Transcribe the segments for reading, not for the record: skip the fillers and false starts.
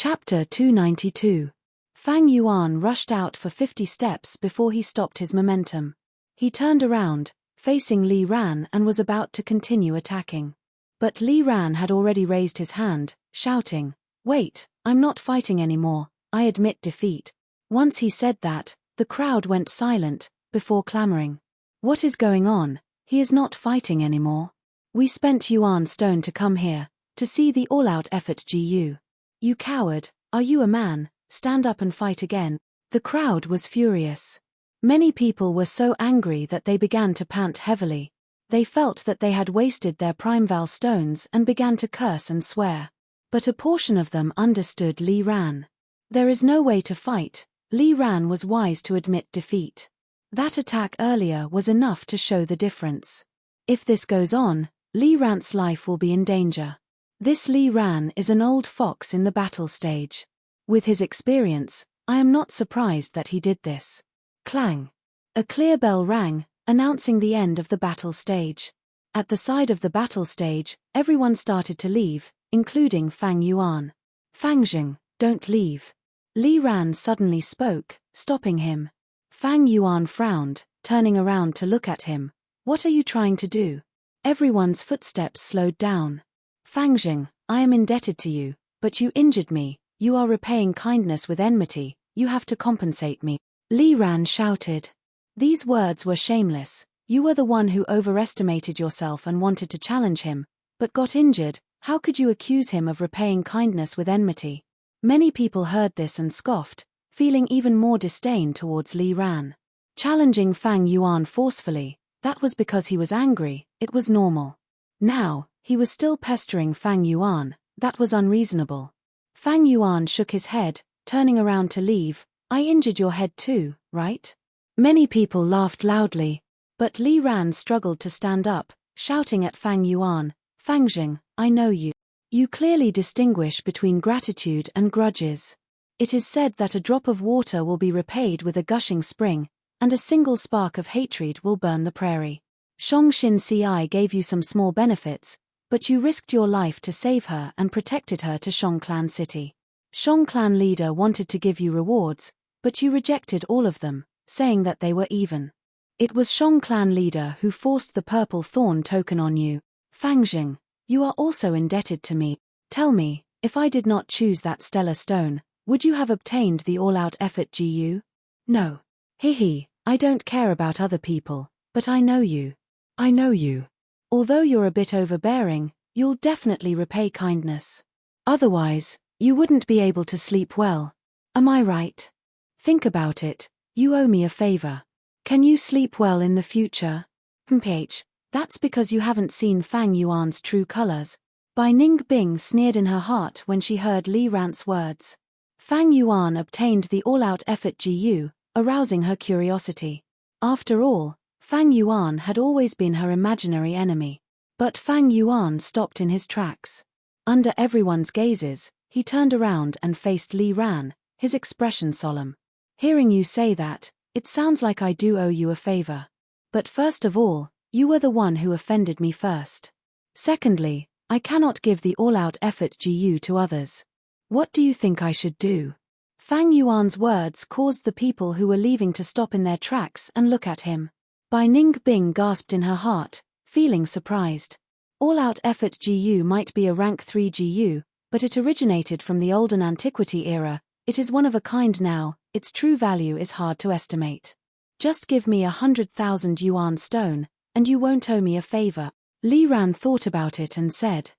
Chapter 292. Fang Yuan rushed out for 50 steps before he stopped his momentum. He turned around, facing Li Ran, and was about to continue attacking. But Li Ran had already raised his hand, shouting, "Wait, I'm not fighting anymore, I admit defeat." Once he said that, the crowd went silent, before clamoring. "What is going on? He is not fighting anymore. We spent Yuan Stone to come here, to see the all-out effort Gu. You coward, are you a man? Stand up and fight again." The crowd was furious. Many people were so angry that they began to pant heavily. They felt that they had wasted their primeval stones and began to curse and swear. But a portion of them understood Li Ran. There is no way to fight. Li Ran was wise to admit defeat. That attack earlier was enough to show the difference. If this goes on, Li Ran's life will be in danger. This Li Ran is an old fox in the battle stage. With his experience, I am not surprised that he did this. Clang! A clear bell rang, announcing the end of the battle stage. At the side of the battle stage, everyone started to leave, including Fang Yuan. "Fangjing, don't leave." Li Ran suddenly spoke, stopping him. Fang Yuan frowned, turning around to look at him. "What are you trying to do?" Everyone's footsteps slowed down. "Fangjing, I am indebted to you, but you injured me. You are repaying kindness with enmity, you have to compensate me." Li Ran shouted. These words were shameless. You were the one who overestimated yourself and wanted to challenge him, but got injured. How could you accuse him of repaying kindness with enmity? Many people heard this and scoffed, feeling even more disdain towards Li Ran. Challenging Fang Yuan forcefully, that was because he was angry, it was normal. Now, he was still pestering Fang Yuan, that was unreasonable. Fang Yuan shook his head, turning around to leave. "I injured your head too, right?" Many people laughed loudly, but Li Ran struggled to stand up, shouting at Fang Yuan, "Fangjing, I know you. You clearly distinguish between gratitude and grudges. It is said that a drop of water will be repaid with a gushing spring, and a single spark of hatred will burn the prairie. Shongshin Ci gave you some small benefits, but you risked your life to save her and protected her to Shong Clan City. Shong Clan leader wanted to give you rewards, but you rejected all of them, saying that they were even. It was Shong Clan leader who forced the purple thorn token on you. Fangjing, you are also indebted to me. Tell me, if I did not choose that stellar stone, would you have obtained the all-out effort Gu? No. Hihi, I don't care about other people, but I know you. I know you. Although you're a bit overbearing, you'll definitely repay kindness. Otherwise, you wouldn't be able to sleep well. Am I right? Think about it, you owe me a favor. Can you sleep well in the future? Mph, that's because you haven't seen Fang Yuan's true colors. Bai Ningbing sneered in her heart when she heard Li Ran's words. Fang Yuan obtained the all-out effort Gu, arousing her curiosity. After all, Fang Yuan had always been her imaginary enemy. But Fang Yuan stopped in his tracks. Under everyone's gazes, he turned around and faced Li Ran, his expression solemn. "Hearing you say that, it sounds like I do owe you a favor. But first of all, you were the one who offended me first. Secondly, I cannot give the all-out effort Gu to others. What do you think I should do?" Fang Yuan's words caused the people who were leaving to stop in their tracks and look at him. Bai Ningbing gasped in her heart, feeling surprised. All-out effort Gu might be a rank 3 Gu, but it originated from the olden antiquity era. It is one of a kind now, its true value is hard to estimate. Just give me 100,000 yuan stone, and you won't owe me a favor. Li Ran thought about it and said,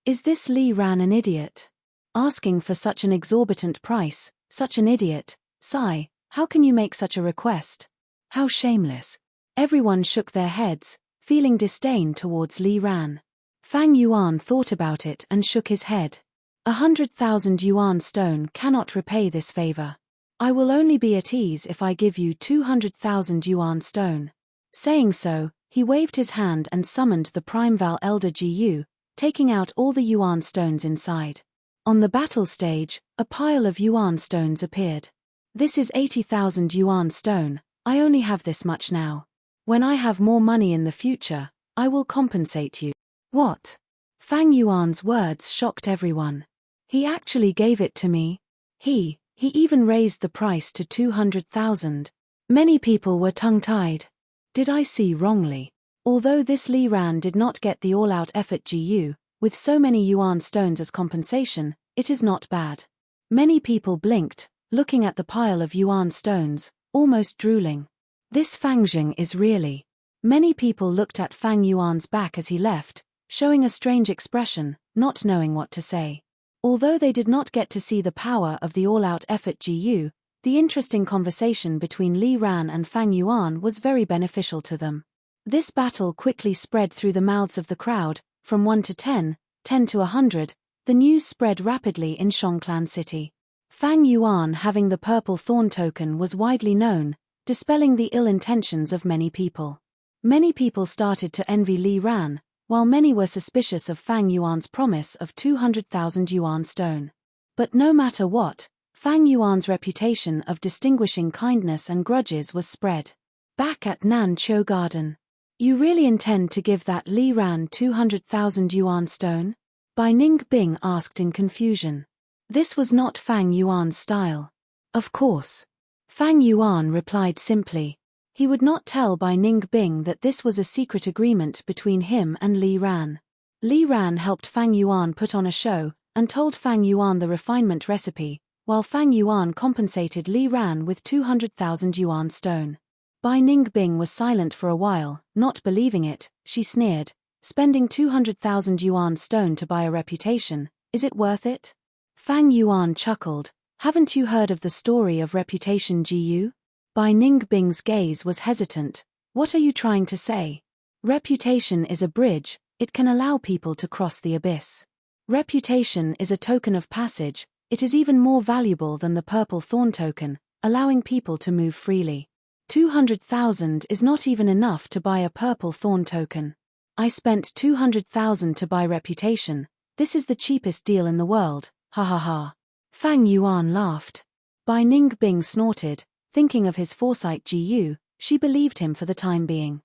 "Is this Li Ran an idiot? Asking for such an exorbitant price, such an idiot, Sai, how can you make such a request? How shameless." Everyone shook their heads, feeling disdain towards Li Ran. Fang Yuan thought about it and shook his head. 100,000 yuan stone cannot repay this favor. I will only be at ease if I give you 200,000 yuan stone. Saying so, he waved his hand and summoned the primeval elder Gu, taking out all the yuan stones inside. On the battle stage, a pile of yuan stones appeared. "This is 80,000 yuan stone, I only have this much now. When I have more money in the future, I will compensate you." What? Fang Yuan's words shocked everyone. He actually gave it to me. He even raised the price to 200,000. Many people were tongue-tied. Did I see wrongly? Although this Li Ran did not get the all-out effort GU, with so many yuan stones as compensation, it is not bad. Many people blinked, looking at the pile of yuan stones, almost drooling. This Fang Jing is really. Many people looked at Fang Yuan's back as he left, showing a strange expression, not knowing what to say. Although they did not get to see the power of the all-out effort GU, the interesting conversation between Li Ran and Fang Yuan was very beneficial to them. This battle quickly spread through the mouths of the crowd, from 1 to 10, 10 to 100, the news spread rapidly in Shongclan City. Fang Yuan having the purple thorn token was widely known, dispelling the ill intentions of many people. Many people started to envy Li Ran, while many were suspicious of Fang Yuan's promise of 200,000 yuan stone. But no matter what, Fang Yuan's reputation of distinguishing kindness and grudges was spread. Back at Nan Chou Garden. You really intend to give that Li Ran 200,000 yuan stone? Bai Ningbing asked in confusion. This was not Fang Yuan's style. Of course. Fang Yuan replied simply. He would not tell Bai Ningbing that this was a secret agreement between him and Li Ran. Li Ran helped Fang Yuan put on a show, and told Fang Yuan the refinement recipe, while Fang Yuan compensated Li Ran with 200,000 yuan stone. Bai Ningbing was silent for a while, not believing it. She sneered. Spending 200,000 yuan stone to buy a reputation, is it worth it? Fang Yuan chuckled. Haven't you heard of the story of reputation GU? Bai Ningbing's gaze was hesitant. What are you trying to say? Reputation is a bridge, it can allow people to cross the abyss. Reputation is a token of passage, it is even more valuable than the purple thorn token, allowing people to move freely. 200,000 is not even enough to buy a purple thorn token. I spent 200,000 to buy reputation, this is the cheapest deal in the world, ha ha ha. Fang Yuan laughed. Bai Ningbing snorted, thinking of his foresight GU, she believed him for the time being.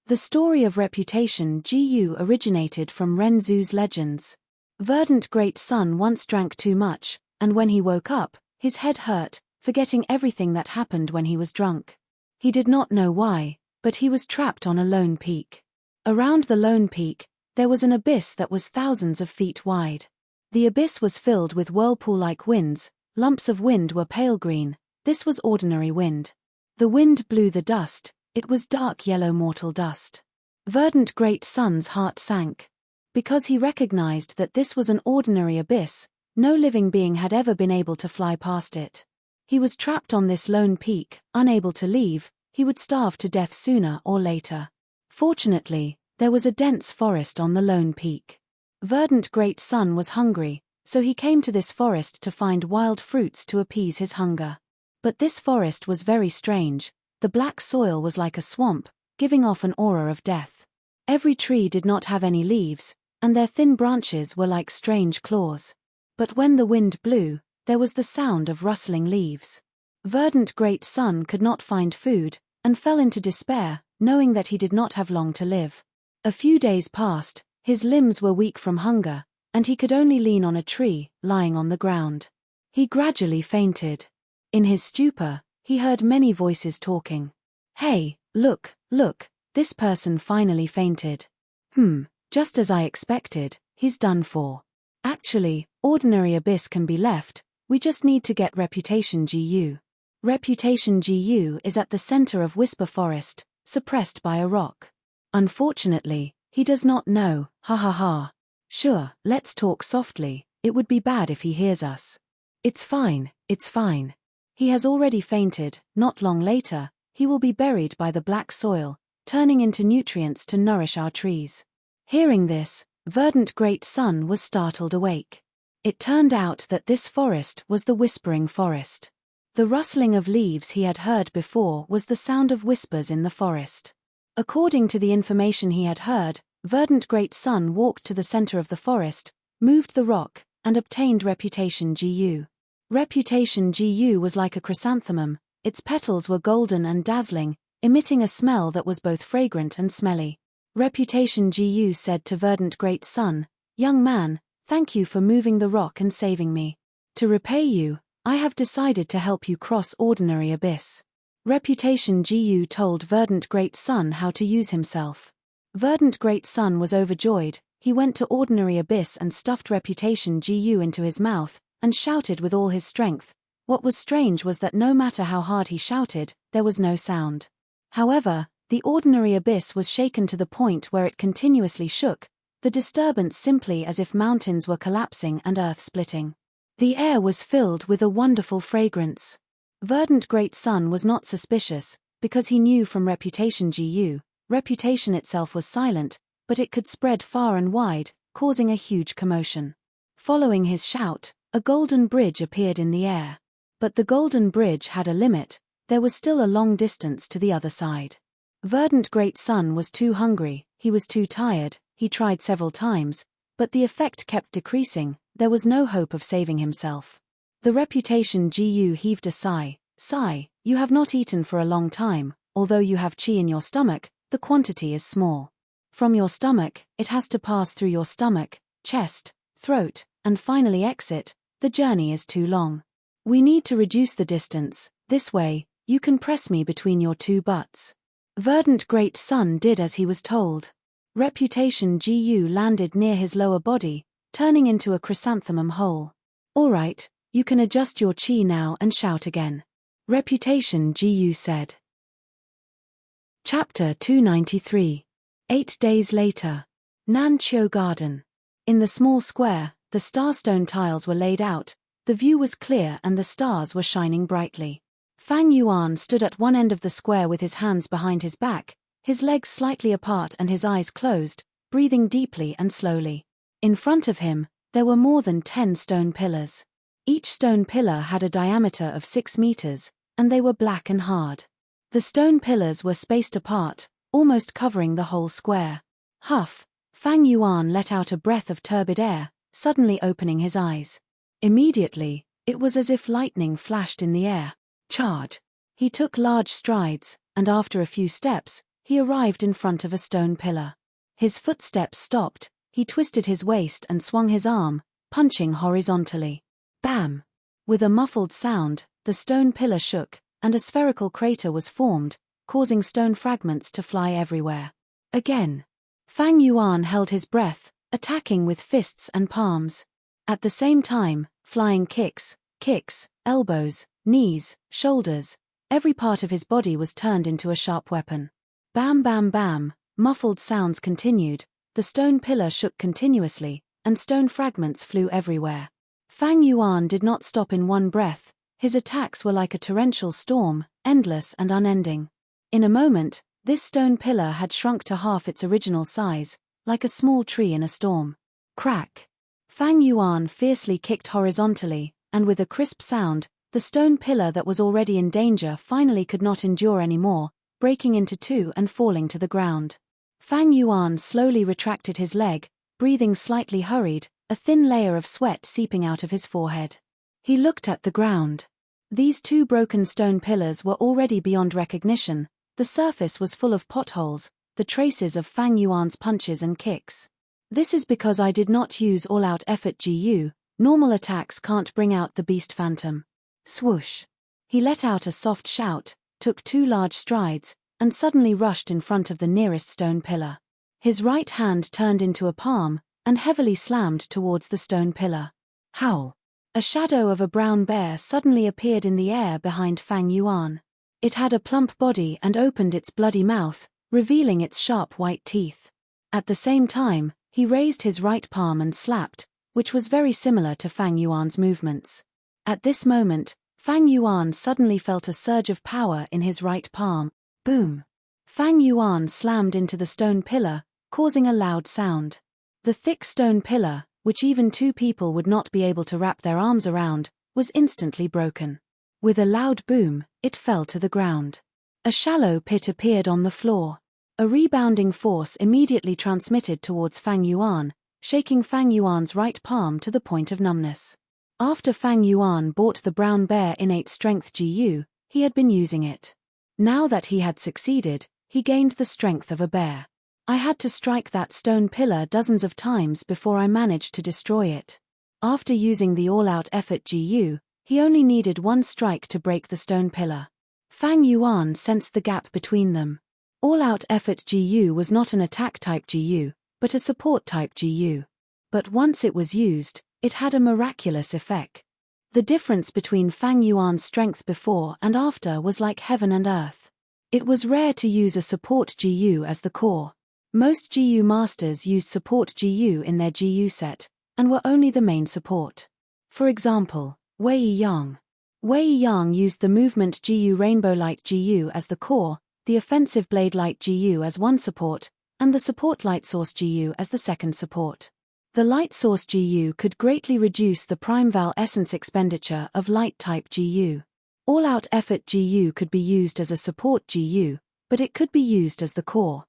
The story of reputation GU originated from Ren Zhu's legends. Verdant Great Sun once drank too much, and when he woke up, his head hurt, forgetting everything that happened when he was drunk. He did not know why, but he was trapped on a lone peak. Around the lone peak, there was an abyss that was thousands of feet wide. The abyss was filled with whirlpool-like winds, lumps of wind were pale green, this was ordinary wind. The wind blew the dust, it was dark yellow mortal dust. Verdant Great Sun's heart sank. Because he recognized that this was an ordinary abyss, no living being had ever been able to fly past it. He was trapped on this lone peak, unable to leave, he would starve to death sooner or later. Fortunately, there was a dense forest on the lone peak. Verdant Great Sun was hungry, so he came to this forest to find wild fruits to appease his hunger. But this forest was very strange, the black soil was like a swamp, giving off an aura of death. Every tree did not have any leaves, and their thin branches were like strange claws. But when the wind blew, there was the sound of rustling leaves. Verdant Great Sun could not find food, and fell into despair, knowing that he did not have long to live. A few days passed, his limbs were weak from hunger, and he could only lean on a tree, lying on the ground. He gradually fainted. In his stupor, he heard many voices talking. Hey, look, this person finally fainted. Just as I expected, he's done for. Actually, ordinary abyss can be left, we just need to get reputation GU. Reputation GU is at the center of Whisper Forest, suppressed by a rock. Unfortunately, he does not know, ha ha ha. Sure, let's talk softly, it would be bad if he hears us. It's fine. He has already fainted, not long later, he will be buried by the black soil, turning into nutrients to nourish our trees. Hearing this, Verdant Great Sun was startled awake. It turned out that this forest was the Whispering Forest. The rustling of leaves he had heard before was the sound of whispers in the forest. According to the information he had heard, Verdant Great Sun walked to the center of the forest, moved the rock, and obtained reputation GU. Reputation GU was like a chrysanthemum, its petals were golden and dazzling, emitting a smell that was both fragrant and smelly. Reputation GU said to Verdant Great Sun, "Young man, Thank you for moving the rock and saving me. To repay you, I have decided to help you cross ordinary abyss. Reputation Gu told Verdant Great Sun how to use himself. Verdant Great Sun was overjoyed. He went to ordinary abyss and stuffed Reputation Gu into his mouth, and shouted with all his strength. What was strange was that no matter how hard he shouted, there was no sound. However, the ordinary abyss was shaken to the point where it continuously shook, the disturbance simply as if mountains were collapsing and earth splitting. The air was filled with a wonderful fragrance. Verdant Great Sun was not suspicious, because he knew from Reputation Gu, Reputation itself was silent, but it could spread far and wide, causing a huge commotion. Following his shout, a golden bridge appeared in the air. But the golden bridge had a limit, there was still a long distance to the other side. Verdant Great Sun was too hungry, he was too tired, he tried several times, but the effect kept decreasing, there was no hope of saving himself. The Reputation Gu heaved a sigh. Sigh, you have not eaten for a long time, although you have qi in your stomach, the quantity is small. From your stomach, it has to pass through your stomach, chest, throat, and finally exit, the journey is too long. We need to reduce the distance, this way, you can press me between your two butts. Verdant Great Sun did as he was told. Reputation Gu landed near his lower body, turning into a chrysanthemum hole. Alright, you can adjust your qi now and shout again. Reputation Gu said. Chapter 293. 8 days later. Nanqiu Garden. In the small square, the starstone tiles were laid out, the view was clear and the stars were shining brightly. Fang Yuan stood at one end of the square with his hands behind his back, his legs slightly apart and his eyes closed, breathing deeply and slowly. In front of him, there were more than 10 stone pillars. Each stone pillar had a diameter of 6 meters, and they were black and hard. The stone pillars were spaced apart, almost covering the whole square. Huff! Fang Yuan let out a breath of turbid air, suddenly opening his eyes. Immediately, it was as if lightning flashed in the air. Charge! He took large strides, and after a few steps, he arrived in front of a stone pillar. His footsteps stopped, he twisted his waist and swung his arm, punching horizontally. Bam! With a muffled sound, the stone pillar shook, and a spherical crater was formed, causing stone fragments to fly everywhere. Again. Fang Yuan held his breath, attacking with fists and palms. At the same time, flying kicks, elbows, knees, shoulders, every part of his body was turned into a sharp weapon. Bam bam bam, muffled sounds continued, the stone pillar shook continuously, and stone fragments flew everywhere. Fang Yuan did not stop in one breath, his attacks were like a torrential storm, endless and unending. In a moment, this stone pillar had shrunk to half its original size, like a small tree in a storm. Crack! Fang Yuan fiercely kicked horizontally, and with a crisp sound, the stone pillar that was already in danger finally could not endure any more, breaking into two and falling to the ground. Fang Yuan slowly retracted his leg, breathing slightly hurried, a thin layer of sweat seeping out of his forehead. He looked at the ground. These two broken stone pillars were already beyond recognition, the surface was full of potholes, the traces of Fang Yuan's punches and kicks. This is because I did not use all-out effort Gu, normal attacks can't bring out the beast phantom. Swoosh! He let out a soft shout, took 2 large strides, and suddenly rushed in front of the nearest stone pillar. His right hand turned into a palm, and heavily slammed towards the stone pillar. Howl! A shadow of a brown bear suddenly appeared in the air behind Fang Yuan. It had a plump body and opened its bloody mouth, revealing its sharp white teeth. At the same time, he raised his right palm and slapped, which was very similar to Fang Yuan's movements. At this moment, Fang Yuan suddenly felt a surge of power in his right palm. Boom! Fang Yuan slammed into the stone pillar, causing a loud sound. The thick stone pillar, which even 2 people would not be able to wrap their arms around, was instantly broken. With a loud boom, it fell to the ground. A shallow pit appeared on the floor. A rebounding force immediately transmitted towards Fang Yuan, shaking Fang Yuan's right palm to the point of numbness. After Fang Yuan bought the brown bear innate strength Gu, he had been using it. Now that he had succeeded, he gained the strength of a bear. I had to strike that stone pillar dozens of times before I managed to destroy it. After using the all-out effort GU, he only needed one strike to break the stone pillar. Fang Yuan sensed the gap between them. All-out effort GU was not an attack-type GU, but a support-type GU. But once it was used, it had a miraculous effect. The difference between Fang Yuan's strength before and after was like heaven and earth. It was rare to use a support GU as the core. Most GU masters used support GU in their GU set, and were only the main support. For example, Wei Yang. Wei Yang used the movement GU Rainbow Light GU as the core, the offensive Blade Light GU as one support, and the support Light Source GU as the second support. The Light Source GU could greatly reduce the Prime Val Essence expenditure of Light-type GU. All-out effort GU could be used as a support GU, but it could be used as the core.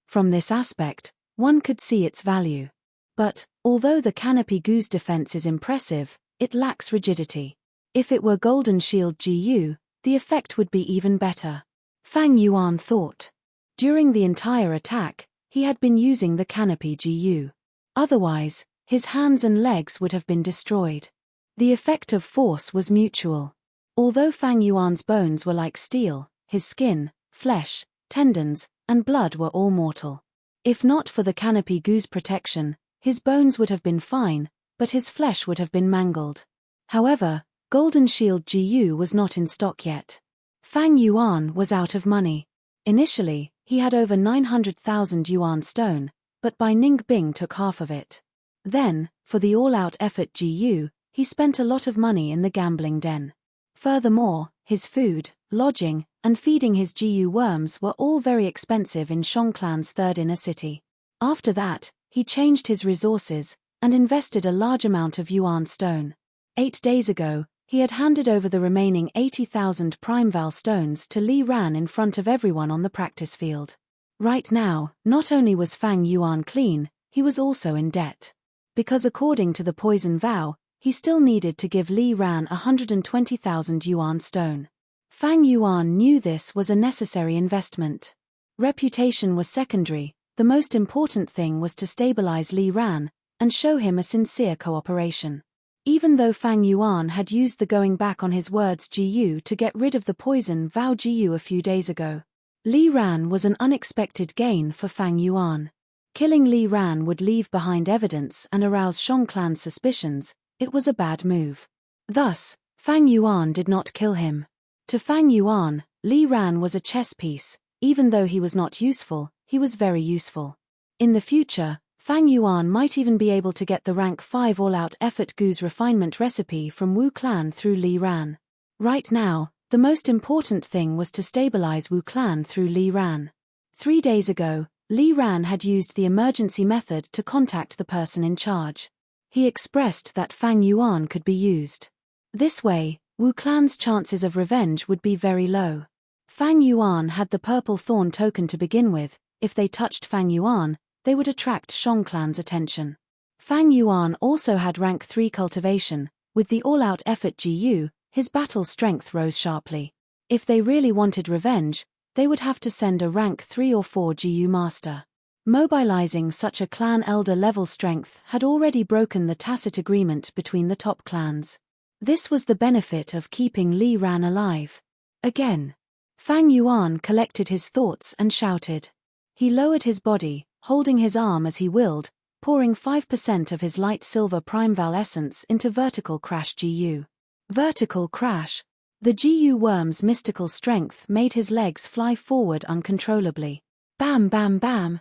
From this aspect, one could see its value. But, although the Canopy Gu's defense is impressive, it lacks rigidity. If it were Golden Shield GU, the effect would be even better. Fang Yuan thought. During the entire attack, he had been using the Canopy GU. Otherwise, his hands and legs would have been destroyed. The effect of force was mutual. Although Fang Yuan's bones were like steel, his skin, flesh, tendons, and blood were all mortal. If not for the Canopy Gu's protection, his bones would have been fine, but his flesh would have been mangled. However, Golden Shield GU was not in stock yet. Fang Yuan was out of money. Initially, he had over 900,000 yuan stone, but Bai Ningbing took half of it. Then, for the all-out effort GU, he spent a lot of money in the gambling den. Furthermore, his food, lodging, and feeding his GU worms were all very expensive in Shongclan's third inner city. After that, he changed his resources, and invested a large amount of yuan stone. 8 days ago, he had handed over the remaining 80,000 Prime Val stones to Li Ran in front of everyone on the practice field. Right now, not only was Fang Yuan clean, he was also in debt. Because according to the poison vow, he still needed to give Li Ran 120,000 yuan stone. Fang Yuan knew this was a necessary investment. Reputation was secondary, the most important thing was to stabilize Li Ran, and show him a sincere cooperation. Even though Fang Yuan had used the going back on his words GU to get rid of the poison vow GU a few days ago, Li Ran was an unexpected gain for Fang Yuan. Killing Li Ran would leave behind evidence and arouse Shongclan's suspicions. It was a bad move. Thus, Fang Yuan did not kill him. To Fang Yuan, Li Ran was a chess piece. Even though he was not useful, he was very useful. In the future, Fang Yuan might even be able to get the rank 5 all-out effort Gu's refinement recipe from Wu Clan through Li Ran. Right now, the most important thing was to stabilize Wu Clan through Li Ran. 3 days ago, Li Ran had used the emergency method to contact the person in charge. He expressed that Fang Yuan could be used. This way, Wu Clan's chances of revenge would be very low. Fang Yuan had the purple thorn token to begin with. If they touched Fang Yuan, they would attract Shongclan's attention. Fang Yuan also had rank 3 cultivation. With the all-out effort GU, his battle strength rose sharply. If they really wanted revenge, they would have to send a rank 3 or 4 GU master. Mobilizing such a clan elder level strength had already broken the tacit agreement between the top clans. This was the benefit of keeping Li Ran alive. Again. Fang Yuan collected his thoughts and shouted. He lowered his body, holding his arm as he willed, pouring 5% of his light silver Prime Val essence into Vertical Crash GU. Vertical Crash. The GU worm's mystical strength made his legs fly forward uncontrollably. Bam bam bam.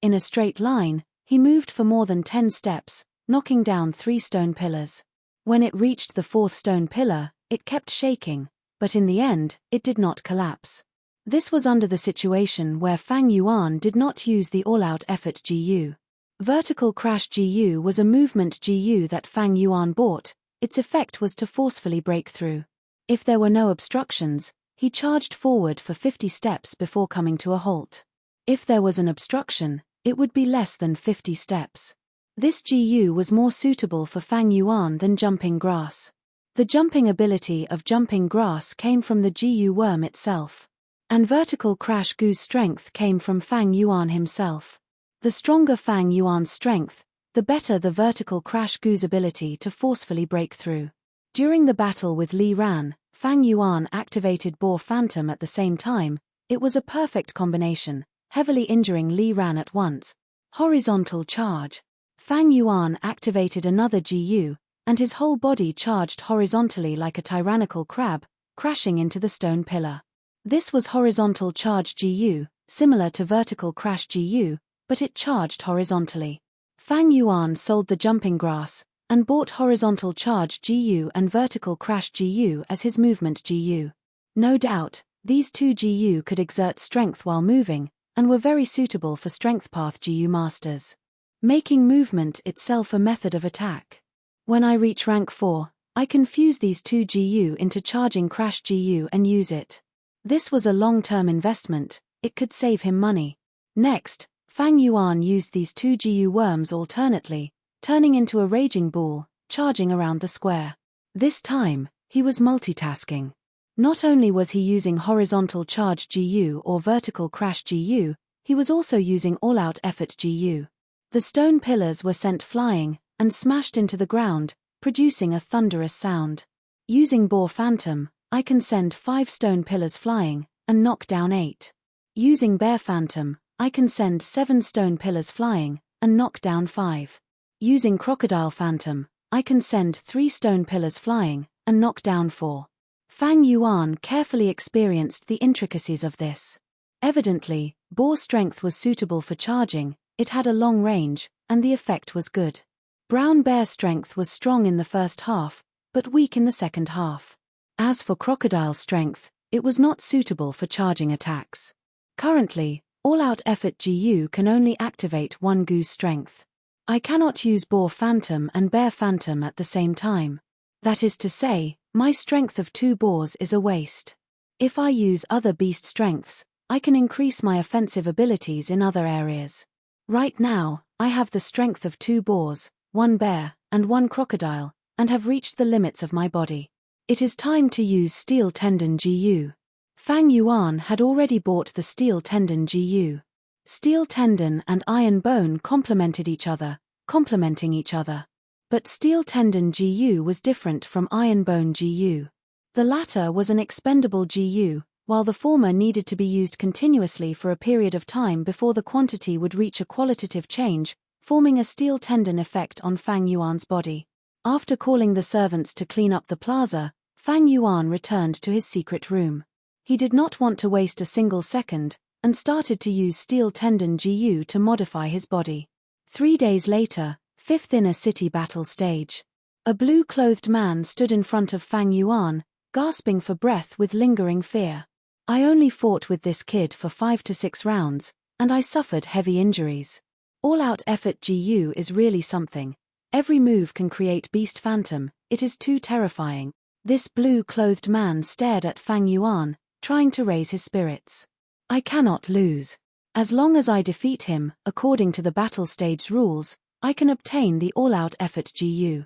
In a straight line, he moved for more than 10 steps, knocking down 3 stone pillars. When it reached the 4th stone pillar, it kept shaking, but in the end, it did not collapse. This was under the situation where Fang Yuan did not use the all-out effort GU. Vertical Crash GU was a movement GU that Fang Yuan bought. Its effect was to forcefully break through. If there were no obstructions, he charged forward for 50 steps before coming to a halt. If there was an obstruction, it would be less than 50 steps. This GU was more suitable for Fang Yuan than jumping grass. The jumping ability of jumping grass came from the GU worm itself. And Vertical Crash Gu's strength came from Fang Yuan himself. The stronger Fang Yuan's strength, the better the vertical crash Gu's ability to forcefully break through. During the battle with Li Ran, Fang Yuan activated Boar Phantom at the same time. It was a perfect combination, heavily injuring Li Ran at once. Horizontal charge. Fang Yuan activated another GU, and his whole body charged horizontally like a tyrannical crab, crashing into the stone pillar. This was horizontal charge GU, similar to vertical crash GU, but it charged horizontally. Fang Yuan sold the jumping grass, and bought horizontal charge GU and vertical crash GU as his movement GU. No doubt, these two GU could exert strength while moving, and were very suitable for strength path GU masters, making movement itself a method of attack. When I reach rank 4, I can fuse these two GU into charging crash GU and use it. This was a long-term investment, it could save him money. Next, Fang Yuan used these two GU worms alternately, turning into a raging bull, charging around the square. This time, he was multitasking. Not only was he using horizontal charge GU or vertical crash GU, he was also using all-out effort GU. The stone pillars were sent flying, and smashed into the ground, producing a thunderous sound. Using Boar Phantom, I can send 5 stone pillars flying, and knock down 8. Using Bear Phantom, I can send 7 stone pillars flying, and knock down 5. Using Crocodile Phantom, I can send 3 stone pillars flying, and knock down 4. Fang Yuan carefully experienced the intricacies of this. Evidently, Boar strength was suitable for charging, it had a long range, and the effect was good. Brown Bear strength was strong in the first half, but weak in the second half. As for Crocodile strength, it was not suitable for charging attacks. Currently, all-out effort GU can only activate one GU's strength. I cannot use Boar Phantom and Bear Phantom at the same time. That is to say, my strength of 2 boars is a waste. If I use other beast strengths, I can increase my offensive abilities in other areas. Right now, I have the strength of 2 boars, 1 bear, and 1 crocodile, and have reached the limits of my body. It is time to use Steel Tendon GU. Fang Yuan had already bought the Steel Tendon GU. Steel Tendon and Iron Bone complemented each other, complementing each other. But Steel Tendon GU was different from Iron Bone GU. The latter was an expendable GU, while the former needed to be used continuously for a period of time before the quantity would reach a qualitative change, forming a steel tendon effect on Fang Yuan's body. After calling the servants to clean up the plaza, Fang Yuan returned to his secret room. He did not want to waste a single second, and started to use Steel Tendon GU to modify his body. 3 days later, 5th inner city battle stage. A blue-clothed man stood in front of Fang Yuan, gasping for breath with lingering fear. I only fought with this kid for 5 to 6 rounds, and I suffered heavy injuries. All-out effort GU is really something. Every move can create Beast Phantom, it is too terrifying. This blue-clothed man stared at Fang Yuan, trying to raise his spirits. I cannot lose. As long as I defeat him, according to the battle stage rules, I can obtain the all-out effort GU.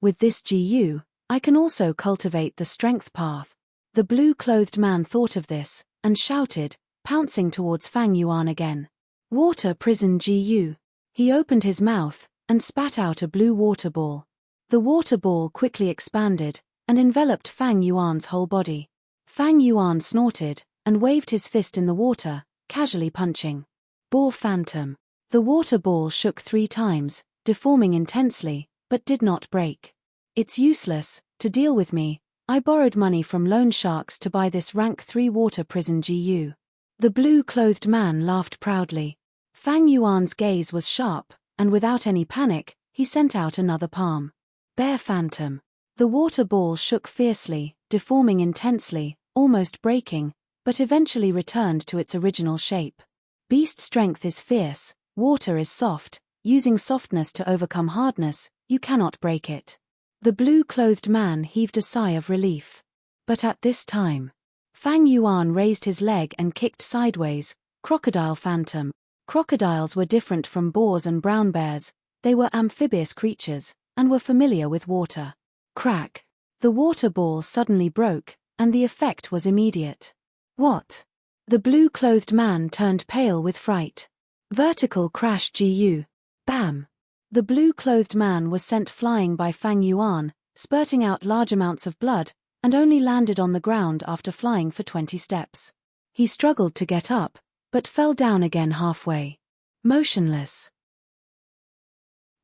With this GU, I can also cultivate the strength path. The blue-clothed man thought of this, and shouted, pouncing towards Fang Yuan again. Water Prison GU. He opened his mouth, and spat out a blue water ball. The water ball quickly expanded, and enveloped Fang Yuan's whole body. Fang Yuan snorted, and waved his fist in the water, casually punching. Boar Phantom. The water ball shook 3 times, deforming intensely, but did not break. It's useless, to deal with me. I borrowed money from loan sharks to buy this rank 3 water prison GU. The blue-clothed man laughed proudly. Fang Yuan's gaze was sharp, and without any panic, he sent out another palm. Bear Phantom. The water ball shook fiercely, deforming intensely, almost breaking, but eventually returned to its original shape. Beast strength is fierce, water is soft, using softness to overcome hardness, you cannot break it. The blue-clothed man heaved a sigh of relief. But at this time, Fang Yuan raised his leg and kicked sideways. Crocodile Phantom. Crocodiles were different from boars and brown bears, they were amphibious creatures, and were familiar with water. Crack. The water ball suddenly broke, and the effect was immediate. What? The blue-clothed man turned pale with fright. Vertical crash GU. Bam! The blue-clothed man was sent flying by Fang Yuan, spurting out large amounts of blood, and only landed on the ground after flying for 20 steps. He struggled to get up, but fell down again halfway. Motionless.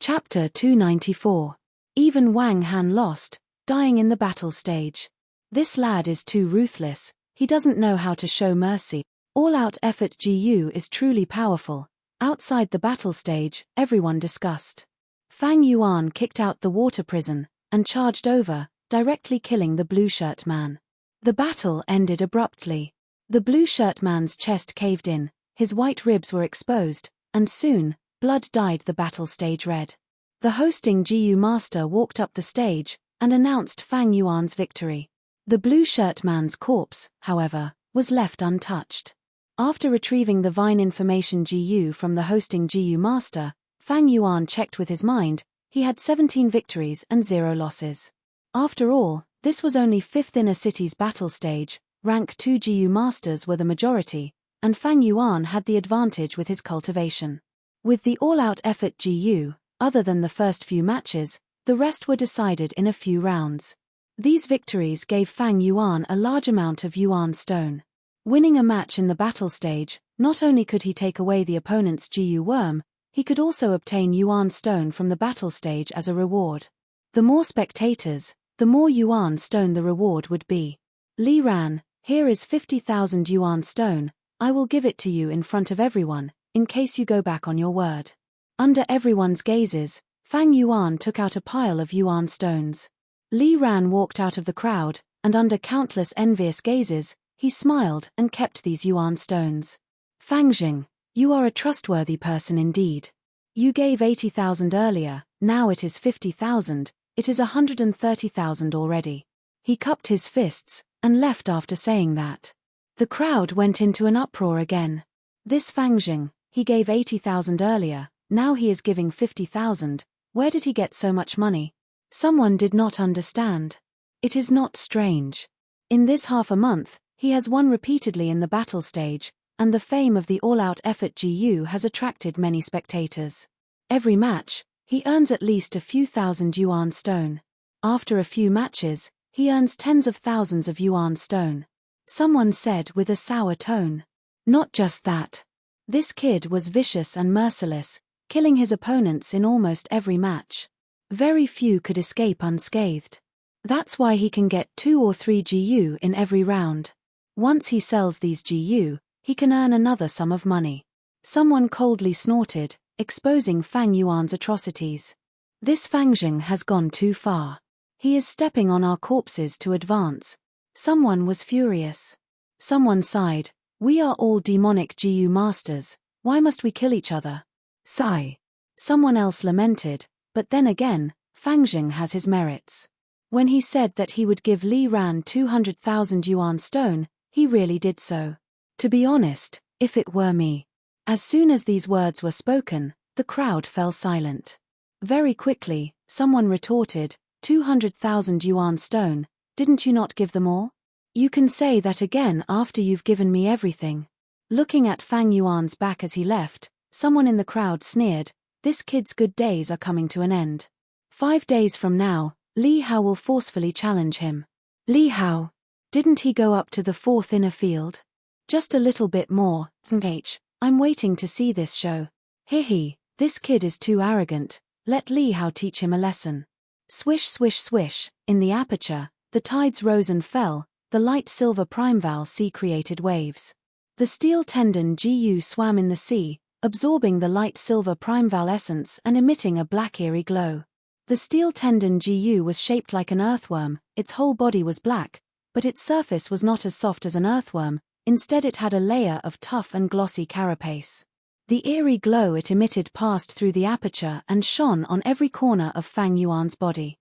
Chapter 294. Even Wang Han lost, dying in the battle stage. This lad is too ruthless, he doesn't know how to show mercy. All-out effort GU is truly powerful. Outside the battle stage, everyone discussed. Fang Yuan kicked out the water prison, and charged over, directly killing the blue-shirt man. The battle ended abruptly. The blue-shirt man's chest caved in, his white ribs were exposed, and soon, blood dyed the battle stage red. The hosting GU master walked up the stage, and announced Fang Yuan's victory. The blue-shirt man's corpse, however, was left untouched. After retrieving the Vine information GU from the hosting GU master, Fang Yuan checked with his mind, he had 17 victories and 0 losses. After all, this was only 5th in a city's battle stage, rank 2 GU masters were the majority, and Fang Yuan had the advantage with his cultivation. With the all-out effort GU, other than the first few matches, the rest were decided in a few rounds. These victories gave Fang Yuan a large amount of Yuan stone. Winning a match in the battle stage, not only could he take away the opponent's GU worm, he could also obtain Yuan stone from the battle stage as a reward. The more spectators, the more Yuan stone the reward would be. Li Ran, here is 50,000 Yuan stone, I will give it to you in front of everyone, in case you go back on your word. Under everyone's gazes, Fang Yuan took out a pile of Yuan stones. Li Ran walked out of the crowd, and under countless envious gazes, he smiled and kept these Yuan stones. Fang Jing, you are a trustworthy person indeed. You gave 80,000 earlier, now it is 50,000, it is 130,000 already. He cupped his fists, and left after saying that. The crowd went into an uproar again. This Fang Jing, he gave 80,000 earlier, now he is giving 50,000, where did he get so much money? Someone did not understand. It is not strange. In this half a month, he has won repeatedly in the battle stage, and the fame of the all-out effort GU has attracted many spectators. Every match, he earns at least a few thousand Yuan stone. After a few matches, he earns tens of thousands of Yuan stone. Someone said with a sour tone. Not just that. This kid was vicious and merciless, killing his opponents in almost every match. Very few could escape unscathed. That's why he can get 2 or 3 GU in every round. Once he sells these GU, he can earn another sum of money. Someone coldly snorted, exposing Fang Yuan's atrocities. This Fang Jing has gone too far. He is stepping on our corpses to advance. Someone was furious. Someone sighed, we are all demonic GU masters, why must we kill each other? Sigh. Someone else lamented, but then again, Fang Jing has his merits. When he said that he would give Li Ran 200,000 Yuan stone, he really did so. To be honest, if it were me. As soon as these words were spoken, the crowd fell silent. Very quickly, someone retorted, 200,000 Yuan stone, didn't you not give them all? You can say that again after you've given me everything. Looking at Fang Yuan's back as he left, someone in the crowd sneered, this kid's good days are coming to an end. 5 days from now, Li Hao will forcefully challenge him. Li Hao. Didn't he go up to the 4th inner field? Just a little bit more, I'm waiting to see this show. Hihi, this kid is too arrogant, let Li Hao teach him a lesson. Swish swish swish, in the aperture, the tides rose and fell, the light silver primeval sea created waves. The steel tendon GU swam in the sea, absorbing the light silver primeval essence and emitting a black eerie glow. The steel tendon GU was shaped like an earthworm, its whole body was black, but its surface was not as soft as an earthworm, instead it had a layer of tough and glossy carapace. The eerie glow it emitted passed through the aperture and shone on every corner of Fang Yuan's body.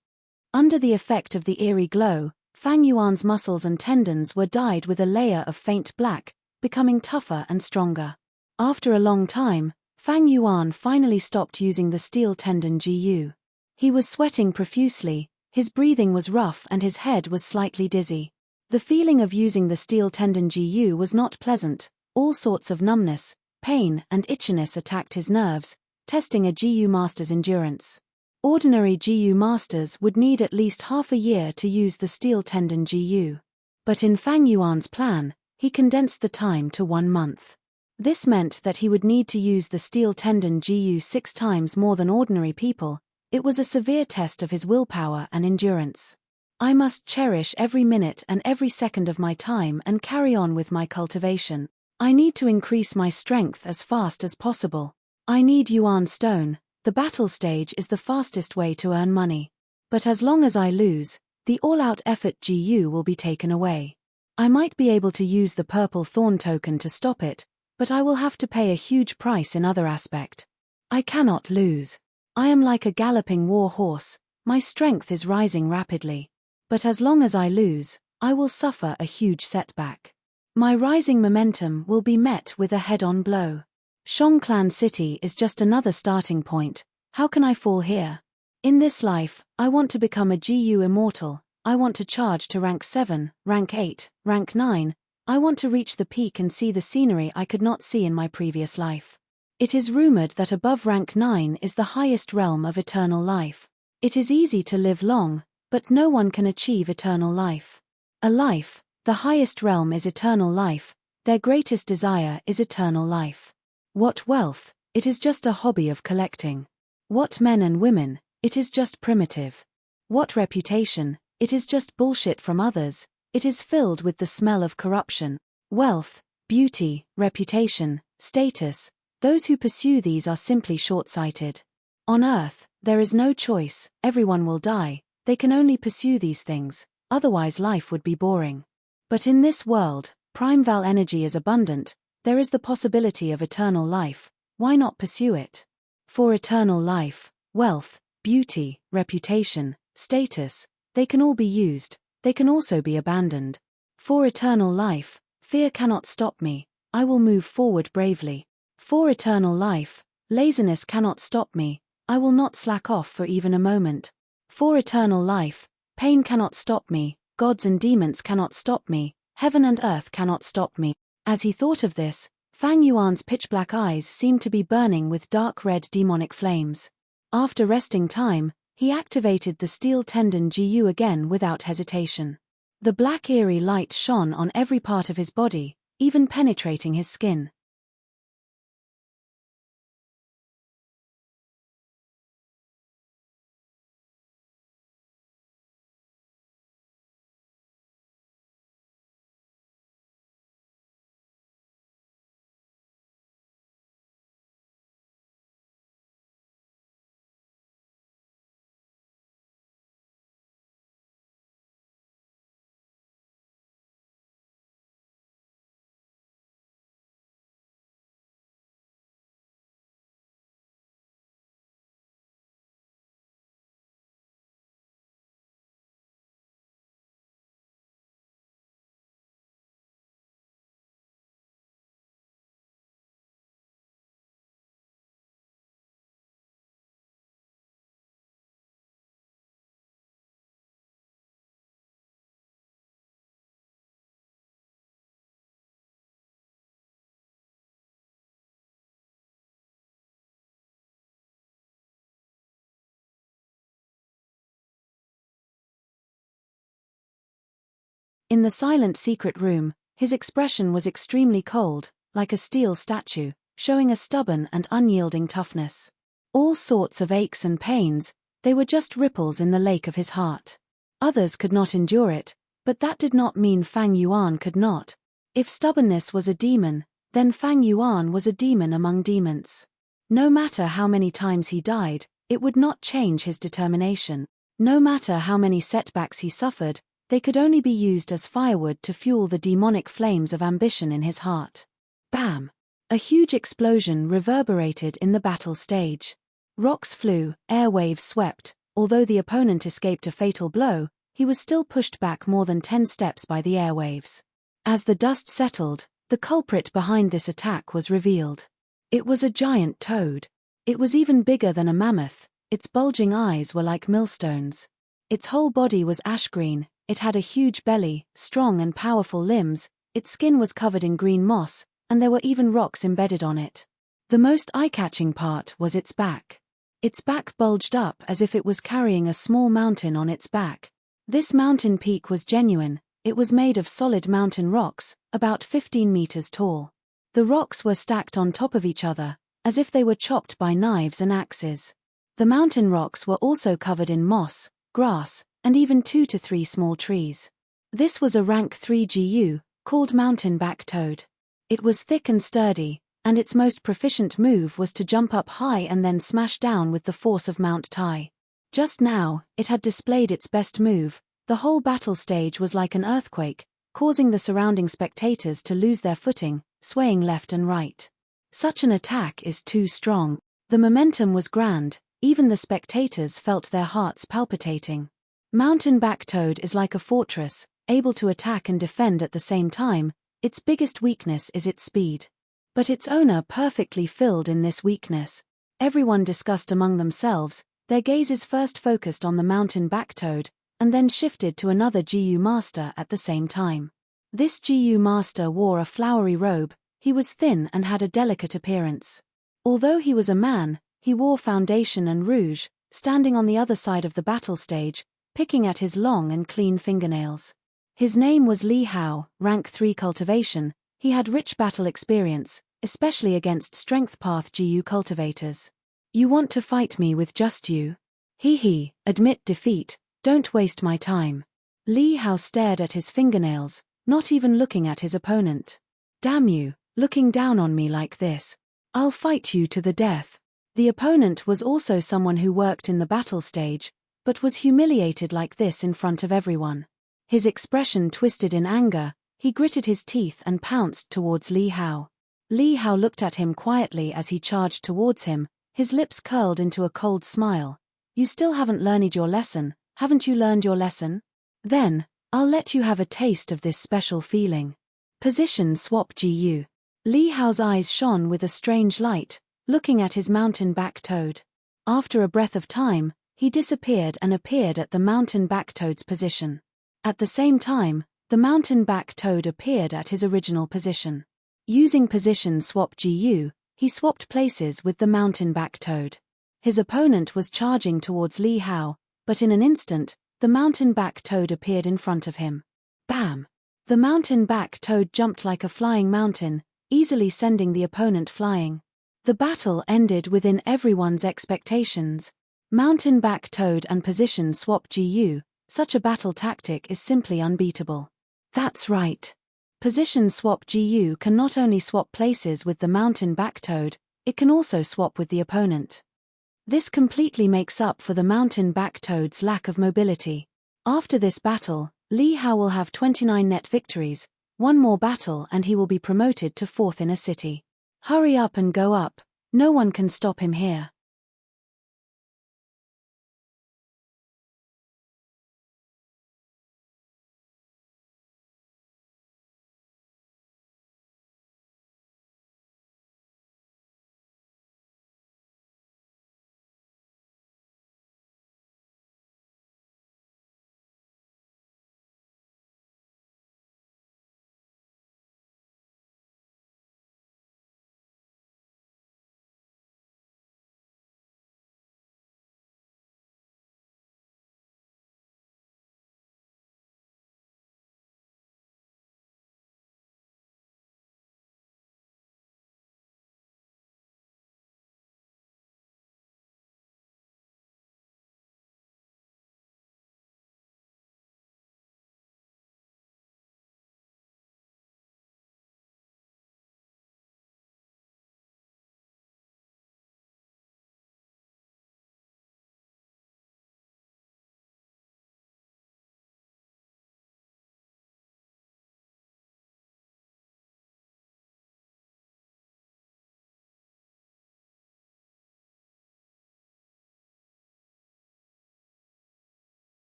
Under the effect of the eerie glow, Fang Yuan's muscles and tendons were dyed with a layer of faint black, becoming tougher and stronger. After a long time, Fang Yuan finally stopped using the steel tendon GU. He was sweating profusely, his breathing was rough and his head was slightly dizzy. The feeling of using the steel tendon GU was not pleasant, all sorts of numbness, Pain and itchiness attacked his nerves, testing a GU master's endurance. Ordinary GU masters would need at least half a year to use the steel tendon GU. But in Fang Yuan's plan, he condensed the time to 1 month. This meant that he would need to use the steel tendon GU 6 times more than ordinary people. It was a severe test of his willpower and endurance. I must cherish every minute and every second of my time and carry on with my cultivation. I need to increase my strength as fast as possible. I need Yuan Stone. The battle stage is the fastest way to earn money. But as long as I lose, the all-out effort GU will be taken away. I might be able to use the purple thorn token to stop it, but I will have to pay a huge price in other aspect. I cannot lose. I am like a galloping war horse, my strength is rising rapidly. But as long as I lose, I will suffer a huge setback. My rising momentum will be met with a head-on blow. Shongclan City is just another starting point. How can I fall here? In this life, I want to become a GU immortal. I want to charge to rank 7, rank 8, rank 9. I want to reach the peak and see the scenery I could not see in my previous life. It is rumored that above rank 9 is the highest realm of eternal life. It is easy to live long, but no one can achieve eternal life. A life, the highest realm is eternal life, their greatest desire is eternal life. What wealth, it is just a hobby of collecting. What men and women, it is just primitive. What reputation, it is just bullshit from others, it is filled with the smell of corruption. Wealth, beauty, reputation, status, those who pursue these are simply short-sighted. On earth, there is no choice, everyone will die, they can only pursue these things, otherwise life would be boring. But in this world, primeval energy is abundant, there is the possibility of eternal life, why not pursue it? For eternal life, wealth, beauty, reputation, status, they can all be used, they can also be abandoned. For eternal life, fear cannot stop me, I will move forward bravely. For eternal life, laziness cannot stop me, I will not slack off for even a moment. For eternal life, pain cannot stop me, gods and demons cannot stop me, heaven and earth cannot stop me. As he thought of this, Fang Yuan's pitch-black eyes seemed to be burning with dark red demonic flames. After resting time, he activated the steel tendon GU again without hesitation. The black eerie light shone on every part of his body, even penetrating his skin. In the silent secret room, his expression was extremely cold, like a steel statue, showing a stubborn and unyielding toughness. All sorts of aches and pains, they were just ripples in the lake of his heart. Others could not endure it, but that did not mean Fang Yuan could not. If stubbornness was a demon, then Fang Yuan was a demon among demons. No matter how many times he died, it would not change his determination. No matter how many setbacks he suffered, they could only be used as firewood to fuel the demonic flames of ambition in his heart. Bam! A huge explosion reverberated in the battle stage. Rocks flew, air waves swept. Although the opponent escaped a fatal blow, he was still pushed back more than 10 steps by the airwaves. As the dust settled, the culprit behind this attack was revealed. It was a giant toad. It was even bigger than a mammoth, its bulging eyes were like millstones. Its whole body was ash-green, it had a huge belly, strong and powerful limbs, its skin was covered in green moss, and there were even rocks embedded on it. The most eye-catching part was its back. Its back bulged up as if it was carrying a small mountain on its back. This mountain peak was genuine. It was made of solid mountain rocks, about 15 meters tall. The rocks were stacked on top of each other, as if they were chopped by knives and axes. The mountain rocks were also covered in moss, grass, and even 2 to 3 small trees. This was a rank 3 GU, called mountain back toad. It was thick and sturdy, and its most proficient move was to jump up high and then smash down with the force of Mount Tai. Just now, it had displayed its best move. The whole battle stage was like an earthquake, causing the surrounding spectators to lose their footing, swaying left and right. Such an attack is too strong. The momentum was grand, even the spectators felt their hearts palpitating. Mountain back toad is like a fortress, able to attack and defend at the same time. Its biggest weakness is its speed. But its owner perfectly filled in this weakness. Everyone discussed among themselves, their gazes first focused on the mountain back toad, and then shifted to another GU master at the same time. This GU master wore a flowery robe. He was thin and had a delicate appearance. Although he was a man, he wore foundation and rouge, standing on the other side of the battle stage, picking at his long and clean fingernails. His name was Li Hao, rank 3 cultivation. He had rich battle experience, especially against strength path GU cultivators. You want to fight me with just you? He, admit defeat, don't waste my time. Li Hao stared at his fingernails, not even looking at his opponent. Damn you, looking down on me like this. I'll fight you to the death. The opponent was also someone who worked in the battle stage, but was humiliated like this in front of everyone. His expression twisted in anger. He gritted his teeth and pounced towards Li Hao. Li Hao looked at him quietly as he charged towards him, his lips curled into a cold smile. You still haven't learned your lesson, haven't you learned your lesson? Then, I'll let you have a taste of this special feeling. Position swap GU. Li Hao's eyes shone with a strange light, looking at his mountain back toad. After a breath of time, he disappeared and appeared at the mountain back toad's position. At the same time, the mountain back toad appeared at his original position. Using position swap GU, he swapped places with the mountain back toad. His opponent was charging towards Li Hao, but in an instant, the mountain back toad appeared in front of him. Bam! The mountain back toad jumped like a flying mountain, easily sending the opponent flying. The battle ended within everyone's expectations. Mountain back toad and position swap GU, such a battle tactic is simply unbeatable. That's right. Position swap GU can not only swap places with the mountain back toad, it can also swap with the opponent. This completely makes up for the mountain back toad's lack of mobility. After this battle, Li Hao will have 29 net victories, one more battle and he will be promoted to 4th in a city. Hurry up and go up, no one can stop him here.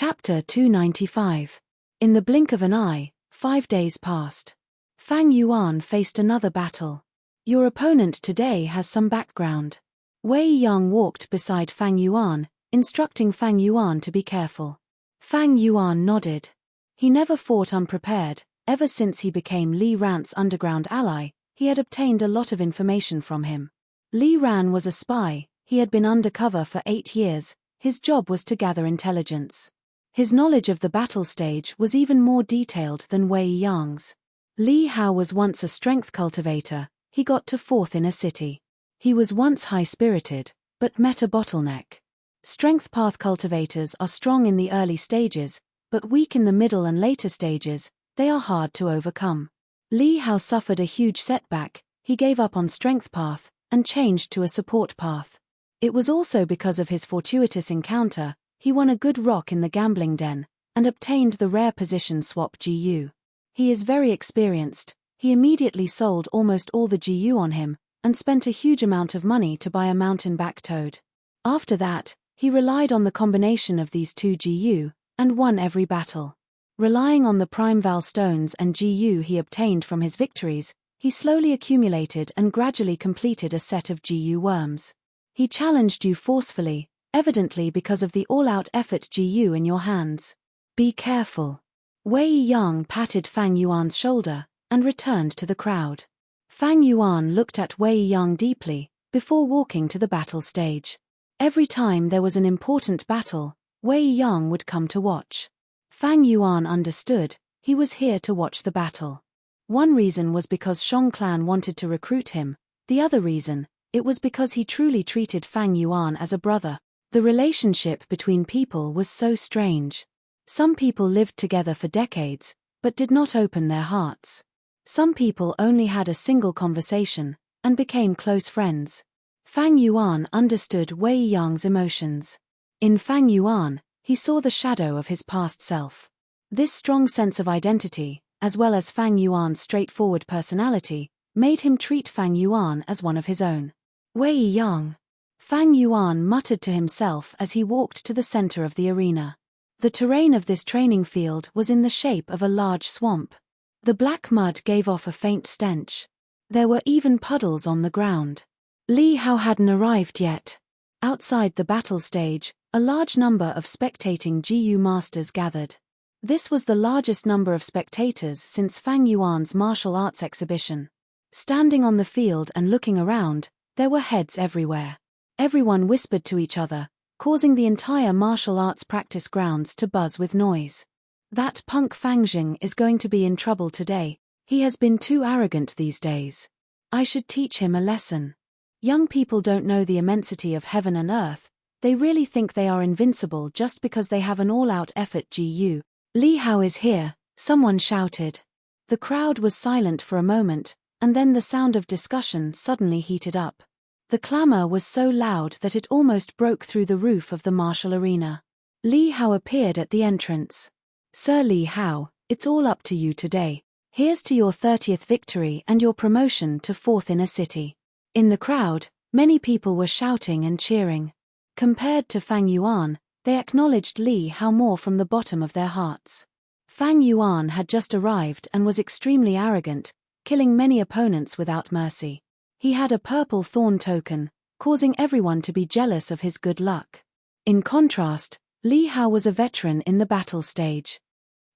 Chapter 295. In the blink of an eye, 5 days passed. Fang Yuan faced another battle. Your opponent today has some background. Wei Yang walked beside Fang Yuan, instructing Fang Yuan to be careful. Fang Yuan nodded. He never fought unprepared. Ever since he became Li Ran's underground ally, he had obtained a lot of information from him. Li Ran was a spy. He had been undercover for 8 years. His job was to gather intelligence. His knowledge of the battle stage was even more detailed than Wei Yang's. Li Hao was once a strength cultivator. He got to 4th in a city. He was once high-spirited, but met a bottleneck. Strength path cultivators are strong in the early stages, but weak in the middle and later stages. They are hard to overcome. Li Hao suffered a huge setback. He gave up on strength path and changed to a support path. It was also because of his fortuitous encounter. He won a good rock in the gambling den and obtained the rare position swap GU. He is very experienced. He immediately sold almost all the GU on him and spent a huge amount of money to buy a mountain-back toad. After that, he relied on the combination of these 2 GU and won every battle. Relying on the prime Val stones and GU he obtained from his victories, he slowly accumulated and gradually completed a set of GU worms. He challenged you forcefully, evidently because of the all-out effort GU in your hands. Be careful. Wei Yang patted Fang Yuan's shoulder and returned to the crowd. Fang Yuan looked at Wei Yang deeply before walking to the battle stage. Every time there was an important battle, Wei Yang would come to watch. Fang Yuan understood. He was here to watch the battle. One reason was because Shang clan wanted to recruit him. The other reason, it was because he truly treated Fang Yuan as a brother. The relationship between people was so strange. Some people lived together for decades, but did not open their hearts. Some people only had a single conversation and became close friends. Fang Yuan understood Wei Yang's emotions. In Fang Yuan, he saw the shadow of his past self. This strong sense of identity, as well as Fang Yuan's straightforward personality, made him treat Fang Yuan as one of his own. Wei Yang. Fang Yuan muttered to himself as he walked to the center of the arena. The terrain of this training field was in the shape of a large swamp. The black mud gave off a faint stench. There were even puddles on the ground. Li Hao hadn't arrived yet. Outside the battle stage, a large number of spectating GU masters gathered. This was the largest number of spectators since Fang Yuan's martial arts exhibition. Standing on the field and looking around, there were heads everywhere. Everyone whispered to each other, causing the entire martial arts practice grounds to buzz with noise. That punk Fang Jing is going to be in trouble today. He has been too arrogant these days. I should teach him a lesson. Young people don't know the immensity of heaven and earth. They really think they are invincible just because they have an all-out effort GU. Li Hao is here, someone shouted. The crowd was silent for a moment, and then the sound of discussion suddenly heated up. The clamor was so loud that it almost broke through the roof of the martial arena. Li Hao appeared at the entrance. Sir Li Hao, it's all up to you today. Here's to your 30th victory and your promotion to 4th in a city. In the crowd, many people were shouting and cheering. Compared to Fang Yuan, they acknowledged Li Hao more from the bottom of their hearts. Fang Yuan had just arrived and was extremely arrogant, killing many opponents without mercy. He had a purple thorn token, causing everyone to be jealous of his good luck. In contrast, Li Hao was a veteran in the battle stage.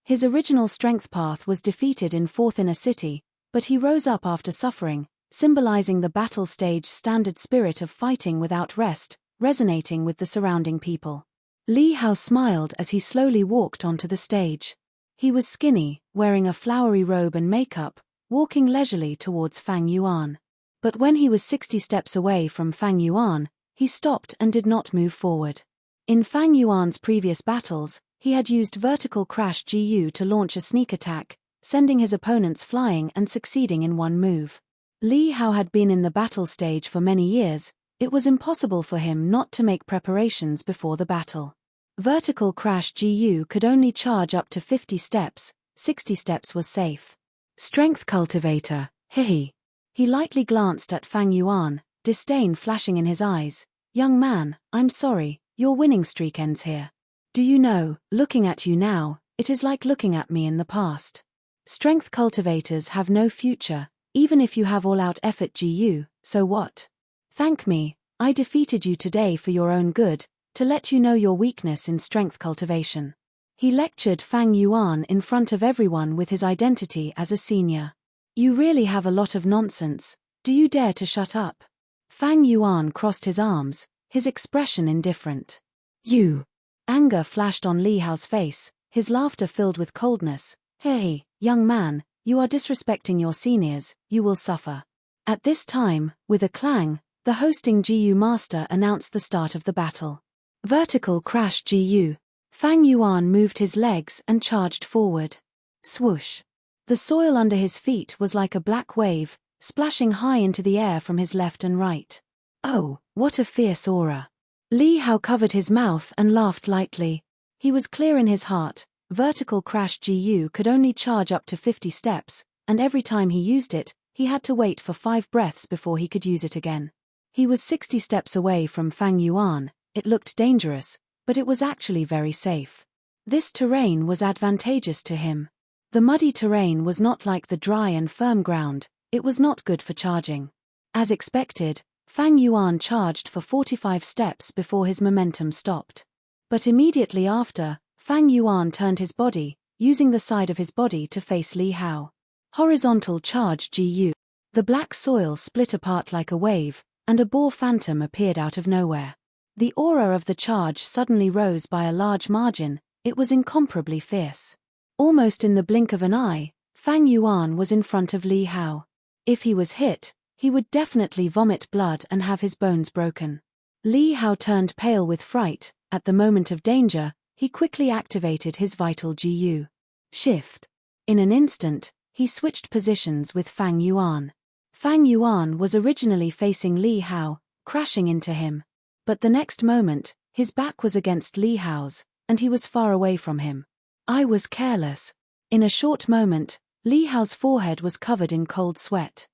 His original strength path was defeated in 4th in a city, but he rose up after suffering, symbolizing the battle stage standard spirit of fighting without rest, resonating with the surrounding people. Li Hao smiled as he slowly walked onto the stage. He was skinny, wearing a flowery robe and makeup, walking leisurely towards Fang Yuan. But when he was 60 steps away from Fang Yuan, he stopped and did not move forward. In Fang Yuan's previous battles, he had used vertical crash GU to launch a sneak attack, sending his opponents flying and succeeding in one move. Li Hao had been in the battle stage for many years. It was impossible for him not to make preparations before the battle. Vertical crash GU could only charge up to 50 steps, 60 steps was safe. Strength cultivator, hihi. He lightly glanced at Fang Yuan, disdain flashing in his eyes. Young man, I'm sorry, your winning streak ends here. Do you know, looking at you now, it is like looking at me in the past. Strength cultivators have no future, even if you have all-out effort GU, so what? Thank me, I defeated you today for your own good, to let you know your weakness in strength cultivation. He lectured Fang Yuan in front of everyone with his identity as a senior. You really have a lot of nonsense, do you dare to shut up? Fang Yuan crossed his arms, his expression indifferent. You! Anger flashed on Li Hao's face, his laughter filled with coldness. Hey, young man, you are disrespecting your seniors, you will suffer. At this time, with a clang, the hosting GU master announced the start of the battle. Vertical crash GU. Fang Yuan moved his legs and charged forward. Swoosh. The soil under his feet was like a black wave, splashing high into the air from his left and right. Oh, what a fierce aura. Li Hao covered his mouth and laughed lightly. He was clear in his heart, vertical crash GU could only charge up to 50 steps, and every time he used it, he had to wait for 5 breaths before he could use it again. He was 60 steps away from Fang Yuan. It looked dangerous, but it was actually very safe. This terrain was advantageous to him. The muddy terrain was not like the dry and firm ground, it was not good for charging. As expected, Fang Yuan charged for 45 steps before his momentum stopped. But immediately after, Fang Yuan turned his body, using the side of his body to face Li Hao. Horizontal charge GU. The black soil split apart like a wave, and a boar phantom appeared out of nowhere. The aura of the charge suddenly rose by a large margin, it was incomparably fierce. Almost in the blink of an eye, Fang Yuan was in front of Li Hao. If he was hit, he would definitely vomit blood and have his bones broken. Li Hao turned pale with fright. At the moment of danger, he quickly activated his vital GU. Shift. In an instant, he switched positions with Fang Yuan. Fang Yuan was originally facing Li Hao, crashing into him. But the next moment, his back was against Li Hao's, and he was far away from him. I was careless. In a short moment, Li Hao's forehead was covered in cold sweat.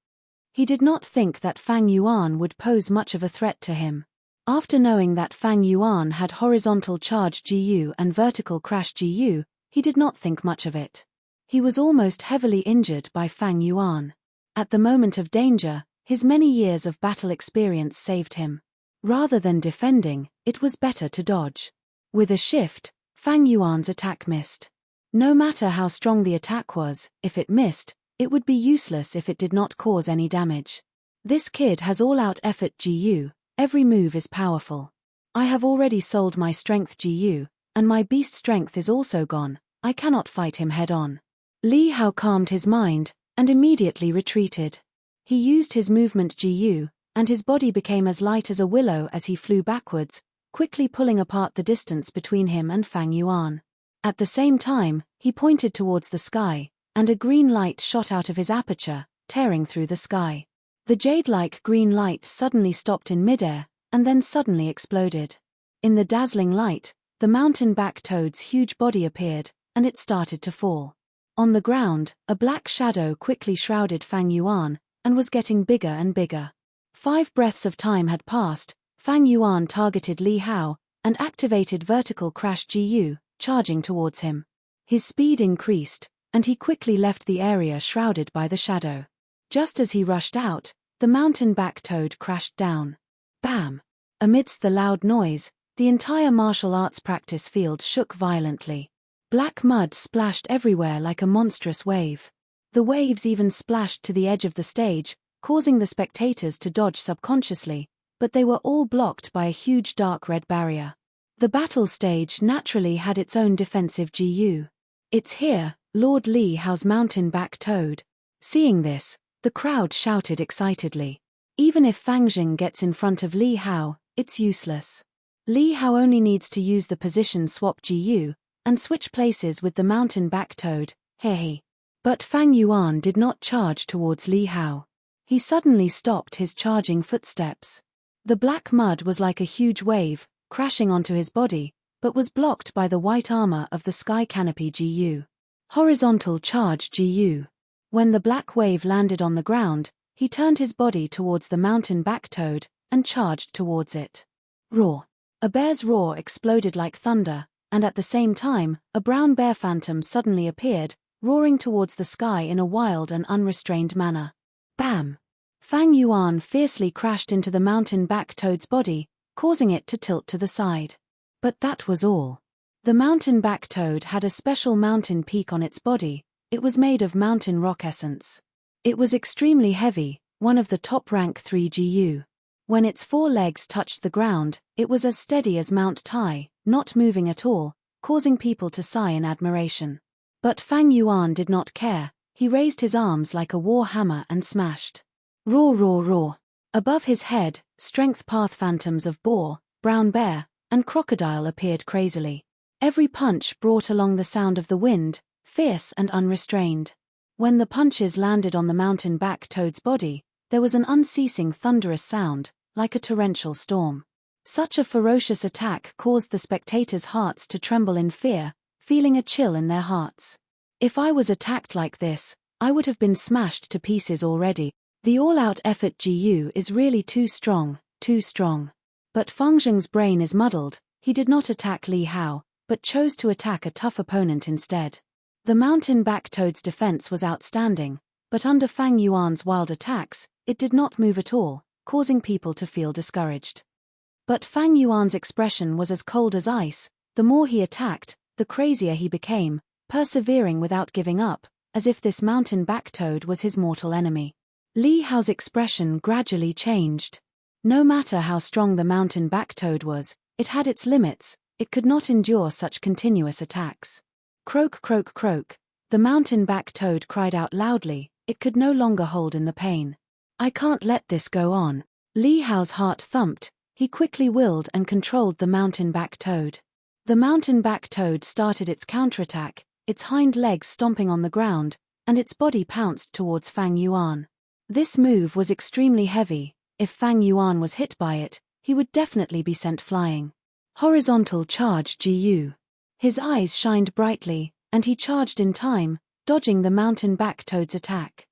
He did not think that Fang Yuan would pose much of a threat to him. After knowing that Fang Yuan had horizontal charge GU and vertical crash GU, he did not think much of it. He was almost heavily injured by Fang Yuan. At the moment of danger, his many years of battle experience saved him. Rather than defending, it was better to dodge. With a shift, Fang Yuan's attack missed. No matter how strong the attack was, if it missed, it would be useless if it did not cause any damage. This kid has all-out effort GU, every move is powerful. I have already sold my strength GU, and my beast strength is also gone, I cannot fight him head-on. Li Hao calmed his mind, and immediately retreated. He used his movement GU, and his body became as light as a willow as he flew backwards, quickly pulling apart the distance between him and Fang Yuan. At the same time, he pointed towards the sky, and a green light shot out of his aperture, tearing through the sky. The jade-like green light suddenly stopped in midair, and then suddenly exploded. In the dazzling light, the mountain-back toad's huge body appeared, and it started to fall. On the ground, a black shadow quickly shrouded Fang Yuan, and was getting bigger and bigger. 5 breaths of time had passed, Fang Yuan targeted Li Hao, and activated vertical crash GU, charging towards him. His speed increased, and he quickly left the area shrouded by the shadow. Just as he rushed out, the mountain-back toad crashed down. Bam! Amidst the loud noise, the entire martial arts practice field shook violently. Black mud splashed everywhere like a monstrous wave. The waves even splashed to the edge of the stage, causing the spectators to dodge subconsciously, but they were all blocked by a huge dark red barrier. The battle stage naturally had its own defensive GU. It's here, Lord Li Hao's mountain-back toad. Seeing this, the crowd shouted excitedly. Even if Fang Jing gets in front of Li Hao, it's useless. Li Hao only needs to use the position swap GU, and switch places with the mountain-back toad, hey. But Fang Yuan did not charge towards Li Hao. He suddenly stopped his charging footsteps. The black mud was like a huge wave, crashing onto his body, but was blocked by the white armor of the sky canopy GU. Horizontal charge GU. When the black wave landed on the ground, he turned his body towards the mountain-back toad, and charged towards it. Roar. A bear's roar exploded like thunder, and at the same time, a brown bear phantom suddenly appeared, roaring towards the sky in a wild and unrestrained manner. Bam! Fang Yuan fiercely crashed into the mountain-back toad's body, causing it to tilt to the side. But that was all. The mountain-back toad had a special mountain peak on its body. It was made of mountain rock essence. It was extremely heavy, one of the top-rank 3 GU. When its 4 legs touched the ground, it was as steady as Mount Tai, not moving at all, causing people to sigh in admiration. But Fang Yuan did not care. He raised his arms like a war hammer and smashed. Roar, roar, roar. Above his head, strength path phantoms of boar, brown bear, and crocodile appeared crazily. Every punch brought along the sound of the wind, fierce and unrestrained. When the punches landed on the mountain-back toad's body, there was an unceasing thunderous sound, like a torrential storm. Such a ferocious attack caused the spectators' hearts to tremble in fear, feeling a chill in their hearts. If I was attacked like this, I would have been smashed to pieces already. The all-out effort GU is really too strong, too strong. But Feng Zheng's brain is muddled. He did not attack Li Hao, but chose to attack a tough opponent instead. The mountain-back toad's defense was outstanding, but under Fang Yuan's wild attacks, it did not move at all, causing people to feel discouraged. But Fang Yuan's expression was as cold as ice. The more he attacked, the crazier he became, persevering without giving up, as if this mountain-back toad was his mortal enemy. Li Hao's expression gradually changed. No matter how strong the mountain-back toad was, it had its limits. It could not endure such continuous attacks. Croak, croak, croak. The mountain-back toad cried out loudly. It could no longer hold in the pain. I can't let this go on. Li Hao's heart thumped. He quickly willed and controlled the mountain-back toad. The mountain-back toad started its counterattack, its hind legs stomping on the ground, and its body pounced towards Fang Yuan. This move was extremely heavy. If Fang Yuan was hit by it, he would definitely be sent flying. Horizontal charge GU. His eyes shined brightly, and he charged in time, dodging the mountain-back toad's attack.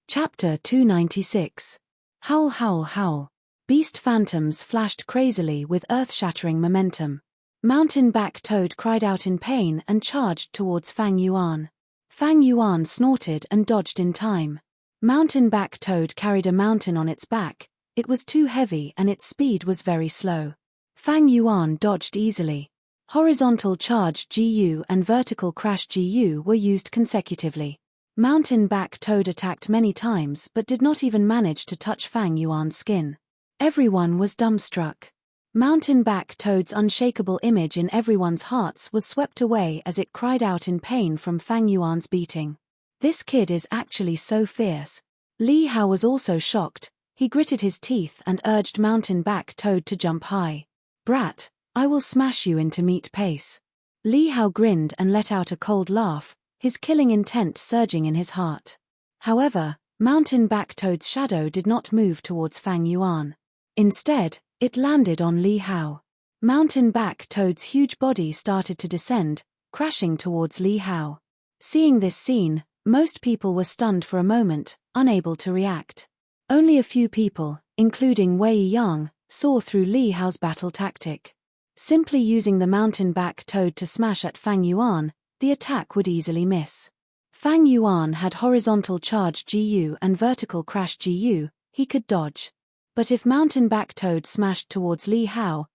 Chapter 296. Howl, howl, howl. Beast phantoms flashed crazily with earth-shattering momentum. Mountain-back toad cried out in pain and charged towards Fang Yuan. Fang Yuan snorted and dodged in time. Mountain-back toad carried a mountain on its back. It was too heavy and its speed was very slow. Fang Yuan dodged easily. Horizontal charge GU and vertical crash GU were used consecutively. Mountain-back toad attacked many times but did not even manage to touch Fang Yuan's skin. Everyone was dumbstruck. Mountain-back toad's unshakable image in everyone's hearts was swept away as it cried out in pain from Fang Yuan's beating. This kid is actually so fierce. Li Hao was also shocked. He gritted his teeth and urged Mountain-back toad to jump high. Brat, I will smash you into meat paste. Li Hao grinned and let out a cold laugh, his killing intent surging in his heart. However, Mountain-back toad's shadow did not move towards Fang Yuan. Instead, it landed on Li Hao. Mountain-back toad's huge body started to descend, crashing towards Li Hao. Seeing this scene, most people were stunned for a moment, unable to react. Only a few people, including Wei Yang, saw through Li Hao's battle tactic. Simply using the mountain-back toad to smash at Fang Yuan, the attack would easily miss. Fang Yuan had horizontal charge GU and vertical crash GU, he could dodge. But if mountain-back toad smashed towards Li Hao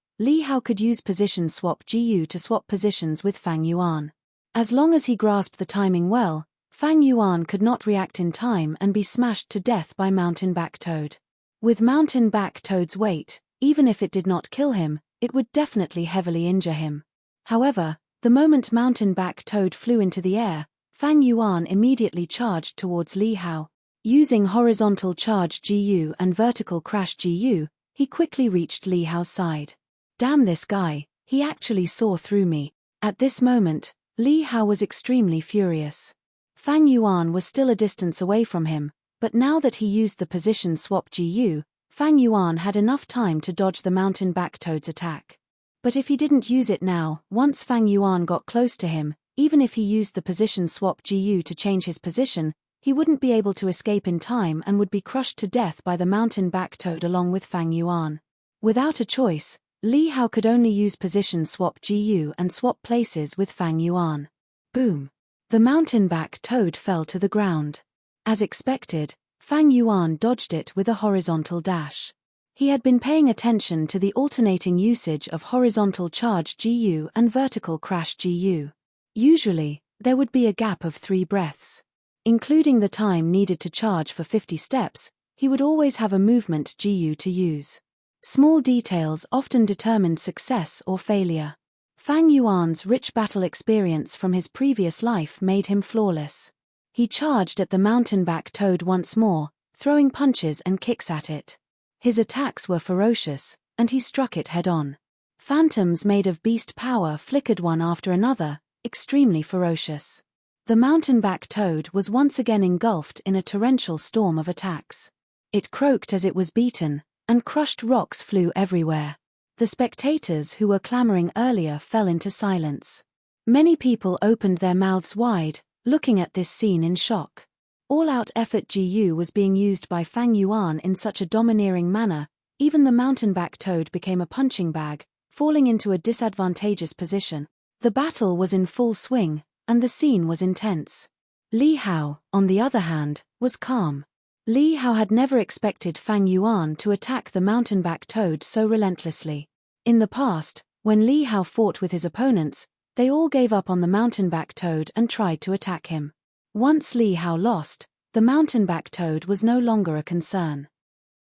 could use position swap GU to swap positions with Fang Yuan. As long as he grasped the timing well, Fang Yuan could not react in time and be smashed to death by mountain-back toad. With mountain-back toad's weight, even if it did not kill him, it would definitely heavily injure him. However, the moment mountain-back toad flew into the air, Fang Yuan immediately charged towards Li Hao. Using horizontal charge GU and vertical crash GU, he quickly reached Li Hao's side. Damn this guy, he actually saw through me. At this moment, Li Hao was extremely furious. Fang Yuan was still a distance away from him, but now that he used the position swap GU, Fang Yuan had enough time to dodge the mountain-back toad's attack. But if he didn't use it now, once Fang Yuan got close to him, even if he used the position swap GU to change his position, he wouldn't be able to escape in time and would be crushed to death by the mountain-back toad along with Fang Yuan. Without a choice, Li Hao could only use position swap GU and swap places with Fang Yuan. Boom! The mountain-back toad fell to the ground. As expected, Fang Yuan dodged it with a horizontal dash. He had been paying attention to the alternating usage of horizontal charge GU and vertical crash GU. Usually, there would be a gap of 3 breaths. Including the time needed to charge for 50 steps, he would always have a movement GU to use. Small details often determined success or failure. Fang Yuan's rich battle experience from his previous life made him flawless. He charged at the mountain-back toad once more, throwing punches and kicks at it. His attacks were ferocious, and he struck it head-on. Phantoms made of beast power flickered one after another, extremely ferocious. The mountain-back toad was once again engulfed in a torrential storm of attacks. It croaked as it was beaten, and crushed rocks flew everywhere. The spectators who were clamoring earlier fell into silence. Many people opened their mouths wide, looking at this scene in shock. All-out effort GU was being used by Fang Yuan in such a domineering manner, even the mountain-back toad became a punching bag, falling into a disadvantageous position. The battle was in full swing, and the scene was intense. Li Hao, on the other hand, was calm. Li Hao had never expected Fang Yuan to attack the mountain-back toad so relentlessly. In the past, when Li Hao fought with his opponents, they all gave up on the mountain-back toad and tried to attack him. Once Li Hao lost, the mountain-back toad was no longer a concern.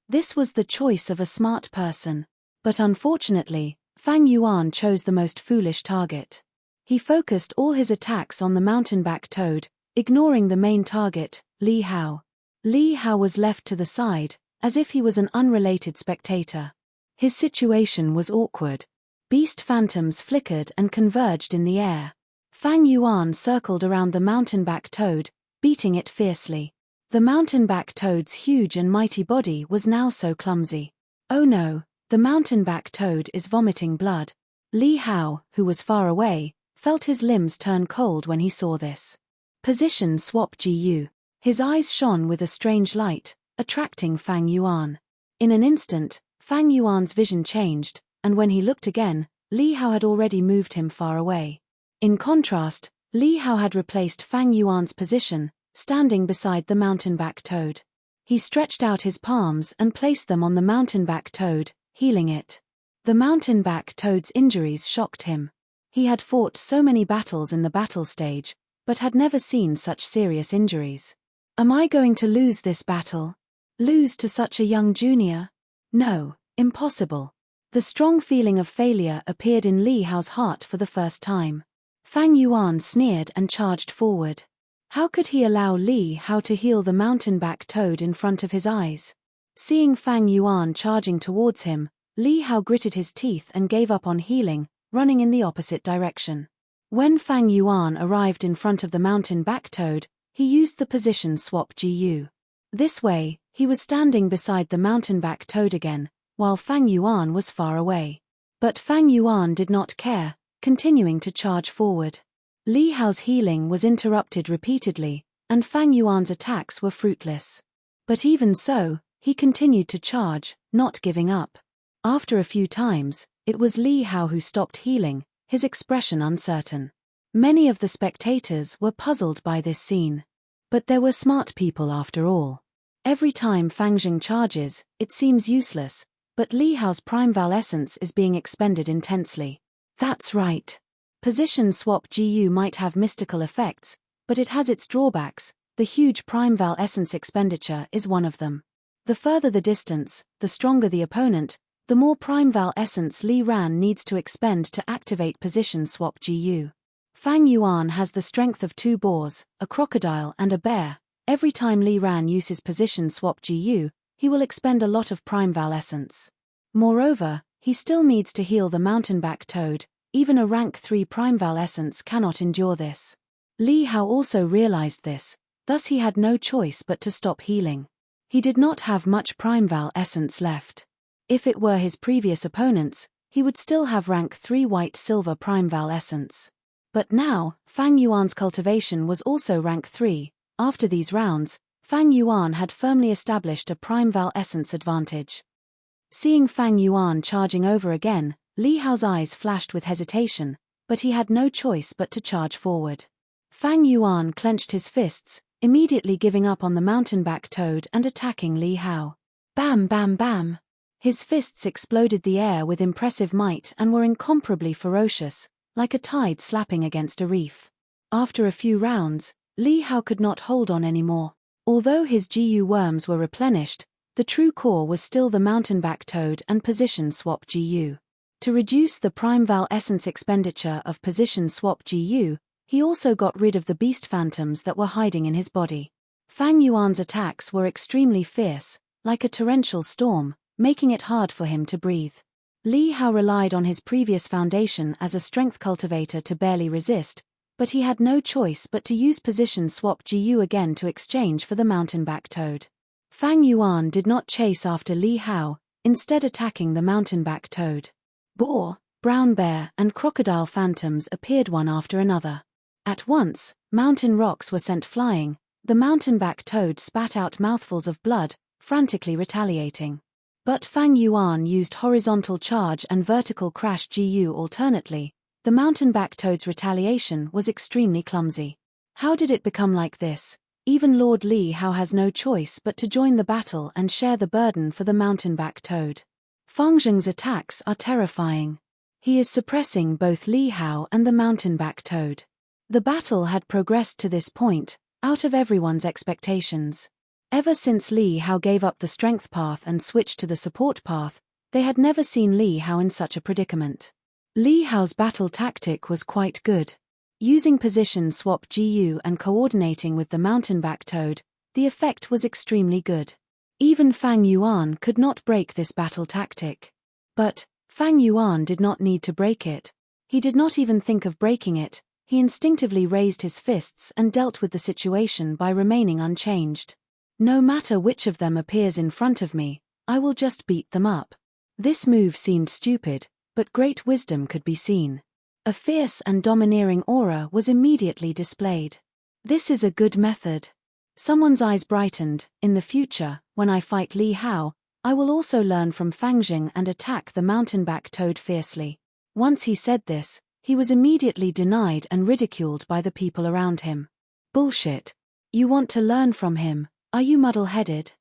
This was the choice of a smart person. But unfortunately, Fang Yuan chose the most foolish target. He focused all his attacks on the mountain-back toad, ignoring the main target, Li Hao. Li Hao was left to the side, as if he was an unrelated spectator. His situation was awkward. Beast phantoms flickered and converged in the air. Fang Yuan circled around the mountain-back toad, beating it fiercely. The mountain-back toad's huge and mighty body was now so clumsy. Oh no, the mountain-back toad is vomiting blood. Li Hao, who was far away, felt his limbs turn cold when he saw this. Position swap GU. His eyes shone with a strange light, attracting Fang Yuan. In an instant, Fang Yuan's vision changed, and when he looked again, Li Hao had already moved him far away. In contrast, Li Hao had replaced Fang Yuan's position, standing beside the mountain-back toad. He stretched out his palms and placed them on the mountain-back toad, healing it. The mountain-back toad's injuries shocked him. He had fought so many battles in the battle stage, but had never seen such serious injuries. Am I going to lose this battle? Lose to such a young junior? No, impossible. The strong feeling of failure appeared in Li Hao's heart for the first time. Fang Yuan sneered and charged forward. How could he allow Li Hao to heal the mountain-back toad in front of his eyes? Seeing Fang Yuan charging towards him, Li Hao gritted his teeth and gave up on healing, running in the opposite direction. When Fang Yuan arrived in front of the mountain-back toad, he used the position swap GU. This way, he was standing beside the mountain-back toad again, while Fang Yuan was far away. But Fang Yuan did not care, continuing to charge forward. Li Hao's healing was interrupted repeatedly, and Fang Yuan's attacks were fruitless. But even so, he continued to charge, not giving up. After a few times, it was Li Hao who stopped healing, his expression uncertain. Many of the spectators were puzzled by this scene. But there were smart people after all. Every time Fang Zheng charges, it seems useless, but Li Hao's prime val essence is being expended intensely. That's right. Position swap GU might have mystical effects, but it has its drawbacks. The huge prime val essence expenditure is one of them. The further the distance, the stronger the opponent, the more prime val essence Li Ran needs to expend to activate position swap GU. Fang Yuan has the strength of 2 boars, a crocodile and a bear. Every time Li Ran uses position swap GU, he will expend a lot of prime val essence. Moreover, he still needs to heal the mountain-back toad. Even a rank 3 prime val essence cannot endure this. Li Hao also realized this, thus he had no choice but to stop healing. He did not have much prime val essence left. If it were his previous opponents, he would still have rank 3 white-silver prime val essence. But now, Fang Yuan's cultivation was also rank 3. After these rounds, Fang Yuan had firmly established a prime val essence advantage. Seeing Fang Yuan charging over again, Li Hao's eyes flashed with hesitation, but he had no choice but to charge forward. Fang Yuan clenched his fists, immediately giving up on the mountain-back toad and attacking Li Hao. Bam bam bam! His fists exploded the air with impressive might and were incomparably ferocious, like a tide slapping against a reef. After a few rounds, Li Hao could not hold on anymore. Although his GU worms were replenished, the true core was still the mountain-back toad and position swap GU. To reduce the prime val essence expenditure of position swap GU, he also got rid of the beast phantoms that were hiding in his body. Fang Yuan's attacks were extremely fierce, like a torrential storm, making it hard for him to breathe. Li Hao relied on his previous foundation as a strength cultivator to barely resist, but he had no choice but to use position swap GU again to exchange for the mountain-back toad. Fang Yuan did not chase after Li Hao, instead attacking the mountain-back toad. Boar, brown bear and crocodile phantoms appeared one after another. At once, mountain rocks were sent flying. The mountain-back toad spat out mouthfuls of blood, frantically retaliating. But Fang Yuan used horizontal charge and vertical crash GU alternately. The mountain-back toad's retaliation was extremely clumsy. How did it become like this? Even Lord Li Hao has no choice but to join the battle and share the burden for the mountain-back toad. Fang Zheng's attacks are terrifying. He is suppressing both Li Hao and the mountain-back toad. The battle had progressed to this point, out of everyone's expectations. Ever since Li Hao gave up the strength path and switched to the support path, they had never seen Li Hao in such a predicament. Li Hao's battle tactic was quite good. Using position swap GU and coordinating with the mountain-back toad, the effect was extremely good. Even Fang Yuan could not break this battle tactic. But Fang Yuan did not need to break it. He did not even think of breaking it. He instinctively raised his fists and dealt with the situation by remaining unchanged. No matter which of them appears in front of me, I will just beat them up. This move seemed stupid, but great wisdom could be seen. A fierce and domineering aura was immediately displayed. This is a good method. Someone's eyes brightened. In the future, when I fight Li Hao, I will also learn from Fangjing and attack the mountain-back toad fiercely. Once he said this, he was immediately denied and ridiculed by the people around him. Bullshit. You want to learn from him, are you muddle-headed?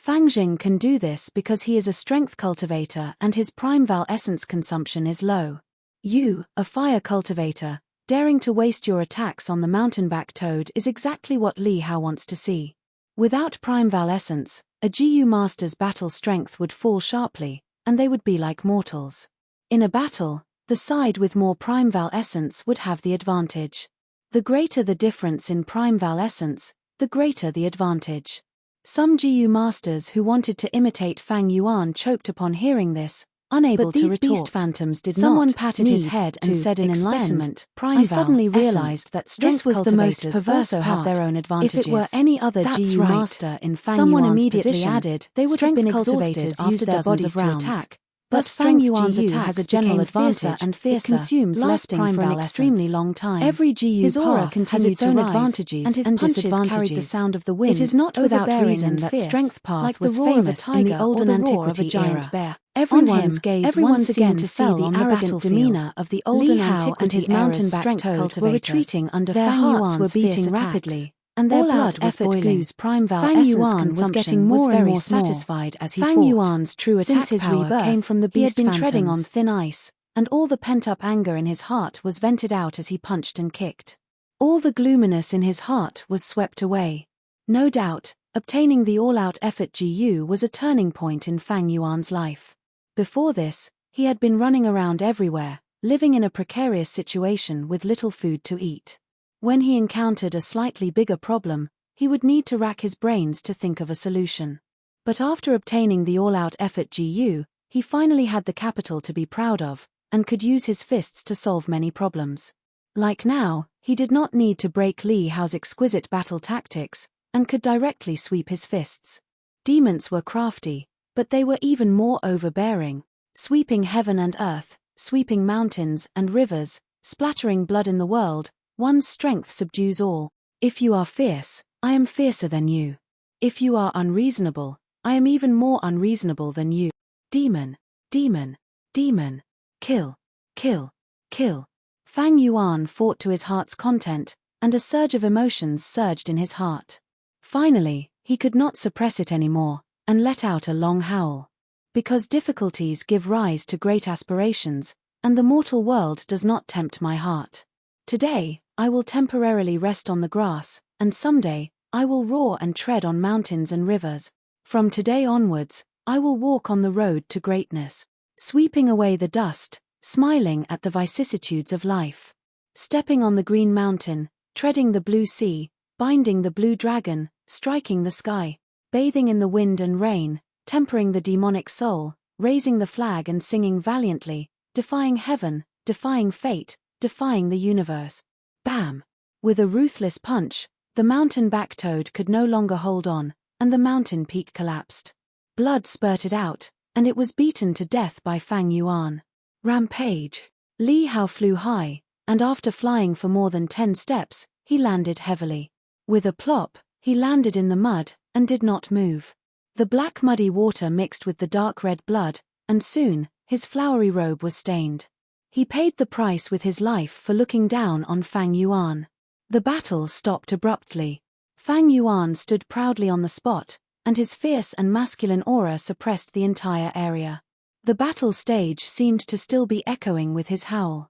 Fangjing can do this because he is a strength cultivator and his primeval essence consumption is low. You, a fire cultivator, daring to waste your attacks on the mountain-back toad is exactly what Li Hao wants to see. Without primeval essence, a GU master's battle strength would fall sharply, and they would be like mortals. In a battle, the side with more primeval essence would have the advantage. The greater the difference in primeval essence, the greater the advantage. Some GU masters who wanted to imitate Fang Yuan choked upon hearing this, unable to retort. But these beast phantoms did Someone not patted his head and said in enlightenment, I suddenly realized that strength was the most cultivators perverse also have part. their own advantages. If it were any other That's GU right. master in Fang Someone Yuan's immediately position, added, they would have strength been exhausted cultivators after used their dozens bodies of to rounds. attack. But But Fang strength Yuan's GU attacks has a general became fiercer advantage. and It fiercer, consumes less lasting for an primeval extremely essence. long time. Every GU His aura path continued has its to own rise, advantages and his and punches carried the disadvantages. sound of the wind. It is not without overbearing reason and that fierce, strength path like was the roar of a famous tiger in the olden or the roar antiquity of a giant era. bear. Everyone's gaze everyone once again seemed to see fell the on the arrogant battlefield. demeanor of the olden Li Hao antiquity and his era's mountain-back strength toad were cultivators. retreating under Their Fang hearts Yuan's were beating fierce rapidly, attacks. and their All-out blood was effort boiling. glue's primeval Fang essence Yuan was consumption getting was more very and more small. satisfied as he Fang fought. Yuan's true attack Since his power rebirth, came from the he had beast been treading on phantoms. thin ice, and all the pent-up anger in his heart was vented out as he punched and kicked. All the gloominess in his heart was swept away. No doubt, obtaining the all-out effort GU was a turning point in Fang Yuan's life. Before this, he had been running around everywhere, living in a precarious situation with little food to eat. When he encountered a slightly bigger problem, he would need to rack his brains to think of a solution. But after obtaining the all-out effort GU, he finally had the capital to be proud of, and could use his fists to solve many problems. Like now, he did not need to break Li Hao's exquisite battle tactics, and could directly sweep his fists. Demons were crafty, but they were even more overbearing, sweeping heaven and earth, sweeping mountains and rivers, splattering blood in the world. One's strength subdues all. If you are fierce, I am fiercer than you. If you are unreasonable, I am even more unreasonable than you. Demon, demon, demon. Kill, kill, kill. Fang Yuan fought to his heart's content, and a surge of emotions surged in his heart. Finally, he could not suppress it anymore, and let out a long howl. Because difficulties give rise to great aspirations, and the mortal world does not tempt my heart. Today, I will temporarily rest on the grass, and someday, I will roar and tread on mountains and rivers. From today onwards, I will walk on the road to greatness, sweeping away the dust, smiling at the vicissitudes of life. Stepping on the green mountain, treading the blue sea, binding the blue dragon, striking the sky, bathing in the wind and rain, tempering the demonic soul, raising the flag and singing valiantly, defying heaven, defying fate, defying the universe. Bam! With a ruthless punch, the mountain-back toad could no longer hold on, and the mountain peak collapsed. Blood spurted out, and it was beaten to death by Fang Yuan. Rampage. Li Hao flew high, and after flying for more than 10 steps, he landed heavily. With a plop, he landed in the mud, and did not move. The black muddy water mixed with the dark red blood, and soon, his flowery robe was stained. He paid the price with his life for looking down on Fang Yuan. The battle stopped abruptly. Fang Yuan stood proudly on the spot, and his fierce and masculine aura suppressed the entire area. The battle stage seemed to still be echoing with his howl.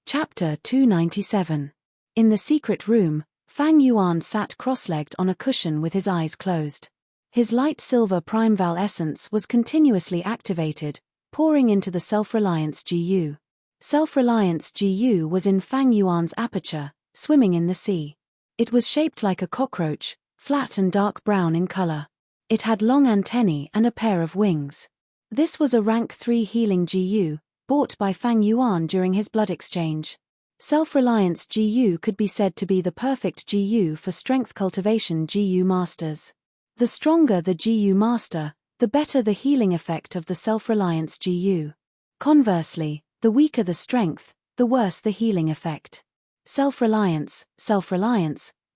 Chapter 297. In the secret room, Fang Yuan sat cross-legged on a cushion with his eyes closed. His light silver primeval essence was continuously activated, pouring into the self-reliance GU. Self-reliance GU was in Fang Yuan's aperture, swimming in the sea. It was shaped like a cockroach, flat and dark brown in color. It had long antennae and a pair of wings. This was a rank 3 healing GU, bought by Fang Yuan during his blood exchange. Self-reliance GU could be said to be the perfect GU for strength cultivation GU masters. The stronger the GU master, the better the healing effect of the self-reliance GU. Conversely, the weaker the strength, the worse the healing effect. Self-reliance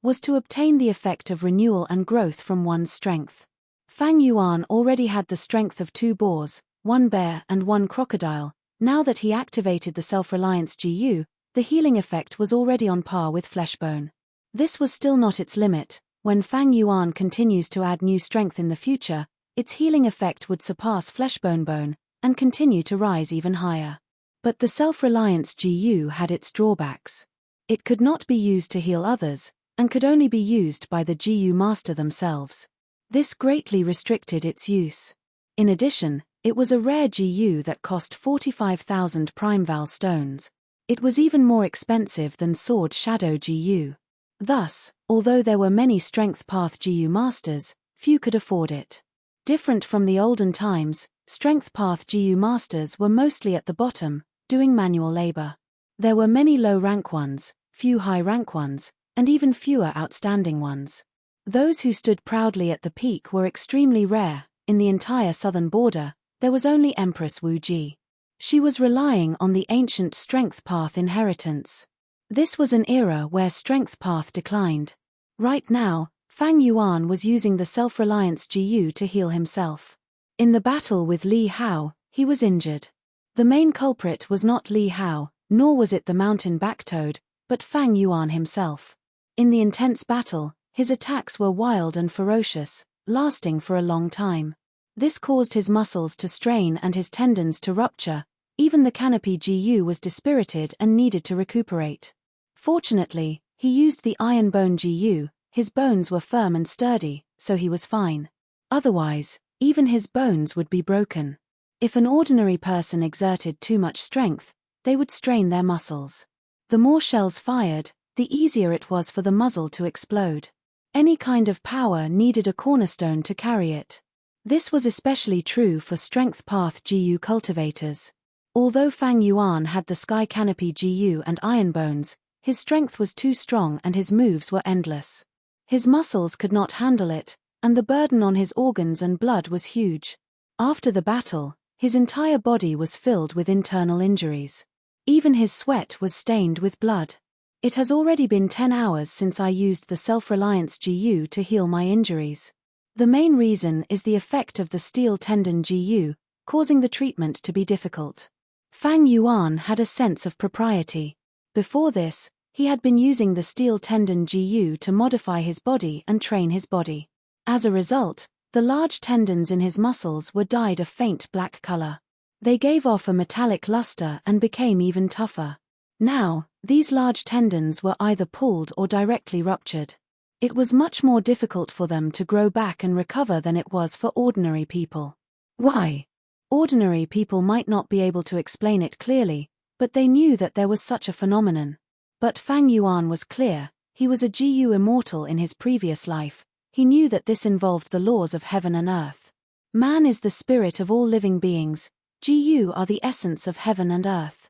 was to obtain the effect of renewal and growth from one's strength. Fang Yuan already had the strength of 2 boars, 1 bear and 1 crocodile. Now that he activated the self-reliance GU, the healing effect was already on par with fleshbone. This was still not its limit. When Fang Yuan continues to add new strength in the future, its healing effect would surpass fleshbone and continue to rise even higher. But the self-reliance GU had its drawbacks. It could not be used to heal others, and could only be used by the GU master themselves. This greatly restricted its use. In addition, it was a rare GU that cost 45,000 Primeval stones. It was even more expensive than Sword Shadow GU. Thus, although there were many Strength Path GU masters, few could afford it. Different from the olden times, Strength Path GU masters were mostly at the bottom, doing manual labor. There were many low-rank ones, few high-rank ones, and even fewer outstanding ones. Those who stood proudly at the peak were extremely rare. In the entire southern border, there was only Empress Wu Ji. She was relying on the ancient Strength Path inheritance. This was an era where Strength Path declined. Right now, Fang Yuan was using the self-reliance GU to heal himself. In the battle with Li Hao, he was injured. The main culprit was not Li Hao, nor was it the mountain backtoad, but Fang Yuan himself. In the intense battle, his attacks were wild and ferocious, lasting for a long time. This caused his muscles to strain and his tendons to rupture. Even the canopy GU was dispirited and needed to recuperate. Fortunately, he used the iron bone GU. His bones were firm and sturdy, so he was fine. Otherwise, even his bones would be broken. If an ordinary person exerted too much strength, they would strain their muscles. The more shells fired, the easier it was for the muzzle to explode. Any kind of power needed a cornerstone to carry it. This was especially true for Strength Path GU cultivators. Although Fang Yuan had the Sky Canopy GU and Iron Bones, his strength was too strong and his moves were endless. His muscles could not handle it, and the burden on his organs and blood was huge. After the battle, his entire body was filled with internal injuries. Even his sweat was stained with blood. It has already been 10 hours since I used the self-reliance GU to heal my injuries. The main reason is the effect of the steel tendon GU, causing the treatment to be difficult. Fang Yuan had a sense of propriety. Before this, he had been using the steel tendon GU to modify his body and train his body. As a result, the large tendons in his muscles were dyed a faint black color. They gave off a metallic luster and became even tougher. Now, these large tendons were either pulled or directly ruptured. It was much more difficult for them to grow back and recover than it was for ordinary people. Why? Ordinary people might not be able to explain it clearly, but they knew that there was such a phenomenon. But Fang Yuan was clear. He was a GU immortal in his previous life. He knew that this involved the laws of heaven and earth. Man is the spirit of all living beings. GU are the essence of heaven and earth.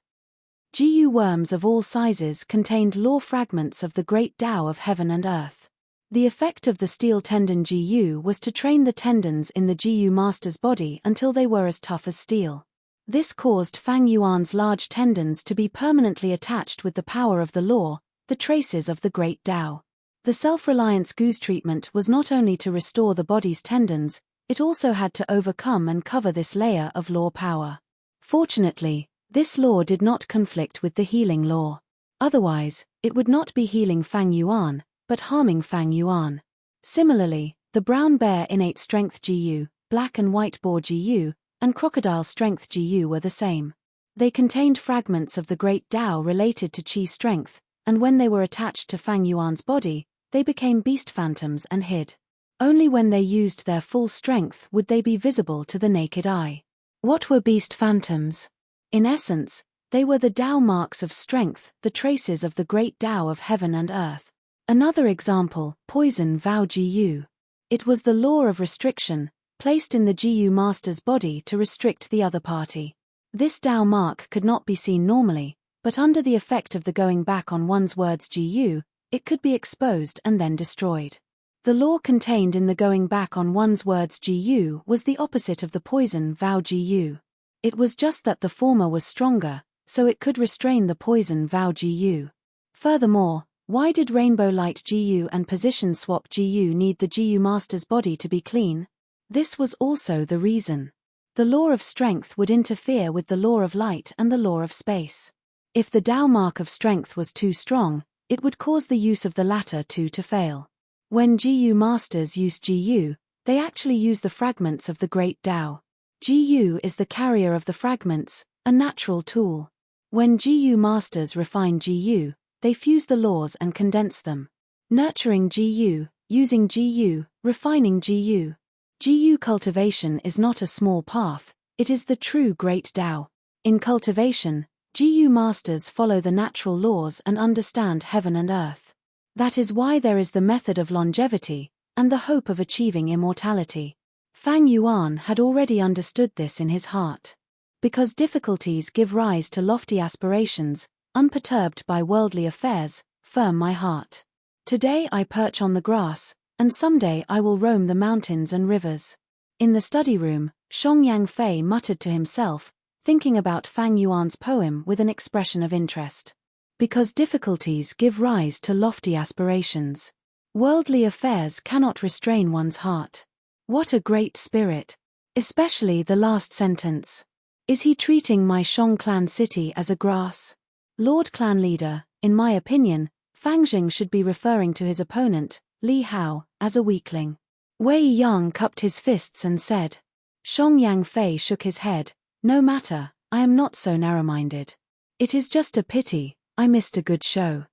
GU worms of all sizes contained law fragments of the great Tao of heaven and earth. The effect of the steel tendon GU was to train the tendons in the GU master's body until they were as tough as steel. This caused Fang Yuan's large tendons to be permanently attached with the power of the law, the traces of the great Tao. The self-reliance GU's treatment was not only to restore the body's tendons, it also had to overcome and cover this layer of law power. Fortunately, this law did not conflict with the healing law. Otherwise, it would not be healing Fang Yuan, but harming Fang Yuan. Similarly, the brown bear innate strength GU, black and white boar GU, and crocodile strength GU were the same. They contained fragments of the great Tao related to Qi strength, and when they were attached to Fang Yuan's body, they became beast phantoms and hid. Only when they used their full strength would they be visible to the naked eye. What were beast phantoms? In essence, they were the Tao marks of strength, the traces of the great Tao of heaven and earth. Another example, poison vow GU. It was the law of restriction, placed in the GU master's body to restrict the other party. This Tao mark could not be seen normally, but under the effect of the going back on one's words GU, it could be exposed and then destroyed. The law contained in the going back on one's words GU was the opposite of the poison vow GU. It was just that the former was stronger, so it could restrain the poison vow GU. Furthermore, Why did Rainbow Light GU and Position Swap GU need the GU Master's body to be clean? This was also the reason. The law of strength would interfere with the law of light and the law of space. If the Tao mark of strength was too strong, it would cause the use of the latter two to fail. When GU Masters use GU, they actually use the fragments of the Great Tao. GU is the carrier of the fragments, a natural tool. When GU Masters refine GU, they fuse the laws and condense them. Nurturing GU, using GU, refining GU. GU cultivation is not a small path, it is the true Great Tao. In cultivation, GU Masters follow the natural laws and understand heaven and earth. That is why there is the method of longevity, and the hope of achieving immortality. Fang Yuan had already understood this in his heart. Because difficulties give rise to lofty aspirations, unperturbed by worldly affairs, firm my heart. Today I perch on the grass, and someday I will roam the mountains and rivers. In the study room, Shongyang Fei muttered to himself, thinking about Fang Yuan's poem with an expression of interest. Because difficulties give rise to lofty aspirations. Worldly affairs cannot restrain one's heart. What a great spirit! Especially the last sentence. Is he treating my Shong clan city as a grass? Lord Clan Leader, in my opinion, Fang Jing should be referring to his opponent, Li Hao, as a weakling. Wei Yang cupped his fists and said. Shongyang Fei shook his head. No matter, I am not so narrow-minded. It is just a pity, I missed a good show.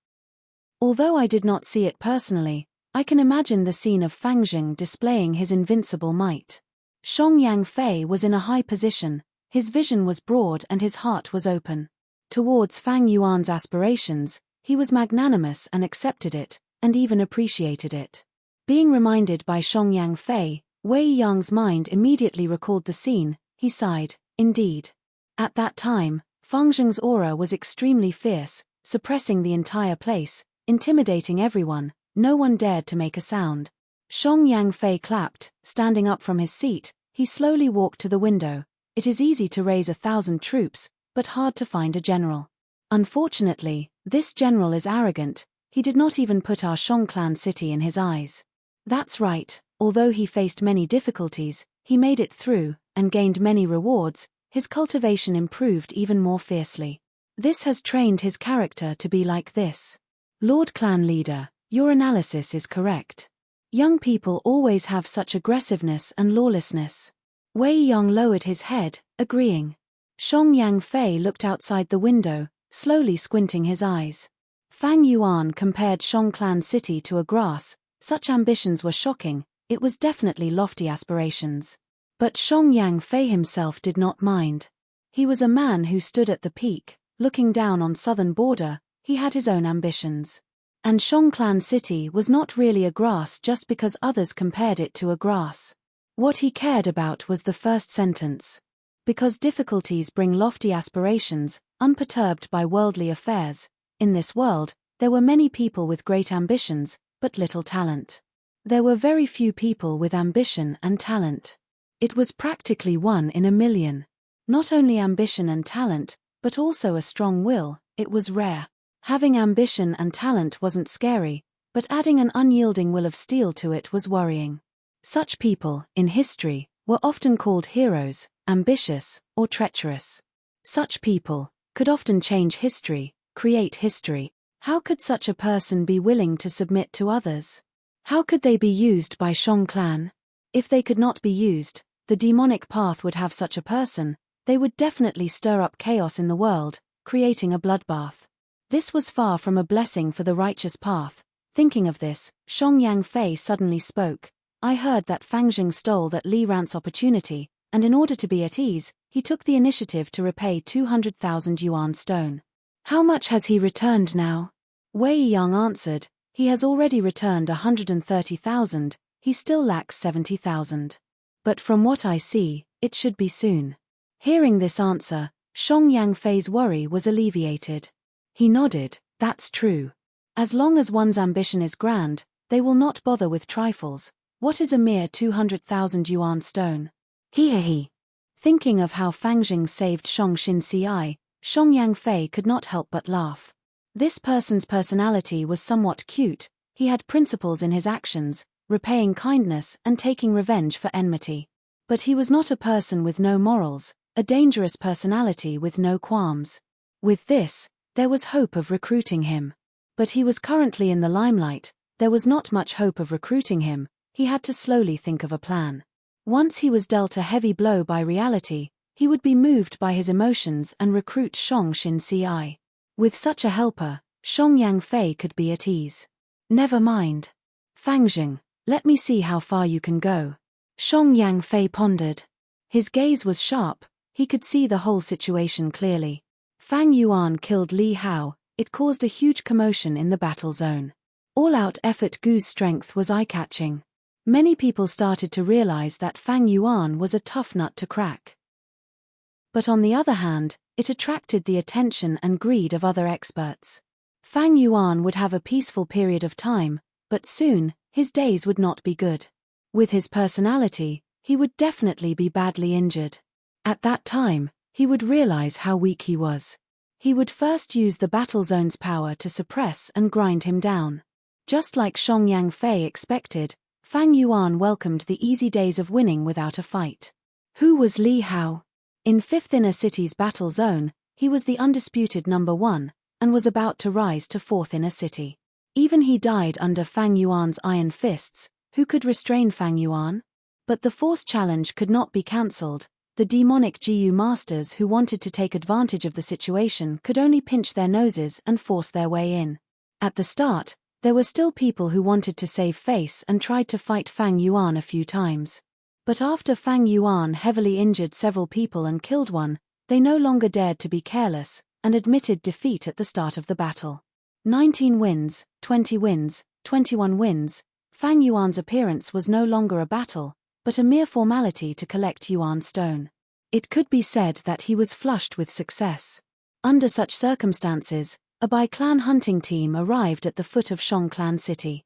Although I did not see it personally, I can imagine the scene of Fang Jing displaying his invincible might. Shongyang Fei was in a high position, his vision was broad and his heart was open. Towards Fang Yuan's aspirations, he was magnanimous and accepted it, and even appreciated it. Being reminded by Shongyang Fei, Wei Yang's mind immediately recalled the scene. He sighed, indeed. At that time, Fang Jing's aura was extremely fierce, suppressing the entire place, intimidating everyone, no one dared to make a sound. Shongyang Fei clapped, standing up from his seat, he slowly walked to the window. It is easy to raise 1,000 troops, but hard to find a general. Unfortunately, this general is arrogant, he did not even put our Shong clan city in his eyes. That's right, although he faced many difficulties, he made it through, and gained many rewards, his cultivation improved even more fiercely. This has trained his character to be like this. Lord Clan Leader, your analysis is correct. Young people always have such aggressiveness and lawlessness. Wei Yang lowered his head, agreeing. Shongyang Fei looked outside the window, slowly squinting his eyes. Fang Yuan compared Shong Clan City to a grass. Such ambitions were shocking, it was definitely lofty aspirations. But Shongyang Fei himself did not mind. He was a man who stood at the peak, looking down on southern border, he had his own ambitions. And Shong Clan City was not really a grass just because others compared it to a grass. What he cared about was the first sentence. Because difficulties bring lofty aspirations, unperturbed by worldly affairs, in this world, there were many people with great ambitions, but little talent. There were very few people with ambition and talent. It was practically 1 in a million. Not only ambition and talent, but also a strong will, it was rare. Having ambition and talent wasn't scary, but adding an unyielding will of steel to it was worrying. Such people, in history, were often called heroes, ambitious, or treacherous. Such people could often change history, create history. How could such a person be willing to submit to others? How could they be used by Shong clan? If they could not be used, the demonic path would have such a person, they would definitely stir up chaos in the world, creating a bloodbath. This was far from a blessing for the righteous path. Thinking of this, Shongyang Fei suddenly spoke. I heard that Fang Jing stole that Li Rant's opportunity, and in order to be at ease, he took the initiative to repay 200,000 yuan stone. How much has he returned now? Wei Yang answered, he has already returned 130,000, he still lacks 70,000. But from what I see, it should be soon. Hearing this answer, Shongyang Fei's worry was alleviated. He nodded, that's true. As long as one's ambition is grand, they will not bother with trifles. What is a mere 200,000 yuan stone? He. Thinking of how Fang Jing saved Shong Xin Ci, Shongyang Fei could not help but laugh. This person's personality was somewhat cute, he had principles in his actions, repaying kindness and taking revenge for enmity. But he was not a person with no morals, a dangerous personality with no qualms. With this, there was hope of recruiting him. But he was currently in the limelight, there was not much hope of recruiting him, he had to slowly think of a plan. Once he was dealt a heavy blow by reality, he would be moved by his emotions and recruit Shang Xin-ci. With such a helper, Shang Yang-fei could be at ease. Never mind. Fangjing, let me see how far you can go. Shang Yang-fei pondered. His gaze was sharp, he could see the whole situation clearly. Fang Yuan killed Li Hao, it caused a huge commotion in the battle zone. All-out effort Gu's strength was eye-catching. Many people started to realize that Fang Yuan was a tough nut to crack. But on the other hand, it attracted the attention and greed of other experts. Fang Yuan would have a peaceful period of time, but soon, his days would not be good. With his personality, he would definitely be badly injured. At that time, he would realize how weak he was. He would first use the battle zone's power to suppress and grind him down. Just like Shang Yang-fei expected, Fang Yuan welcomed the easy days of winning without a fight. Who was Li Hao? In Fifth Inner City's battle zone, he was the undisputed number 1, and was about to rise to Fourth Inner City. Even he died under Fang Yuan's iron fists. Who could restrain Fang Yuan? But the force challenge could not be cancelled. The demonic GU masters who wanted to take advantage of the situation could only pinch their noses and force their way in. At the start, there were still people who wanted to save face and tried to fight Fang Yuan a few times. But after Fang Yuan heavily injured several people and killed one, they no longer dared to be careless, and admitted defeat at the start of the battle. 19 wins, 20 wins, 21 wins, Fang Yuan's appearance was no longer a battle, but a mere formality to collect Yuan stone. It could be said that he was flushed with success. Under such circumstances, a Bai clan hunting team arrived at the foot of Shang clan city.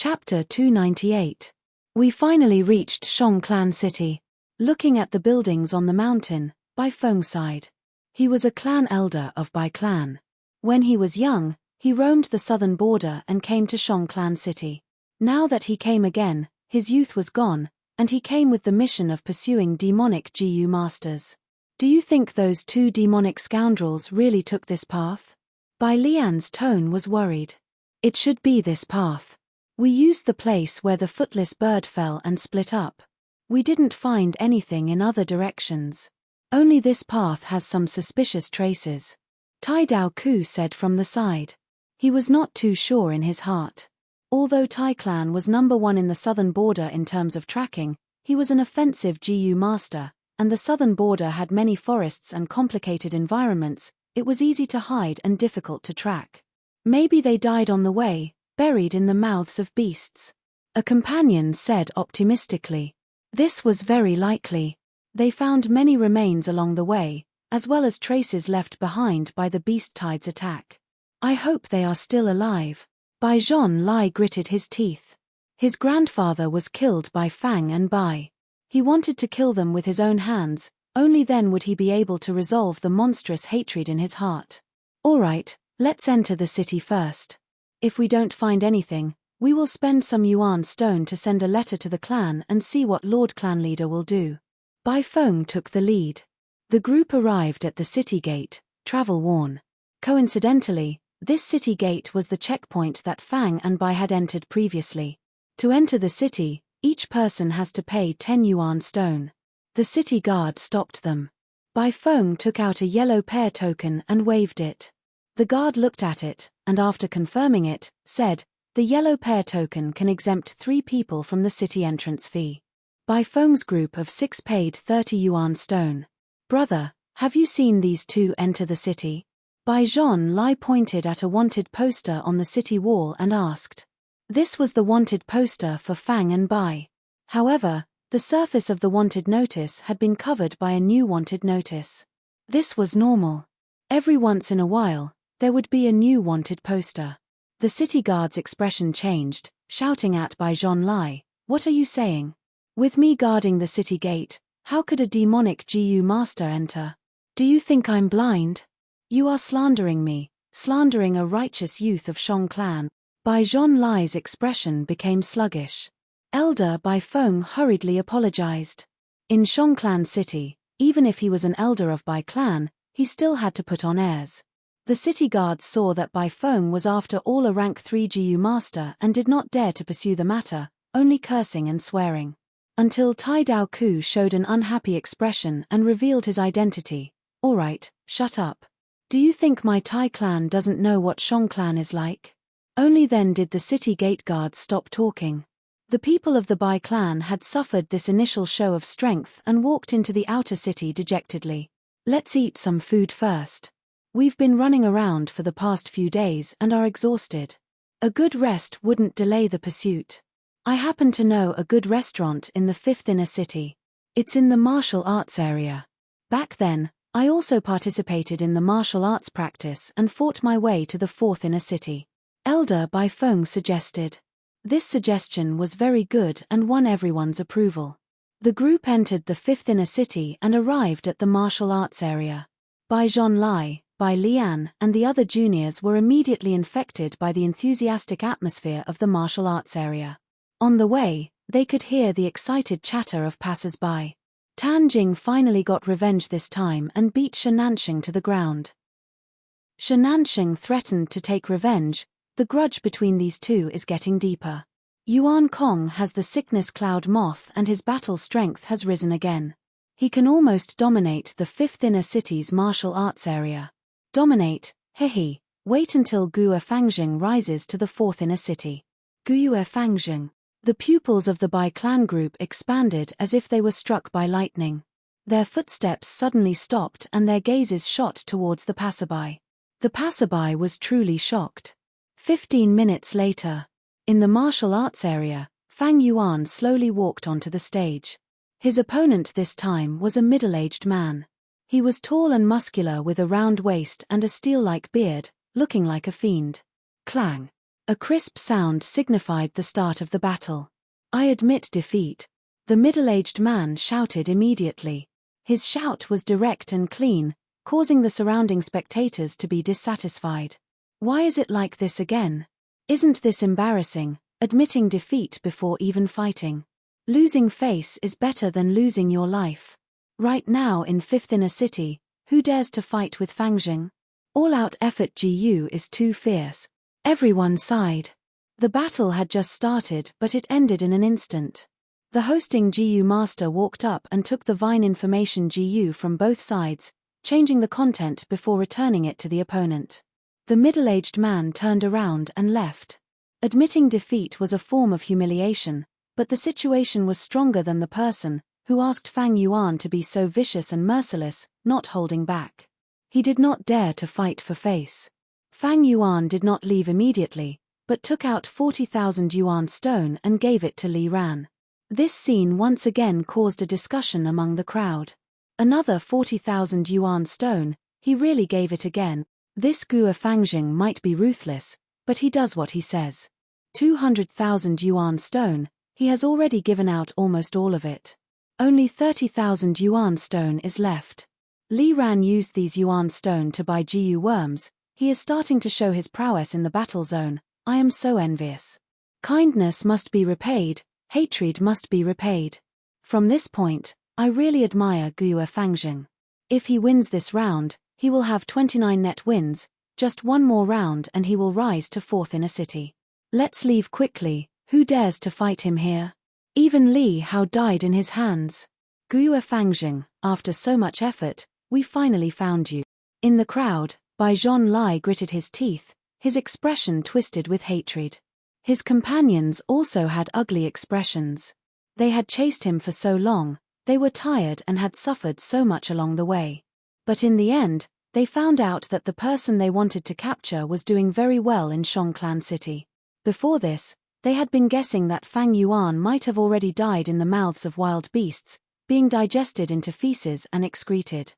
Chapter 298. We finally reached Shongklan City. Looking at the buildings on the mountain, Bai Feng sighed. He was a clan elder of Bai clan. When he was young, he roamed the southern border and came to Shongklan City. Now that he came again, his youth was gone, and he came with the mission of pursuing demonic GU masters. Do you think those two demonic scoundrels really took this path? Bai Lian's tone was worried. It should be this path. We used the place where the footless bird fell and split up. We didn't find anything in other directions. Only this path has some suspicious traces. Tai Dao Ku said from the side. He was not too sure in his heart. Although Tai Clan was number one in the southern border in terms of tracking, he was an offensive GU master, and the southern border had many forests and complicated environments. It was easy to hide and difficult to track. Maybe they died on the way, buried in the mouths of beasts. A companion said optimistically. This was very likely. They found many remains along the way, as well as traces left behind by the beast tide's attack. I hope they are still alive. Bai Zhonlai gritted his teeth. His grandfather was killed by Fang and Bai. He wanted to kill them with his own hands, only then would he be able to resolve the monstrous hatred in his heart. All right, let's enter the city first. If we don't find anything, we will spend some yuan stone to send a letter to the clan and see what Lord Clan Leader will do. Bai Feng took the lead. The group arrived at the city gate, travel worn. Coincidentally, this city gate was the checkpoint that Fang and Bai had entered previously. To enter the city, each person has to pay 10 yuan stone. The city guard stopped them. Bai Feng took out a yellow pair token and waved it. The guard looked at it, and after confirming it, said, the yellow pair token can exempt 3 people from the city entrance fee. Bai Feng's group of 6 paid 30 yuan stone. Brother, have you seen these two enter the city? Bai Zhonlai pointed at a wanted poster on the city wall and asked. This was the wanted poster for Fang and Bai. However, the surface of the wanted notice had been covered by a new wanted notice. This was normal. Every once in a while, there would be a new wanted poster. The city guard's expression changed, shouting at Bai Zhonlai, what are you saying? With me guarding the city gate, how could a demonic GU master enter? Do you think I'm blind? You are slandering me, slandering a righteous youth of Shongklan. Bai Zhonlai's expression became sluggish. Elder Bai Feng hurriedly apologized. In Shongklan City, even if he was an elder of Bai clan, he still had to put on airs. The city guards saw that Bai Feng was after all a rank 3 GU master and did not dare to pursue the matter, only cursing and swearing. Until Tai Dao Ku showed an unhappy expression and revealed his identity. All right, shut up. Do you think my Tai clan doesn't know what Shongklan is like? Only then did the city gate guards stop talking. The people of the Bai clan had suffered this initial show of strength and walked into the outer city dejectedly. Let's eat some food first. We've been running around for the past few days and are exhausted. A good rest wouldn't delay the pursuit. I happen to know a good restaurant in the 5th inner city. It's in the martial arts area. Back then, I also participated in the martial arts practice and fought my way to the 4th inner city. Elder Bai Feng suggested. This suggestion was very good and won everyone's approval. The group entered the 5th inner city and arrived at the martial arts area. Bai Zhonlai, Bai Lian, and the other juniors were immediately infected by the enthusiastic atmosphere of the martial arts area. On the way, they could hear the excited chatter of passers-by. Tan Jing finally got revenge this time and beat Shenanxing to the ground. Shenanxing threatened to take revenge. The grudge between these two is getting deeper. Yuan Kong has the sickness cloud moth and his battle strength has risen again. He can almost dominate the 5th inner city's martial arts area. Dominate, hehe, wait until Guo Fangjing rises to the 4th inner city. Guo Fangjing. The pupils of the Bai clan group expanded as if they were struck by lightning. Their footsteps suddenly stopped and their gazes shot towards the passerby. The passerby was truly shocked. 15 minutes later, in the martial arts area, Fang Yuan slowly walked onto the stage. His opponent this time was a middle-aged man. He was tall and muscular with a round waist and a steel-like beard, looking like a fiend. Clang! A crisp sound signified the start of the battle. "I admit defeat," the middle-aged man shouted immediately. His shout was direct and clean, causing the surrounding spectators to be dissatisfied. "Why is it like this again? Isn't this embarrassing, admitting defeat before even fighting? Losing face is better than losing your life. Right now in fifth inner city, who dares to fight with Fangjing? All-out effort GU is too fierce." Everyone sighed. The battle had just started, but it ended in an instant. The hosting GU master walked up and took the Vine information GU from both sides, changing the content before returning it to the opponent. The middle-aged man turned around and left. Admitting defeat was a form of humiliation, but the situation was stronger than the person who asked Fang Yuan to be so vicious and merciless, not holding back. He did not dare to fight for face. Fang Yuan did not leave immediately, but took out 40,000 yuan stone and gave it to Li Ran. This scene once again caused a discussion among the crowd. Another 40,000 yuan stone, he really gave it again. This Guo Fangjing might be ruthless, but he does what he says. 200,000 yuan stone, he has already given out almost all of it. Only 30,000 yuan stone is left. Li Ran used these yuan stone to buy GU worms. He is starting to show his prowess in the battle zone. I am so envious. Kindness must be repaid, hatred must be repaid. From this point, I really admire Guo Fangjing. If he wins this round, he will have 29 net wins, just one more round and he will rise to fourth in a city. Let's leave quickly, who dares to fight him here? Even Li Hao died in his hands. Guo Fangjing, after so much effort, we finally found you. In the crowd, Bai Zhonlai gritted his teeth, his expression twisted with hatred. His companions also had ugly expressions. They had chased him for so long, they were tired and had suffered so much along the way. But in the end, they found out that the person they wanted to capture was doing very well in Shongclan City. Before this, they had been guessing that Fang Yuan might have already died in the mouths of wild beasts, being digested into feces and excreted.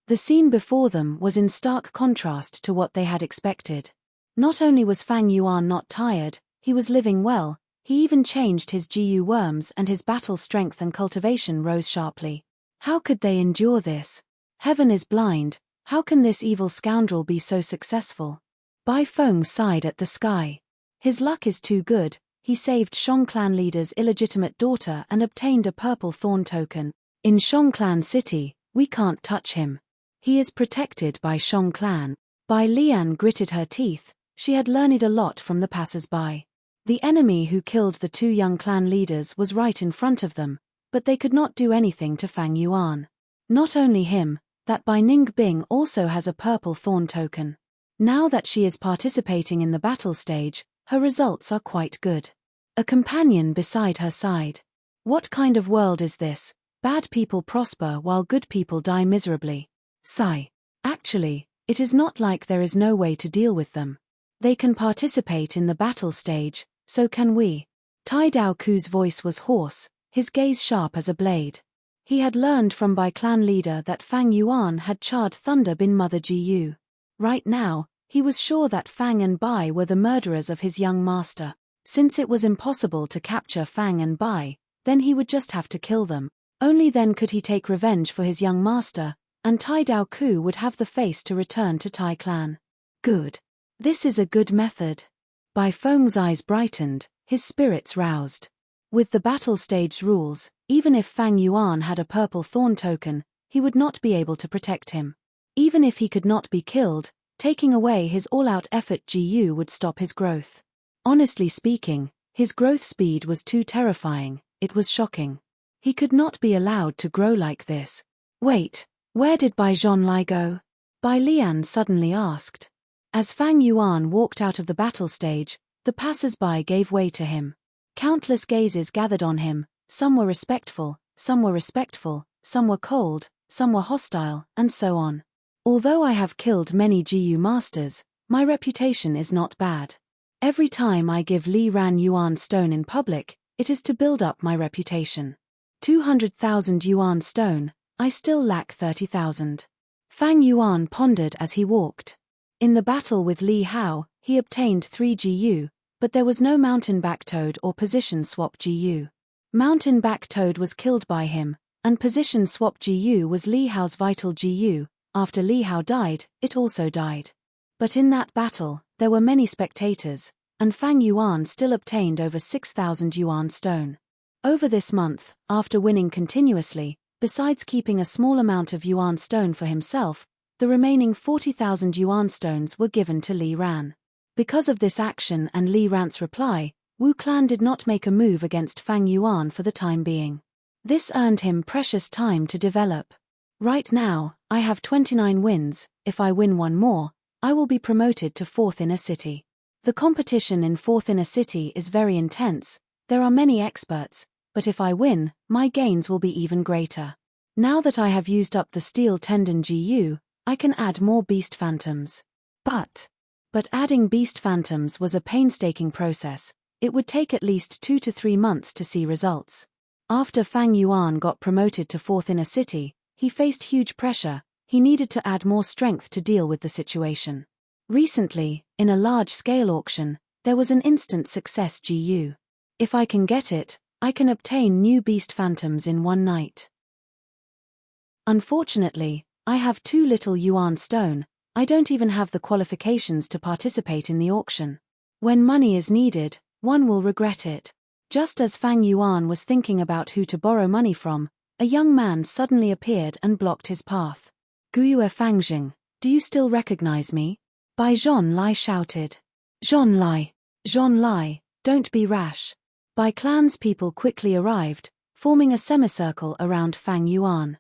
The scene before them was in stark contrast to what they had expected. Not only was Fang Yuan not tired, he was living well, he even changed his GU worms and his battle strength and cultivation rose sharply. How could they endure this? Heaven is blind, how can this evil scoundrel be so successful? Bai Feng sighed at the sky. His luck is too good, he saved Shongclan leader's illegitimate daughter and obtained a purple thorn token. In Shongclan City, we can't touch him. He is protected by Shongclan. Bai Lian gritted her teeth, she had learned a lot from the passers-by. The enemy who killed the two young clan leaders was right in front of them, but they could not do anything to Fang Yuan. Not only him, that Bai Ningbing also has a purple thorn token. Now that she is participating in the battle stage, her results are quite good. A companion beside her sighed. What kind of world is this? Bad people prosper while good people die miserably. Sigh. Actually, it is not like there is no way to deal with them. They can participate in the battle stage, so can we. Tai Dao Ku's voice was hoarse, his gaze sharp as a blade. He had learned from Bai clan leader that Fang Yuan had charred Thunder bin Mother Gu. Right now, he was sure that Fang and Bai were the murderers of his young master. Since it was impossible to capture Fang and Bai, then he would just have to kill them. Only then could he take revenge for his young master, and Tai Dao Ku would have the face to return to Tai clan. Good. This is a good method. Bai Feng's eyes brightened, his spirits roused. With the battle stage rules, even if Fang Yuan had a purple thorn token, he would not be able to protect him. Even if he could not be killed, taking away his all-out effort GU would stop his growth. Honestly speaking, his growth speed was too terrifying, it was shocking. He could not be allowed to grow like this. Wait, where did Bai Zhonlai go? Bai Lian suddenly asked. As Fang Yuan walked out of the battle stage, the passers-by gave way to him. Countless gazes gathered on him, some were respectful, some were cold, some were hostile, and so on. Although I have killed many GU masters, my reputation is not bad. Every time I give Li Ran Yuan stone in public, it is to build up my reputation. 200,000 yuan stone, I still lack 30,000. Fang Yuan pondered as he walked. In the battle with Li Hao, he obtained 3 GU, but there was no mountain-back toad or position swap GU. Mountain-back toad was killed by him, and position swap GU was Li Hao's vital GU. After Li Hao died, it also died. But in that battle, there were many spectators, and Fang Yuan still obtained over 6,000 yuan stone. Over this month, after winning continuously, besides keeping a small amount of yuan stone for himself, the remaining 40,000 yuan stones were given to Li Ran. Because of this action and Li Ran's reply, Wu Clan did not make a move against Fang Yuan for the time being. This earned him precious time to develop. Right now, I have 29 wins. If I win one more, I will be promoted to 4th in a city. The competition in 4th in a city is very intense, there are many experts, but if I win, my gains will be even greater. Now that I have used up the steel tendon GU, I can add more beast phantoms. But adding beast phantoms was a painstaking process. It would take at least 2 to 3 months to see results. After Fang Yuan got promoted to 4th in a city, he faced huge pressure. He needed to add more strength to deal with the situation. Recently, in a large-scale auction, there was an instant success GU. If I can get it, I can obtain new beast phantoms in one night. Unfortunately, I have too little yuan stone. I don't even have the qualifications to participate in the auction. When money is needed, one will regret it. Just as Fang Yuan was thinking about who to borrow money from, a young man suddenly appeared and blocked his path. Guyue Fangjing, do you still recognize me? Bai Zhon Lai shouted. Zhon Lai, don't be rash. Bai Clan's people quickly arrived, forming a semicircle around Fang Yuan.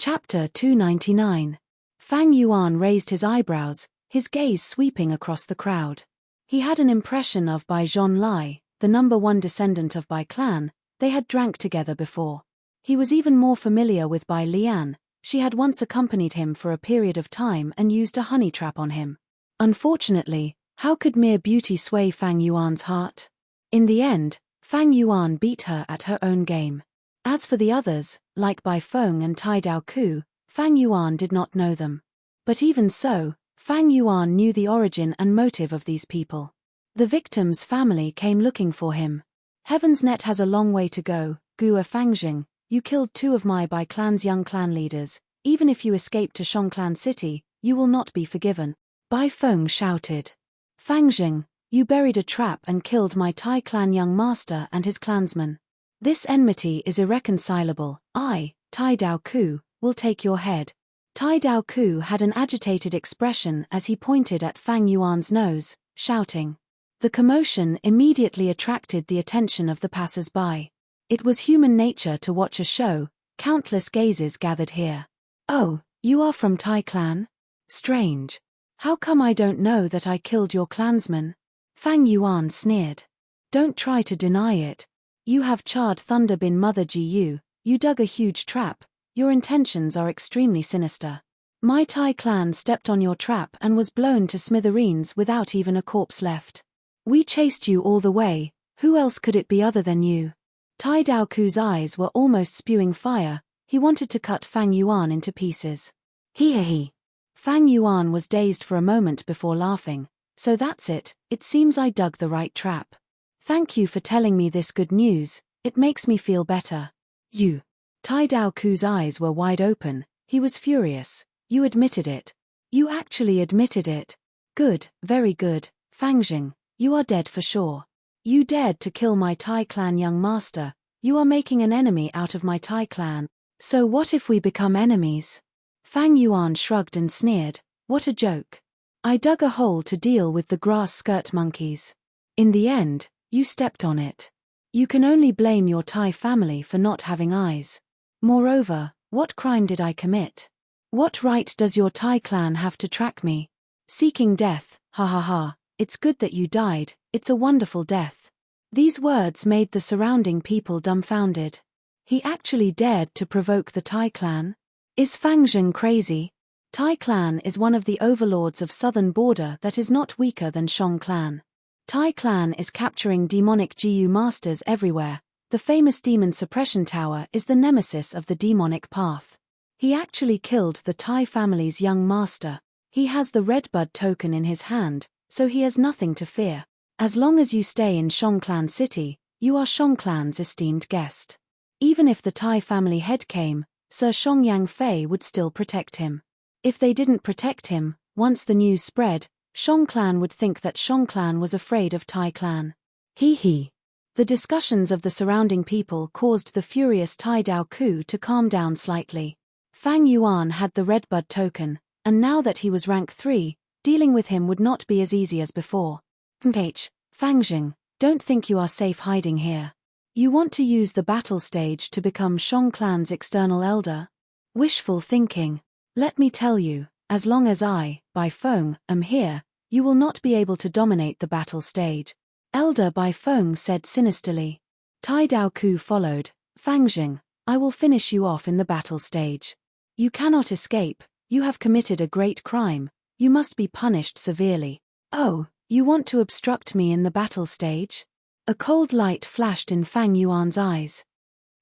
Chapter 299. Fang Yuan raised his eyebrows, his gaze sweeping across the crowd. He had an impression of Bai Zhonlai, the #1 descendant of Bai clan. They had drank together before. He was even more familiar with Bai Lian. She had once accompanied him for a period of time and used a honey trap on him. Unfortunately, how could mere beauty sway Fang Yuan's heart? In the end, Fang Yuan beat her at her own game. As for the others, like Bai Feng and Tai Dao Ku, Fang Yuan did not know them. But even so, Fang Yuan knew the origin and motive of these people. The victim's family came looking for him. Heaven's Net has a long way to go, Gua Fangjing. You killed 2 of my Bai clan's young clan leaders. Even if you escape to Shongclan City, you will not be forgiven. Bai Feng shouted. Fangjing, you buried a trap and killed my Tai clan young master and his clansmen. This enmity is irreconcilable. I, Tai Dao Ku, will take your head. Tai Dao Ku had an agitated expression as he pointed at Fang Yuan's nose, shouting. The commotion immediately attracted the attention of the passers-by. It was human nature to watch a show. Countless gazes gathered here. Oh, you are from Tai clan? Strange. How come I don't know that I killed your clansmen? Fang Yuan sneered. Don't try to deny it. You have charred Thunder Bin Mother Jiyu, you dug a huge trap. Your intentions are extremely sinister. My Tai clan stepped on your trap and was blown to smithereens without even a corpse left. We chased you all the way. Who else could it be other than you? Tai Dao Ku's eyes were almost spewing fire. He wanted to cut Fang Yuan into pieces. He. Fang Yuan was dazed for a moment before laughing. So that's it seems I dug the right trap. Thank you for telling me this good news, it makes me feel better. You. Tai Dao Ku's eyes were wide open, he was furious. You admitted it. You actually admitted it. Good, very good, Fangjing, you are dead for sure. You dared to kill my Tai clan young master, you are making an enemy out of my Tai clan. So what if we become enemies? Fang Yuan shrugged and sneered, what a joke. I dug a hole to deal with the grass skirt monkeys. In the end, you stepped on it. You can only blame your Tai family for not having eyes. Moreover, what crime did I commit? What right does your Tai clan have to track me? Seeking death, ha ha ha, it's good that you died, it's a wonderful death. These words made the surrounding people dumbfounded. He actually dared to provoke the Tai clan? Is Fangjing crazy? Tai clan is one of the overlords of southern border that is not weaker than Shong clan. Tai clan is capturing demonic Jiyu masters everywhere. The famous demon suppression tower is the nemesis of the demonic path. He actually killed the Tai family's young master. He has the Redbud token in his hand, so he has nothing to fear. As long as you stay in Shongclan City, you are Shongclan's esteemed guest. Even if the Tai family head came, Sir Shongyang Fei would still protect him. If they didn't protect him, once the news spread, Shongclan would think that Shongclan was afraid of Tai clan. He. The discussions of the surrounding people caused the furious Tai Dao Ku to calm down slightly. Fang Yuan had the Redbud token, and now that he was rank 3, dealing with him would not be as easy as before. Fangjing, don't think you are safe hiding here. You want to use the battle stage to become Shongclan's external elder? Wishful thinking. Let me tell you, as long as I, Bai Feng, am here, you will not be able to dominate the battle stage. Elder Bai Feng said sinisterly. Tai Dao Ku followed. Fangjing, I will finish you off in the battle stage. You cannot escape, you have committed a great crime, you must be punished severely. Oh, you want to obstruct me in the battle stage? A cold light flashed in Fang Yuan's eyes.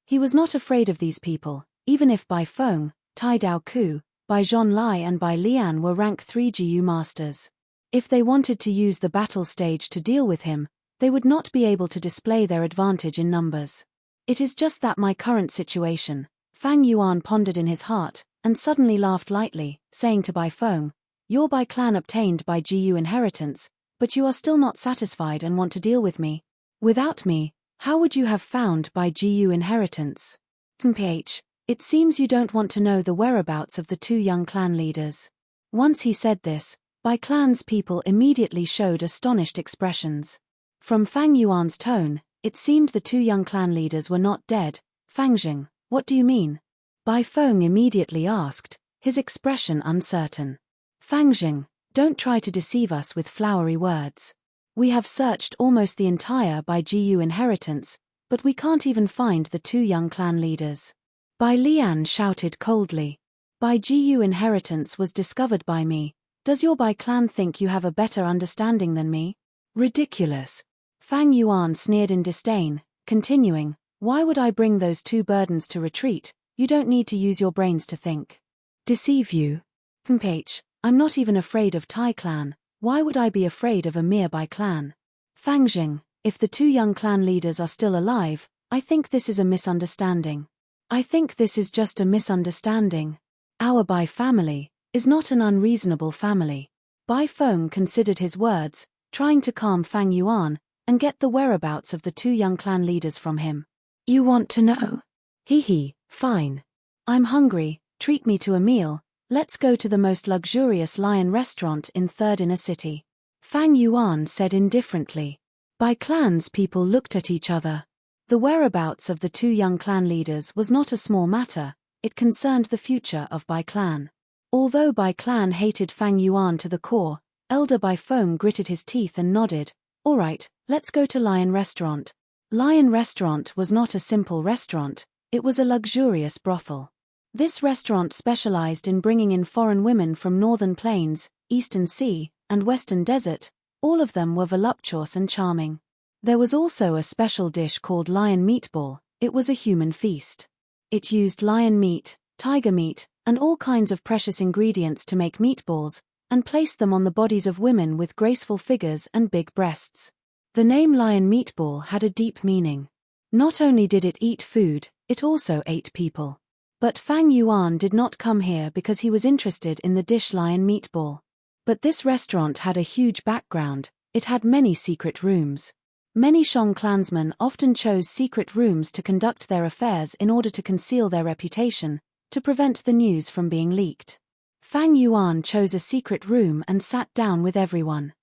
He was not afraid of these people, even if Bai Feng, Tai Dao Ku, Bai Zhonlai and Bai Lian were rank 3 Jiyu masters. If they wanted to use the battle stage to deal with him, they would not be able to display their advantage in numbers. It is just that my current situation. Fang Yuan pondered in his heart, and suddenly laughed lightly, saying to Bai Feng, your Bai clan obtained Bai Jiyu inheritance, but you are still not satisfied and want to deal with me. Without me, how would you have found Bai Jiyu inheritance? It seems you don't want to know the whereabouts of the 2 young clan leaders. Once he said this, Bai clan's people immediately showed astonished expressions. From Fang Yuan's tone, it seemed the 2 young clan leaders were not dead. Fangjing, what do you mean? Bai Feng immediately asked, his expression uncertain. Fang Jing, don't try to deceive us with flowery words. We have searched almost the entire Bai Jiu inheritance, but we can't even find the two young clan leaders. Bai Lian shouted coldly. Bai Jiu inheritance was discovered by me. Does your Bai clan think you have a better understanding than me? Ridiculous. Fang Yuan sneered in disdain, continuing, why would I bring those two burdens to retreat? You don't need to use your brains to think. Deceive you? Ph, I'm not even afraid of Tai clan. Why would I be afraid of a mere Bai clan? Fang Jing, if the two young clan leaders are still alive, I think this is a misunderstanding. I think this is just a misunderstanding. Our Bai family is not an unreasonable family. Bai Feng considered his words, trying to calm Fang Yuan and get the whereabouts of the two young clan leaders from him. You want to know? Hee, fine. I'm hungry, treat me to a meal. Let's go to the most luxurious lion restaurant in third inner city. Fang Yuan said indifferently. Bai clan's people looked at each other. The whereabouts of the two young clan leaders was not a small matter, it concerned the future of Bai clan. Although Bai clan hated Fang Yuan to the core, Elder Bai Feng gritted his teeth and nodded. All right, let's go to Lion Restaurant. Lion Restaurant was not a simple restaurant, it was a luxurious brothel. This restaurant specialized in bringing in foreign women from northern plains, eastern sea, and western desert. All of them were voluptuous and charming. There was also a special dish called lion meatball. It was a human feast. It used lion meat, tiger meat, and all kinds of precious ingredients to make meatballs, and placed them on the bodies of women with graceful figures and big breasts. The name lion meatball had a deep meaning. Not only did it eat food, it also ate people. But Fang Yuan did not come here because he was interested in the dish lion meatball. But this restaurant had a huge background, it had many secret rooms. Many Shang clansmen often chose secret rooms to conduct their affairs in order to conceal their reputation, to prevent the news from being leaked. Fang Yuan chose a secret room and sat down with everyone.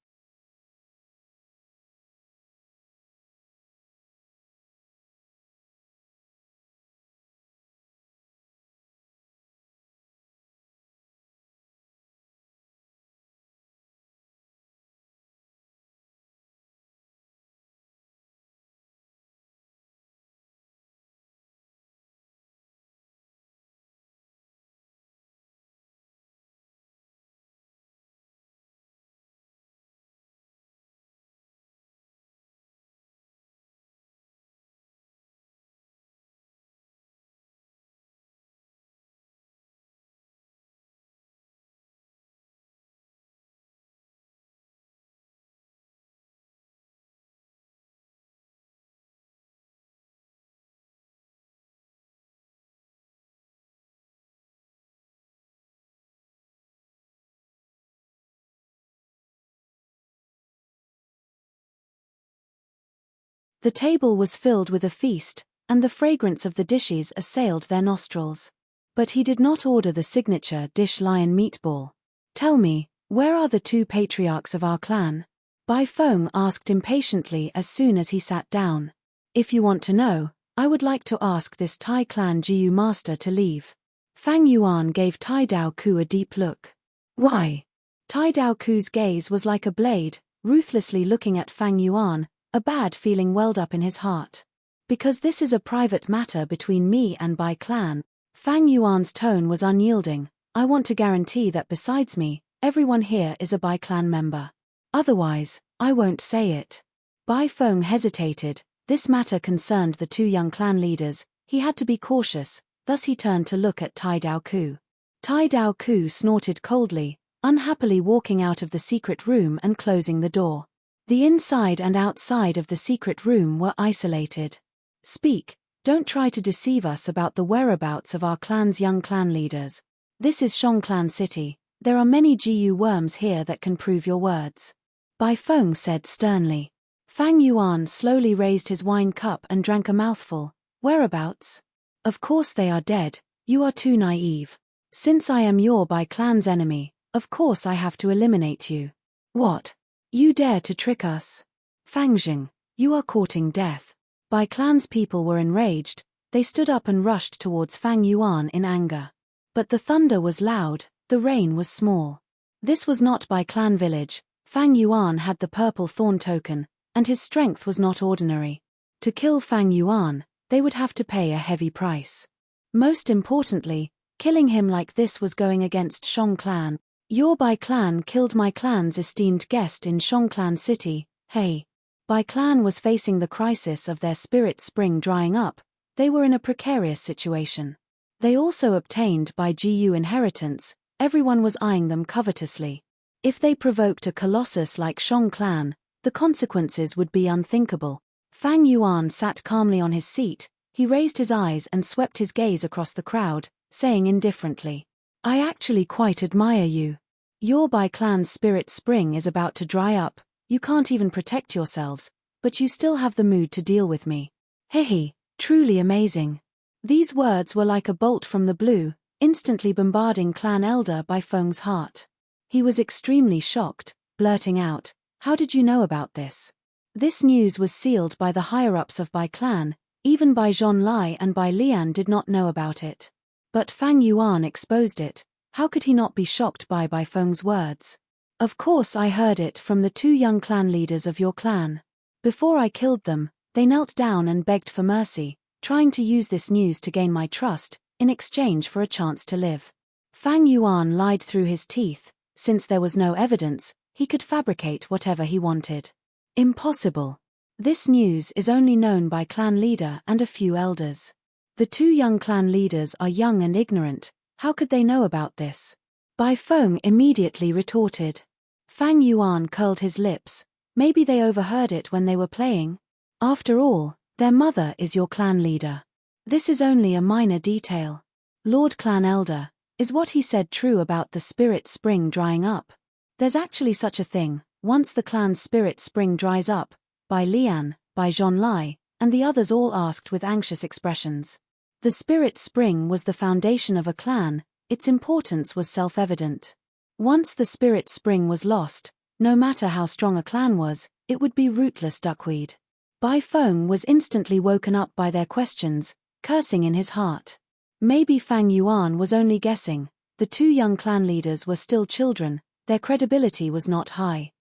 The table was filled with a feast, and the fragrance of the dishes assailed their nostrils. But he did not order the signature dish lion meatball. Tell me, where are the two patriarchs of our clan? Bai Feng asked impatiently as soon as he sat down. If you want to know, I would like to ask this Tai clan Jiu master to leave. Fang Yuan gave Tai Dao Ku a deep look. Why? Tai Dao Ku's gaze was like a blade, ruthlessly looking at Fang Yuan. A bad feeling welled up in his heart. Because this is a private matter between me and Bai clan. Fang Yuan's tone was unyielding. I want to guarantee that besides me, everyone here is a Bai clan member. Otherwise, I won't say it. Bai Feng hesitated. This matter concerned the two young clan leaders. He had to be cautious, thus he turned to look at Tai Dao Ku. Tai Dao Ku snorted coldly, unhappily walking out of the secret room and closing the door. The inside and outside of the secret room were isolated. Speak, don't try to deceive us about the whereabouts of our clan's young clan leaders. This is Shang Clan City, there are many Jiu worms here that can prove your words. Bai Feng said sternly. Fang Yuan slowly raised his wine cup and drank a mouthful. Whereabouts? Of course they are dead, you are too naive. Since I am your Bai clan's enemy, of course I have to eliminate you. What? You dare to trick us? Fang Jing, you are courting death. Bai clan's people were enraged, They stood up and rushed towards Fang Yuan in anger. But the thunder was loud, the rain was small. This was not by clan village. Fang Yuan had the purple thorn token, and his strength was not ordinary. To kill Fang Yuan, they would have to pay a heavy price. Most importantly, killing him like this was going against Shang clan. Your Bai clan killed my clan's esteemed guest in Shang clan city. Hey. Bai clan was facing the crisis of their spirit spring drying up. They were in a precarious situation. They also obtained Bai Gu inheritance. Everyone was eyeing them covetously. If they provoked a colossus like Shang clan, the consequences would be unthinkable. Fang Yuan sat calmly on his seat. He raised his eyes and swept his gaze across the crowd, saying indifferently, I actually quite admire you. Your Bai clan's spirit spring is about to dry up, you can't even protect yourselves, but you still have the mood to deal with me. Hehe, truly amazing. These words were like a bolt from the blue, instantly bombarding clan elder Bai Feng's heart. He was extremely shocked, blurting out, how did you know about this? This news was sealed by the higher-ups of Bai clan, even Bai Zhonlai and Bai Lian did not know about it. But Fang Yuan exposed it. How could he not be shocked by Bai Feng's words? Of course I heard it from the 2 young clan leaders of your clan. Before I killed them, they knelt down and begged for mercy, trying to use this news to gain my trust, in exchange for a chance to live. Fang Yuan lied through his teeth. Since there was no evidence, he could fabricate whatever he wanted. Impossible. This news is only known by clan leader and a few elders. The 2 young clan leaders are young and ignorant. How could they know about this? Bai Feng immediately retorted. Fang Yuan curled his lips. Maybe they overheard it when they were playing. After all, their mother is your clan leader. This is only a minor detail. Lord Clan Elder, is what he said true about the spirit spring drying up? There's actually such a thing. Once the clan's spirit spring dries up, Bai Lian, Bai Zhonlai, and the others all asked with anxious expressions. The spirit spring was the foundation of a clan, its importance was self-evident. Once the spirit spring was lost, no matter how strong a clan was, it would be rootless duckweed. Bai Feng was instantly woken up by their questions, cursing in his heart. Maybe Fang Yuan was only guessing. The 2 young clan leaders were still children, their credibility was not high.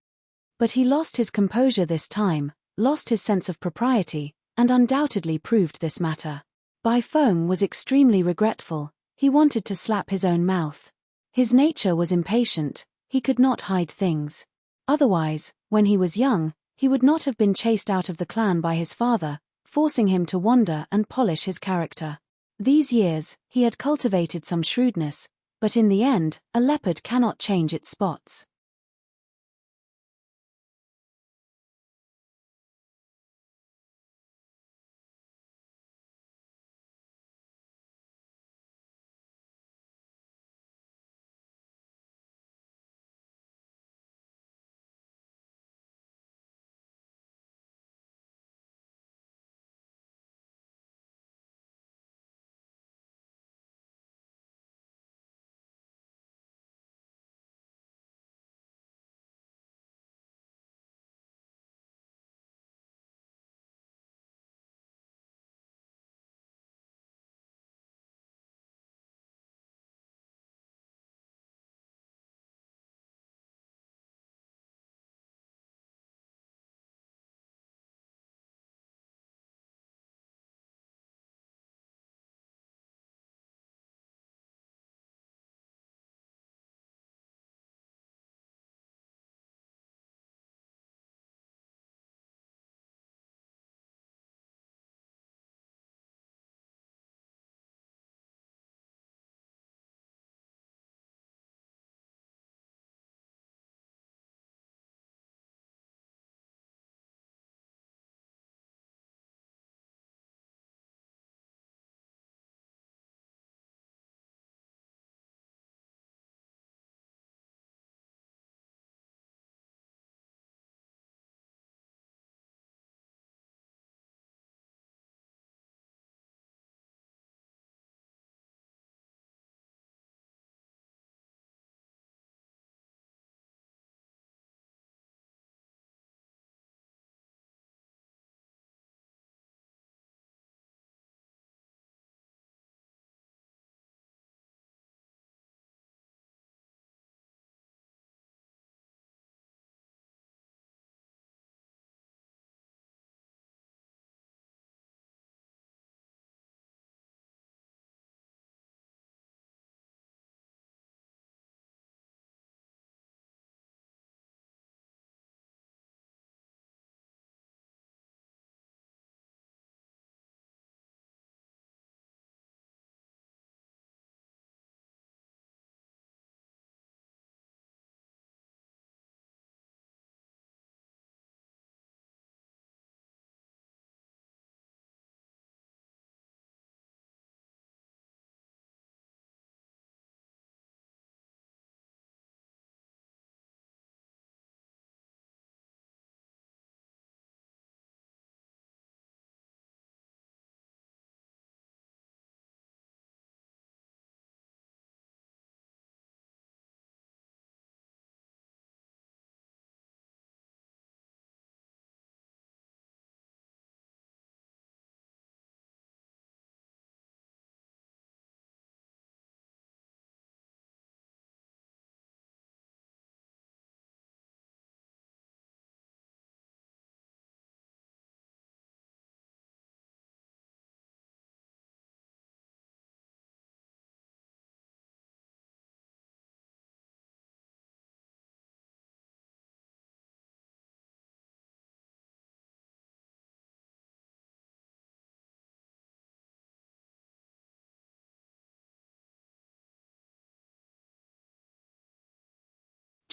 But he lost his composure this time, lost his sense of propriety, and undoubtedly proved this matter. Bai Feng was extremely regretful. He wanted to slap his own mouth. His nature was impatient, he could not hide things. Otherwise, when he was young, he would not have been chased out of the clan by his father, forcing him to wander and polish his character. These years, he had cultivated some shrewdness, but in the end, a leopard cannot change its spots.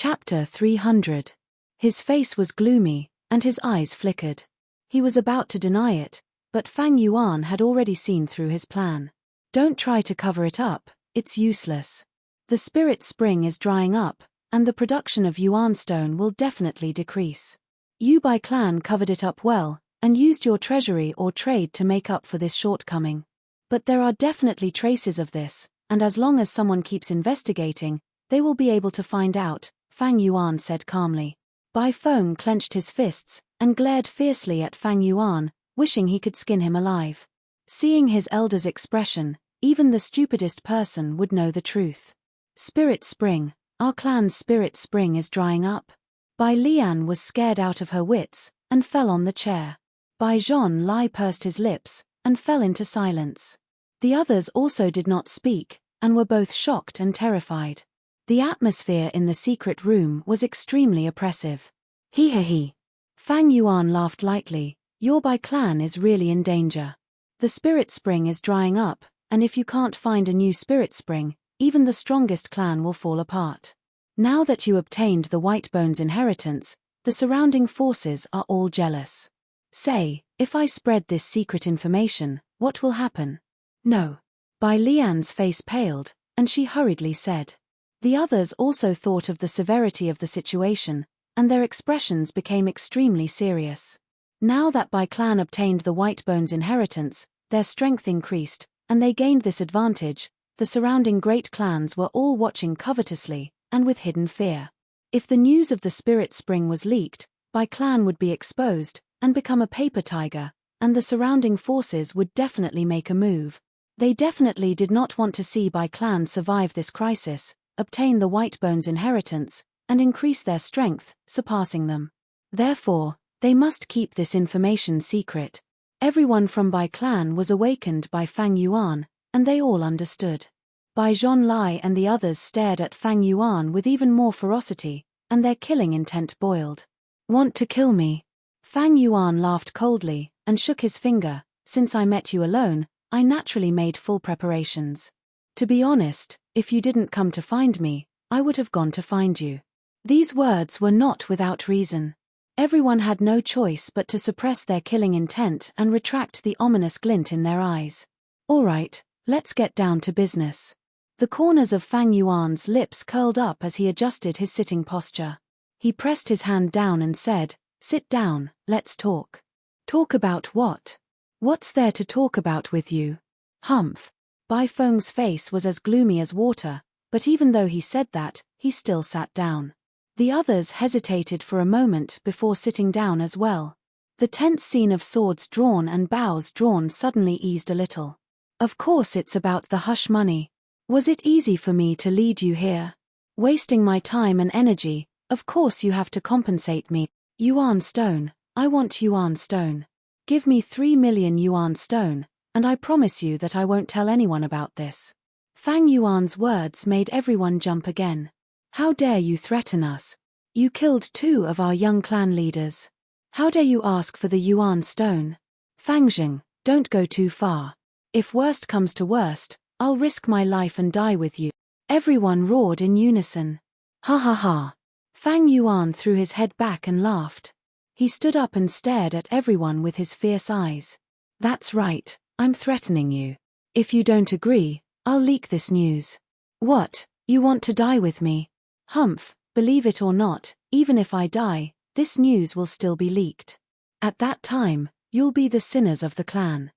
Chapter 300. His face was gloomy, and his eyes flickered. He was about to deny it, but Fang Yuan had already seen through his plan. Don't try to cover it up, it's useless. The spirit spring is drying up, and the production of yuan stone will definitely decrease. You Bai clan covered it up well, and used your treasury or trade to make up for this shortcoming. But there are definitely traces of this, and as long as someone keeps investigating, they will be able to find out, Fang Yuan said calmly. Bai Feng clenched his fists, and glared fiercely at Fang Yuan, wishing he could skin him alive. Seeing his elder's expression, even the stupidest person would know the truth. Spirit spring, our clan's spirit spring is drying up. Bai Lian was scared out of her wits, and fell on the chair. Bai Zhon Lai pursed his lips, and fell into silence. The others also did not speak, and were both shocked and terrified. The atmosphere in the secret room was extremely oppressive. He. Fang Yuan laughed lightly. Your Bai clan is really in danger. The spirit spring is drying up, and if you can't find a new spirit spring, even the strongest clan will fall apart. Now that you obtained the White Bones inheritance, the surrounding forces are all jealous. Say, if I spread this secret information, what will happen? No. Bai Lian's face paled, and she hurriedly said. The others also thought of the severity of the situation, and their expressions became extremely serious. Now that Bai clan obtained the White Bones inheritance, their strength increased, and they gained this advantage. The surrounding great clans were all watching covetously, and with hidden fear. If the news of the spirit spring was leaked, Bai clan would be exposed, and become a paper tiger, and the surrounding forces would definitely make a move. They definitely did not want to see Bai clan survive this crisis, obtain the White Bones inheritance, and increase their strength, surpassing them. Therefore, they must keep this information secret. Everyone from Bai clan was awakened by Fang Yuan, and they all understood. Bai Zhon Lai and the others stared at Fang Yuan with even more ferocity, and their killing intent boiled. Want to kill me? Fang Yuan laughed coldly, and shook his finger. Since I met you alone, I naturally made full preparations. To be honest, if you didn't come to find me, I would have gone to find you. These words were not without reason. Everyone had no choice but to suppress their killing intent and retract the ominous glint in their eyes. All right, let's get down to business. The corners of Fang Yuan's lips curled up as he adjusted his sitting posture. He pressed his hand down and said, Sit down, let's talk. Talk about what? What's there to talk about with you? Humph. Bai Feng's face was as gloomy as water, but even though he said that, he still sat down. The others hesitated for a moment before sitting down as well. The tense scene of swords drawn and bows drawn suddenly eased a little. Of course it's about the hush money. Was it easy for me to lead you here? Wasting my time and energy, of course you have to compensate me. Yuan stone, I want yuan stone. Give me 3 million yuan stone, and I promise you that I won't tell anyone about this. Fang Yuan's words made everyone jump again. How dare you threaten us? You killed 2 of our young clan leaders. How dare you ask for the yuan stone? Fangjing, don't go too far. If worst comes to worst, I'll risk my life and die with you. Everyone roared in unison. Ha ha ha. Fang Yuan threw his head back and laughed. He stood up and stared at everyone with his fierce eyes. That's right, I'm threatening you. If you don't agree, I'll leak this news. What, you want to die with me? Humph, believe it or not, even if I die, this news will still be leaked. At that time, you'll be the sinners of the clan.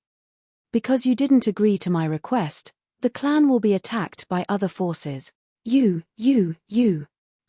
Because you didn't agree to my request, the clan will be attacked by other forces. You.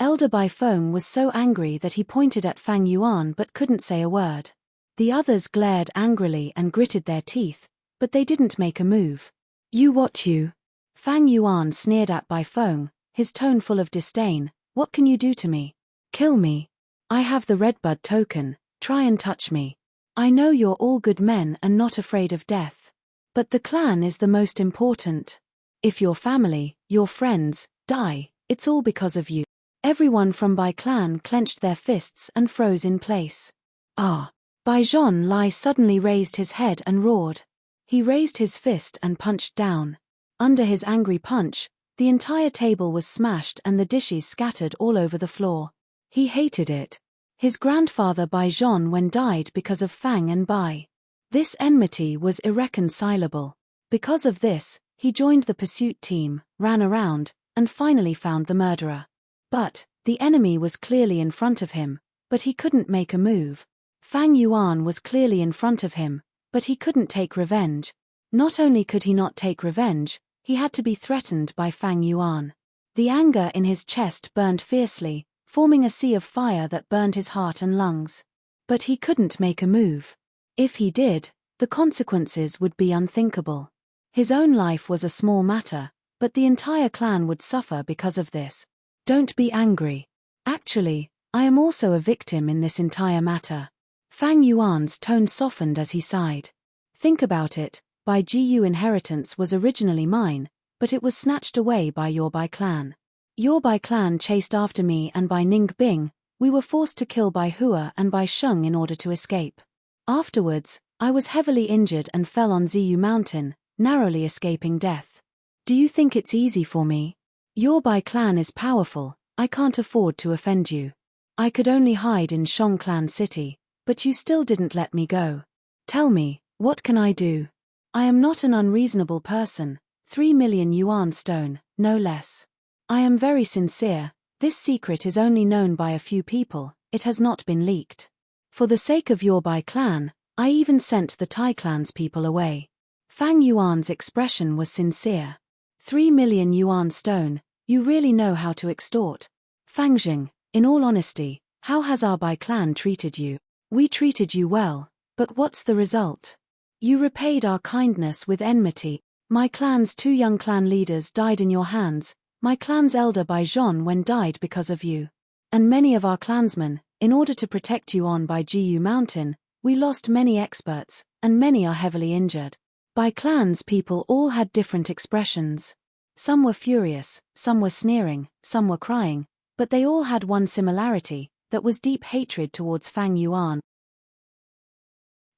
Elder Bai Feng was so angry that he pointed at Fang Yuan but couldn't say a word. The others glared angrily and gritted their teeth, but they didn't make a move. You what you? Fang Yuan sneered at Bai Feng, his tone full of disdain. What can you do to me? Kill me. I have the Redbud token, try and touch me. I know you're all good men and not afraid of death. But the clan is the most important. If your family, your friends, die, it's all because of you. Everyone from Bai clan clenched their fists and froze in place. Ah! Bai Zhon Lai suddenly raised his head and roared. He raised his fist and punched down. Under his angry punch, The entire table was smashed and the dishes scattered all over the floor. He hated it. His grandfather Bai Zhonwen died because of Fang and Bai. This enmity was irreconcilable. Because of this, he joined the pursuit team, ran around, and finally found the murderer. But the enemy was clearly in front of him, but he couldn't make a move. Fang Yuan was clearly in front of him, but he couldn't take revenge. Not only could he not take revenge, he had to be threatened by Fang Yuan. The anger in his chest burned fiercely, forming a sea of fire that burned his heart and lungs. But he couldn't make a move. If he did, the consequences would be unthinkable. His own life was a small matter, but the entire clan would suffer because of this. Don't be angry. Actually, I am also a victim in this entire matter. Fang Yuan's tone softened as he sighed. Think about it, Bai Jiyu inheritance was originally mine, but it was snatched away by your Bai clan. Your Bai clan chased after me and by Ning Bing, we were forced to kill Bai Hua and Bai Sheng in order to escape. Afterwards, I was heavily injured and fell on Ziyu Mountain, narrowly escaping death. Do you think it's easy for me? Your Bai clan is powerful, I can't afford to offend you. I could only hide in Shong Clan City, but you still didn't let me go. Tell me, what can I do? I am not an unreasonable person, 3 million yuan stone, no less. I am very sincere, this secret is only known by a few people, it has not been leaked. For the sake of your Bai clan, I even sent the Tai clan's people away. Fang Yuan's expression was sincere. 3 million yuan stone, you really know how to extort. Fangjing, in all honesty, how has our Bai clan treated you? We treated you well, but what's the result? You repaid our kindness with enmity. My clan's 2 young clan leaders died in your hands, my clan's elder Bai Zhonwen died because of you. And many of our clansmen, in order to protect you on Bai Jiyu Mountain, we lost many experts, and many are heavily injured. Bai clan's people all had different expressions. Some were furious, some were sneering, some were crying, but they all had one similarity, that was deep hatred towards Fang Yuan.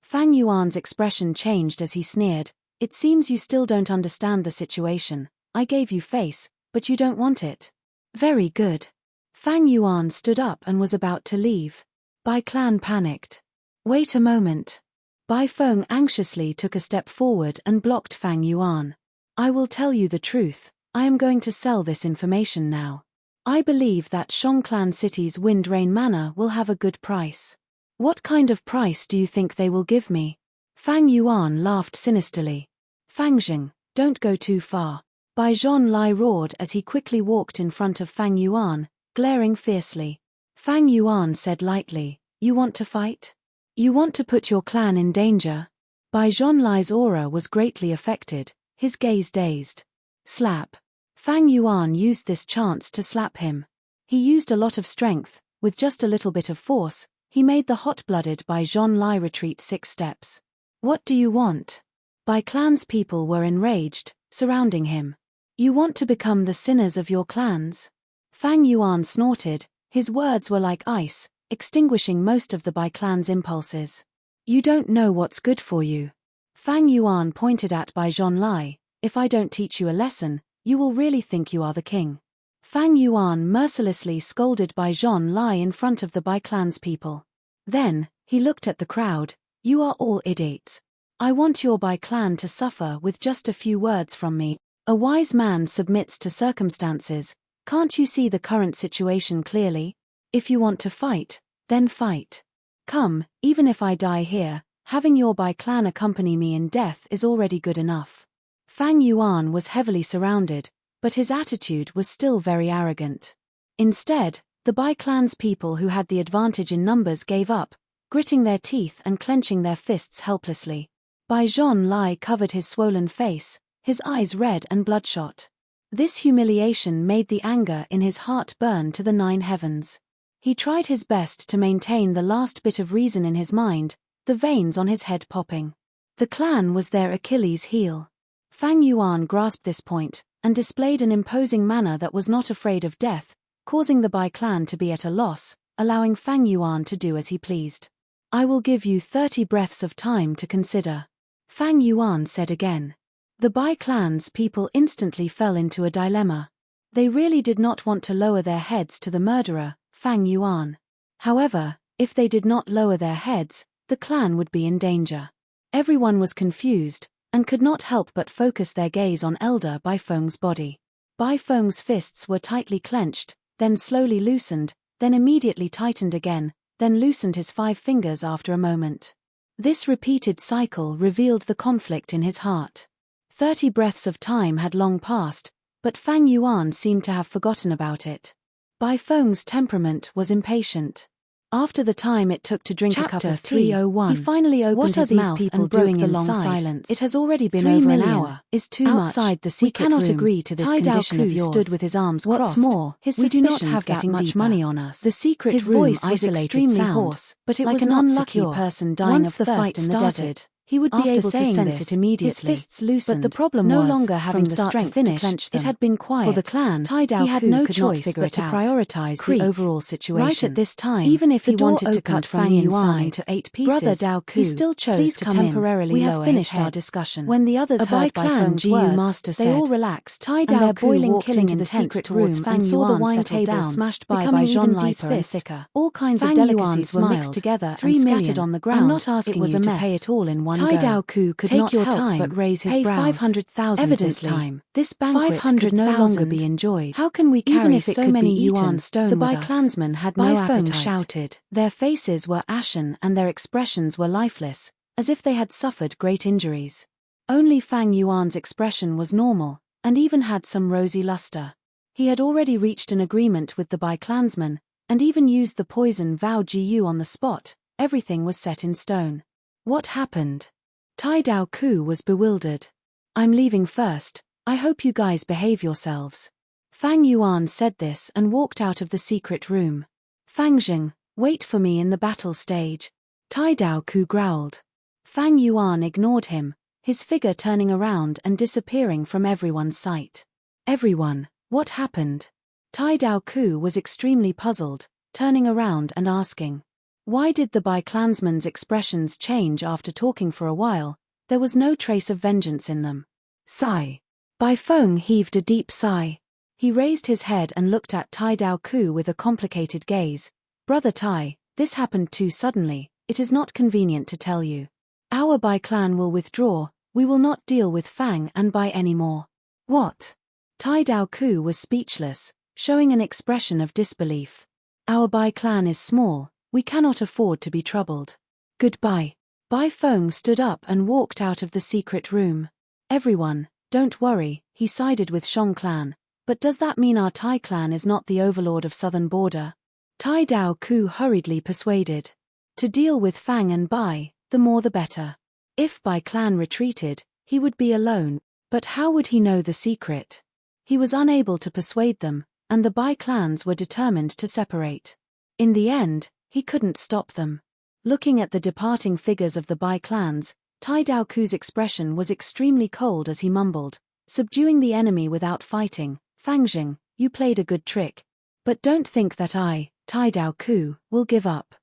Fang Yuan's expression changed as he sneered. It seems you still don't understand the situation. I gave you face, but you don't want it. Very good. Fang Yuan stood up and was about to leave. Bai clan panicked. Wait a moment. Bai Feng anxiously took a step forward and blocked Fang Yuan. I will tell you the truth, I am going to sell this information now. I believe that Shong Clan City's Wind Rain Manor will have a good price. What kind of price do you think they will give me? Fang Yuan laughed sinisterly. Fangjing, don't go too far. Bai Zhonlai roared as he quickly walked in front of Fang Yuan, glaring fiercely. Fang Yuan said lightly, you want to fight? You want to put your clan in danger? Bai Zhonlai's aura was greatly affected, his gaze dazed. Slap. Fang Yuan used this chance to slap him. He used a lot of strength, with just a little bit of force, he made the hot-blooded Bai Zhonlai retreat 6 steps. What do you want? Bai clan's people were enraged, surrounding him. You want to become the sinners of your clans? Fang Yuan snorted, his words were like ice, extinguishing most of the Bai clan's impulses. You don't know what's good for you. Fang Yuan pointed at Bai Zhonlai, if I don't teach you a lesson, you will really think you are the king. Fang Yuan mercilessly scolded Bai Zhonlai in front of the Bai clan's people. Then, he looked at the crowd, you are all idiots. I want your Bai clan to suffer with just a few words from me. A wise man submits to circumstances, can't you see the current situation clearly? If you want to fight, then fight. Come, even if I die here, having your Bai clan accompany me in death is already good enough. Fang Yuan was heavily surrounded, but his attitude was still very arrogant. Instead, the Bai clan's people who had the advantage in numbers gave up, gritting their teeth and clenching their fists helplessly. Bai Zhonlai covered his swollen face, his eyes red and bloodshot. This humiliation made the anger in his heart burn to the 9 heavens. He tried his best to maintain the last bit of reason in his mind, the veins on his head popping. The clan was their Achilles heel. Fang Yuan grasped this point, and displayed an imposing manner that was not afraid of death, causing the Bai clan to be at a loss, allowing Fang Yuan to do as he pleased. I will give you 30 breaths of time to consider. Fang Yuan said again. The Bai clan's people instantly fell into a dilemma. They really did not want to lower their heads to the murderer, Fang Yuan. However, if they did not lower their heads, the clan would be in danger. Everyone was confused, and could not help but focus their gaze on Elder Bai Feng's body. Bai Feng's fists were tightly clenched, then slowly loosened, then immediately tightened again, then loosened his 5 fingers after a moment. This repeated cycle revealed the conflict in his heart. 30 breaths of time had long passed, but Fang Yuan seemed to have forgotten about it. Bai Feng's temperament was impatient. After the time it took to drink a cup of tea, he finally opened his mouth and broke the long silence. It has already been over an hour. Is too outside the secret room. We cannot agree to this condition of yours. Stood with his arms crossed. What's more, his suspicions do not have that much money on us. The secret his room voice was extremely hoarse, but it like was an unlucky person dying of thirst in the desert. He would be able to sense it immediately. His fists loosened, but the problem was, no longer having the strength to clench them. It had been quiet. For the clan, he had no choice but to prioritize the overall situation. Right at this time, even if he wanted to cut Fang Yuan into 8 pieces, Brother Dao Ku, he still chose to temporarily lower his head. Our discussion. When the others heard Bai Feng's words, they all relaxed. Tai Dao Ku walked into the secret room and saw the wine table smashed by Zhonlai's fist. All kinds of delicacies were mixed together and scattered on the ground. I'm not asking you to pay it all in one. Tai Dao Ku could not help but raise his brows. 500,000 this time. This banquet could no longer be enjoyed. How can we carry even if so many yuan stone? The Bai clansmen had no appetite. Shouted. Their faces were ashen and their expressions were lifeless, as if they had suffered great injuries. Only Fang Yuan's expression was normal, and even had some rosy luster. He had already reached an agreement with the Bai clansmen, and even used the poison Vao Jiu on the spot. Everything was set in stone. What happened? Tai Dao Ku was bewildered. I'm leaving first, I hope you guys behave yourselves. Fang Yuan said this and walked out of the secret room. Fang Jing, wait for me in the battle stage. Tai Dao Ku growled. Fang Yuan ignored him, his figure turning around and disappearing from everyone's sight. Everyone, what happened? Tai Dao Ku was extremely puzzled, turning around and asking. Why did the Bai clansmen's expressions change after talking for a while? There was no trace of vengeance in them. Sigh. Bai Feng heaved a deep sigh. He raised his head and looked at Tai Dao Ku with a complicated gaze. Brother Tai, this happened too suddenly, it is not convenient to tell you. Our Bai clan will withdraw, we will not deal with Fang and Bai anymore. What? Tai Dao Ku was speechless, showing an expression of disbelief. Our Bai clan is small. We cannot afford to be troubled. Goodbye. Bai Feng stood up and walked out of the secret room. Everyone, don't worry, he sided with Shong clan. But does that mean our Tai clan is not the overlord of southern border? Tai Dao Ku hurriedly persuaded. To deal with Fang and Bai, the more the better. If Bai clan retreated, he would be alone, but how would he know the secret? He was unable to persuade them, and the Bai clans were determined to separate. In the end, he couldn't stop them. Looking at the departing figures of the Bai clans, Tai Dao Ku's expression was extremely cold as he mumbled, subduing the enemy without fighting. Fang Jing, you played a good trick. But don't think that I, Tai Dao Ku, will give up.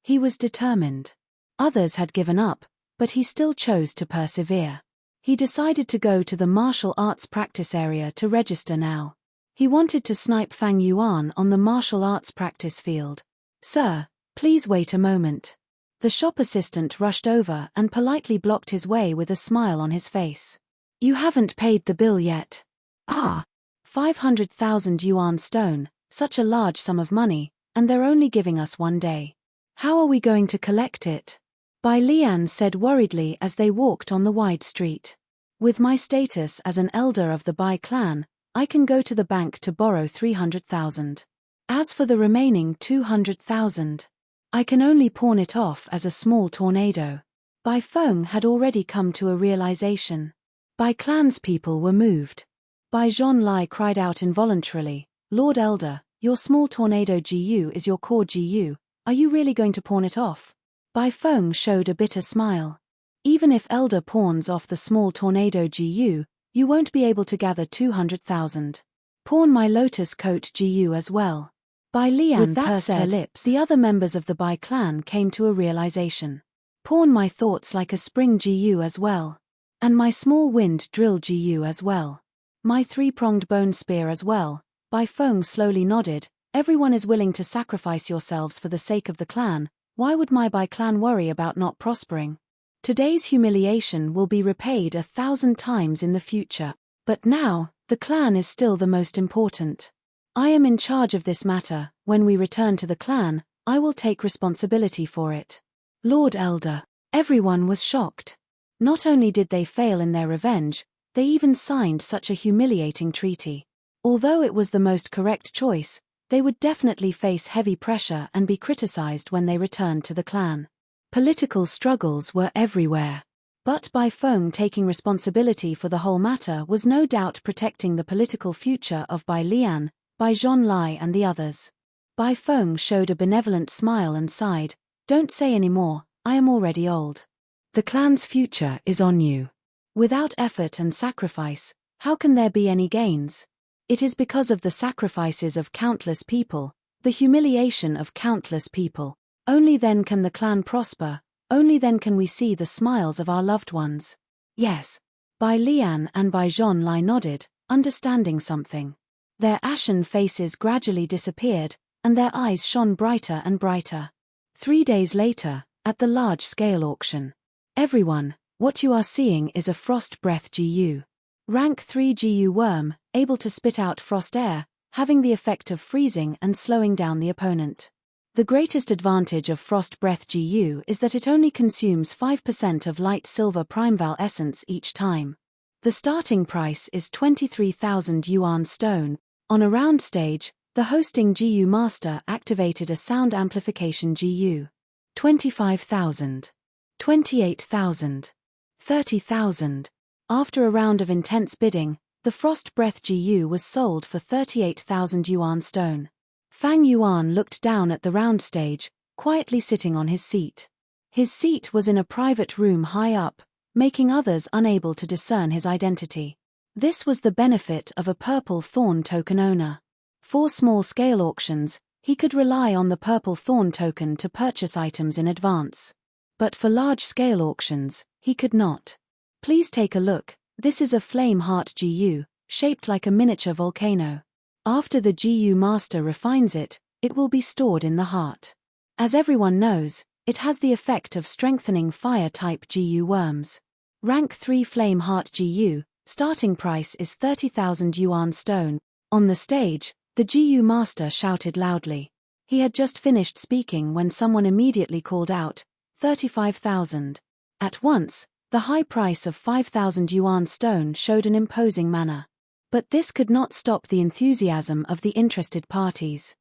He was determined. Others had given up, but he still chose to persevere. He decided to go to the martial arts practice area to register now. He wanted to snipe Fang Yuan on the martial arts practice field. Sir, please wait a moment. The shop assistant rushed over and politely blocked his way with a smile on his face. You haven't paid the bill yet. 500,000 yuan stone, such a large sum of money, and they're only giving us 1 day. How are we going to collect it? Bai Lian said worriedly as they walked on the wide street. With my status as an elder of the Bai clan, I can go to the bank to borrow 300,000. As for the remaining 200,000, I can only pawn it off as a small tornado. Bai Feng had already come to a realization. Bai clan's people were moved. Bai Zhonlai cried out involuntarily, Lord Elder, your small tornado GU is your core GU, are you really going to pawn it off? Bai Feng showed a bitter smile. Even if Elder pawns off the small tornado GU, you won't be able to gather 200,000. Pawn my lotus coat GU as well. Bai Lian pursed her lips. The other members of the Bai clan came to a realization. Pawn my thoughts like a spring GU as well. And my small wind drill GU as well. My three-pronged bone spear as well. Bai Feng slowly nodded. Everyone is willing to sacrifice yourselves for the sake of the clan. Why would my Bai clan worry about not prospering? Today's humiliation will be repaid 1,000 times in the future. But now, the clan is still the most important. I am in charge of this matter. When we return to the clan, I will take responsibility for it. Lord Elder. Everyone was shocked. Not only did they fail in their revenge, they even signed such a humiliating treaty. Although it was the most correct choice, they would definitely face heavy pressure and be criticized when they returned to the clan. Political struggles were everywhere. But Bai Feng taking responsibility for the whole matter was no doubt protecting the political future of Bai Lian, Bai Zhonlai and the others. Bai Feng showed a benevolent smile and sighed, "Don't say any more, I am already old. The clan's future is on you. Without effort and sacrifice, how can there be any gains? It is because of the sacrifices of countless people, the humiliation of countless people. Only then can the clan prosper, only then can we see the smiles of our loved ones." Yes. Bai Lian and Bai Zhonlai nodded, understanding something. Their ashen faces gradually disappeared, and their eyes shone brighter and brighter. 3 days later, at the large-scale auction. Everyone, what you are seeing is a frost breath GU. Rank 3 GU worm, able to spit out frost air, having the effect of freezing and slowing down the opponent. The greatest advantage of frost breath GU is that it only consumes 5% of light silver primeval essence each time. The starting price is 23,000 yuan stone. On a round stage, the hosting GU master activated a sound amplification GU. 25,000. 28,000. 30,000. After a round of intense bidding, the frost breath GU was sold for 38,000 yuan stone. Fang Yuan looked down at the round stage, quietly sitting on his seat. His seat was in a private room high up, making others unable to discern his identity. This was the benefit of a purple thorn token owner. For small-scale auctions, he could rely on the purple thorn token to purchase items in advance. But for large-scale auctions, he could not. Please take a look, this is a flame heart GU, shaped like a miniature volcano. After the GU master refines it, it will be stored in the heart. As everyone knows, it has the effect of strengthening fire-type GU worms. Rank 3 flame heart GU, starting price is 30,000 yuan stone. On the stage, the GU master shouted loudly. He had just finished speaking when someone immediately called out, 35,000. At once, the high price of 5,000 yuan stone showed an imposing manner. But this could not stop the enthusiasm of the interested parties.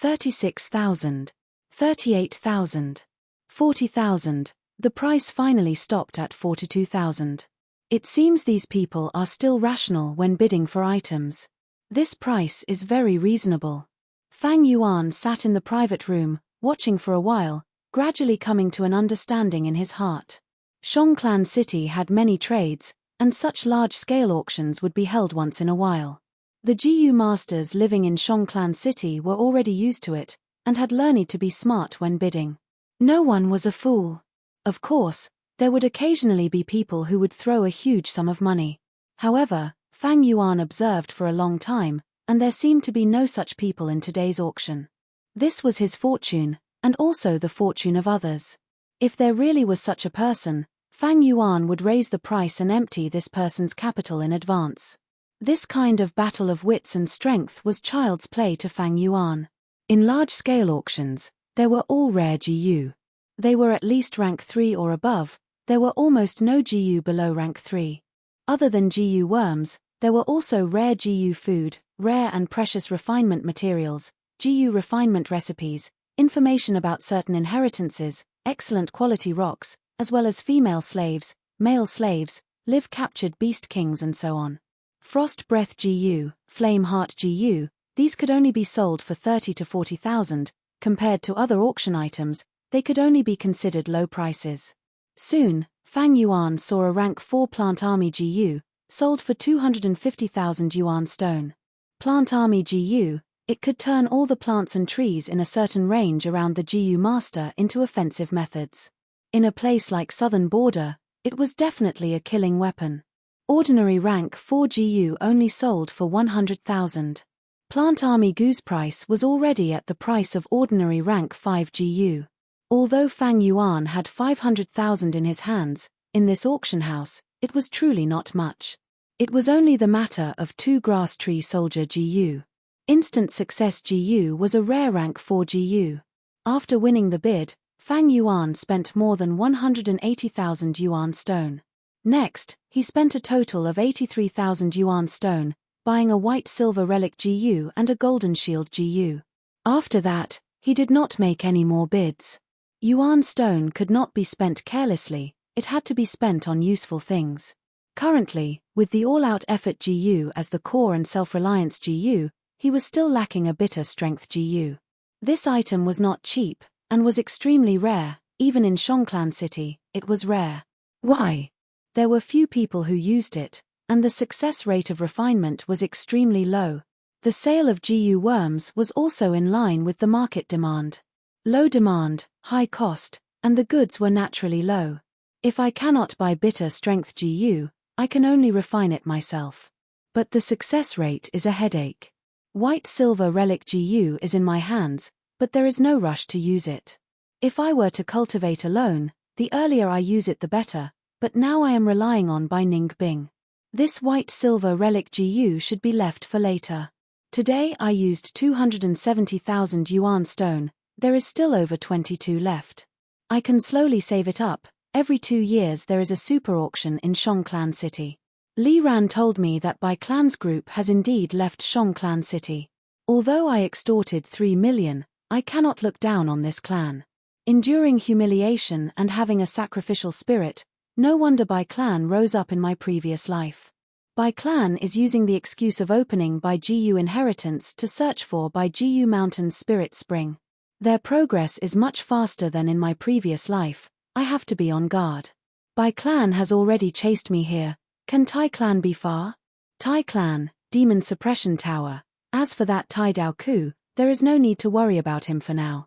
$36,000, $38,000, $40,000. The price finally stopped at $42,000. It seems these people are still rational when bidding for items. This price is very reasonable. Fang Yuan sat in the private room, watching for a while, gradually coming to an understanding in his heart. Shongclan City had many trades, and such large-scale auctions would be held once in a while. The GU masters living in Shongclan City were already used to it, and had learned to be smart when bidding. No one was a fool. Of course, there would occasionally be people who would throw a huge sum of money. However, Fang Yuan observed for a long time, and there seemed to be no such people in today's auction. This was his fortune, and also the fortune of others. If there really was such a person, Fang Yuan would raise the price and empty this person's capital in advance. This kind of battle of wits and strength was child's play to Fang Yuan. In large-scale auctions, there were all rare GU. They were at least rank 3 or above. There were almost no GU below rank 3. Other than GU worms, there were also rare GU food, rare and precious refinement materials, GU refinement recipes, information about certain inheritances, excellent quality rocks, as well as female slaves, male slaves, live-captured beast kings and so on. Frost Breath GU, Flame Heart GU, these could only be sold for 30 to 40,000, compared to other auction items, they could only be considered low prices. Soon, Fang Yuan saw a rank 4 Plant Army GU, sold for 250,000 yuan stone. Plant Army GU, it could turn all the plants and trees in a certain range around the GU master into offensive methods. In a place like southern border, it was definitely a killing weapon. Ordinary rank 4 GU only sold for 100,000. Plant Army GU's price was already at the price of ordinary rank 5 GU. Although Fang Yuan had 500,000 in his hands, in this auction house, it was truly not much. It was only the matter of 2 Grass Tree Soldier GU. Instant Success GU was a rare rank 4 GU. After winning the bid, Fang Yuan spent more than 180,000 yuan stone. Next, he spent a total of 83,000 yuan stone, buying a white-silver relic GU and a golden shield GU. After that, he did not make any more bids. Yuan stone could not be spent carelessly, it had to be spent on useful things. Currently, with the all-out effort GU as the core and self-reliance GU, he was still lacking a bitter strength GU. This item was not cheap, and was extremely rare, even in Shongklan City, it was rare. Why? There were few people who used it, and the success rate of refinement was extremely low. The sale of GU worms was also in line with the market demand. Low demand, high cost, and the goods were naturally low. If I cannot buy bitter strength GU, I can only refine it myself. But the success rate is a headache. White silver relic GU is in my hands, but there is no rush to use it. If I were to cultivate alone, the earlier I use it the better, but now I am relying on by Ning Bing. This white silver relic GU should be left for later. Today I used 270,000 yuan stone, there is still over 22 left. I can slowly save it up. Every 2 years there is a super auction in Shongklan City. Li Ran told me that Bai Clan's group has indeed left Shongklan City. Although I extorted 3 million, I cannot look down on this clan. Enduring humiliation and having a sacrificial spirit, no wonder Bai Clan rose up in my previous life. Bai Clan is using the excuse of opening Bai GU inheritance to search for Bai GU Mountain's spirit spring. Their progress is much faster than in my previous life, I have to be on guard. Bai Clan has already chased me here, can Tai Clan be far? Tai Clan, Demon Suppression Tower. As for that Tai Dao Ku, there is no need to worry about him for now.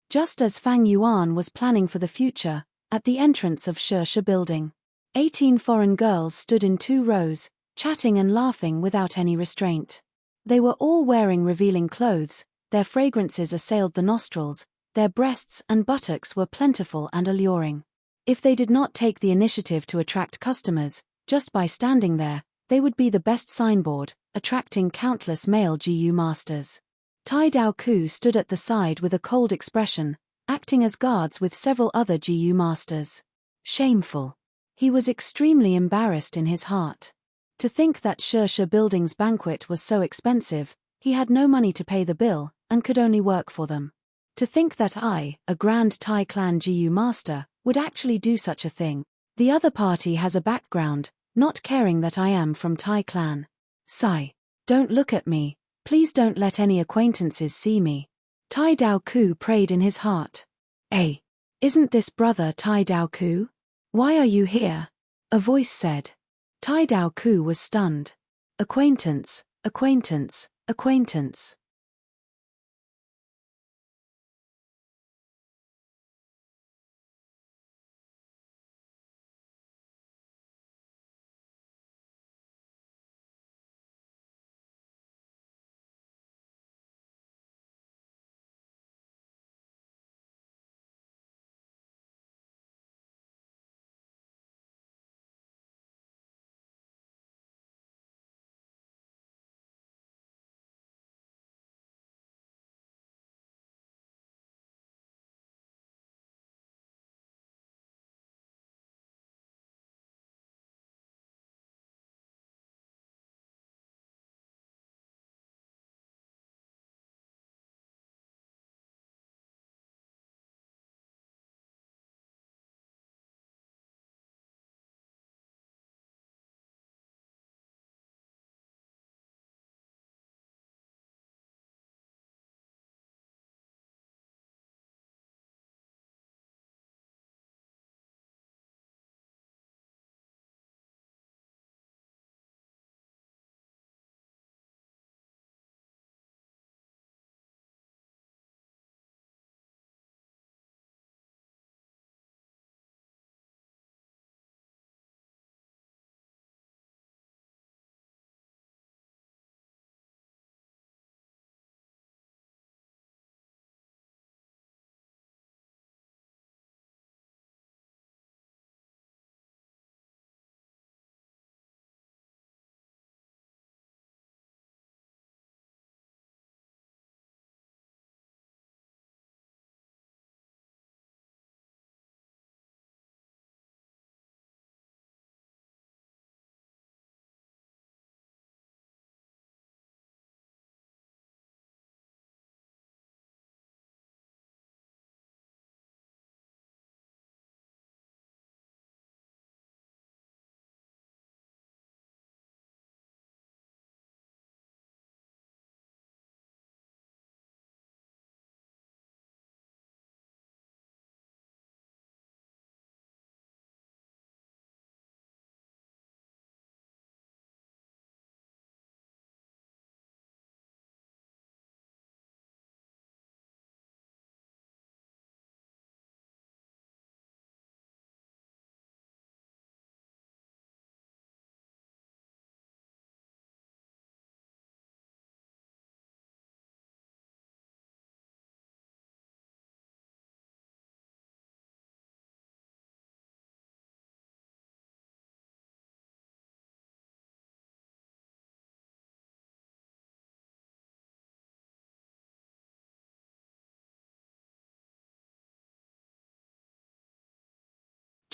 Just as Fang Yuan was planning for the future, at the entrance of Shi building, 18 foreign girls stood in 2 rows, chatting and laughing without any restraint. They were all wearing revealing clothes, their fragrances assailed the nostrils, their breasts and buttocks were plentiful and alluring. If they did not take the initiative to attract customers, just by standing there, they would be the best signboard, attracting countless male GU masters. Tai Dao Ku stood at the side with a cold expression, acting as guards with several other GU masters. Shameful. He was extremely embarrassed in his heart. To think that Shi Building's banquet was so expensive, he had no money to pay the bill, and could only work for them. To think that I, a Grand Tai Clan GU master, would actually do such a thing. The other party has a background, not caring that I am from Tai Clan. Sigh. Don't look at me, please don't let any acquaintances see me. Tai Dao Ku prayed in his heart. Isn't this brother Tai Dao Ku? Why are you here? A voice said. Tai Dao Ku was stunned. Acquaintance, acquaintance, acquaintance.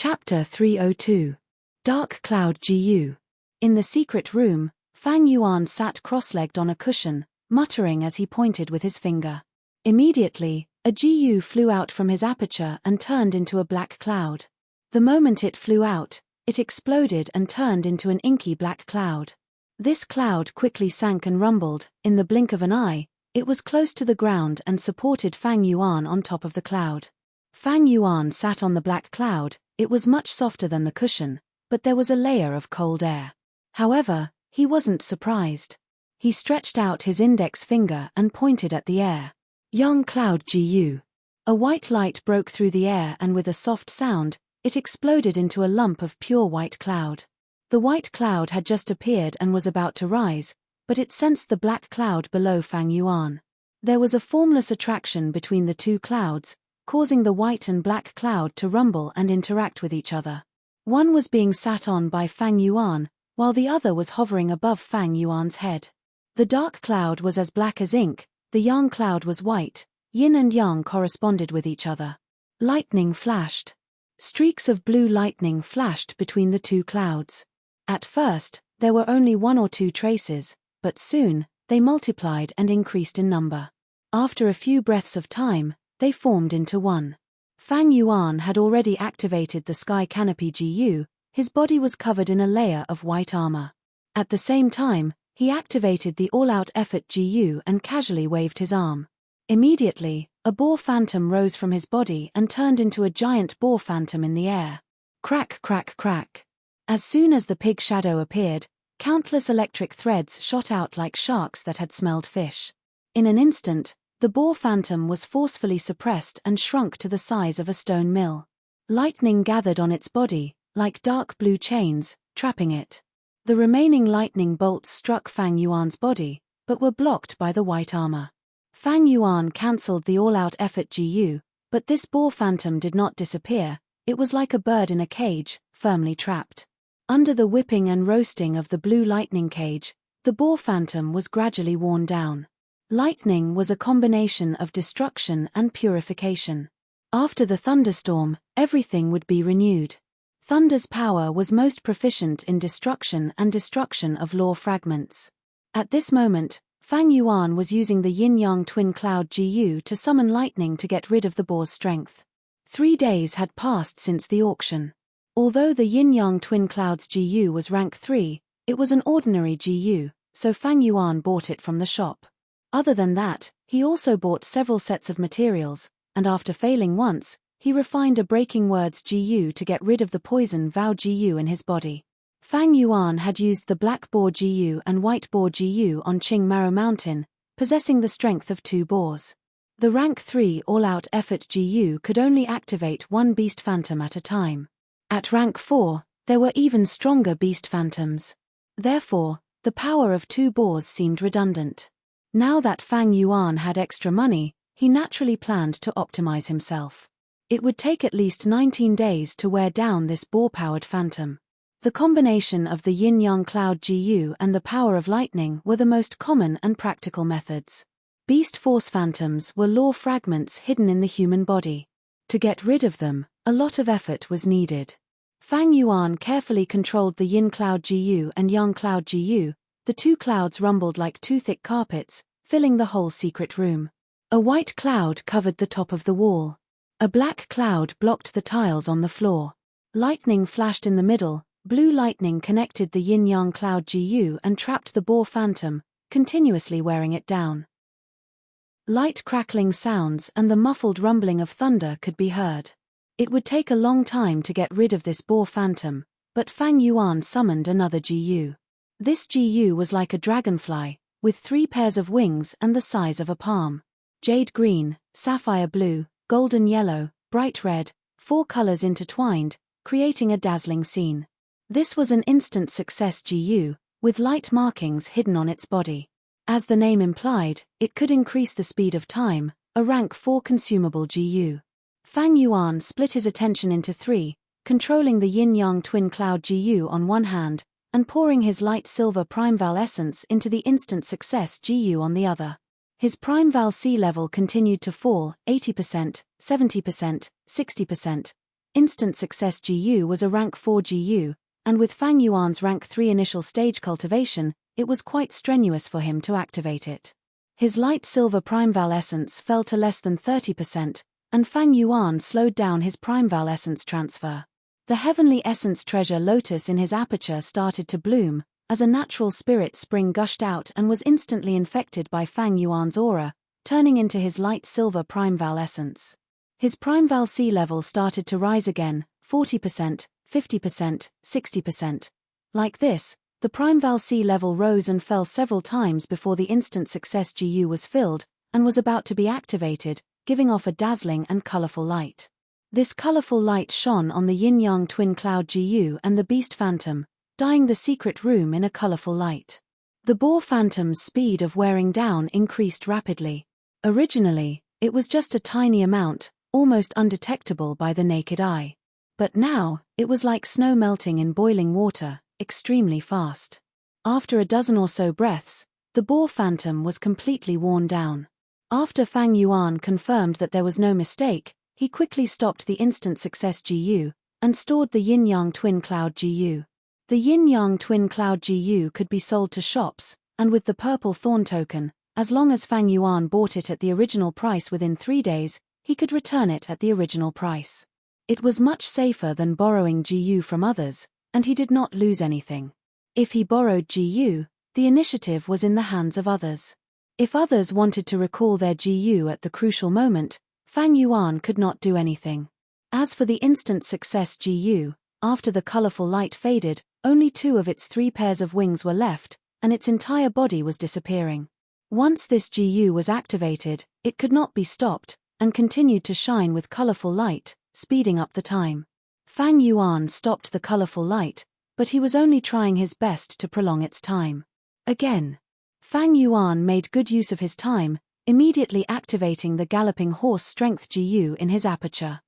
Chapter 302. Dark Cloud GU. In the secret room, Fang Yuan sat cross-legged on a cushion, muttering as he pointed with his finger. Immediately, a GU flew out from his aperture and turned into a black cloud. The moment it flew out, it exploded and turned into an inky black cloud. This cloud quickly sank and rumbled. In the blink of an eye, it was close to the ground and supported Fang Yuan on top of the cloud. Fang Yuan sat on the black cloud. It was much softer than the cushion, but there was a layer of cold air. However, he wasn't surprised. He stretched out his index finger and pointed at the air. Young Cloud GU. A white light broke through the air and with a soft sound, it exploded into a lump of pure white cloud. The white cloud had just appeared and was about to rise, but it sensed the black cloud below Fang Yuan. There was a formless attraction between the two clouds, causing the white and black cloud to rumble and interact with each other. One was being sat on by Fang Yuan, while the other was hovering above Fang Yuan's head. The dark cloud was as black as ink, the yang cloud was white, yin and yang corresponded with each other. Lightning flashed. Streaks of blue lightning flashed between the two clouds. At first, there were only one or two traces, but soon, they multiplied and increased in number. After a few breaths of time, they formed into one. Fang Yuan had already activated the sky canopy GU, his body was covered in a layer of white armor. At the same time, he activated the all-out effort GU and casually waved his arm. Immediately, a boar phantom rose from his body and turned into a giant boar phantom in the air. Crack, crack, crack. As soon as the pig shadow appeared, countless electric threads shot out like sharks that had smelled fish. In an instant, the boar phantom was forcefully suppressed and shrunk to the size of a stone mill. Lightning gathered on its body, like dark blue chains, trapping it. The remaining lightning bolts struck Fang Yuan's body, but were blocked by the white armor. Fang Yuan cancelled the all-out effort GU, but this boar phantom did not disappear. It was like a bird in a cage, firmly trapped. Under the whipping and roasting of the blue lightning cage, the boar phantom was gradually worn down. Lightning was a combination of destruction and purification. After the thunderstorm, everything would be renewed. Thunder's power was most proficient in destruction and destruction of law fragments. At this moment, Fang Yuan was using the yin-yang twin cloud GU to summon lightning to get rid of the boar's strength. 3 days had passed since the auction. Although the yin-yang twin clouds GU was rank 3, it was an ordinary GU, so Fang Yuan bought it from the shop. Other than that, he also bought several sets of materials, and after failing once, he refined a breaking words GU to get rid of the poison vow GU in his body. Fang Yuan had used the black boar GU and white boar GU on Qing Maro Mountain, possessing the strength of 2 boars. The rank 3 all-out effort GU could only activate one beast phantom at a time. At rank 4, there were even stronger beast phantoms. Therefore, the power of 2 boars seemed redundant. Now that Fang Yuan had extra money, he naturally planned to optimize himself. It would take at least 19 days to wear down this boar-powered phantom. The combination of the yin-yang cloud GU and the power of lightning were the most common and practical methods. Beast force phantoms were law fragments hidden in the human body. To get rid of them, a lot of effort was needed. Fang Yuan carefully controlled the yin cloud GU and yang cloud GU. The 2 clouds rumbled like 2 thick carpets, filling the whole secret room. A white cloud covered the top of the wall. A black cloud blocked the tiles on the floor. Lightning flashed in the middle. Blue lightning connected the yin-yang cloud GU and trapped the boar phantom, continuously wearing it down. Light crackling sounds and the muffled rumbling of thunder could be heard. It would take a long time to get rid of this boar phantom, but Fang Yuan summoned another GU. This GU was like a dragonfly, with 3 pairs of wings and the size of a palm. Jade green, sapphire blue, golden yellow, bright red, 4 colors intertwined, creating a dazzling scene. This was an instant success GU, with light markings hidden on its body. As the name implied, it could increase the speed of time, a rank 4 consumable GU. Fang Yuan split his attention into 3, controlling the yin-yang twin cloud GU on one hand, and pouring his light silver Primeval essence into the instant success GU on the other. His Primeval C level continued to fall, 80%, 70%, 60%. Instant Success GU was a rank 4 GU, and with Fang Yuan's rank 3 initial stage cultivation, it was quite strenuous for him to activate it. His light silver Primeval essence fell to less than 30%, and Fang Yuan slowed down his Primeval essence transfer. The heavenly essence treasure lotus in his aperture started to bloom, as a natural spirit spring gushed out and was instantly infected by Fang Yuan's aura, turning into his light silver Primeval essence. His Primeval sea level started to rise again, 40%, 50%, 60%. Like this, the Primeval sea level rose and fell several times before the Instant Success GU was filled, and was about to be activated, giving off a dazzling and colorful light. This colorful light shone on the Yin-Yang Twin Cloud GU and the Beast Phantom, dyeing the secret room in a colorful light. The Boar Phantom's speed of wearing down increased rapidly. Originally, it was just a tiny amount, almost undetectable by the naked eye. But now, it was like snow melting in boiling water, extremely fast. After a dozen or so breaths, the Boar Phantom was completely worn down. After Fang Yuan confirmed that there was no mistake, he quickly stopped the Instant Success GU, and stored the Yin-Yang Twin Cloud GU. The Yin-Yang Twin Cloud GU could be sold to shops, and with the purple thorn token, as long as Fang Yuan bought it at the original price within 3 days, he could return it at the original price. It was much safer than borrowing GU from others, and he did not lose anything. If he borrowed GU, the initiative was in the hands of others. If others wanted to recall their GU at the crucial moment, Fang Yuan could not do anything. As for the Instant Success GU, after the colorful light faded, only 2 of its 3 pairs of wings were left, and its entire body was disappearing. Once this GU was activated, it could not be stopped, and continued to shine with colorful light, speeding up the time. Fang Yuan stopped the colorful light, but he was only trying his best to prolong its time. Again, Fang Yuan made good use of his time, immediately activating the Galloping Horse Strength GU in his aperture.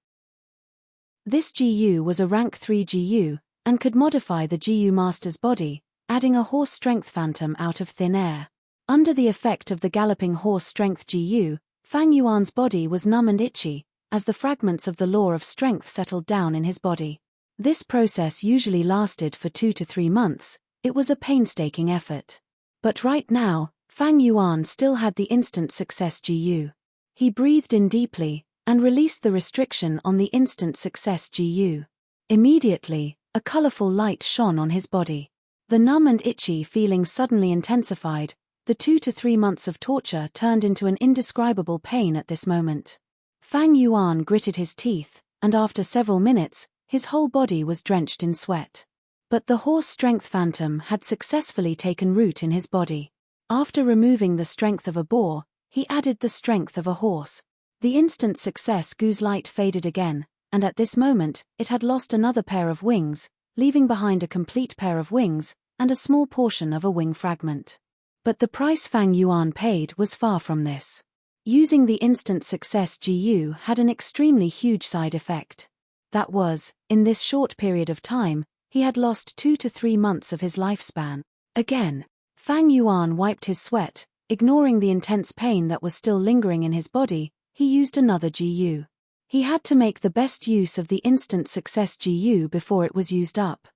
This GU was a rank 3 GU, and could modify the GU Master's body, adding a horse strength phantom out of thin air. Under the effect of the Galloping Horse Strength GU, Fang Yuan's body was numb and itchy, as the fragments of the law of strength settled down in his body. This process usually lasted for 2 to 3 months. It was a painstaking effort. But right now, Fang Yuan still had the Instant Success GU. He breathed in deeply, and released the restriction on the Instant Success GU. Immediately, a colorful light shone on his body. The numb and itchy feeling suddenly intensified. The 2 to 3 months of torture turned into an indescribable pain at this moment. Fang Yuan gritted his teeth, and after several minutes, his whole body was drenched in sweat. But the horse strength phantom had successfully taken root in his body. After removing the strength of a boar, he added the strength of a horse. The Instant Success GU's light faded again, and at this moment, it had lost another pair of wings, leaving behind a complete pair of wings, and a small portion of a wing fragment. But the price Fang Yuan paid was far from this. Using the Instant Success GU had an extremely huge side effect. That was, in this short period of time, he had lost 2 to 3 months of his lifespan. Again, Fang Yuan wiped his sweat, ignoring the intense pain that was still lingering in his body. He used another GU. He had to make the best use of the Instant Success GU before it was used up.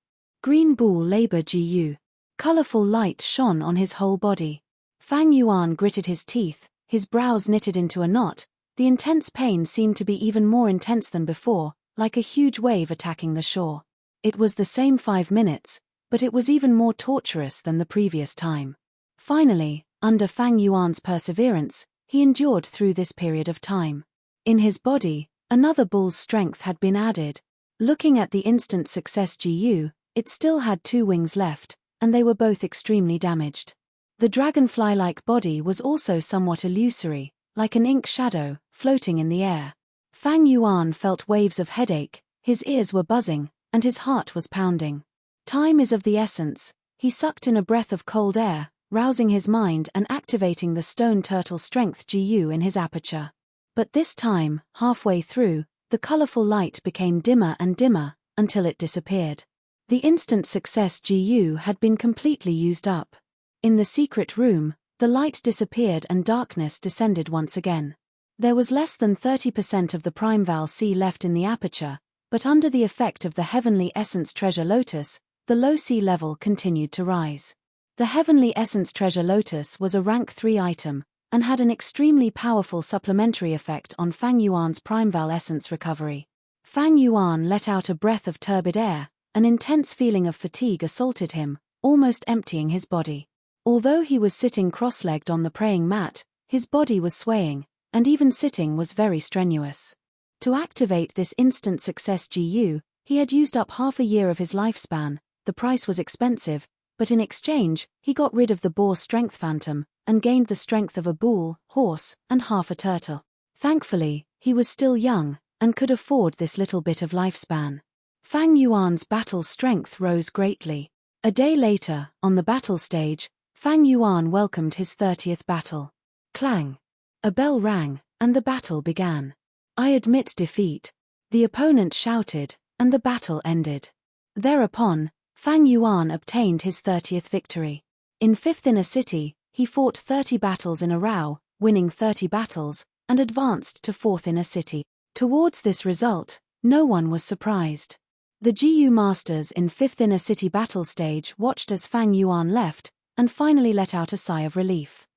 Green Bull Labor GU. Colorful light shone on his whole body. Fang Yuan gritted his teeth, his brows knitted into a knot. The intense pain seemed to be even more intense than before, like a huge wave attacking the shore. It was the same 5 minutes, but it was even more torturous than the previous time. Finally, under Fang Yuan's perseverance, he endured through this period of time. In his body, another bull's strength had been added. Looking at the Instant Success GU, it still had 2 wings left, and they were both extremely damaged. The dragonfly-like body was also somewhat illusory, like an ink shadow, floating in the air. Fang Yuan felt waves of headache, his ears were buzzing, and his heart was pounding. Time is of the essence. He sucked in a breath of cold air, rousing his mind and activating the Stone Turtle Strength GU in his aperture. But this time, halfway through, the colorful light became dimmer and dimmer, until it disappeared. The Instant Success GU had been completely used up. In the secret room, the light disappeared and darkness descended once again. There was less than 30% of the Primeval Sea left in the aperture, but under the effect of the heavenly essence treasure lotus, the low sea level continued to rise. The heavenly essence treasure lotus was a rank 3 item, and had an extremely powerful supplementary effect on Fang Yuan's primeval essence recovery. Fang Yuan let out a breath of turbid air, an intense feeling of fatigue assaulted him, almost emptying his body. Although he was sitting cross-legged on the praying mat, his body was swaying, and even sitting was very strenuous. To activate this instant success GU, he had used up half a year of his lifespan. The price was expensive, but in exchange, he got rid of the boar strength phantom, and gained the strength of a bull, horse, and half a turtle. Thankfully, he was still young, and could afford this little bit of lifespan. Fang Yuan's battle strength rose greatly. A day later, on the battle stage, Fang Yuan welcomed his 30th battle. Clang! A bell rang, and the battle began. "I admit defeat," the opponent shouted, and the battle ended. Thereupon, Fang Yuan obtained his 30th victory. In 5th Inner City, he fought 30 battles in a row, winning 30 battles, and advanced to 4th Inner City. Towards this result, no one was surprised. The GU masters in 5th Inner City battle stage watched as Fang Yuan left, and finally let out a sigh of relief.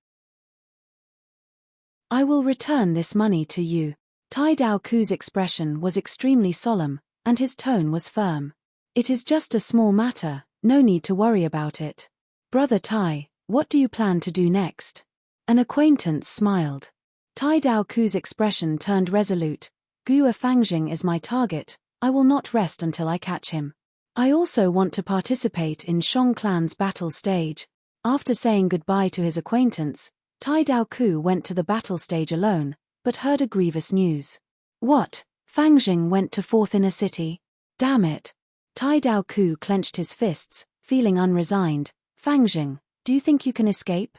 "I will return this money to you." Tai Dao Ku's expression was extremely solemn, and his tone was firm. "It is just a small matter, no need to worry about it. Brother Tai, what do you plan to do next?" An acquaintance smiled. Tai Dao Ku's expression turned resolute. "Gu Fangjing is my target, I will not rest until I catch him. I also want to participate in Shong Clan's battle stage." After saying goodbye to his acquaintance, Tai Dao Ku went to the battle stage alone, but heard a grievous news. "What? Fangjing went to 4th Inner City? Damn it." Tai Dao Ku clenched his fists, feeling unresigned. "Fangjing, do you think you can escape?"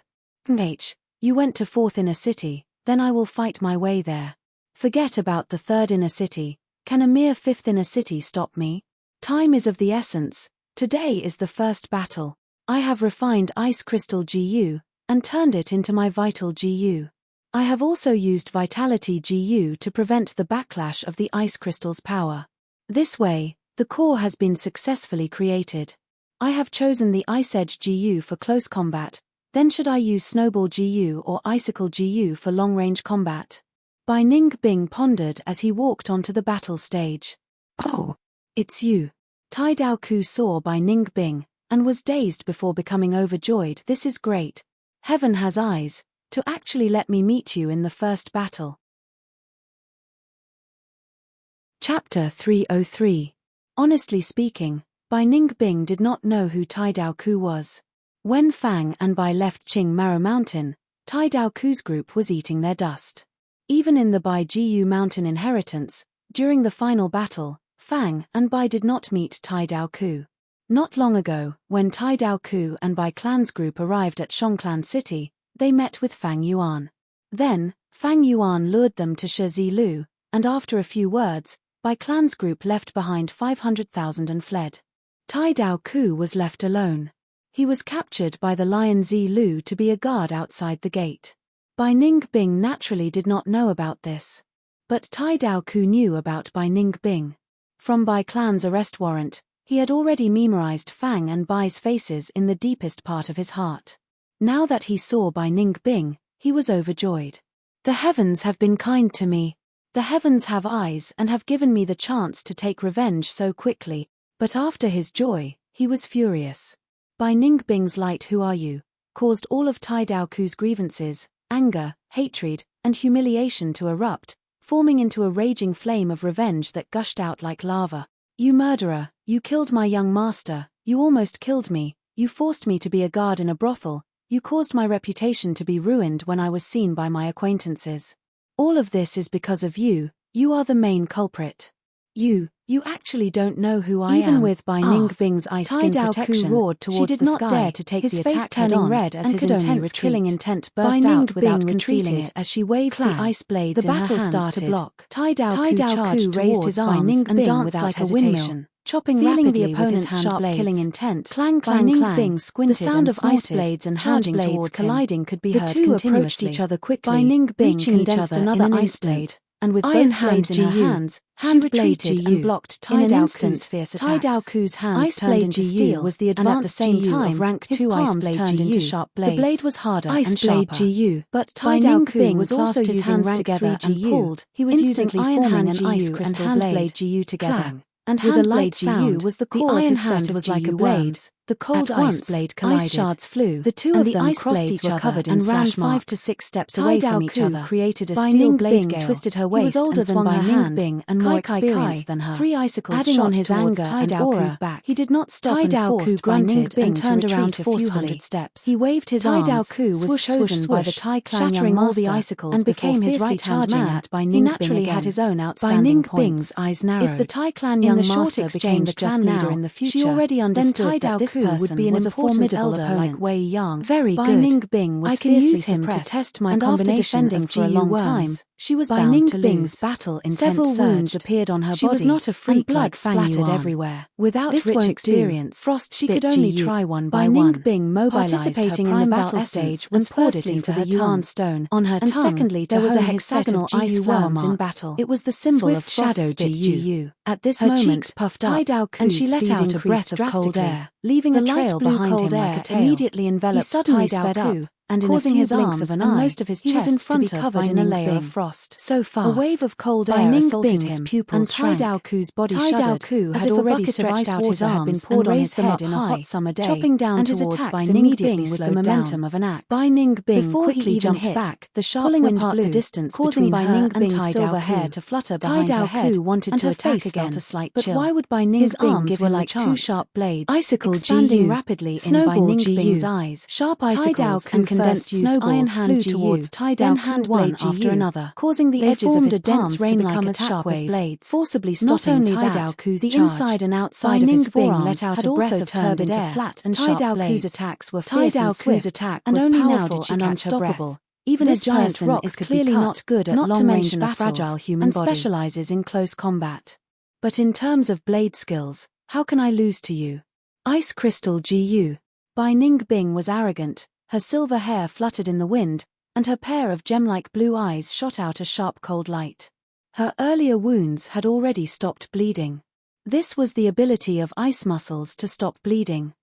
You went to 4th Inner City, then I will fight my way there. Forget about the 3rd Inner City, can a mere 5th Inner City stop me? Time is of the essence, today is the first battle. I have refined Ice Crystal GU, and turned it into my Vital GU. I have also used Vitality GU to prevent the backlash of the Ice Crystal's power. This way, the core has been successfully created. I have chosen the Ice Edge GU for close combat, then should I use Snowball GU or Icicle GU for long-range combat? Bai Ning Bing pondered as he walked onto the battle stage. "Oh, it's you." Tai Dao Ku saw Bai Ning Bing, and was dazed before becoming overjoyed. "This is great. Heaven has eyes, to actually let me meet you in the first battle." Chapter 303. Honestly speaking, Bai Ning Bing did not know who Tai Dao Ku was. When Fang and Bai left Qing Maro Mountain, Tai Dao Ku's group was eating their dust. Even in the Bai Jiu Mountain inheritance, during the final battle, Fang and Bai did not meet Tai Dao Ku. Not long ago, when Tai Dao Ku and Bai Clan's group arrived at Shongclan City, they met with Fang Yuan. Then, Fang Yuan lured them to Shi Lu, and after a few words, Bai Clan's group left behind 500,000 and fled. Tai Dao Ku was left alone. He was captured by the Lion Zi Lu to be a guard outside the gate. Bai Ning Bing naturally did not know about this. But Tai Dao Ku knew about Bai Ning Bing. From Bai Clan's arrest warrant, he had already memorized Fang and Bai's faces in the deepest part of his heart. Now that he saw Bai Ning Bing, he was overjoyed. "The heavens have been kind to me. The heavens have eyes and have given me the chance to take revenge so quickly." But after his joy, he was furious. Bai Ning Bing's light "Who are you?" caused all of Tai Dao Ku's grievances, anger, hatred, and humiliation to erupt, forming into a raging flame of revenge that gushed out like lava. "You murderer, you killed my young master, you almost killed me, you forced me to be a guard in a brothel, you caused my reputation to be ruined when I was seen by my acquaintances. All of this is because of you, you are the main culprit. You actually don't know who I am." Even with Bai Ning Bing's ice skin protection, roared towards she did not dare to take the attack turning red as his intense killing intent burst out without concealing it as she waved the ice blades in her hands. The battle started to block. Tai Dao Ku raised his arms and danced like a windmill, chopping rapidly the opponent's sharp killing intent. Clang, clang, clang. The sound of ice blades and hand blades colliding could be heard continuously. The two approached each other quickly, reaching each other in an instant, and with Iron both blades in her hands, she retreated and blocked Tai Daoku's fierce attacks. Tai Daoku's hands turned into steel, was the advanced and at the same time of rank 2 ice blade turned into sharp blades. The blade was harder and sharper. But Tai Daoku was also using hands together and pulled. He was using forming an ice crystal and hand blade GU together. And with a light sound, was the iron hand was like a blade. The cold ice blade collided. Ice shards flew. The two of them crossed each other and ran 5 to 6 steps away from each other. Created a steel blade gale. Twisted her waist. He was older than Bai Ningbing and more experienced than her. 3 icicles adding on his anger and aura. Back. He did not stop and forced grunted and turned around a few hundred steps. He waved his arms. Tai Daoku was chosen by the Tai clan shattering all the icicles and became his right-hand man. He naturally had his own outstanding points. Eyes narrowed. If the Tai clan young master became the clan leader in the future, she already understood that this person would be an important elder like Wei Yang. Very good. Bai Ningbing was fiercely suppressed, to test my and after defending for a long time, she was bound to lose. Battle several wounds appeared on her body. She was not a freak, and blood splattered everywhere. Without this rich experience, Frost she could only try one by one. Bai Ningbing mobilized participating in the battle stage and poured it into her Yuan stone on her tongue. Secondly, there was a hexagonal ice worms in battle. It was the symbol of shadow GU. At this moment, puffed up, and she let out a breath of cold air, leaving a trail behind him like a tail. Immediately enveloped Tai Daoku, and causing his arms and most of his chest to be covered in a layer of frost. So fast, a wave of cold air assaulted him, and Tai Daoku's body shuddered, as if a bucket of ice water had been poured on his head in a hot summer day, chopping down towards Bai Ningbing with the momentum of an axe. Bai Ningbing quickly jumped back, the sharp wind blew the distance causing Bai Ningbing's silver hair to flutter behind her head, wanted to attack again, but why would Bai Ningbing give him like 2 sharp blades, icicles expanding rapidly in Bai Ningbing's eyes, sharp icicles and condensed iron hand flew towards Tai Daoku one after another, causing the edges of his palms to become as sharp as blades, forcibly stopping Tai Daoku's charge. The inside and outside of his forearms let out a breath of turbid air, flat and sharp blades. Tai Daoku's attacks were fierce and swift, and only now did she catch her breath. Even a giant rock is clearly not good at long-range battles, fragile human body, and specializes in close combat. But in terms of blade skills, how can I lose to you? Ice Crystal GU. Bai Ningbing was arrogant. Her silver hair fluttered in the wind, and her pair of gem-like blue eyes shot out a sharp cold light. Her earlier wounds had already stopped bleeding. This was the ability of ice muscles to stop bleeding.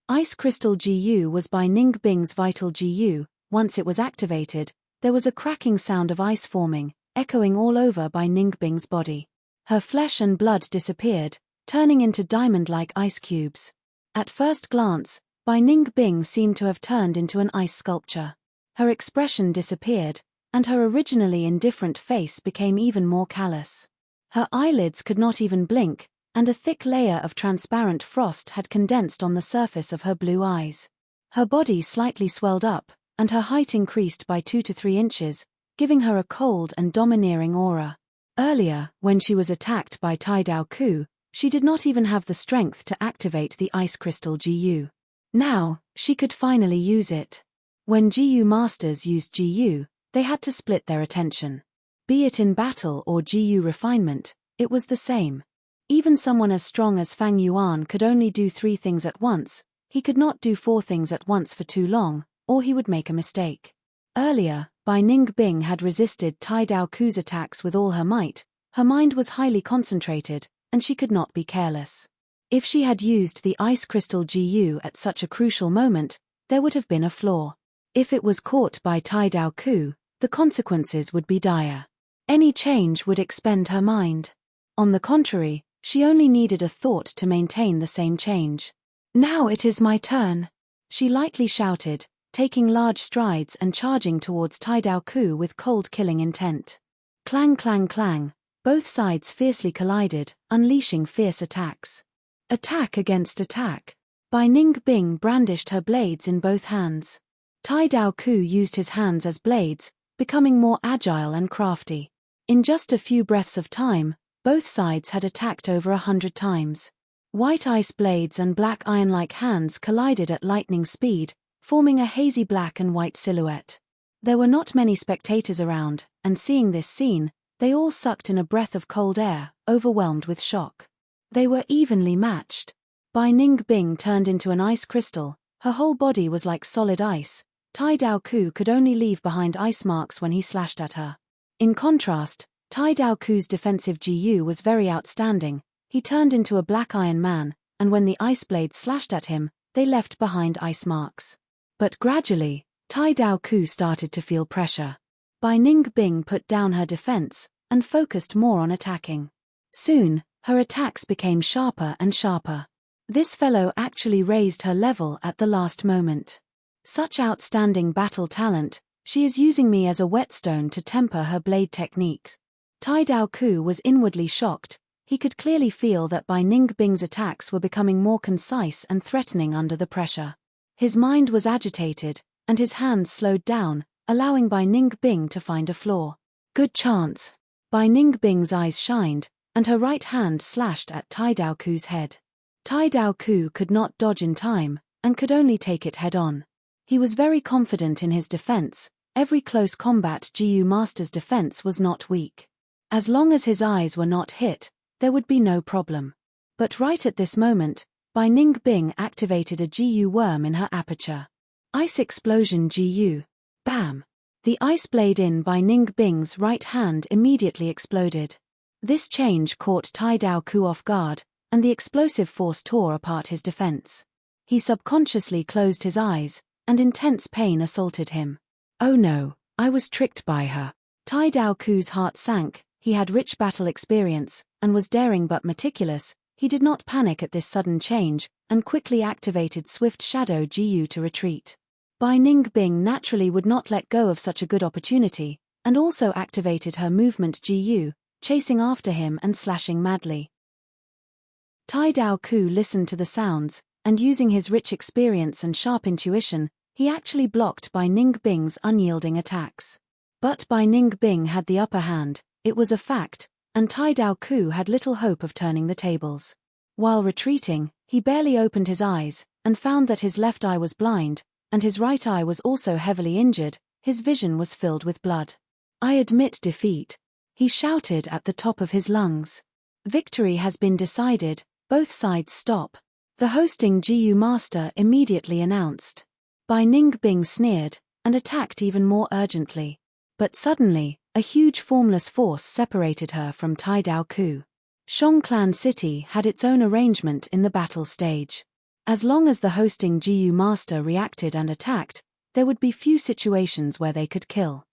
Ice Crystal GU was Bai Ningbing's vital GU. Once it was activated, there was a cracking sound of ice forming, echoing all over Bai Ningbing's body. Her flesh and blood disappeared, turning into diamond-like ice cubes. At first glance, Bai Ningbing seemed to have turned into an ice sculpture. Her expression disappeared, and her originally indifferent face became even more callous. Her eyelids could not even blink, and a thick layer of transparent frost had condensed on the surface of her blue eyes. Her body slightly swelled up, and her height increased by 2 to 3 inches, giving her a cold and domineering aura. Earlier, when she was attacked by Tai Daoku, she did not even have the strength to activate the Ice Crystal GU. Now, she could finally use it. When GU masters used GU, they had to split their attention. Be it in battle or GU refinement, it was the same. Even someone as strong as Fang Yuan could only do 3 things at once. He could not do 4 things at once for too long, or he would make a mistake. Earlier, Bai Ningbing had resisted Tai Daoku's attacks with all her might. Her mind was highly concentrated, and she could not be careless. If she had used the Ice Crystal GU at such a crucial moment, there would have been a flaw. If it was caught by Tai Daoku, the consequences would be dire. Any change would expend her mind. On the contrary, she only needed a thought to maintain the same change. Now it is my turn, she lightly shouted, taking large strides and charging towards Tai Daoku with cold killing intent. Clang clang clang, both sides fiercely collided, unleashing fierce attacks. Attack against attack. Bai Ningbing brandished her blades in both hands. Tai Daoku used his hands as blades, becoming more agile and crafty. In just a few breaths of time, both sides had attacked over 100 times. White ice blades and black iron-like hands collided at lightning speed, forming a hazy black and white silhouette. There were not many spectators around, and seeing this scene, they all sucked in a breath of cold air, overwhelmed with shock. They were evenly matched. Bai Ningbing turned into an ice crystal, her whole body was like solid ice. Tai Daoku could only leave behind ice marks when he slashed at her. In contrast, Tai Dao Ku's defensive GU was very outstanding. He turned into a black iron man, and when the ice blades slashed at him, they left behind ice marks. But gradually, Tai Dao Ku started to feel pressure. Bai Ningbing put down her defense and focused more on attacking. Soon, her attacks became sharper and sharper. This fellow actually raised her level at the last moment. Such outstanding battle talent, she is using me as a whetstone to temper her blade techniques. Tai Dao Ku was inwardly shocked. He could clearly feel that Bai Ningbing's attacks were becoming more concise and threatening under the pressure. His mind was agitated, and his hands slowed down, allowing Bai Ningbing to find a flaw. Good chance. Bai Ningbing's eyes shined, and her right hand slashed at Tai Dao Ku's head. Tai Dao Ku could not dodge in time, and could only take it head-on. He was very confident in his defense. Every close combat GU master's defense was not weak. As long as his eyes were not hit, there would be no problem. But right at this moment, Bai Ningbing activated a GU worm in her aperture. Ice explosion GU. Bam! The ice blade in Bai Ningbing's right hand immediately exploded. This change caught Tai Dao Ku off guard, and the explosive force tore apart his defense. He subconsciously closed his eyes, and intense pain assaulted him. Oh no, I was tricked by her. Tai Dao Ku's heart sank. He had rich battle experience, and was daring but meticulous. He did not panic at this sudden change, and quickly activated Swift Shadow GU to retreat. Bai Ningbing naturally would not let go of such a good opportunity, and also activated her movement GU, chasing after him and slashing madly. Tai Dao Ku listened to the sounds, and using his rich experience and sharp intuition, he actually blocked Bai Ningbing's unyielding attacks. But Bai Ningbing had the upper hand, it was a fact, and Tai Dao Ku had little hope of turning the tables. While retreating, he barely opened his eyes, and found that his left eye was blind, and his right eye was also heavily injured. His vision was filled with blood. I admit defeat, he shouted at the top of his lungs. Victory has been decided, both sides stop. The hosting GU master immediately announced. Bai Ningbing sneered, and attacked even more urgently. But suddenly, a huge formless force separated her from Tai Dao Ku. Shongclan City had its own arrangement in the battle stage. As long as the hosting GU master reacted and attacked, there would be few situations where they could kill.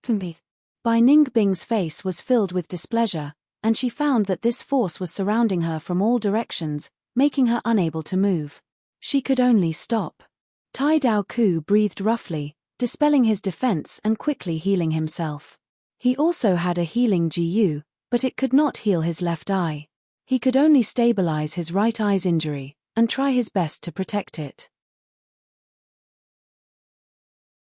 Bai Ningbing's face was filled with displeasure, and she found that this force was surrounding her from all directions, making her unable to move. She could only stop. Tai Dao Ku breathed roughly, dispelling his defense and quickly healing himself. He also had a healing GU, but it could not heal his left eye. He could only stabilize his right eye's injury, and try his best to protect it.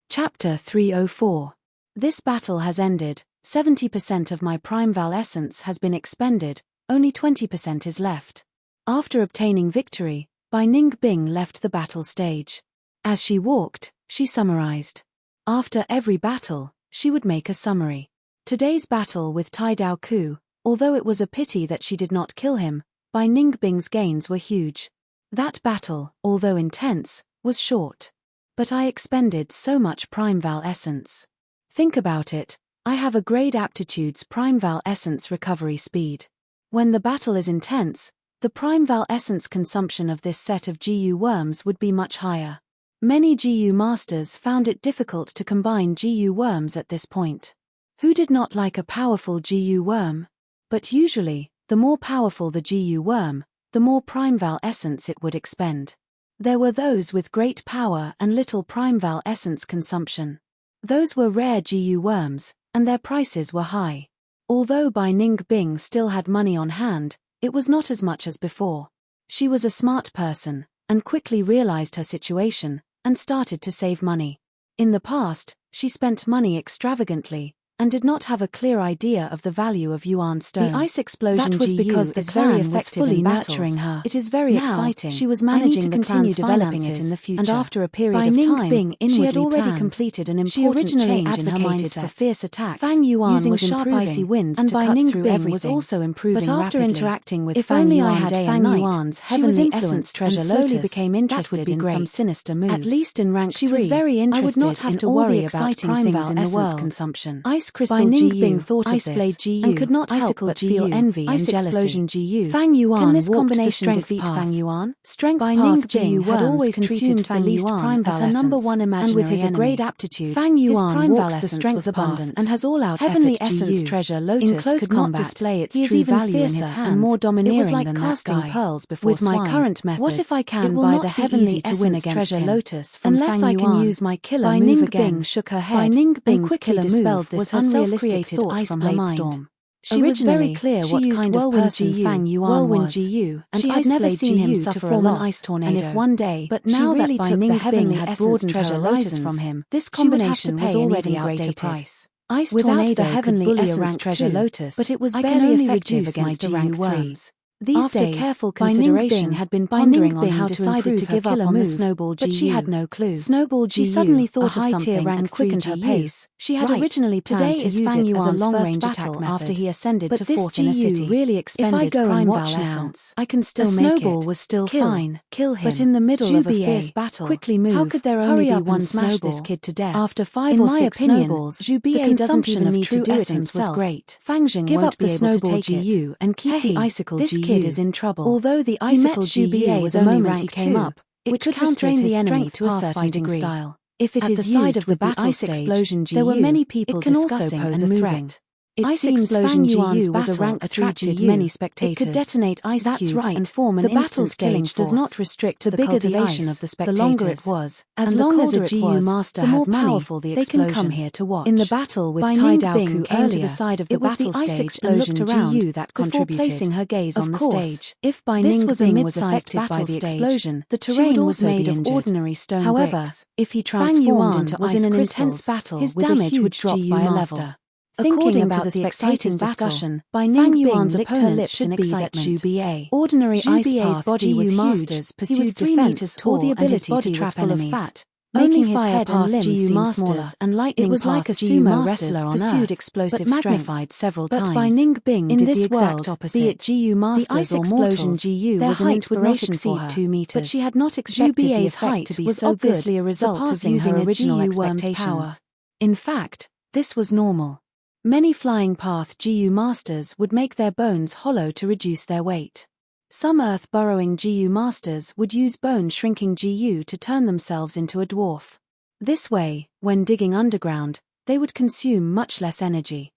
Chapter 304. This battle has ended. 70% of my Prime Val essence has been expended, only 20% is left. After obtaining victory, Bai Ningbing left the battle stage. As she walked, she summarized. After every battle, she would make a summary. Today's battle with Tai Dao Ku, although it was a pity that she did not kill him, Bai Ningbing's gains were huge. That battle, although intense, was short. But I expended so much Prime Val essence. Think about it, I have a grade aptitude's Prime Val essence recovery speed. When the battle is intense, the Prime Val essence consumption of this set of GU worms would be much higher. Many GU masters found it difficult to combine GU worms at this point. Who did not like a powerful GU worm? But usually, the more powerful the GU worm, the more Prime Val essence it would expend. There were those with great power and little Prime Val essence consumption. Those were rare GU worms, and their prices were high. Although Bai Ningbing still had money on hand, it was not as much as before. She was a smart person, and quickly realized her situation, and started to save money. In the past, she spent money extravagantly, and did not have a clear idea of the value of yuan stone. The ice explosion that was GU because the is very clan was effective fully in nurturing battles. her. It is very Now, exciting. she was I need managing to the continue clan's developing finances, it in the future. and after a period Bai of time, Ningbing she had inwardly already planned. completed an She important originally change in her advocated mindset for fierce attacks, Fang Yuan using was sharp improving, icy winds and to Bai cut through Ningbing everything. was also improving But after rapidly. interacting with If Fang only Yuan I had day Fang and night, Yuan's she was heavenly influenced essence and treasure slowly lotus, became that interested would be in great. some sinister moves. At least in rank She 3, was very interested I would not have in to all the worry about exciting Prime things Val in the essence world. consumption. Ice This crystal Ning GU, Bing thought of Ice Blade this, GU, and could not help Icicle but GU, feel envy Ice and jealousy. Explosion GU. Fang Yuan Can this walked combination the strength defeat path. Fang Yuan? Strength By path Ning GU Bing had always consumed treated Fang Fang Yuan Yuan as her number one imaginary and with his enemy. great aptitude, Fang his Yuan prime walks the essence strength was path abundant, and has all-out heavenly effort essence GU. treasure In Lotus close could combat, not display its he is true even value in his fiercer hands. and more domineering It was like than casting that guy. pearls before With my swine. current methods, What if I can it will buy not the be heavenly easy to win essence against treasure him. Lotus from Unless Fang I can Yuan. use my killer Bai move Ning again. Bing shook her Bai head Ning and Bing's quickly killer dispelled move this was her unrealistic self-created thought ice from blade her mind. storm. She was very Originally, clear she what used kind of whirlwind person GU, Fang Yuan whirlwind was, GU, and she Ice had never Blade seen him GU suffer to a form an loss, ice tornado. and if one day, But she now that really Bai took Ning the Bing heavenly had essence broadened her treasure horizons Lotus from him, this she would have combination to was pay an already even greater outdated. price. Ice Without tornado the heavenly could bully essence a rank treasure 2, Lotus, but it was I barely can only effective reduce my against a GU rank 3. worms. These After days, careful Bai Ning consideration, Bing had been Bai pondering Ning on Bing how to decided to improve her give up killer on the move, Snowball but she GU. had no clue. Snowball She GU, suddenly thought a of high-tier something rank and quickened 3 her GU. pace. She had Right. originally planned Today to is use Fang it as a Yuan's long-range first attack battle method. after he ascended But to this fourth in a GU city. really If I expended go and prime watch now, essence. I can still A make snowball it. was still Kill. fine, Kill him. but in the middle of a GBA, fierce battle, quickly move. how could there only Hurry be up and one smash snowball? this kid to death? After 5 In or my 6 opinion, snowballs, the GBA doesn't consumption even of need true to do it essence was himself. great. Fang Jing Give won't up be the able to snowball take it. GU and keep the icicle This GU. kid is in trouble. Although the He met icicle GU GBA was the only moment he rank came 2, up, it which could counters restrain his the enemy strength to a path certain fighting degree. style. If it At is the side used of with the the battle ice stage, explosion GU, there were many people it can also discussing pose and a moving. threat. It Ice seems explosion Fang GU's Yuan's was a battle rank 3 attracted GU. many spectators. It could detonate ice That's cubes right. and form an The battle instant killing stage does force. not restrict The the bigger the cultivation ice, of the the spectators. longer it was, As and the long as colder a it GU was, master the has more money, powerful the they can come explosion. here to watch. In the battle with Bai Tai Ning Dao Bing Ku came to earlier, the side of the it was the battle ice stage and explosion looked around GU that before contributed. placing her gaze Of on the course, stage. if Bai This Ning was a Bing was mid-sized affected by battle the stage. explosion, The she would terrain was also made be of injured. ordinary stone However, bricks. if he Fang transformed Yuan into was ice in an crystals, intense battle his with a damage huge would drop GU by a master. level. According Thinking to about the the exciting exciting discussion, battle, Bai Fang Ning Yuan Bing licked her opponent lips should in be excitement. that GBA. Ordinary ice GBA's path body GU was masters huge. He pursued was 3 defense, meters tall or the and his ability body to was trap full of enemies. fat, Only making his his head head and and limbs limbs seem seem smaller. smaller, and lightning It was like a path GU sumo masters wrestler on pursued Earth, explosive but strength. magnified several But times. Bai Ning Bing In did this the exact world, opposite. be it GU The masters ice or explosion mortals, GU their was an height would not inspiration for exceed her, 2 meters. but she had not expected the GBA's effect height to be was so good, obviously a result of surpassing using her her original GU worm's expectations. power. In fact, this was normal. Many flying path GU masters would make their bones hollow to reduce their weight. Some earth-burrowing GU masters would use bone-shrinking GU to turn themselves into a dwarf. This way, when digging underground, they would consume much less energy.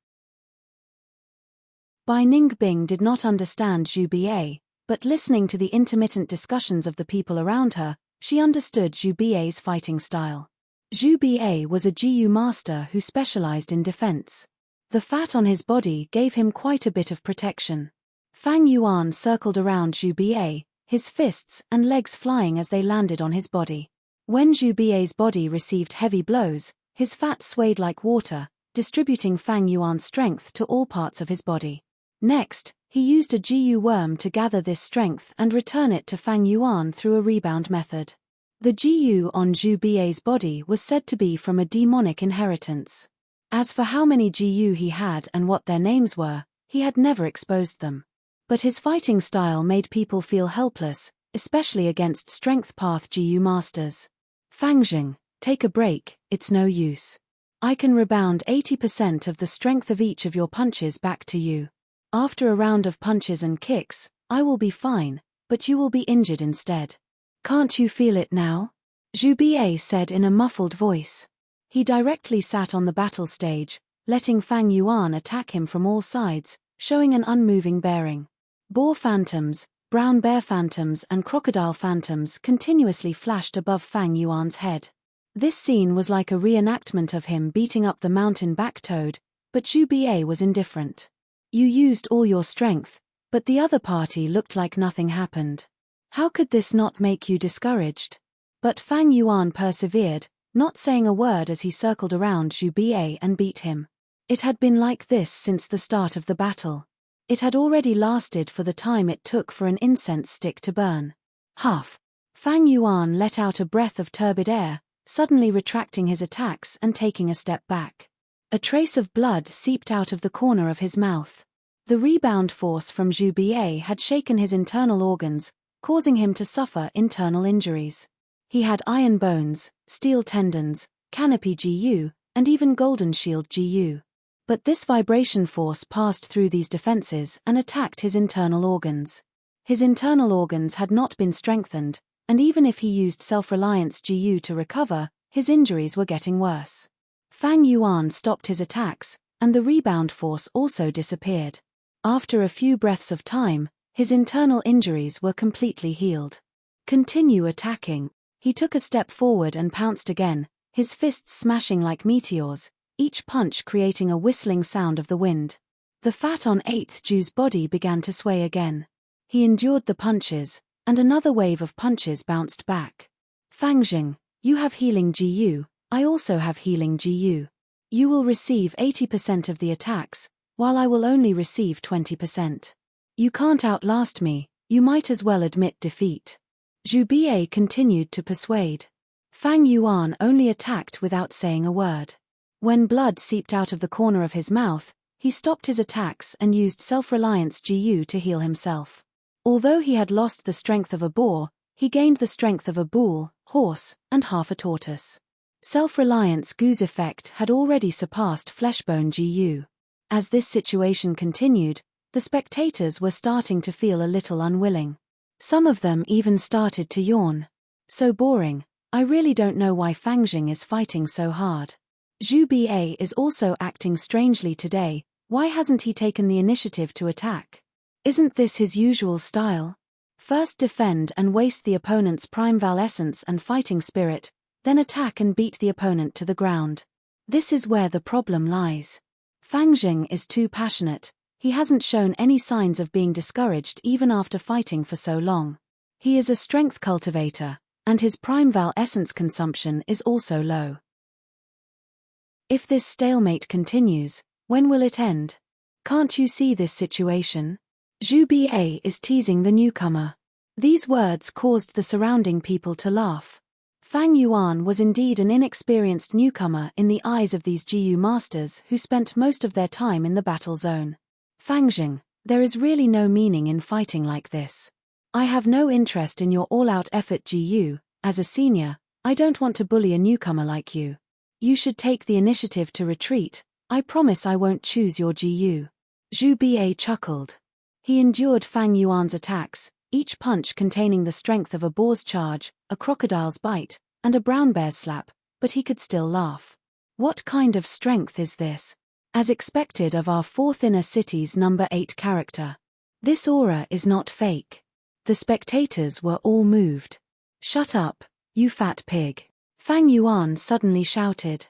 Bai Ning Bing did not understand Zhu Ba, but listening to the intermittent discussions of the people around her, she understood Zhu Ba's fighting style. Zhu Ba was a GU master who specialized in defense. The fat on his body gave him quite a bit of protection. Fang Yuan circled around Zhu Ba, his fists and legs flying as they landed on his body. When Zhu Ba's body received heavy blows, his fat swayed like water, distributing Fang Yuan's strength to all parts of his body. Next, he used a GU worm to gather this strength and return it to Fang Yuan through a rebound method. The GU on Zhu Ba's body was said to be from a demonic inheritance. As for how many GU he had and what their names were, he had never exposed them. But his fighting style made people feel helpless, especially against strength path GU masters. Fangjing, take a break, it's no use. I can rebound 80% of the strength of each of your punches back to you. After a round of punches and kicks, I will be fine, but you will be injured instead. Can't you feel it now? Zhu Ba said in a muffled voice. He directly sat on the battle stage, letting Fang Yuan attack him from all sides, showing an unmoving bearing. Boar phantoms, brown bear phantoms and crocodile phantoms continuously flashed above Fang Yuan's head. This scene was like a reenactment of him beating up the mountain back-toad, but Zhu Ba was indifferent. You used all your strength, but the other party looked like nothing happened. How could this not make you discouraged? But Fang Yuan persevered, not saying a word as he circled around Zhu Ba and beat him. It had been like this since the start of the battle. It had already lasted for the time it took for an incense stick to burn. Huff! Fang Yuan let out a breath of turbid air, suddenly retracting his attacks and taking a step back. A trace of blood seeped out of the corner of his mouth. The rebound force from Zhu Ba had shaken his internal organs, causing him to suffer internal injuries. He had iron bones, steel tendons, canopy GU, and even golden shield GU. But this vibration force passed through these defenses and attacked his internal organs. His internal organs had not been strengthened, and even if he used self-reliance GU to recover, his injuries were getting worse. Fang Yuan stopped his attacks, and the rebound force also disappeared. After a few breaths of time, his internal injuries were completely healed. Continue attacking. He took a step forward and pounced again, his fists smashing like meteors, each punch creating a whistling sound of the wind. The fat on 8th Ju's body began to sway again. He endured the punches, and another wave of punches bounced back. Fangjing, you have healing GU, I also have healing GU. You will receive 80% of the attacks, while I will only receive 20%. You can't outlast me, you might as well admit defeat. Zhu Bie continued to persuade. Fang Yuan only attacked without saying a word. When blood seeped out of the corner of his mouth, he stopped his attacks and used self-reliance GU to heal himself. Although he had lost the strength of a boar, he gained the strength of a bull, horse, and half a tortoise. Self-reliance GU's effect had already surpassed fleshbone GU. As this situation continued, the spectators were starting to feel a little unwilling. Some of them even started to yawn. So boring, I really don't know why Fangjing is fighting so hard. Zhu Bie is also acting strangely today, why hasn't he taken the initiative to attack? Isn't this his usual style? First defend and waste the opponent's primeval essence and fighting spirit, then attack and beat the opponent to the ground. This is where the problem lies. Fangjing is too passionate, he hasn't shown any signs of being discouraged even after fighting for so long. He is a strength cultivator, and his primeval essence consumption is also low. If this stalemate continues, when will it end? Can't you see this situation? Zhu Bie is teasing the newcomer. These words caused the surrounding people to laugh. Fang Yuan was indeed an inexperienced newcomer in the eyes of these GU masters who spent most of their time in the battle zone. Fangjing, there is really no meaning in fighting like this. I have no interest in your all-out effort GU, as a senior, I don't want to bully a newcomer like you. You should take the initiative to retreat, I promise I won't choose your GU. Zhu Bie chuckled. He endured Fang Yuan's attacks, each punch containing the strength of a boar's charge, a crocodile's bite, and a brown bear's slap, but he could still laugh. What kind of strength is this? As expected of our 4th inner city's number 8 character. This aura is not fake. The spectators were all moved. Shut up, you fat pig. Fang Yuan suddenly shouted.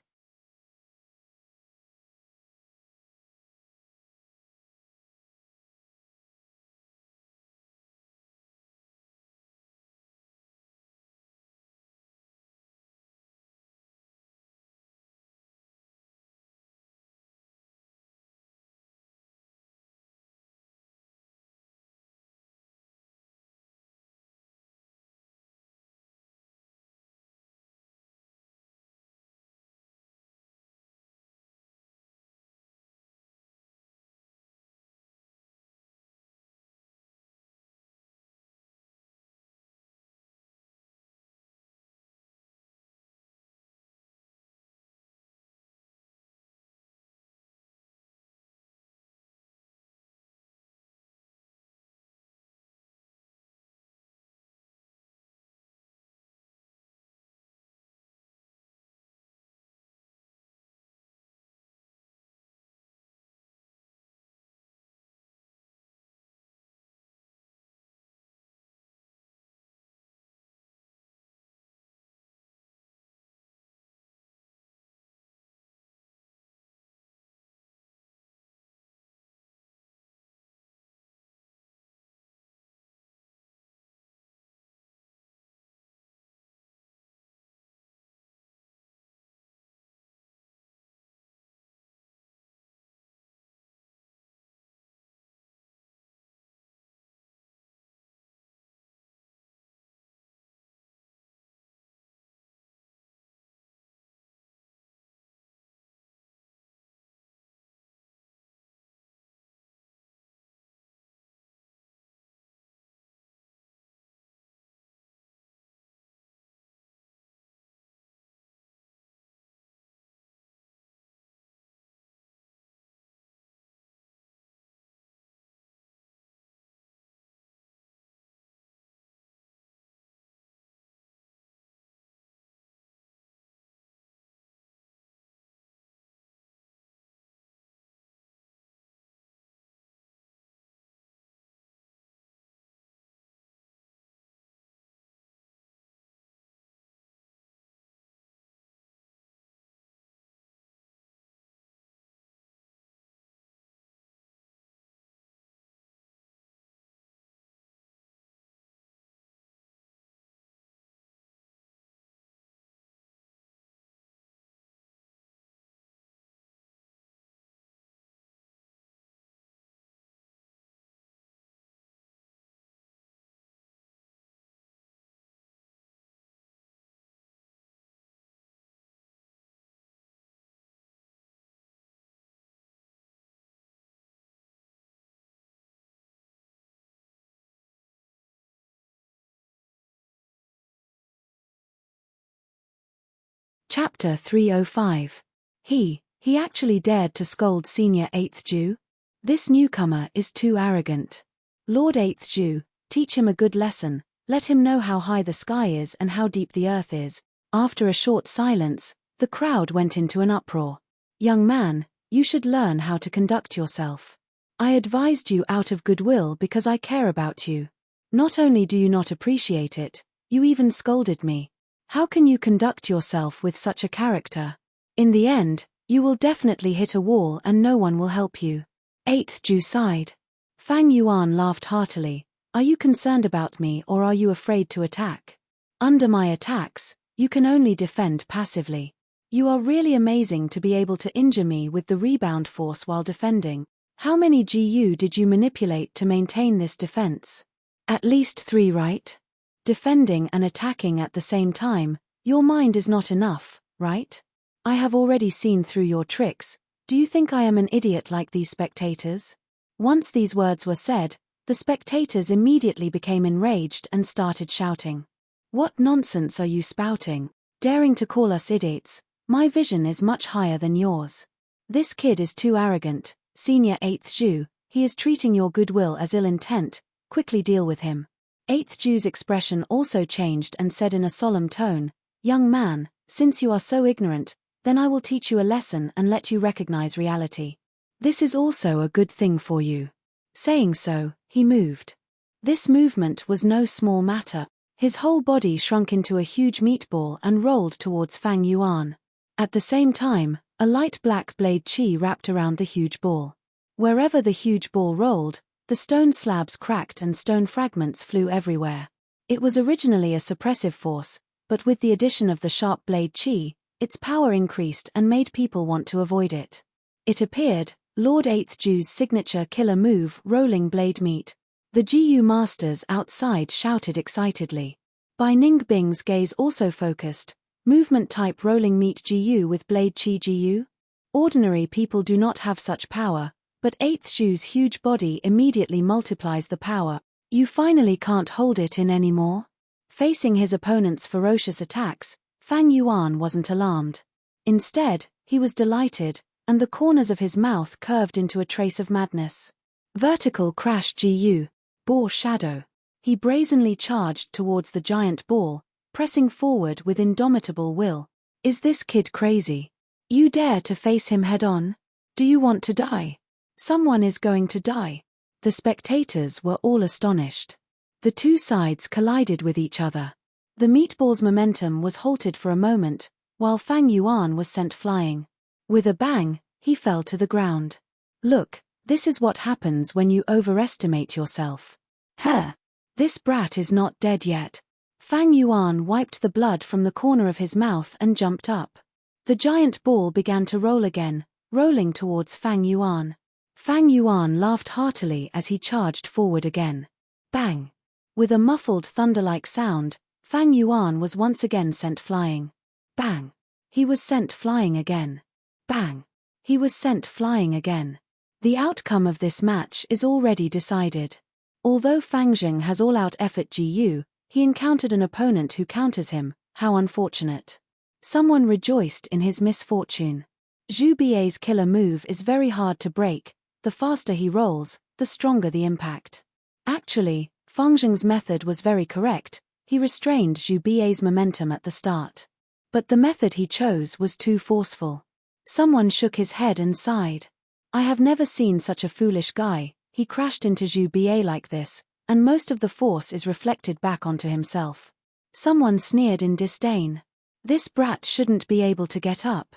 Chapter 305. He actually dared to scold Senior 8th Jew? This newcomer is too arrogant. Lord 8th Jew, teach him a good lesson, let him know how high the sky is and how deep the earth is. After a short silence, the crowd went into an uproar. Young man, you should learn how to conduct yourself. I advised you out of goodwill because I care about you. Not only do you not appreciate it, you even scolded me. How can you conduct yourself with such a character? In the end, you will definitely hit a wall and no one will help you. 8th Jew sighed. Fang Yuan laughed heartily. Are you concerned about me or are you afraid to attack? Under my attacks, you can only defend passively. You are really amazing to be able to injure me with the rebound force while defending. How many GU did you manipulate to maintain this defense? At least 3, right? Defending and attacking at the same time, your mind is not enough, right? I have already seen through your tricks. Do you think I am an idiot like these spectators? Once these words were said, the spectators immediately became enraged and started shouting. What nonsense are you spouting? Daring to call us idiots? My vision is much higher than yours. This kid is too arrogant, Senior 8th Jew, he is treating your goodwill as ill intent, quickly deal with him. 8th Jew's expression also changed and said in a solemn tone, Young man, since you are so ignorant, then I will teach you a lesson and let you recognize reality. This is also a good thing for you. Saying so, he moved. This movement was no small matter. His whole body shrunk into a huge meatball and rolled towards Fang Yuan. At the same time, a light black blade chi wrapped around the huge ball. Wherever the huge ball rolled, the stone slabs cracked and stone fragments flew everywhere. It was originally a suppressive force, but with the addition of the sharp blade chi, its power increased and made people want to avoid it. It appeared, Lord 8th Jew's signature killer move, rolling blade meat. The GU masters outside shouted excitedly. Bai Ningbing's gaze also focused. Movement type rolling meat GU with blade chi GU? Ordinary people do not have such power, but 8th Jew's huge body immediately multiplies the power. You finally can't hold it in anymore? Facing his opponent's ferocious attacks, Fang Yuan wasn't alarmed. Instead, he was delighted, and the corners of his mouth curved into a trace of madness. Vertical crash GU. Boar shadow. He brazenly charged towards the giant ball, pressing forward with indomitable will. Is this kid crazy? You dare to face him head-on? Do you want to die? Someone is going to die. The spectators were all astonished. The two sides collided with each other. The meatball's momentum was halted for a moment, while Fang Yuan was sent flying. With a bang, he fell to the ground. Look, this is what happens when you overestimate yourself. Huh! This brat is not dead yet. Fang Yuan wiped the blood from the corner of his mouth and jumped up. The giant ball began to roll again, rolling towards Fang Yuan. Fang Yuan laughed heartily as he charged forward again. Bang! With a muffled thunder-like sound, Fang Yuan was once again sent flying. Bang! He was sent flying again. Bang! He was sent flying again. The outcome of this match is already decided. Although Fang Jing has all-out effort GU, he encountered an opponent who counters him. How unfortunate. Someone rejoiced in his misfortune. Zhu Bai's killer move is very hard to break. The faster he rolls, the stronger the impact. Actually, Fang Jing's method was very correct. He restrained Zhu Bai's momentum at the start. But the method he chose was too forceful. Someone shook his head and sighed. I have never seen such a foolish guy. He crashed into Zhu Bai like this, and most of the force is reflected back onto himself. Someone sneered in disdain. This brat shouldn't be able to get up.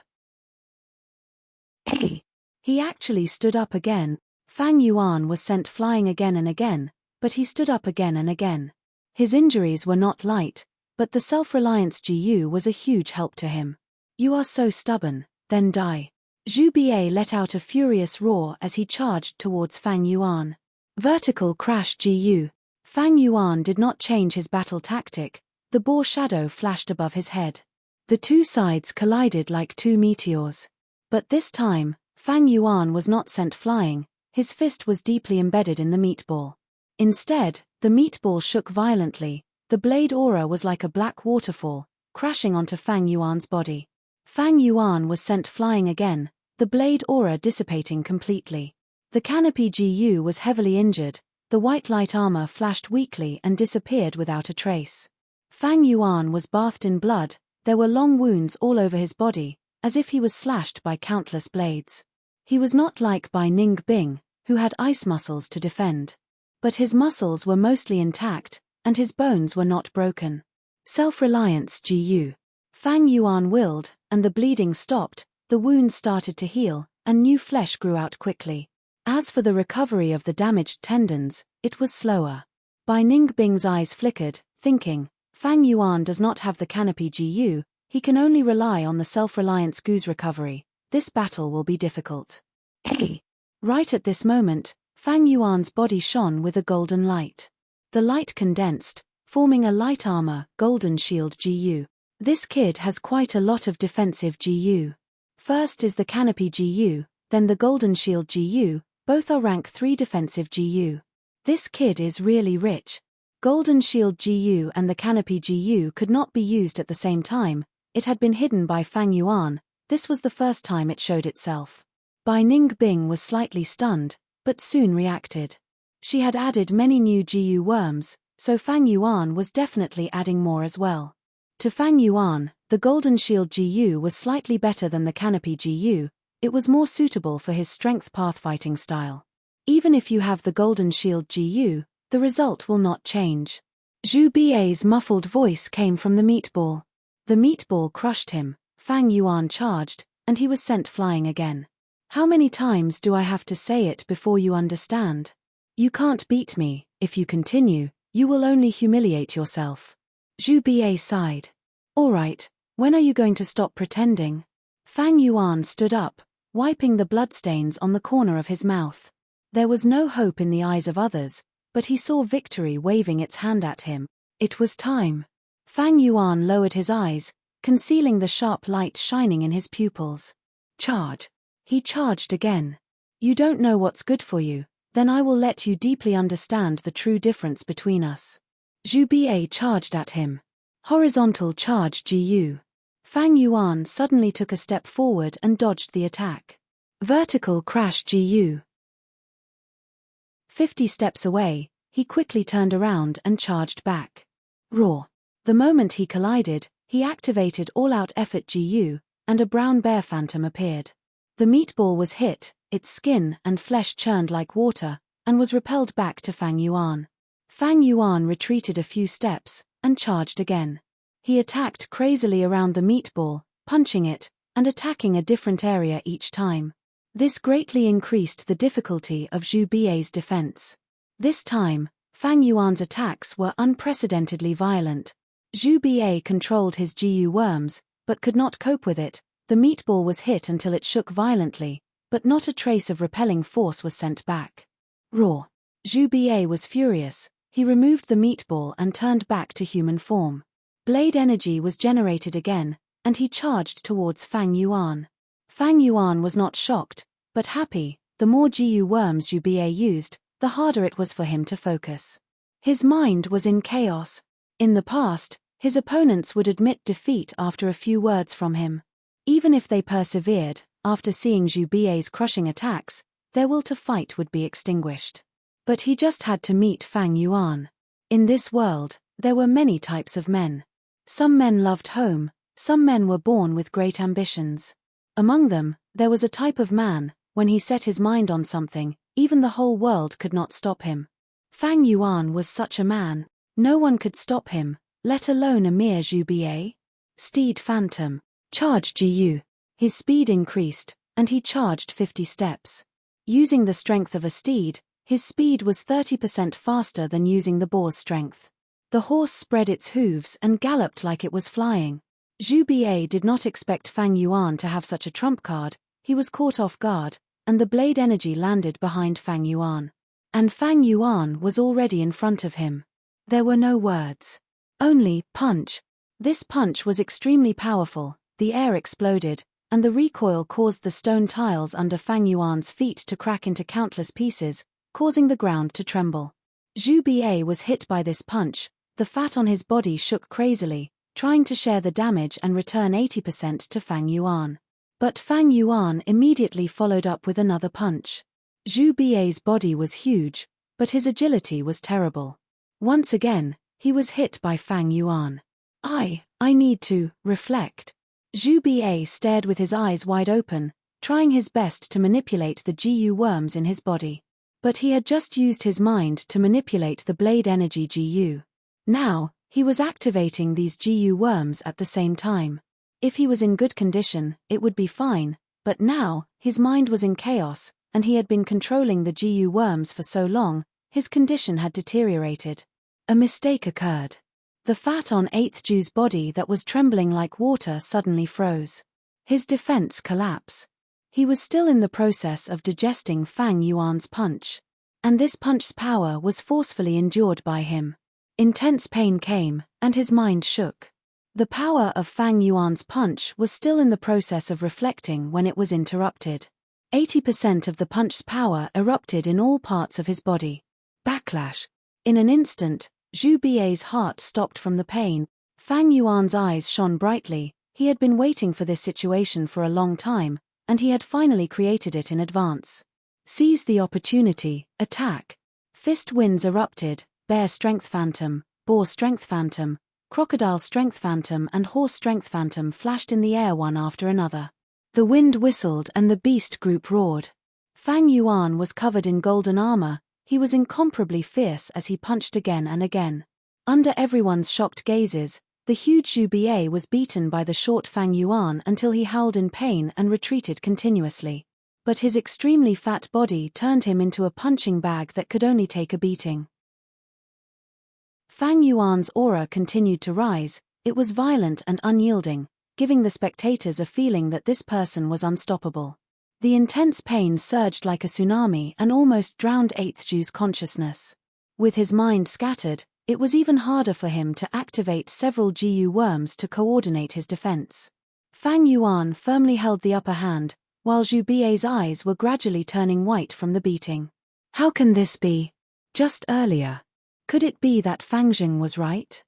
Hey! He actually stood up again. Fang Yuan was sent flying again and again, but he stood up again and again. His injuries were not light, but the self-reliance GU was a huge help to him. You are so stubborn, then die. Zhu Bai let out a furious roar as he charged towards Fang Yuan. Vertical crash GU. Fang Yuan did not change his battle tactic. The boar shadow flashed above his head. The two sides collided like two meteors. But this time, Fang Yuan was not sent flying. His fist was deeply embedded in the meatball. Instead, the meatball shook violently. The blade aura was like a black waterfall, crashing onto Fang Yuan's body. Fang Yuan was sent flying again, the blade aura dissipating completely. The canopy Gu was heavily injured, the white light armor flashed weakly and disappeared without a trace. Fang Yuan was bathed in blood, there were long wounds all over his body, as if he was slashed by countless blades. He was not like Bai Ningbing, who had ice muscles to defend. But his muscles were mostly intact, and his bones were not broken. Self-reliance Gu. Fang Yuan willed, and the bleeding stopped, the wounds started to heal, and new flesh grew out quickly. As for the recovery of the damaged tendons, it was slower. Bai Ningbing's eyes flickered, thinking, Fang Yuan does not have the canopy Gu, he can only rely on the self-reliance Gu's recovery. This battle will be difficult. Right at this moment, Fang Yuan's body shone with a golden light. The light condensed, forming a light armor, golden shield Gu. This kid has quite a lot of defensive Gu. First is the canopy Gu, then the golden shield Gu, both are rank 3 defensive Gu. This kid is really rich. Golden shield Gu and the canopy Gu could not be used at the same time, it had been hidden by Fang Yuan, this was the first time it showed itself. Bai Ningbing was slightly stunned, but soon reacted. She had added many new Gu worms, so Fang Yuan was definitely adding more as well. To Fang Yuan, the golden shield Gu was slightly better than the canopy Gu, it was more suitable for his strength pathfighting style. Even if you have the golden shield Gu, the result will not change. Zhu Bai's muffled voice came from the meatball. The meatball crushed him, Fang Yuan charged, and he was sent flying again. How many times do I have to say it before you understand? You can't beat me, if you continue, you will only humiliate yourself. Zhu Bai sighed. Alright, when are you going to stop pretending? Fang Yuan stood up, wiping the bloodstains on the corner of his mouth. There was no hope in the eyes of others, but he saw victory waving its hand at him. It was time. Fang Yuan lowered his eyes, concealing the sharp light shining in his pupils. Charge. He charged again. You don't know what's good for you, then I will let you deeply understand the true difference between us. Zhu Bai charged at him. Horizontal charge Gu. Fang Yuan suddenly took a step forward and dodged the attack. Vertical crash Gu. 50 steps away, he quickly turned around and charged back. Roar. The moment he collided, he activated all-out effort Gu, and a brown bear phantom appeared. The meatball was hit, its skin and flesh churned like water, and was repelled back to Fang Yuan. Fang Yuan retreated a few steps, and charged again. He attacked crazily around the meatball, punching it, and attacking a different area each time. This greatly increased the difficulty of Zhu Bai's defense. This time, Fang Yuan's attacks were unprecedentedly violent. Zhu Bai controlled his Gu worms, but could not cope with it. The meatball was hit until it shook violently, but not a trace of repelling force was sent back. Roar. Zhu Bai was furious, he removed the meatball and turned back to human form. Blade energy was generated again, and he charged towards Fang Yuan. Fang Yuan was not shocked, but happy. The more Gu worms Zhu Bai used, the harder it was for him to focus. His mind was in chaos. In the past, his opponents would admit defeat after a few words from him. Even if they persevered, after seeing Zhu Bai's crushing attacks, their will to fight would be extinguished. But he just had to meet Fang Yuan. In this world, there were many types of men. Some men loved home, some men were born with great ambitions. Among them, there was a type of man, when he set his mind on something, even the whole world could not stop him. Fang Yuan was such a man, no one could stop him, let alone a mere Zhu Bai. Steed Phantom. Charge Gu. His speed increased, and he charged 50 steps. Using the strength of a steed, his speed was 30% faster than using the boar's strength. The horse spread its hooves and galloped like it was flying. Zhu Bai did not expect Fang Yuan to have such a trump card, he was caught off guard, and the blade energy landed behind Fang Yuan. And Fang Yuan was already in front of him. There were no words. Only, punch. This punch was extremely powerful. The air exploded, and the recoil caused the stone tiles under Fang Yuan's feet to crack into countless pieces, causing the ground to tremble. Zhu Bai was hit by this punch, the fat on his body shook crazily, trying to share the damage and return 80% to Fang Yuan. But Fang Yuan immediately followed up with another punch. Zhu Bei's body was huge, but his agility was terrible. Once again, he was hit by Fang Yuan. I need to reflect. Zhu Bei stared with his eyes wide open, trying his best to manipulate the GU worms in his body. But he had just used his mind to manipulate the blade energy GU. Now, he was activating these GU worms at the same time. If he was in good condition, it would be fine, but now, his mind was in chaos, and he had been controlling the GU worms for so long, his condition had deteriorated. A mistake occurred. The fat on 8th Ju's body that was trembling like water suddenly froze. His defense collapsed. He was still in the process of digesting Fang Yuan's punch. And this punch's power was forcefully endured by him. Intense pain came, and his mind shook. The power of Fang Yuan's punch was still in the process of reflecting when it was interrupted. 80% of the punch's power erupted in all parts of his body. Backlash. In an instant, Zhu Bei's heart stopped from the pain. Fang Yuan's eyes shone brightly. He had been waiting for this situation for a long time, and he had finally created it in advance. Seize the opportunity, attack. Fist winds erupted, bear strength phantom, boar strength phantom, crocodile strength phantom and horse strength phantom flashed in the air one after another. The wind whistled and the beast group roared. Fang Yuan was covered in golden armor. He was incomparably fierce as he punched again and again. Under everyone's shocked gazes, the huge Zhu Bei was beaten by the short Fang Yuan until he howled in pain and retreated continuously. But his extremely fat body turned him into a punching bag that could only take a beating. Fang Yuan's aura continued to rise. It was violent and unyielding, giving the spectators a feeling that this person was unstoppable. The intense pain surged like a tsunami and almost drowned 8th Ju's consciousness. With his mind scattered, it was even harder for him to activate several GU worms to coordinate his defense. Fang Yuan firmly held the upper hand, while Zhu Bei's eyes were gradually turning white from the beating. How can this be? Just earlier. Could it be that Fang Jing was right?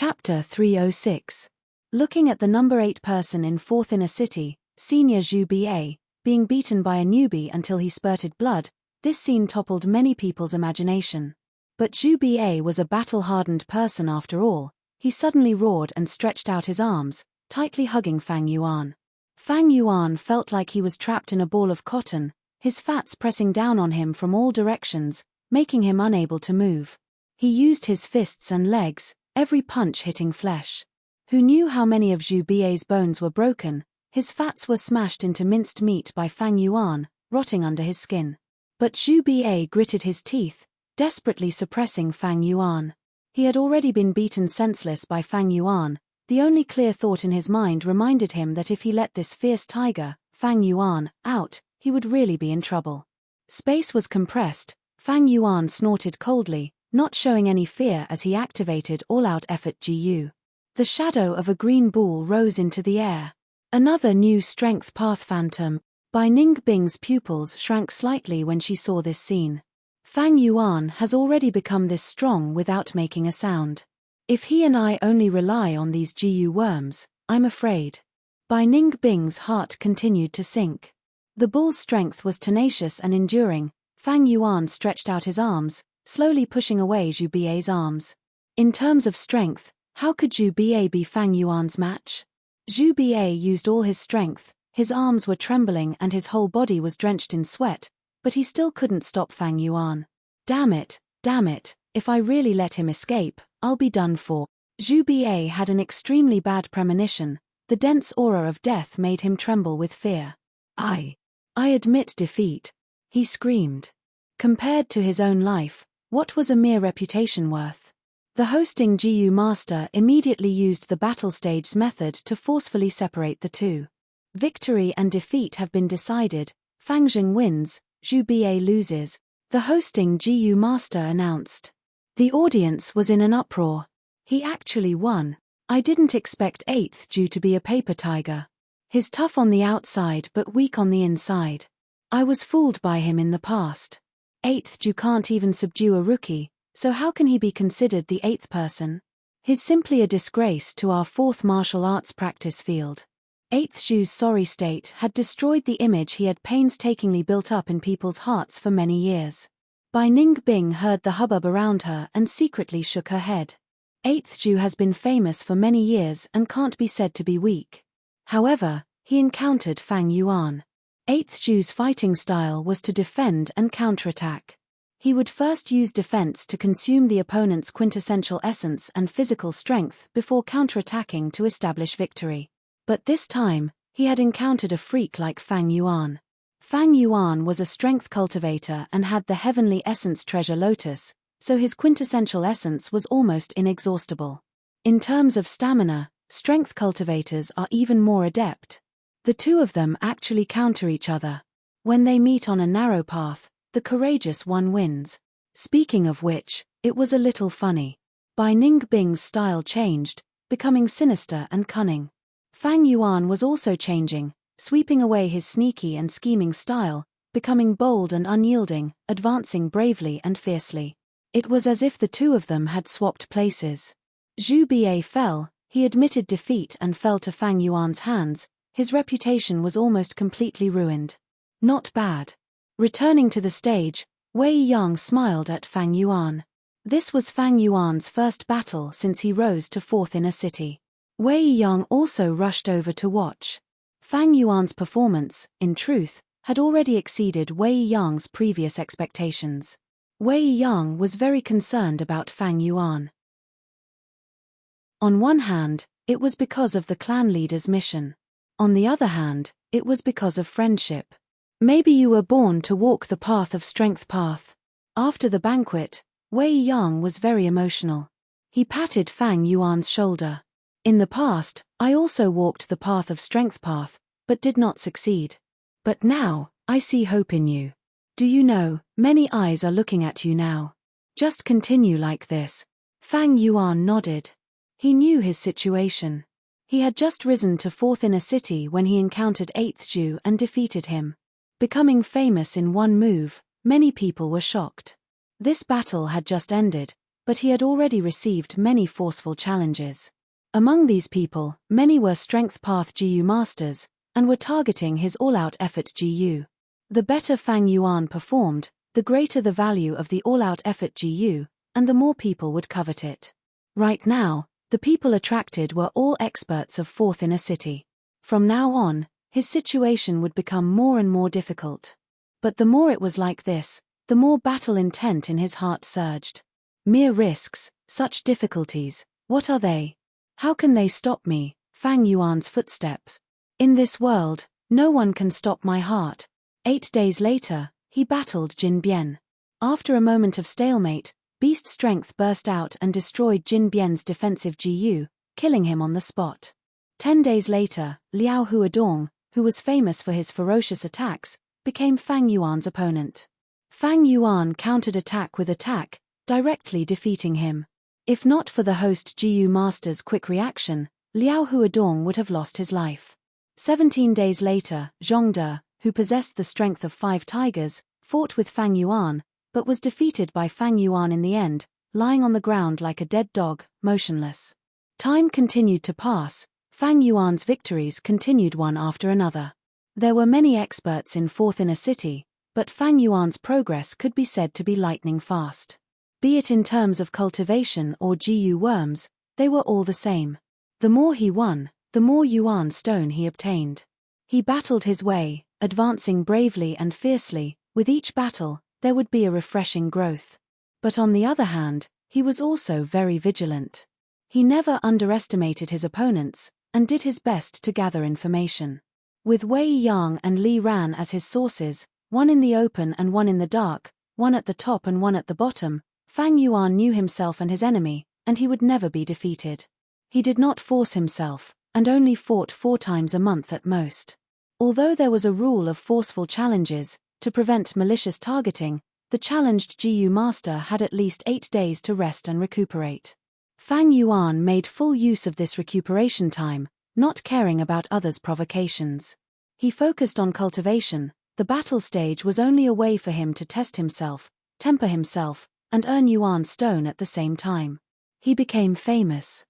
Chapter 306. Looking at the number 8 person in fourth inner city, senior Zhu Ba, being beaten by a newbie until he spurted blood, this scene toppled many people's imagination. But Zhu Ba was a battle-hardened person after all. He suddenly roared and stretched out his arms, tightly hugging Fang Yuan. Fang Yuan felt like he was trapped in a ball of cotton, his fats pressing down on him from all directions, making him unable to move. He used his fists and legs, every punch hitting flesh. Who knew how many of Zhu Ba's bones were broken? His fats were smashed into minced meat by Fang Yuan, rotting under his skin. But Zhu Ba gritted his teeth, desperately suppressing Fang Yuan. He had already been beaten senseless by Fang Yuan. The only clear thought in his mind reminded him that if he let this fierce tiger, Fang Yuan, out, he would really be in trouble. Space was compressed. Fang Yuan snorted coldly, not showing any fear as he activated all-out effort GU. The shadow of a green ball rose into the air. Another new strength path phantom. Bai Ningbing's pupils shrank slightly when she saw this scene. Fang Yuan has already become this strong without making a sound. If he and I only rely on these GU worms, I'm afraid. Bai Ningbing's heart continued to sink. The bull's strength was tenacious and enduring. Fang Yuan stretched out his arms, slowly pushing away Zhu Ba's arms. In terms of strength, how could Zhu Ba be Fang Yuan's match? Zhu Ba used all his strength, his arms were trembling and his whole body was drenched in sweat, but he still couldn't stop Fang Yuan. Damn it, if I really let him escape, I'll be done for. Zhu Ba had an extremely bad premonition. The dense aura of death made him tremble with fear. I admit defeat, he screamed. Compared to his own life, what was a mere reputation worth? The hosting GU master immediately used the battle stages method to forcefully separate the two. Victory and defeat have been decided. Fang Jing wins, Zhu Ba loses, the hosting GU master announced. The audience was in an uproar. He actually won. I didn't expect 8th Zhu to be a paper tiger. He's tough on the outside but weak on the inside. I was fooled by him in the past. 8th Zhu can't even subdue a rookie, so how can he be considered the 8th person? He's simply a disgrace to our 4th martial arts practice field. 8th Zhu's sorry state had destroyed the image he had painstakingly built up in people's hearts for many years. Bai Ningbing heard the hubbub around her and secretly shook her head. 8th Zhu has been famous for many years and can't be said to be weak. However, he encountered Fang Yuan. 8th Zhu's fighting style was to defend and counterattack. He would first use defense to consume the opponent's quintessential essence and physical strength before counterattacking to establish victory. But this time, he had encountered a freak like Fang Yuan. Fang Yuan was a strength cultivator and had the heavenly essence treasure lotus, so his quintessential essence was almost inexhaustible. In terms of stamina, strength cultivators are even more adept. The two of them actually counter each other. When they meet on a narrow path, the courageous one wins. Speaking of which, it was a little funny. Bai Ningbing's style changed, becoming sinister and cunning. Fang Yuan was also changing, sweeping away his sneaky and scheming style, becoming bold and unyielding, advancing bravely and fiercely. It was as if the two of them had swapped places. Zhu Ba fell, he admitted defeat and fell to Fang Yuan's hands. His reputation was almost completely ruined. Not bad. Returning to the stage, Wei Yang smiled at Fang Yuan. This was Fang Yuan's first battle since he rose to 4th inner city. Wei Yang also rushed over to watch. Fang Yuan's performance, in truth, had already exceeded Wei Yang's previous expectations. Wei Yang was very concerned about Fang Yuan. On one hand, it was because of the clan leader's mission. On the other hand, it was because of friendship. Maybe you were born to walk the path of strength path. After the banquet, Wei Yang was very emotional. He patted Fang Yuan's shoulder. In the past, I also walked the path of strength path, but did not succeed. But now, I see hope in you. Do you know, many eyes are looking at you now. Just continue like this. Fang Yuan nodded. He knew his situation. He had just risen to 4th inner city when he encountered 8th Zhu and defeated him. Becoming famous in one move, many people were shocked. This battle had just ended, but he had already received many forceful challenges. Among these people, many were Strength Path GU Masters, and were targeting his all-out effort GU. The better Fang Yuan performed, the greater the value of the all-out effort GU, and the more people would covet it. Right now, the people attracted were all experts of fourth inner city. From now on, his situation would become more and more difficult. But the more it was like this, the more battle intent in his heart surged. Mere risks, such difficulties, what are they? How can they stop me, Fang Yuan's footsteps? In this world, no one can stop my heart. 8 days later, he battled Jin Bian. After a moment of stalemate, beast strength burst out and destroyed Jin Bian's defensive GU, killing him on the spot. 10 days later, Liao Huadong, who was famous for his ferocious attacks, became Fang Yuan's opponent. Fang Yuan countered attack with attack, directly defeating him. If not for the host GU Master's quick reaction, Liao Huadong would have lost his life. 17 days later, Zhongde, who possessed the strength of 5 tigers, fought with Fang Yuan, but was defeated by Fang Yuan in the end, lying on the ground like a dead dog, motionless. Time continued to pass. Fang Yuan's victories continued one after another. There were many experts in fourth inner city, but Fang Yuan's progress could be said to be lightning fast. Be it in terms of cultivation or GU worms, they were all the same. The more he won, the more Yuan stone he obtained. He battled his way, advancing bravely and fiercely. With each battle, there would be a refreshing growth. But on the other hand, he was also very vigilant. He never underestimated his opponents, and did his best to gather information. With Wei Yang and Li Ran as his sources, one in the open and one in the dark, one at the top and one at the bottom, Fang Yuan knew himself and his enemy, and he would never be defeated. He did not force himself, and only fought 4 times a month at most. Although there was a rule of forceful challenges, to prevent malicious targeting, the challenged GU Master had at least 8 days to rest and recuperate. Fang Yuan made full use of this recuperation time, not caring about others' provocations. He focused on cultivation. The battle stage was only a way for him to test himself, temper himself, and earn Yuan stone at the same time. He became famous.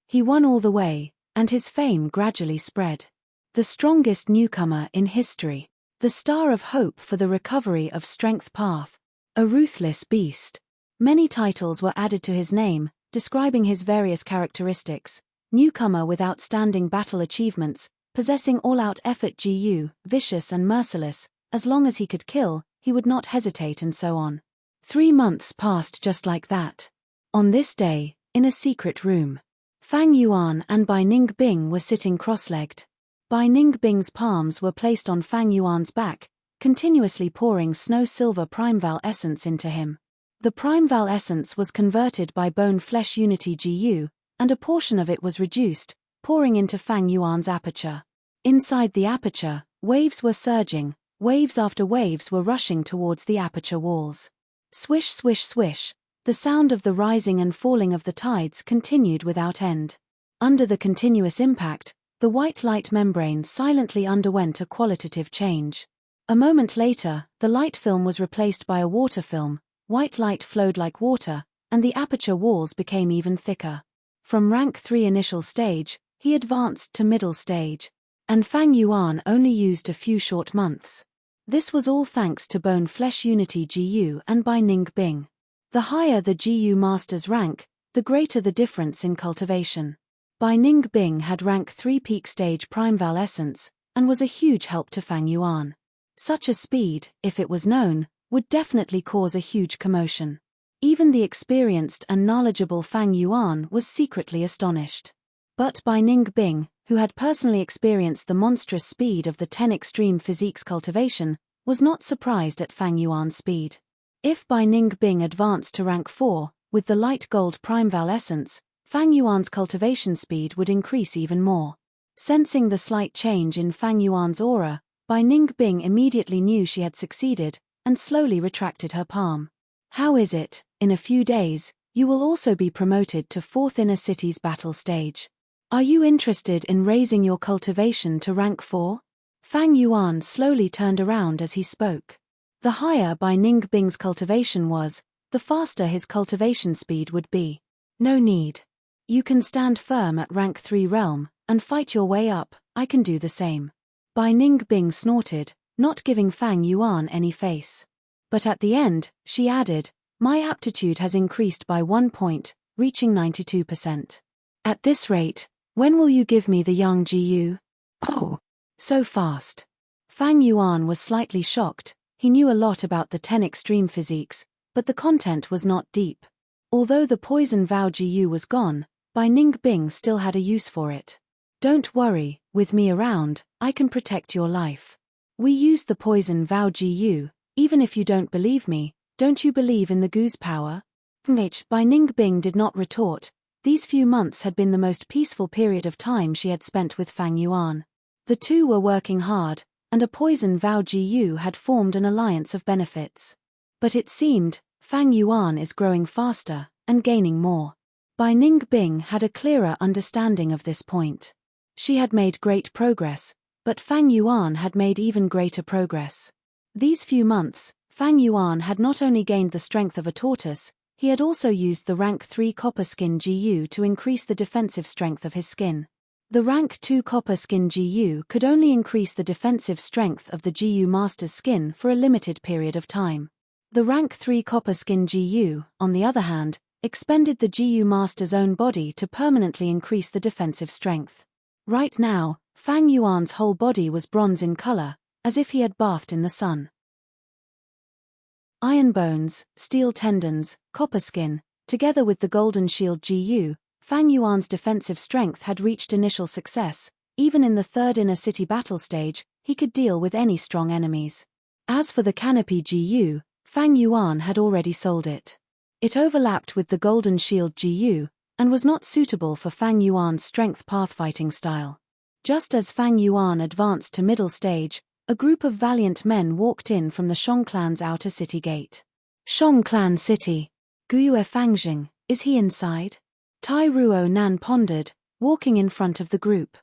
He won all the way, and his fame gradually spread. The strongest newcomer in history. The star of hope for the recovery of Strength Path. A ruthless beast. Many titles were added to his name, describing his various characteristics. Newcomer with outstanding battle achievements, possessing all-out effort GU, vicious and merciless, as long as he could kill, he would not hesitate and so on. 3 months passed just like that. On this day, in a secret room, Fang Yuan and Bai Ningbing were sitting cross-legged. Bai Ningbing's palms were placed on Fang Yuan's back, continuously pouring snow-silver primeval essence into him. The primeval essence was converted by bone-flesh unity GU, and a portion of it was reduced, pouring into Fang Yuan's aperture. Inside the aperture, waves were surging, waves after waves were rushing towards the aperture walls. Swish swish swish, the sound of the rising and falling of the tides continued without end. Under the continuous impact, the white light membrane silently underwent a qualitative change. A moment later, the light film was replaced by a water film, white light flowed like water, and the aperture walls became even thicker. From rank 3 initial stage, he advanced to middle stage. And Fang Yuan only used a few short months. This was all thanks to bone-flesh unity GU and Bai Ningbing. The higher the GU Master's rank, the greater the difference in cultivation. Bai Ningbing had rank 3 peak stage primeval essence, and was a huge help to Fang Yuan. Such a speed, if it was known, would definitely cause a huge commotion. Even the experienced and knowledgeable Fang Yuan was secretly astonished. But Bai Ningbing, who had personally experienced the monstrous speed of the 10 extreme physiques cultivation, was not surprised at Fang Yuan's speed. If Bai Ningbing advanced to rank 4, with the light gold primeval essence, Fang Yuan's cultivation speed would increase even more. Sensing the slight change in Fang Yuan's aura, Bai Ningbing immediately knew she had succeeded, and slowly retracted her palm. How is it, in a few days, you will also be promoted to 4th inner city's battle stage? Are you interested in raising your cultivation to rank 4? Fang Yuan slowly turned around as he spoke. The higher Bai Ningbing's cultivation was, the faster his cultivation speed would be. No need. You can stand firm at rank 3 realm, and fight your way up. I can do the same. Bai Ningbing snorted, not giving Fang Yuan any face. But at the end, she added, my aptitude has increased by 1 point, reaching 92%. At this rate, when will you give me the young Jiyu? Oh, so fast. Fang Yuan was slightly shocked. He knew a lot about the 10 extreme physiques, but the content was not deep. Although the poison vow Jiyu was gone, Bai Ningbing still had a use for it. Don't worry, with me around, I can protect your life. We used the poison vow Jiyu. Even if you don't believe me, don't you believe in the goose power? Bai Ningbing did not retort. These few months had been the most peaceful period of time she had spent with Fang Yuan. The two were working hard, and a poison vow Jiyu had formed an alliance of benefits. But it seemed, Fang Yuan is growing faster, and gaining more. Bai Ningbing had a clearer understanding of this point. She had made great progress, but Fang Yuan had made even greater progress. These few months, Fang Yuan had not only gained the strength of a tortoise, he had also used the rank 3 copper skin Jiyu to increase the defensive strength of his skin. The rank 2 copper skin Jiyu could only increase the defensive strength of the Jiyu master's skin for a limited period of time. The rank 3 copper skin Jiyu, on the other hand, expended the Jiyu master's own body to permanently increase the defensive strength. Right now, Fang Yuan's whole body was bronze in color, as if he had bathed in the sun. Iron bones, steel tendons, copper skin, together with the golden shield Jiyu, Fang Yuan's defensive strength had reached initial success. Even in the third inner city battle stage, he could deal with any strong enemies. As for the canopy Jiyu, Fang Yuan had already sold it. It overlapped with the golden shield Jiyu, and was not suitable for Fang Yuan's strength pathfighting style. Just as Fang Yuan advanced to middle stage, a group of valiant men walked in from the Shang clan's outer city gate. Shang clan city. Guyue Fangjing, is he inside? Tai Ruo Nan pondered, walking in front of the group.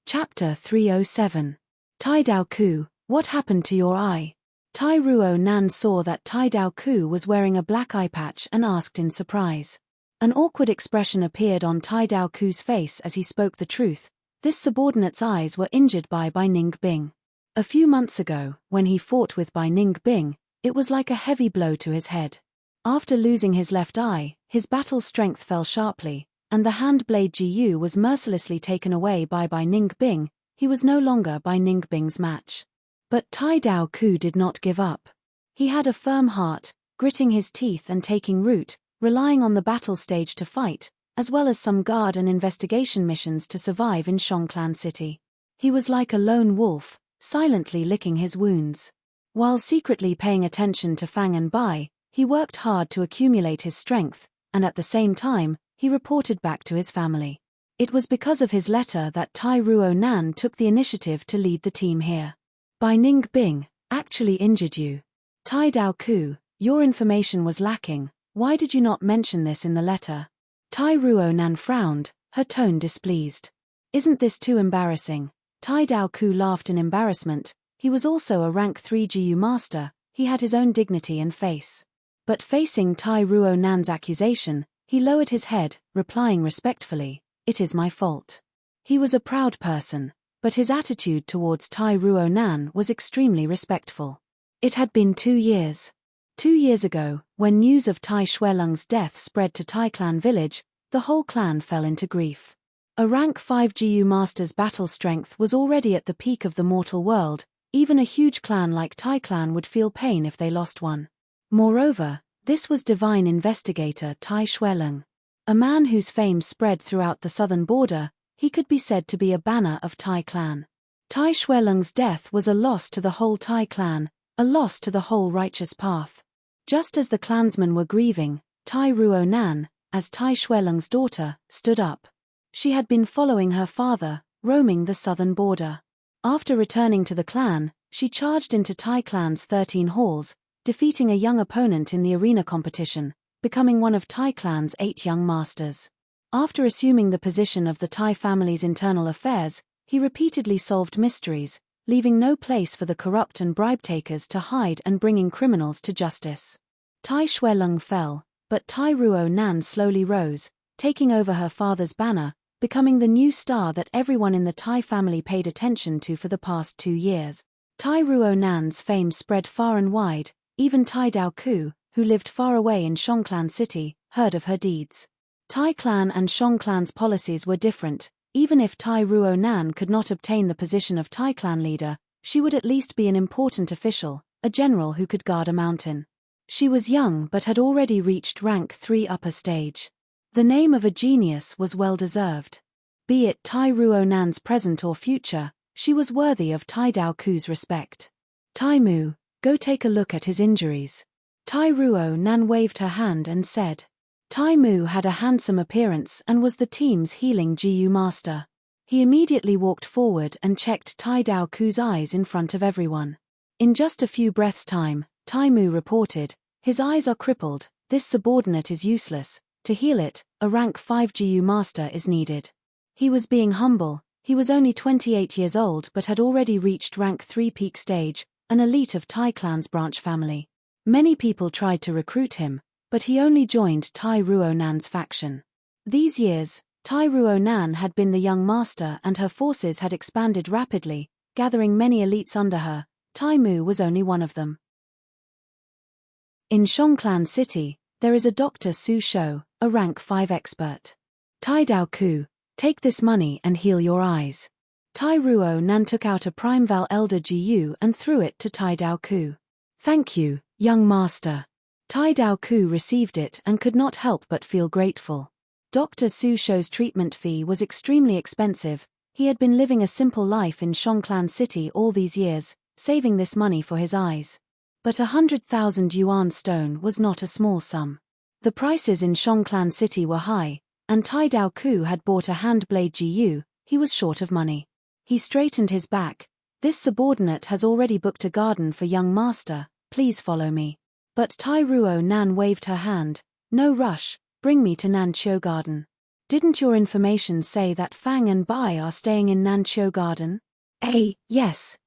Chapter 307. Tai Dao Ku, what happened to your eye? Tai Ruo Nan saw that Tai Dao Ku was wearing a black eye patch and asked in surprise. An awkward expression appeared on Tai Dao Ku's face as he spoke the truth. This subordinate's eyes were injured by Ning Bing. A few months ago, when he fought with Ning Bing, it was like a heavy blow to his head. After losing his left eye, his battle strength fell sharply, and the hand blade Jiyu was mercilessly taken away by Ning Bing. He was no longer Ning Bing's match. But Tai Dao Ku did not give up. He had a firm heart, gritting his teeth and taking root, relying on the battle stage to fight, as well as some guard and investigation missions to survive in Shongklan City. He was like a lone wolf, silently licking his wounds. While secretly paying attention to Fang and Bai, he worked hard to accumulate his strength, and at the same time, he reported back to his family. It was because of his letter that Tai Ruo Nan took the initiative to lead the team here. Ning Bing actually injured you. Tai Dao Ku, your information was lacking. Why did you not mention this in the letter? Tai Ruo Nan frowned, her tone displeased. Isn't this too embarrassing? Tai Dao Ku laughed in embarrassment. He was also a rank 3 GU master, he had his own dignity and face. But facing Tai Ruo Nan's accusation, he lowered his head, replying respectfully, "It is my fault." He was a proud person, but his attitude towards Tai Ruo Nan was extremely respectful. It had been 2 years. 2 years ago, when news of Tai Shuelung's death spread to Tai Clan village, the whole clan fell into grief. A rank 5 GU master's battle strength was already at the peak of the mortal world. Even a huge clan like Tai Clan would feel pain if they lost one. Moreover, this was divine investigator Tai Shuelung. A man whose fame spread throughout the southern border, he could be said to be a banner of Tai Clan. Tai Shuelung's death was a loss to the whole Tai Clan, a loss to the whole righteous path. Just as the clansmen were grieving, Tai Ruo Nan, as Tai Shuelung's daughter, stood up. She had been following her father, roaming the southern border. After returning to the clan, she charged into Tai Clan's 13 halls, defeating a young opponent in the arena competition, becoming one of Tai Clan's 8 young masters. After assuming the position of the Tai family's internal affairs, he repeatedly solved mysteries, leaving no place for the corrupt and bribe-takers to hide and bringing criminals to justice. Tai Shuelung fell, but Tai Ruo Nan slowly rose, taking over her father's banner, becoming the new star that everyone in the Tai family paid attention to for the past 2 years. Tai Ruo Nan's fame spread far and wide, even Tai Dao Ku, who lived far away in Shongklan City, heard of her deeds. Tai Clan and Shongklan's policies were different. Even if Tai Ruo Nan could not obtain the position of Tai Clan leader, she would at least be an important official, a general who could guard a mountain. She was young but had already reached rank 3 upper stage. The name of a genius was well deserved. Be it Tai Ruo Nan's present or future, she was worthy of Tai Dao Ku's respect. Tai Mu, go take a look at his injuries. Tai Ruo Nan waved her hand and said. Tai Mu had a handsome appearance and was the team's healing GU master. He immediately walked forward and checked Tai Dao Ku's eyes in front of everyone. In just a few breaths' time, Tai Mu reported, "His eyes are crippled, this subordinate is useless. To heal it, a rank 5 GU master is needed." He was being humble. He was only 28 years old but had already reached rank 3 peak stage, an elite of Tai Clan's branch family. Many people tried to recruit him, but he only joined Tai Ruo Nan's faction. These years, Tai Ruo Nan had been the young master and her forces had expanded rapidly, gathering many elites under her. Tai Mu was only one of them. In Shongklan City, there is a Dr. Su Shou, a rank 5 expert. Tai Dao Ku, take this money and heal your eyes. Tai Ruo Nan took out a Prime Val Elder GU and threw it to Tai Dao Ku. Thank you, young master. Tai Dao Ku received it and could not help but feel grateful. Dr. Su Shou's treatment fee was extremely expensive. He had been living a simple life in Shongklan City all these years, saving this money for his eyes. But 100,000 yuan stone was not a small sum. The prices in Shongklan City were high, and Tai Dao Ku had bought a hand blade GU. He was short of money. He straightened his back. This subordinate has already booked a garden for young master, please follow me. But Tai Ruo Nan waved her hand. No rush, bring me to Nan Chou Garden. Didn't your information say that Fang and Bai are staying in Nanqiu Garden? Yes.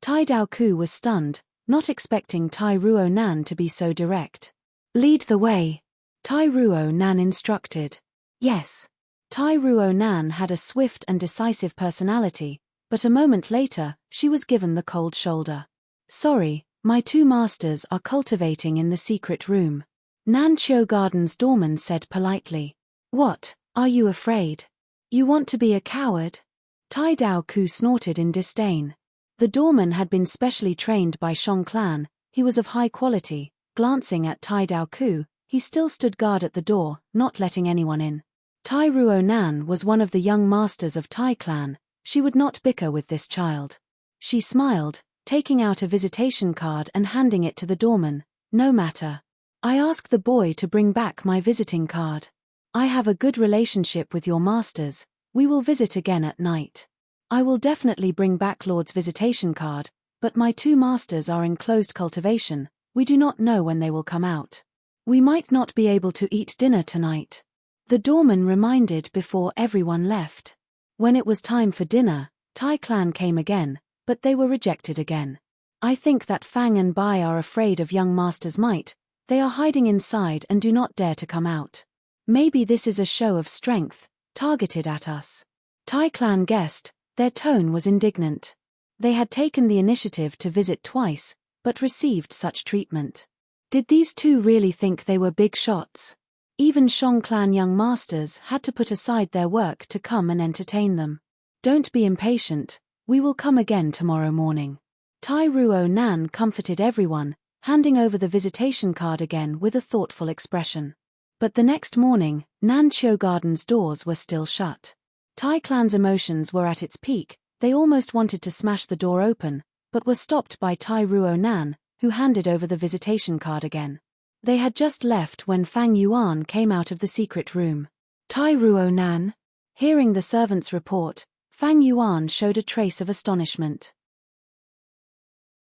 Tai Daoku was stunned, not expecting Tai Ruo Nan to be so direct. Lead the way, Tai Ruo Nan instructed. Yes. Tai Ruo Nan had a swift and decisive personality, but a moment later, she was given the cold shoulder. Sorry, my two masters are cultivating in the secret room. Nanqiu Garden's doorman said politely. What, are you afraid? You want to be a coward? Tai Daoku snorted in disdain. The doorman had been specially trained by Shang clan, he was of high quality. Glancing at Tai Daoku, he still stood guard at the door, not letting anyone in. Tai Ruo Nan was one of the young masters of Tai clan, she would not bicker with this child. She smiled, taking out a visitation card and handing it to the doorman. No matter. I ask the boy to bring back my visiting card. I have a good relationship with your masters, we will visit again at night. I will definitely bring back Lord's visitation card, but my two masters are in closed cultivation, we do not know when they will come out. We might not be able to eat dinner tonight. The doorman reminded before everyone left. When it was time for dinner, Tai clan came again, but they were rejected again. I think that Fang and Bai are afraid of young master's might, they are hiding inside and do not dare to come out. Maybe this is a show of strength, targeted at us. Tai clan guessed, their tone was indignant. They had taken the initiative to visit twice, but received such treatment. Did these two really think they were big shots? Even Shang clan young masters had to put aside their work to come and entertain them. Don't be impatient, we will come again tomorrow morning. Tai Ruo Nan comforted everyone, handing over the visitation card again with a thoughtful expression. But the next morning, Nanqiu Garden's doors were still shut. Tai clan's emotions were at its peak, they almost wanted to smash the door open, but were stopped by Tai Ruo Nan, who handed over the visitation card again. They had just left when Fang Yuan came out of the secret room. Tai Ruo Nan? Hearing the servant's report, Fang Yuan showed a trace of astonishment.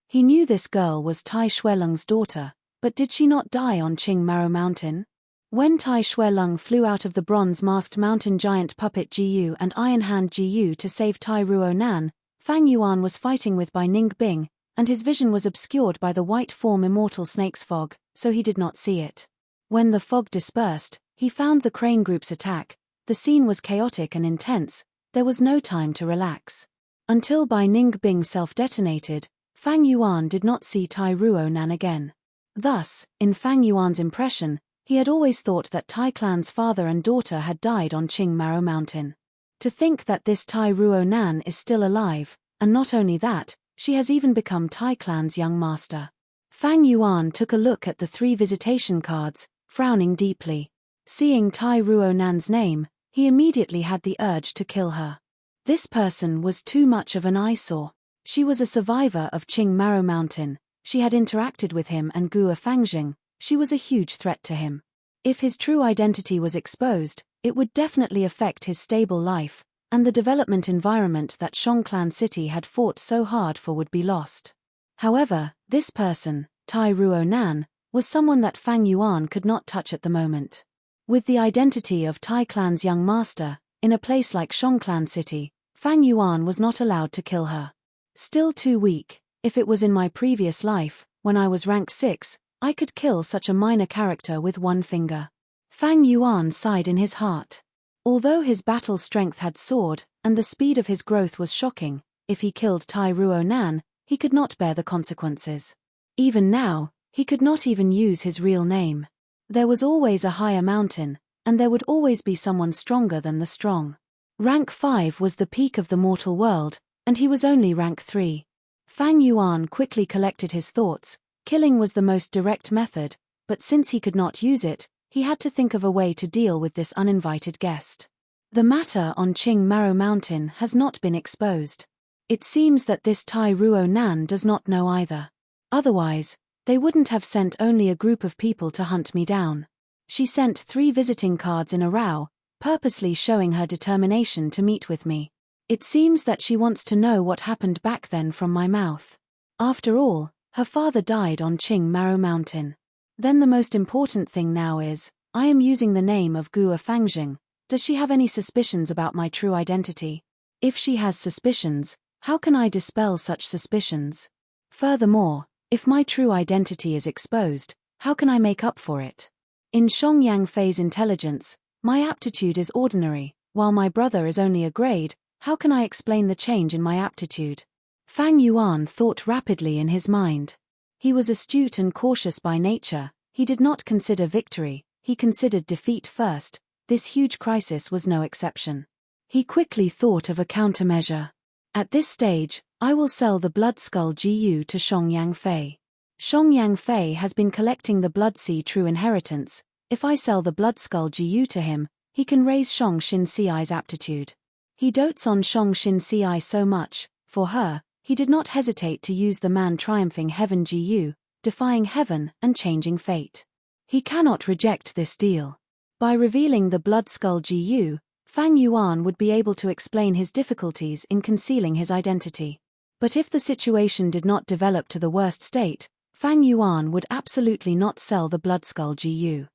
He knew this girl was Tai Shuelung's daughter, but did she not die on Qing Maro Mountain? When Tai Shuelung flew out of the bronze-masked mountain giant puppet Jiyu and Iron Hand Jiyu to save Tai Ruo Nan, Fang Yuan was fighting with Bai Ningbing, and his vision was obscured by the white form immortal snake's fog, so he did not see it. When the fog dispersed, he found the crane group's attack. The scene was chaotic and intense, there was no time to relax. Until Bai Ningbing self-detonated, Fang Yuan did not see Tai Ruo Nan again. Thus, in Fang Yuan's impression, he had always thought that Tai clan's father and daughter had died on Qing Maro Mountain. To think that this Tai Ruo Nan is still alive, and not only that, she has even become Tai clan's young master. Fang Yuan took a look at the 3 visitation cards, frowning deeply. Seeing Tai Ruo Nan's name, he immediately had the urge to kill her. This person was too much of an eyesore. She was a survivor of Qing Maro Mountain, she had interacted with him and Guo Fangjing, she was a huge threat to him. If his true identity was exposed, it would definitely affect his stable life, and the development environment that Shangclan City had fought so hard for would be lost. However, this person, Tai Ruo Nan, was someone that Fang Yuan could not touch at the moment. With the identity of Tai Clan's young master, in a place like Shangclan City, Fang Yuan was not allowed to kill her. Still too weak. If it was in my previous life, when I was rank 6, I could kill such a minor character with one finger. Fang Yuan sighed in his heart. Although his battle strength had soared, and the speed of his growth was shocking, if he killed Tai Ruo Nan, he could not bear the consequences. Even now, he could not even use his real name. There was always a higher mountain, and there would always be someone stronger than the strong. Rank 5 was the peak of the mortal world, and he was only rank 3. Fang Yuan quickly collected his thoughts. Killing was the most direct method, but since he could not use it, he had to think of a way to deal with this uninvited guest. The matter on Qing Maro Mountain has not been exposed. It seems that this Tai Ruo Nan does not know either. Otherwise, they wouldn't have sent only a group of people to hunt me down. She sent 3 visiting cards in a row, purposely showing her determination to meet with me. It seems that she wants to know what happened back then from my mouth. After all, her father died on Qing Maro Mountain. Then the most important thing now is, I am using the name of Guo Fangjing, Does she have any suspicions about my true identity? If she has suspicions, how can I dispel such suspicions? Furthermore, if my true identity is exposed, how can I make up for it? In Shang Yangfei's intelligence, my aptitude is ordinary, while my brother is only a grade. How can I explain the change in my aptitude? Fang Yuan thought rapidly in his mind. He was astute and cautious by nature. He did not consider victory, he considered defeat first. This huge crisis was no exception. He quickly thought of a countermeasure. At this stage, I will sell the Blood Skull GU to Shang Yangfei. Shang Yangfei has been collecting the Blood Sea True Inheritance. If I sell the Blood Skull GU to him, he can raise Shang Xin Ci's aptitude. He dotes on Shang Xin Ci so much. For her, he did not hesitate to use the man triumphing heaven GU, defying heaven and changing fate. He cannot reject this deal. By revealing the Blood Skull GU, Fang Yuan would be able to explain his difficulties in concealing his identity. But if the situation did not develop to the worst state, Fang Yuan would absolutely not sell the Blood Skull GU.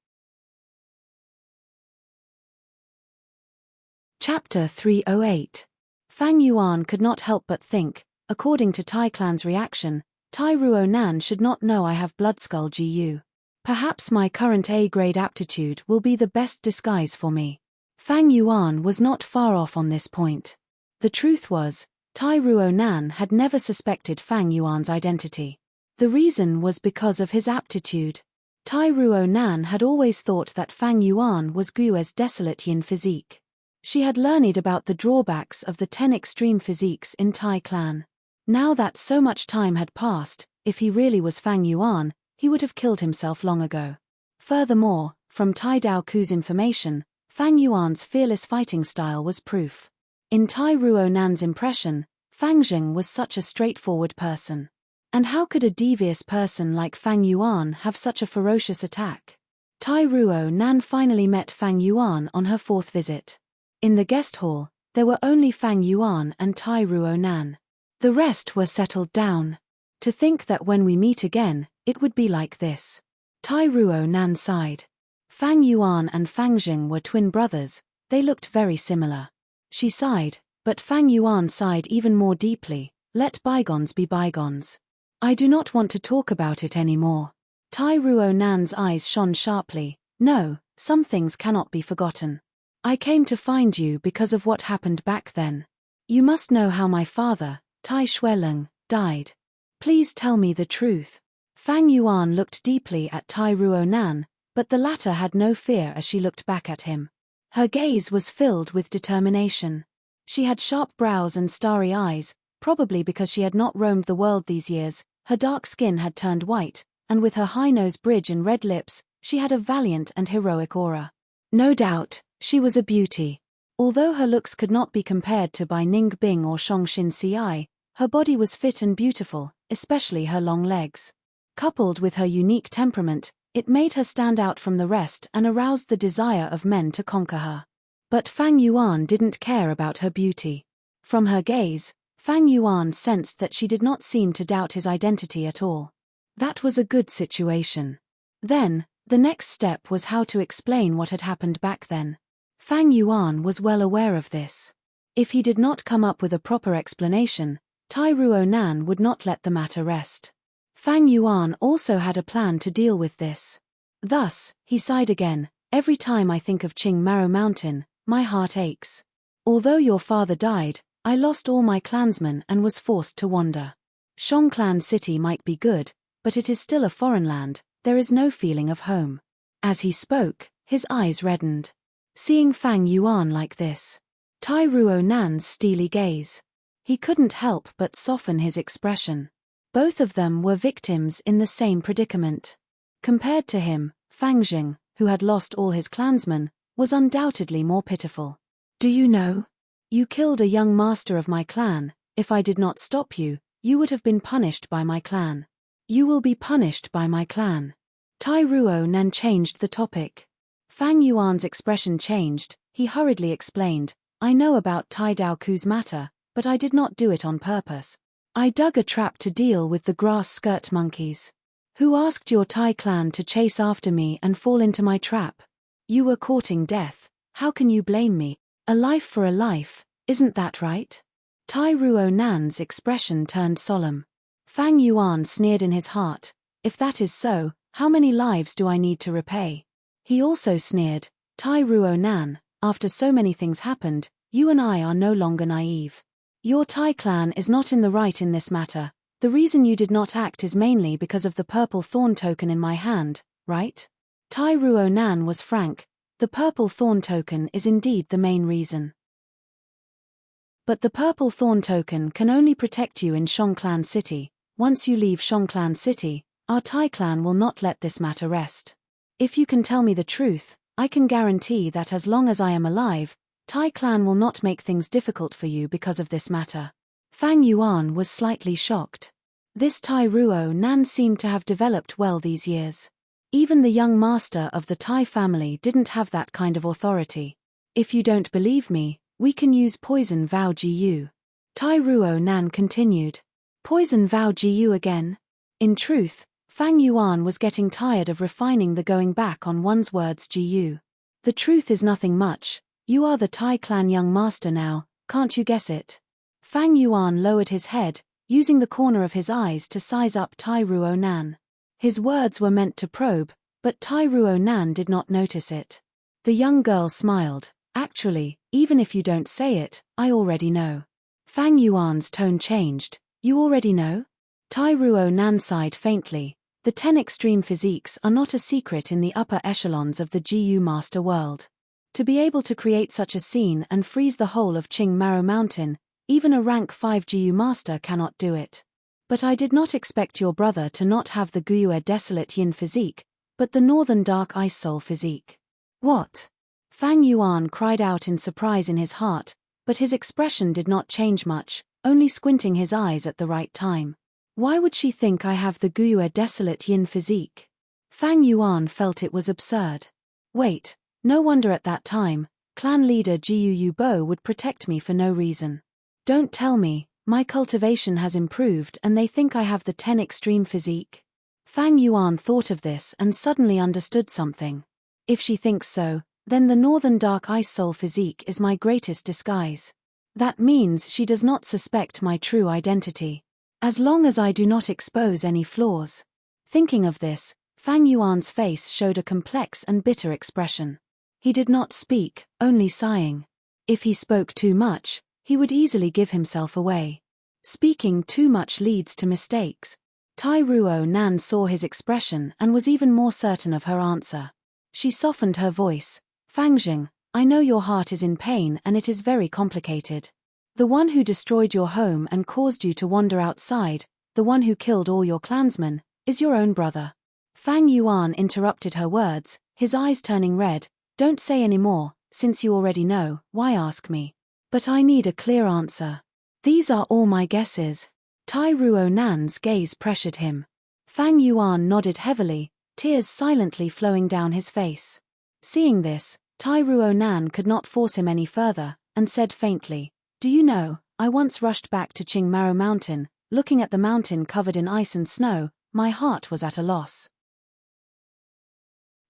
Chapter 308. Fang Yuan could not help but think, according to Tai Clan's reaction, Tai Ruo Nan should not know I have Blood Skull GU. Perhaps my current A-grade aptitude will be the best disguise for me. Fang Yuan was not far off on this point. The truth was, Tai Ruo Nan had never suspected Fang Yuan's identity. The reason was because of his aptitude. Tai Ruo Nan had always thought that Fang Yuan was Gue's desolate yin physique. She had learned about the drawbacks of the 10 extreme physiques in Tai Clan. Now that so much time had passed, if he really was Fang Yuan, he would have killed himself long ago. Furthermore, from Tai Daoku's information, Fang Yuan's fearless fighting style was proof. In Tai Ruo Nan's impression, Fang Jing was such a straightforward person. And how could a devious person like Fang Yuan have such a ferocious attack? Tai Ruo Nan finally met Fang Yuan on her 4th visit. In the guest hall, there were only Fang Yuan and Tai Ruo Nan. The rest were settled down. To think that when we meet again, it would be like this. Tai Ruo Nan sighed. Fang Yuan and Fang Jing were twin brothers, they looked very similar. She sighed, but Fang Yuan sighed even more deeply. Let bygones be bygones. I do not want to talk about it anymore. Tai Ruo Nan's eyes shone sharply. No, some things cannot be forgotten. I came to find you because of what happened back then. You must know how my father, Tai Xueleng, died. Please tell me the truth. Fang Yuan looked deeply at Tai Ruo Nan, but the latter had no fear as she looked back at him. Her gaze was filled with determination. She had sharp brows and starry eyes, probably because she had not roamed the world these years. Her dark skin had turned white, and with her high nose bridge and red lips, she had a valiant and heroic aura. No doubt, she was a beauty. Although her looks could not be compared to by Ning Bing or Shang Xin Ci, her body was fit and beautiful, especially her long legs. Coupled with her unique temperament, it made her stand out from the rest and aroused the desire of men to conquer her. But Fang Yuan didn't care about her beauty. From her gaze, Fang Yuan sensed that she did not seem to doubt his identity at all. That was a good situation. Then, the next step was how to explain what had happened back then. Fang Yuan was well aware of this. If he did not come up with a proper explanation, Tai Ruo Nan would not let the matter rest. Fang Yuan also had a plan to deal with this. Thus, he sighed again. Every time I think of Qing Maro Mountain, my heart aches. Although your father died, I lost all my clansmen and was forced to wander. Shangclan City might be good, but it is still a foreign land, there is no feeling of home. As he spoke, his eyes reddened. Seeing Fang Yuan like this, Tai Ruo Nan's steely gaze. He couldn't help but soften his expression. Both of them were victims in the same predicament. Compared to him, Fang Jing, who had lost all his clansmen, was undoubtedly more pitiful. Do you know? You killed a young master of my clan. If I did not stop you, you would have been punished by my clan. You will be punished by my clan. Tai Ruo Nan changed the topic. Fang Yuan's expression changed. He hurriedly explained, I know about Tai Daoku's matter, but I did not do it on purpose. I dug a trap to deal with the grass skirt monkeys. Who asked your Tai clan to chase after me and fall into my trap? You were courting death. How can you blame me? A life for a life, isn't that right? Tai Ruo Nan's expression turned solemn. Fang Yuan sneered in his heart. If that is so, how many lives do I need to repay? He also sneered, Tai Ruo Nan, after so many things happened, you and I are no longer naive. Your Tai clan is not in the right in this matter. The reason you did not act is mainly because of the purple thorn token in my hand, right? Tai Ruo Nan was frank. The purple thorn token is indeed the main reason. But the purple thorn token can only protect you in Shongclan City. Once you leave Shongclan City, our Tai clan will not let this matter rest. If you can tell me the truth, I can guarantee that as long as I am alive, Tai clan will not make things difficult for you because of this matter. Fang Yuan was slightly shocked. This Tai Ruo Nan seemed to have developed well these years. Even the young master of the Tai family didn't have that kind of authority. If you don't believe me, we can use poison Vao Jiu. Tai Ruo Nan continued. Poison Vao Jiu again? In truth, Fang Yuan was getting tired of refining the going back on one's words Jiu. The truth is nothing much. You are the Tai clan young master now, can't you guess it? Fang Yuan lowered his head, using the corner of his eyes to size up Tai Ruo Nan. His words were meant to probe, but Tai Ruo Nan did not notice it. The young girl smiled. Actually, even if you don't say it, I already know. Fang Yuan's tone changed. You already know? Tai Ruo Nan sighed faintly. The 10 extreme physiques are not a secret in the upper echelons of the GU master world. To be able to create such a scene and freeze the whole of Qing Maro Mountain, even a rank 5 GU master cannot do it. But I did not expect your brother to not have the Guiyue Desolate Yin physique, but the Northern Dark Ice Soul physique. What? Fang Yuan cried out in surprise in his heart, but his expression did not change much, only squinting his eyes at the right time. Why would she think I have the Guiyue Desolate Yin physique? Fang Yuan felt it was absurd. Wait, no wonder at that time, clan leader Jiu Bo would protect me for no reason. Don't tell me, my cultivation has improved and they think I have the 10 extreme physique? Fang Yuan thought of this and suddenly understood something. If she thinks so, then the Northern Dark Ice Soul physique is my greatest disguise. That means she does not suspect my true identity. As long as I do not expose any flaws. Thinking of this, Fang Yuan's face showed a complex and bitter expression. He did not speak, only sighing. If he spoke too much, he would easily give himself away. Speaking too much leads to mistakes. Tai Ruo Nan saw his expression and was even more certain of her answer. She softened her voice. Fangjing, I know your heart is in pain and it is very complicated. The one who destroyed your home and caused you to wander outside, the one who killed all your clansmen, is your own brother. Fang Yuan interrupted her words, his eyes turning red. Don't say any more, since you already know, why ask me? But I need a clear answer. These are all my guesses. Tai Ruo Nan's gaze pressured him. Fang Yuan nodded heavily, tears silently flowing down his face. Seeing this, Tai Ruo Nan could not force him any further, and said faintly, Do you know, I once rushed back to Qing Maro Mountain, looking at the mountain covered in ice and snow, my heart was at a loss.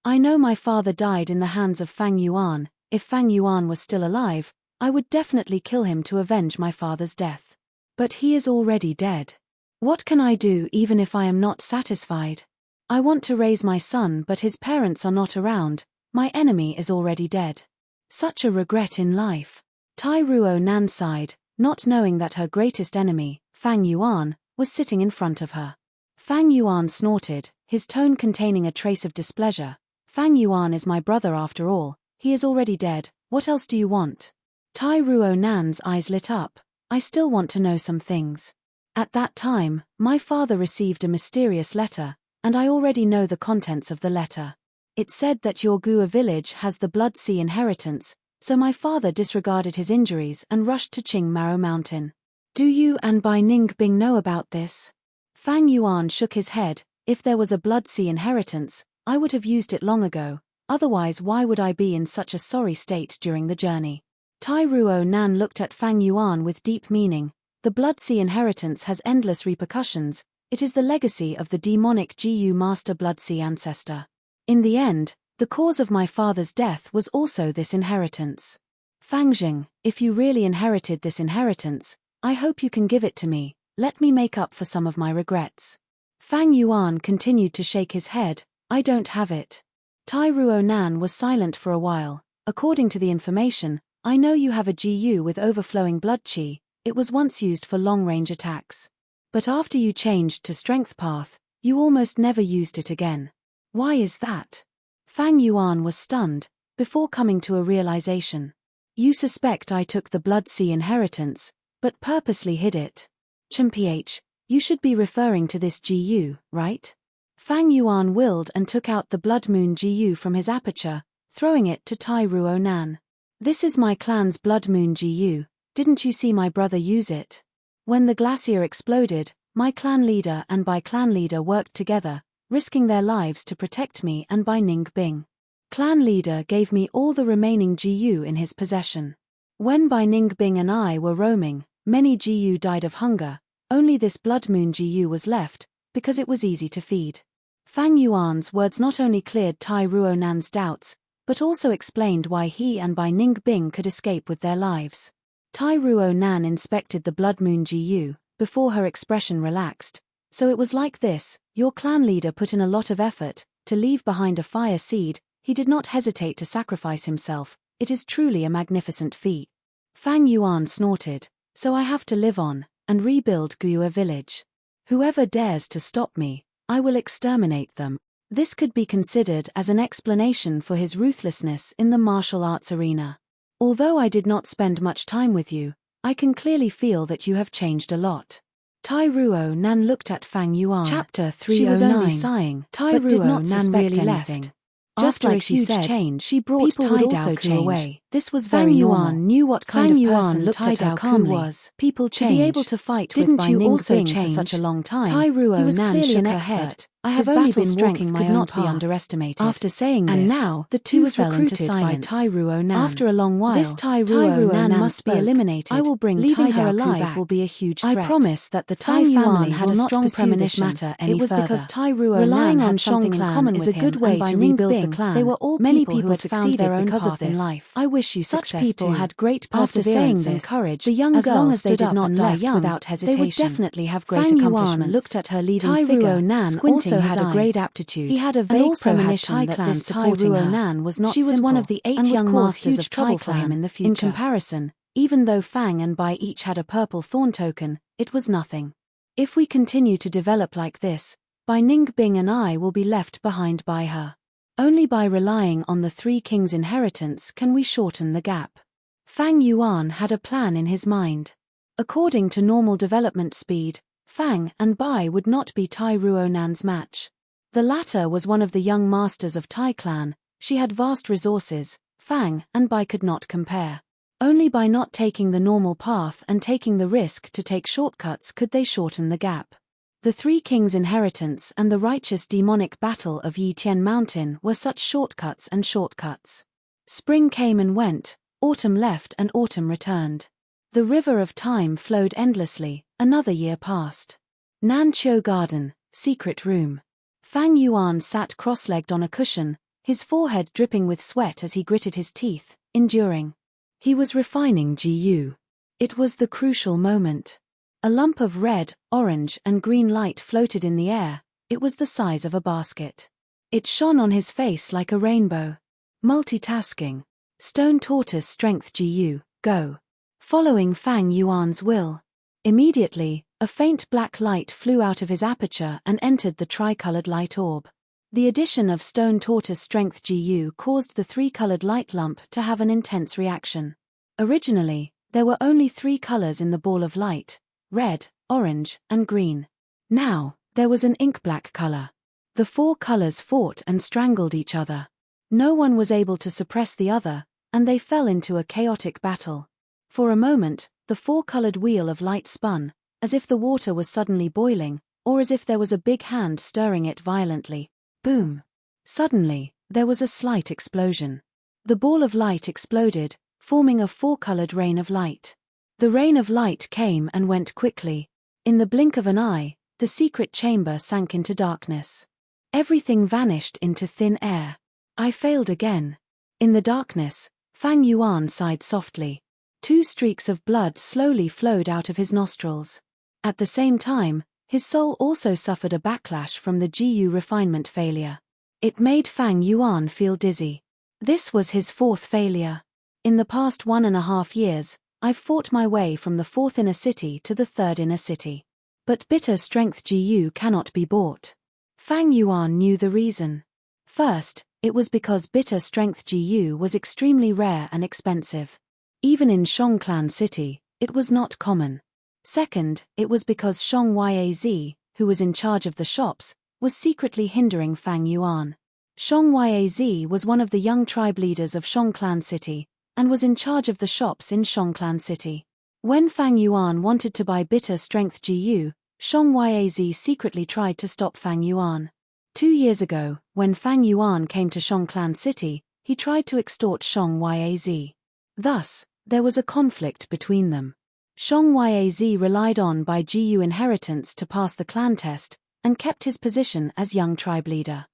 I know my father died in the hands of Fang Yuan. If Fang Yuan was still alive, I would definitely kill him to avenge my father's death. But he is already dead. What can I do even if I am not satisfied? I want to raise my son but his parents are not around, my enemy is already dead. Such a regret in life. Tai Ruo Nan sighed, not knowing that her greatest enemy, Fang Yuan, was sitting in front of her. Fang Yuan snorted, his tone containing a trace of displeasure. Fang Yuan is my brother after all, he is already dead, what else do you want? Tai Ruo Nan's eyes lit up. I still want to know some things. At that time, my father received a mysterious letter, and I already know the contents of the letter. It said that your Gua village has the Blood Sea inheritance, so my father disregarded his injuries and rushed to Qing Maro Mountain. Do you and Bai Ningbing know about this? Fang Yuan shook his head. If there was a Blood Sea inheritance, I would have used it long ago, otherwise why would I be in such a sorry state during the journey? Tai Ruo Nan looked at Fang Yuan with deep meaning. The Blood Sea inheritance has endless repercussions, it is the legacy of the demonic GU Master Blood Sea ancestor. In the end, The cause of my father's death was also this inheritance. Fangjing, if you really inherited this inheritance, I hope you can give it to me, let me make up for some of my regrets. Fang Yuan continued to shake his head, I don't have it. Tai Ruonan was silent for a while. According to the information, I know you have a GU with overflowing blood qi, it was once used for long-range attacks. But after you changed to strength path, you almost never used it again. Why is that? Fang Yuan was stunned, before coming to a realization. You suspect I took the blood qi inheritance, but purposely hid it. Ch, you should be referring to this GU, right? Fang Yuan willed and took out the blood moon GU from his aperture, throwing it to Tai Ruonan. This is my clan's blood moon GU, didn't you see my brother use it? When the glacier exploded, my clan leader and Bai clan leader worked together, risking their lives to protect me and Bai Ningbing. Clan leader gave me all the remaining GU in his possession. When Bai Ningbing and I were roaming, many GU died of hunger, only this blood moon GU was left, because it was easy to feed. Fang Yuan's words not only cleared Tai Ruonan's doubts, but also explained why he and Bai Ningbing could escape with their lives. Tai Ruonan inspected the blood moon GU, before her expression relaxed. So it was like this, your clan leader put in a lot of effort, to leave behind a fire seed, he did not hesitate to sacrifice himself, it is truly a magnificent feat. Fang Yuan snorted, so I have to live on, and rebuild Guiyue village. Whoever dares to stop me, I will exterminate them. This could be considered as an explanation for his ruthlessness in the martial arts arena. Although I did not spend much time with you, I can clearly feel that you have changed a lot. Tai Ruonan looked at Fang Yuan. Chapter 309. She was only sighing, but did not suspect really anything. Left. Just after like she said, change, she brought Tai Dao away. This was very normal. Fang Yuan knew what kind of person Tai Dao was. People change. To be able to fight didn't with you also change for such a long time? Tai Ruonan shook her head. I have only been walking my own path. Be underestimated. After saying this, and now the two was recruited by Tai Ruonan. After a long while, this Tai Ruonan must be eliminated. I will bring leaving her alive back. Will be a huge threat. I promise that the Tai family had a strong premonition. It was because Tai Ruonan relying on Shang Clan is a good way to rebuild the clan. They were all many people had found their own path in life. I wish you success. Such people had great perseverance and courage. The young girl stood up and left without hesitation. They would definitely have great accomplishments. Looked at her leading figure, squinting. Also had a great aptitude. He had a vague premonition that this supporting her. Was not she was one of the 8 young masters of Tai Clan in the future. In comparison, even though Fang and Bai each had a purple thorn token, it was nothing. If we continue to develop like this, Bai Ningbing and I will be left behind by her. Only by relying on the 3 kings' inheritance can we shorten the gap. Fang Yuan had a plan in his mind. According to normal development speed, Fang and Bai would not be Tai Ruonan's match. The latter was one of the young masters of Tai Clan, she had vast resources, Fang and Bai could not compare. Only by not taking the normal path and taking the risk to take shortcuts could they shorten the gap. The 3 kings' inheritance and the righteous demonic battle of Yitian Mountain were such shortcuts and shortcuts. Spring came and went, autumn left and autumn returned. The river of time flowed endlessly, another year passed. Nanqiu Garden, secret room. Fang Yuan sat cross-legged on a cushion, his forehead dripping with sweat as he gritted his teeth, enduring. He was refining GU. It was the crucial moment. A lump of red, orange and green light floated in the air, it was the size of a basket. It shone on his face like a rainbow. Multitasking. Stone tortoise strength GU, go. Following Fang Yuan's will. Immediately, a faint black light flew out of his aperture and entered the tricolored light orb. The addition of stone tortoise strength GU caused the 3-colored light lump to have an intense reaction. Originally, there were only 3 colors in the ball of light: red, orange, and green. Now, there was an ink black color. The 4 colors fought and strangled each other. No one was able to suppress the other, and they fell into a chaotic battle. For a moment, the 4-colored wheel of light spun, as if the water was suddenly boiling, or as if there was a big hand stirring it violently. Boom! Suddenly, there was a slight explosion. The ball of light exploded, forming a 4-colored rain of light. The rain of light came and went quickly. In the blink of an eye, the secret chamber sank into darkness. Everything vanished into thin air. I failed again. In the darkness, Fang Yuan sighed softly. 2 streaks of blood slowly flowed out of his nostrils. At the same time, his soul also suffered a backlash from the GU refinement failure. It made Fang Yuan feel dizzy. This was his 4th failure. In the past 1.5 years, I've fought my way from the 4th inner city to the 3rd inner city. But bitter strength GU cannot be bought. Fang Yuan knew the reason. First, it was because bitter strength GU was extremely rare and expensive. Even in Shongclan City, it was not common. Second, it was because Shong Yaz, who was in charge of the shops, was secretly hindering Fang Yuan. Shong Yaz was one of the young tribe leaders of Shongclan City, and was in charge of the shops in Shongclan City. When Fang Yuan wanted to buy bitter strength GU, Shong Yaz secretly tried to stop Fang Yuan. 2 years ago, when Fang Yuan came to Shongclan City, he tried to extort Shong Yaz. Thus, there was a conflict between them. Shong Yaz relied on by GU inheritance to pass the clan test, and kept his position as young tribe leader.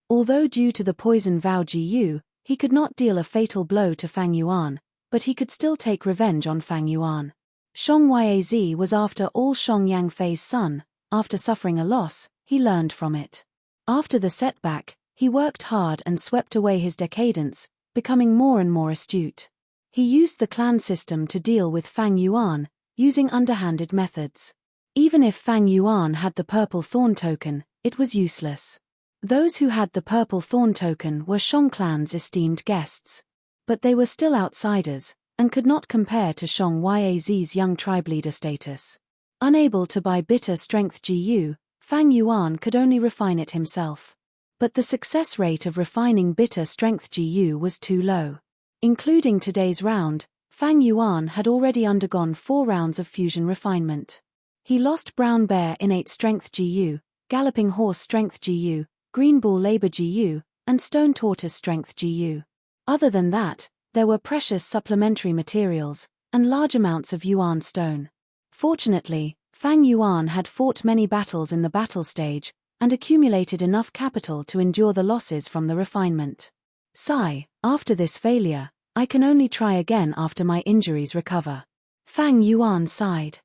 Although due to the poison vow GU, he could not deal a fatal blow to Fang Yuan, but he could still take revenge on Fang Yuan. Shong Yaz was after all Shong Yangfei's son. After suffering a loss, he learned from it. After the setback, he worked hard and swept away his decadence, becoming more and more astute. He used the clan system to deal with Fang Yuan, using underhanded methods. Even if Fang Yuan had the purple thorn token, it was useless. Those who had the purple thorn token were Shongclan's esteemed guests. But they were still outsiders, and could not compare to Shong Yaz's young tribe leader status. Unable to buy bitter strength GU, Fang Yuan could only refine it himself. But the success rate of refining bitter strength GU was too low. Including today's round, Fang Yuan had already undergone 4 rounds of fusion refinement. He lost brown bear innate strength GU, galloping horse strength GU, green bull labor GU, and stone tortoise strength GU. Other than that, there were precious supplementary materials, and large amounts of Yuan stone. Fortunately, Fang Yuan had fought many battles in the battle stage, and accumulated enough capital to endure the losses from the refinement. Sigh, after this failure, I can only try again after my injuries recover. Fang Yuan sighed.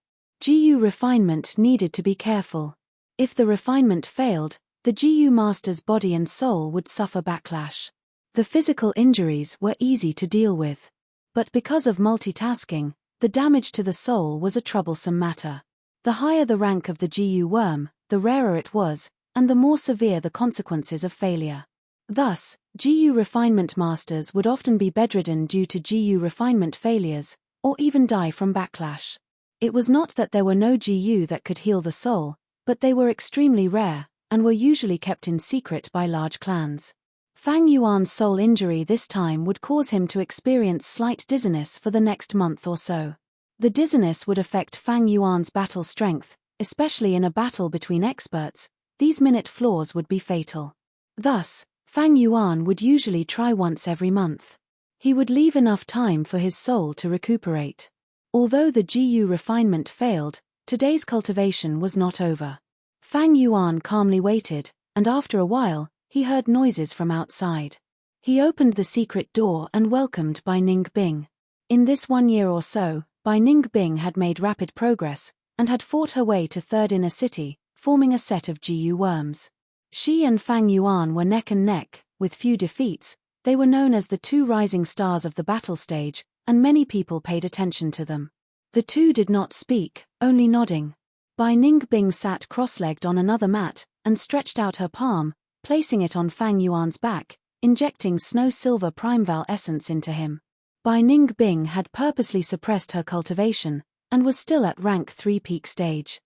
GU refinement needed to be careful. If the refinement failed, the GU master's body and soul would suffer backlash. The physical injuries were easy to deal with. But because of multitasking, the damage to the soul was a troublesome matter. The higher the rank of the GU worm, the rarer it was, and the more severe the consequences of failure. Thus, GU refinement masters would often be bedridden due to GU refinement failures, or even die from backlash. It was not that there were no GU that could heal the soul, but they were extremely rare, and were usually kept in secret by large clans. Fang Yuan's soul injury this time would cause him to experience slight dizziness for the next month or so. The dizziness would affect Fang Yuan's battle strength, especially in a battle between experts. These minute flaws would be fatal. Thus, Fang Yuan would usually try once every month. He would leave enough time for his soul to recuperate. Although the GU refinement failed, today's cultivation was not over. Fang Yuan calmly waited, and after a while, he heard noises from outside. He opened the secret door and welcomed Bai Ningbing. In this 1 year or so, Bai Ningbing had made rapid progress, and had fought her way to 3rd inner city, forming a set of GU worms. She and Fang Yuan were neck and neck, with few defeats. They were known as the 2 rising stars of the battle stage, and many people paid attention to them. The 2 did not speak, only nodding. Bai Ningbing sat cross-legged on another mat, and stretched out her palm, placing it on Fang Yuan's back, injecting snow-silver primeval essence into him. Bai Ningbing had purposely suppressed her cultivation, and was still at rank 3 peak stage.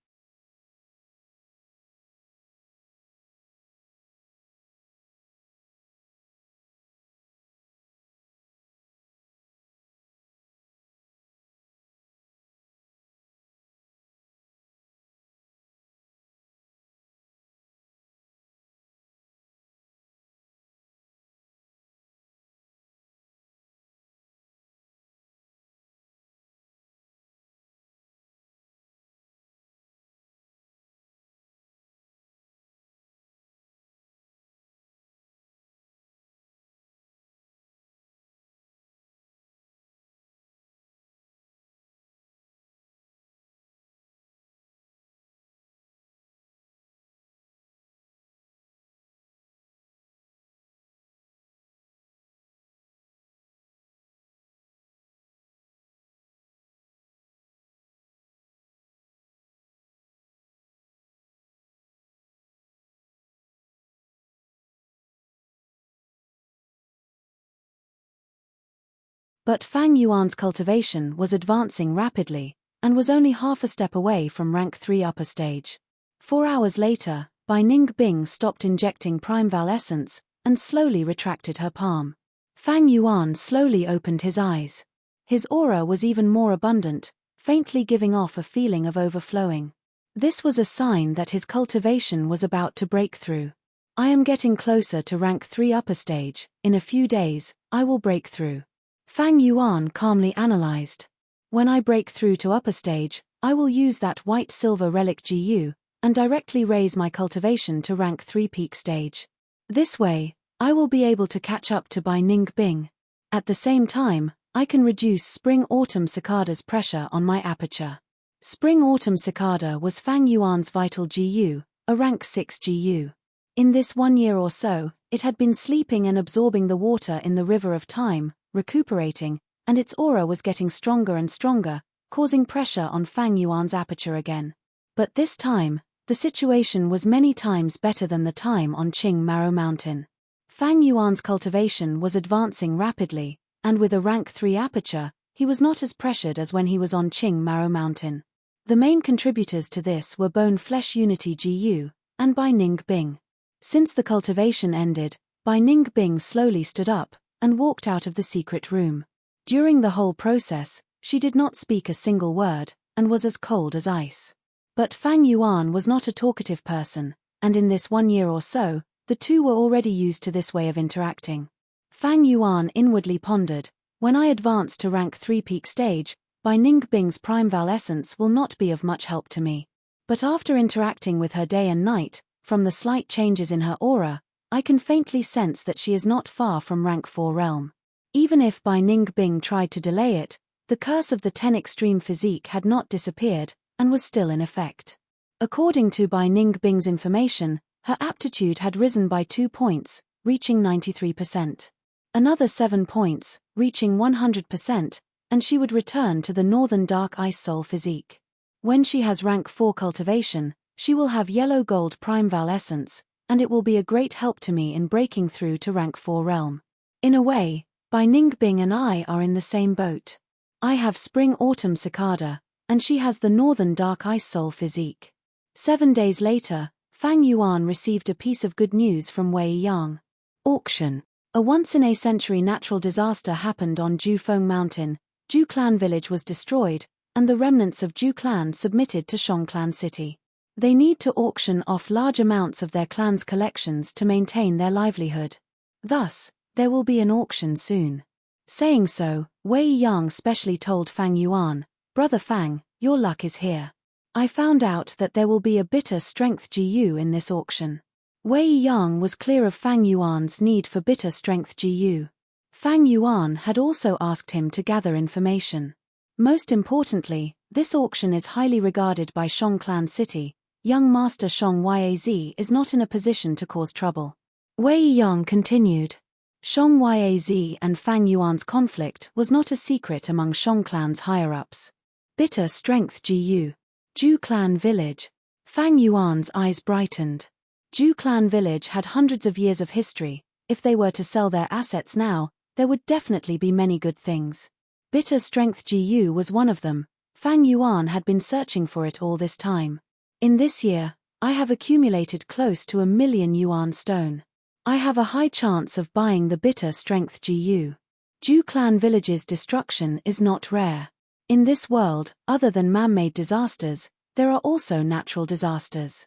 But Fang Yuan's cultivation was advancing rapidly, and was only half a step away from rank 3 upper stage. 4 hours later, Bai Ningbing stopped injecting Primeval essence, and slowly retracted her palm. Fang Yuan slowly opened his eyes. His aura was even more abundant, faintly giving off a feeling of overflowing. This was a sign that his cultivation was about to break through. I am getting closer to rank 3 upper stage, in a few days, I will break through. Fang Yuan calmly analyzed. When I break through to upper stage, I will use that white-silver relic GU, and directly raise my cultivation to rank 3 peak stage. This way, I will be able to catch up to Bai Ningbing. At the same time, I can reduce Spring-Autumn Cicada's pressure on my aperture. Spring-Autumn Cicada was Fang Yuan's vital GU, a rank 6 GU. In this 1 year or so, it had been sleeping and absorbing the water in the river of time, recuperating, and its aura was getting stronger and stronger, causing pressure on Fang Yuan's aperture again. But this time, the situation was many times better than the time on Qing Maro Mountain. Fang Yuan's cultivation was advancing rapidly, and with a rank 3 aperture, he was not as pressured as when he was on Qing Maro Mountain. The main contributors to this were Bone Flesh Unity GU, and Bai Ningbing. Since the cultivation ended, Bai Ningbing slowly stood up, and walked out of the secret room. During the whole process, she did not speak a single word, and was as cold as ice. But Fang Yuan was not a talkative person, and in this 1 year or so, the two were already used to this way of interacting. Fang Yuan inwardly pondered, when I advance to rank 3 peak stage, Bai Ningbing's Primeval essence will not be of much help to me. But after interacting with her day and night, from the slight changes in her aura, I can faintly sense that she is not far from rank 4 realm. Even if Bai Ningbing tried to delay it, the curse of the 10 extreme physique had not disappeared, and was still in effect. According to Bai Ningbing's information, her aptitude had risen by 2 points, reaching 93%. Another 7 points, reaching 100%, and she would return to the Northern Dark Ice Soul physique. When she has rank 4 cultivation, she will have yellow gold Primeval essence, and it will be a great help to me in breaking through to rank 4 realm. In a way, Bai Ningbing and I are in the same boat. I have Spring-Autumn Cicada, and she has the Northern Dark Ice Soul physique. 7 days later, Fang Yuan received a piece of good news from Wei Yang. Auction. A once-in-a-century natural disaster happened on Jufeng Mountain. Ju Clan village was destroyed, and the remnants of Ju Clan submitted to Shang Clan City. They need to auction off large amounts of their clan's collections to maintain their livelihood. Thus, there will be an auction soon. Saying so, Wei Yang specially told Fang Yuan, "Brother Fang, your luck is here. I found out that there will be a bitter strength GU in this auction." Wei Yang was clear of Fang Yuan's need for bitter strength GU. Fang Yuan had also asked him to gather information. Most importantly, this auction is highly regarded by Shang Clan City. Young Master Shang Yaz is not in a position to cause trouble. Wei Yang continued. Shang Yaz and Fang Yuan's conflict was not a secret among Shang Clan's higher-ups. Bitter strength GU. Ju Clan Village. Fang Yuan's eyes brightened. Ju Clan Village had hundreds of years of history. If they were to sell their assets now, there would definitely be many good things. Bitter strength GU was one of them. Fang Yuan had been searching for it all this time. In this year, I have accumulated close to 1,000,000 yuan stone. I have a high chance of buying the bitter strength GU. Ju Clan Village's destruction is not rare. In this world, other than man-made disasters, there are also natural disasters.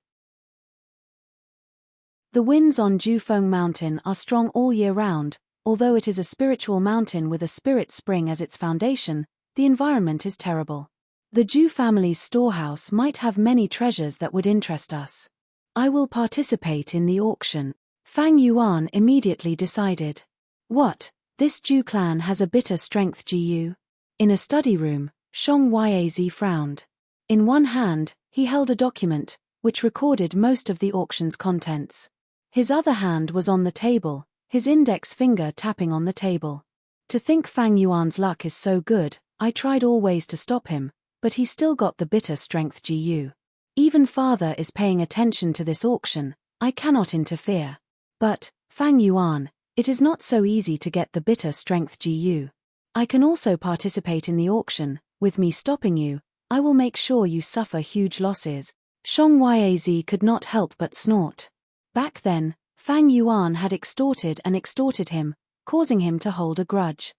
The winds on Jufeng Mountain are strong all year round. Although it is a spiritual mountain with a spirit spring as its foundation, the environment is terrible. The Ju family's storehouse might have many treasures that would interest us. I will participate in the auction. Fang Yuan immediately decided. What? This Ju clan has a bitter strength GU? In a study room, Shang Yaz frowned. In one hand, he held a document, which recorded most of the auction's contents. His other hand was on the table, his index finger tapping on the table. To think Fang Yuan's luck is so good, I tried all ways to stop him, but he still got the bitter strength GU. Even father is paying attention to this auction, I cannot interfere. But, Fang Yuan, it is not so easy to get the bitter strength GU. I can also participate in the auction. With me stopping you, I will make sure you suffer huge losses. Shang Yaz could not help but snort. Back then, Fang Yuan had extorted him, causing him to hold a grudge.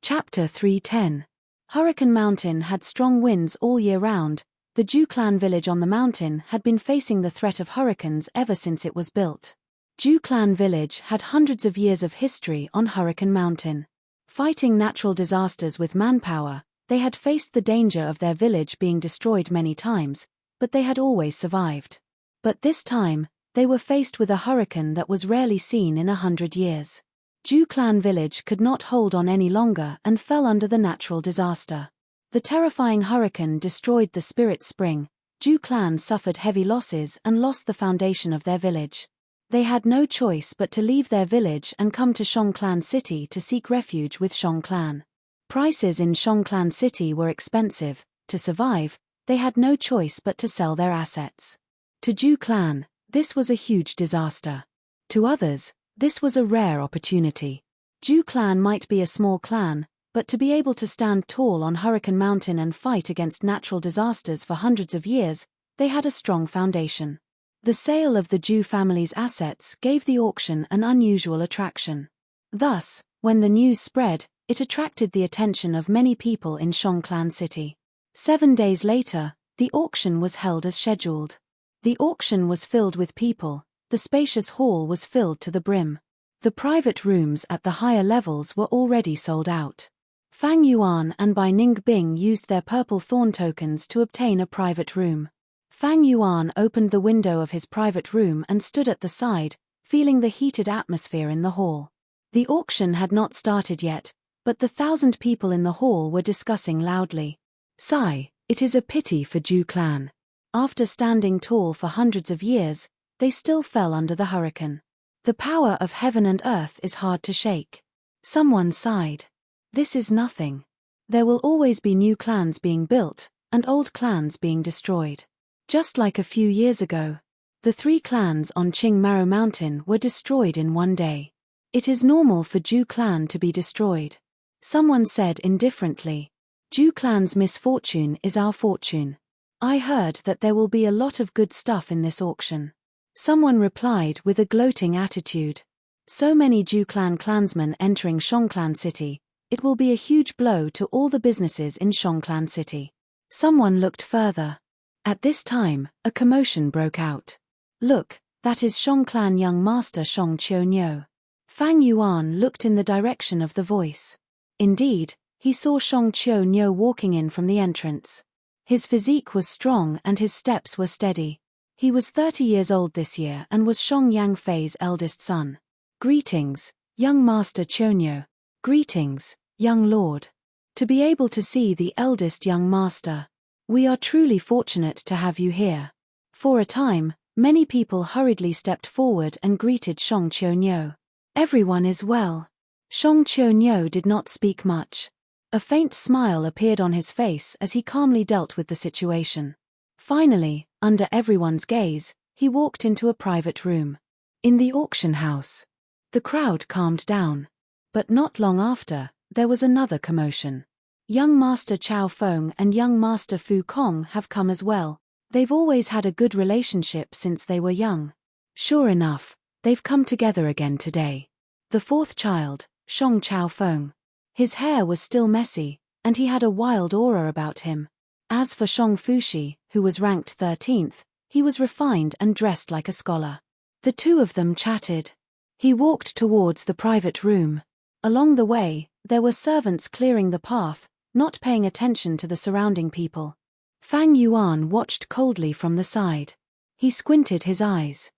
Chapter 310. Hurricane Mountain had strong winds all year round. The Zhu clan village on the mountain had been facing the threat of hurricanes ever since it was built. Zhu clan village had hundreds of years of history on Hurricane Mountain. Fighting natural disasters with manpower, they had faced the danger of their village being destroyed many times, but they had always survived. But this time, they were faced with a hurricane that was rarely seen in 100 years. Zhu clan village could not hold on any longer and fell under the natural disaster. The terrifying hurricane destroyed the spirit spring. Zhu clan suffered heavy losses and lost the foundation of their village. They had no choice but to leave their village and come to Shang Clan City to seek refuge with Shang Clan. Prices in Shang Clan City were expensive. To survive, they had no choice but to sell their assets. To Zhu clan, this was a huge disaster. To others, this was a rare opportunity. Zhu clan might be a small clan, but to be able to stand tall on Hurricane Mountain and fight against natural disasters for hundreds of years, they had a strong foundation. The sale of the Zhu family's assets gave the auction an unusual attraction. Thus, when the news spread, it attracted the attention of many people in Shang Clan City. 7 days later, the auction was held as scheduled. The auction was filled with people. The spacious hall was filled to the brim. The private rooms at the higher levels were already sold out. Fang Yuan and Bai Ningbing used their purple thorn tokens to obtain a private room. Fang Yuan opened the window of his private room and stood at the side, feeling the heated atmosphere in the hall. The auction had not started yet, but the 1,000 people in the hall were discussing loudly. Sigh, it is a pity for Ju clan. After standing tall for hundreds of years, they still fell under the hurricane. The power of heaven and earth is hard to shake. Someone sighed. This is nothing. There will always be new clans being built, and old clans being destroyed. Just like a few years ago. The 3 clans on Qingmaro Mountain were destroyed in one day. It is normal for Ju clan to be destroyed. Someone said indifferently. Ju clan's misfortune is our fortune. I heard that there will be a lot of good stuff in this auction. Someone replied with a gloating attitude. So many Ju clan clansmen entering Shongclan City, it will be a huge blow to all the businesses in Shongclan City. Someone looked further. At this time, a commotion broke out. Look, that is Shongclan young master Shong Qiu. Fang Yuan looked in the direction of the voice. Indeed, he saw Shong Qiu walking in from the entrance. His physique was strong and his steps were steady. He was 30 years old this year and was Shong Yangfei's eldest son. Greetings, young master Qiu. Greetings, young lord. To be able to see the eldest young master. We are truly fortunate to have you here. For a time, many people hurriedly stepped forward and greeted Shong Qiu. Everyone is well. Shong Qiu did not speak much. A faint smile appeared on his face as he calmly dealt with the situation. Finally, under everyone's gaze, he walked into a private room. In the auction house. The crowd calmed down. But not long after, there was another commotion. Young Master Chao Feng and young Master Fu Kong have come as well. They've always had a good relationship since they were young. Sure enough, they've come together again today. The 4th child, Shong Chao Feng. His hair was still messy, and he had a wild aura about him. As for Shong Fushi, who was ranked 13th, he was refined and dressed like a scholar. The two of them chatted. He walked towards the private room. Along the way, there were servants clearing the path, not paying attention to the surrounding people. Fang Yuan watched coldly from the side. He squinted his eyes.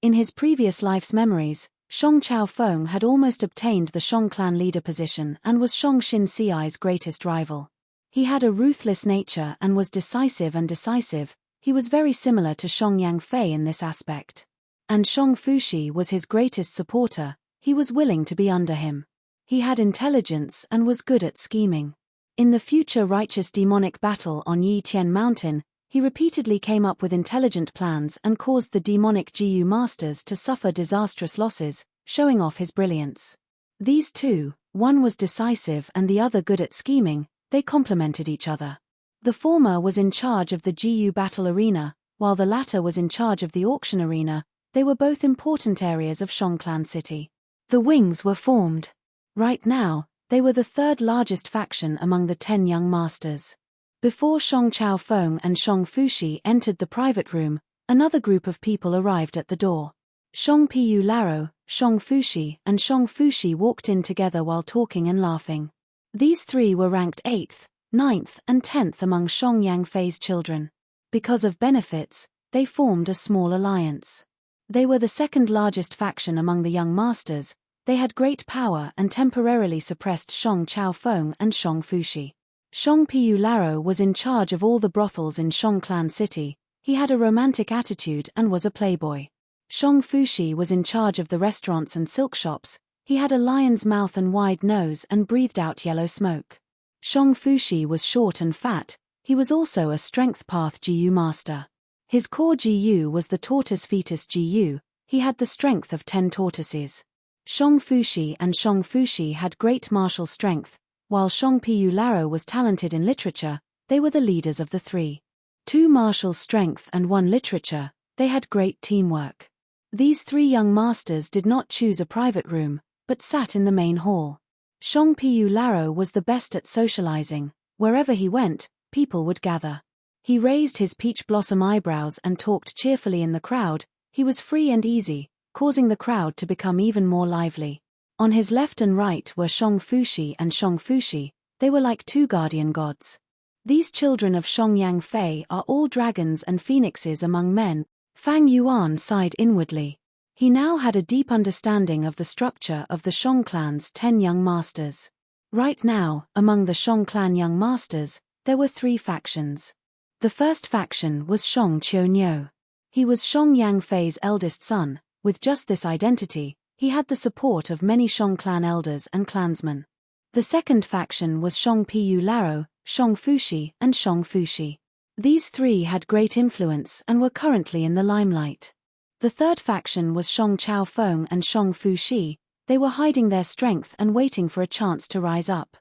In his previous life's memories, Shong Chao Feng had almost obtained the Shong clan leader position and was Shong Xin Siai's greatest rival. He had a ruthless nature and was decisive. He was very similar to Shong Yangfei in this aspect. And Shong Fushi was his greatest supporter. He was willing to be under him. He had intelligence and was good at scheming. In the future righteous demonic battle on Yi Tian Mountain, he repeatedly came up with intelligent plans and caused the demonic GU masters to suffer disastrous losses, showing off his brilliance. These two, one was decisive and the other good at scheming, they complemented each other. The former was in charge of the GU battle arena, while the latter was in charge of the auction arena. They were both important areas of Shongclan City. The wings were formed. Right now, they were the 3rd largest faction among the 10 young masters. Before Shong Chao Feng and Shong Fushi entered the private room, another group of people arrived at the door. Shong Piyu Laro, Shong Fushi and Shong Fushi walked in together while talking and laughing. These 3 were ranked 8th, 9th and 10th among Shong Yangfei's children. Because of benefits, they formed a small alliance. They were the 2nd largest faction among the young masters. They had great power and temporarily suppressed Shong Chao Feng and Shong Fushi. Shong Piyu Laro was in charge of all the brothels in Shongclan City. He had a romantic attitude and was a playboy. Shong Fushi was in charge of the restaurants and silk shops. He had a lion's mouth and wide nose and breathed out yellow smoke. Shong Fushi was short and fat. He was also a strength path GU master. His core GU was the tortoise fetus GU. He had the strength of 10 tortoises. Shong Fushi and Shong Fushi had great martial strength, while Shong Piyu Laro was talented in literature. They were the leaders of the 3. 2 martial strength and 1 literature. They had great teamwork. These 3 young masters did not choose a private room, but sat in the main hall. Shong Piyu Laro was the best at socializing. Wherever he went, people would gather. He raised his peach blossom eyebrows and talked cheerfully in the crowd. He was free and easy, causing the crowd to become even more lively. On his left and right were Shong Fushi and Shong Fushi. They were like 2 guardian gods. These children of Shong Yangfei are all dragons and phoenixes among men. Fang Yuan sighed inwardly. He now had a deep understanding of the structure of the Shang clan's 10 young masters. Right now, among the Shang clan young masters, there were 3 factions. The first faction was Shang Qiunyou. He was Shang Yangfei's eldest son. With just this identity, he had the support of many Shang clan elders and clansmen. The second faction was Shang Piyu Laro, Shang Fushi, and Shang Fushi. These 3 had great influence and were currently in the limelight. The third faction was Shang Chao Feng and Shang Fushi. They were hiding their strength and waiting for a chance to rise up.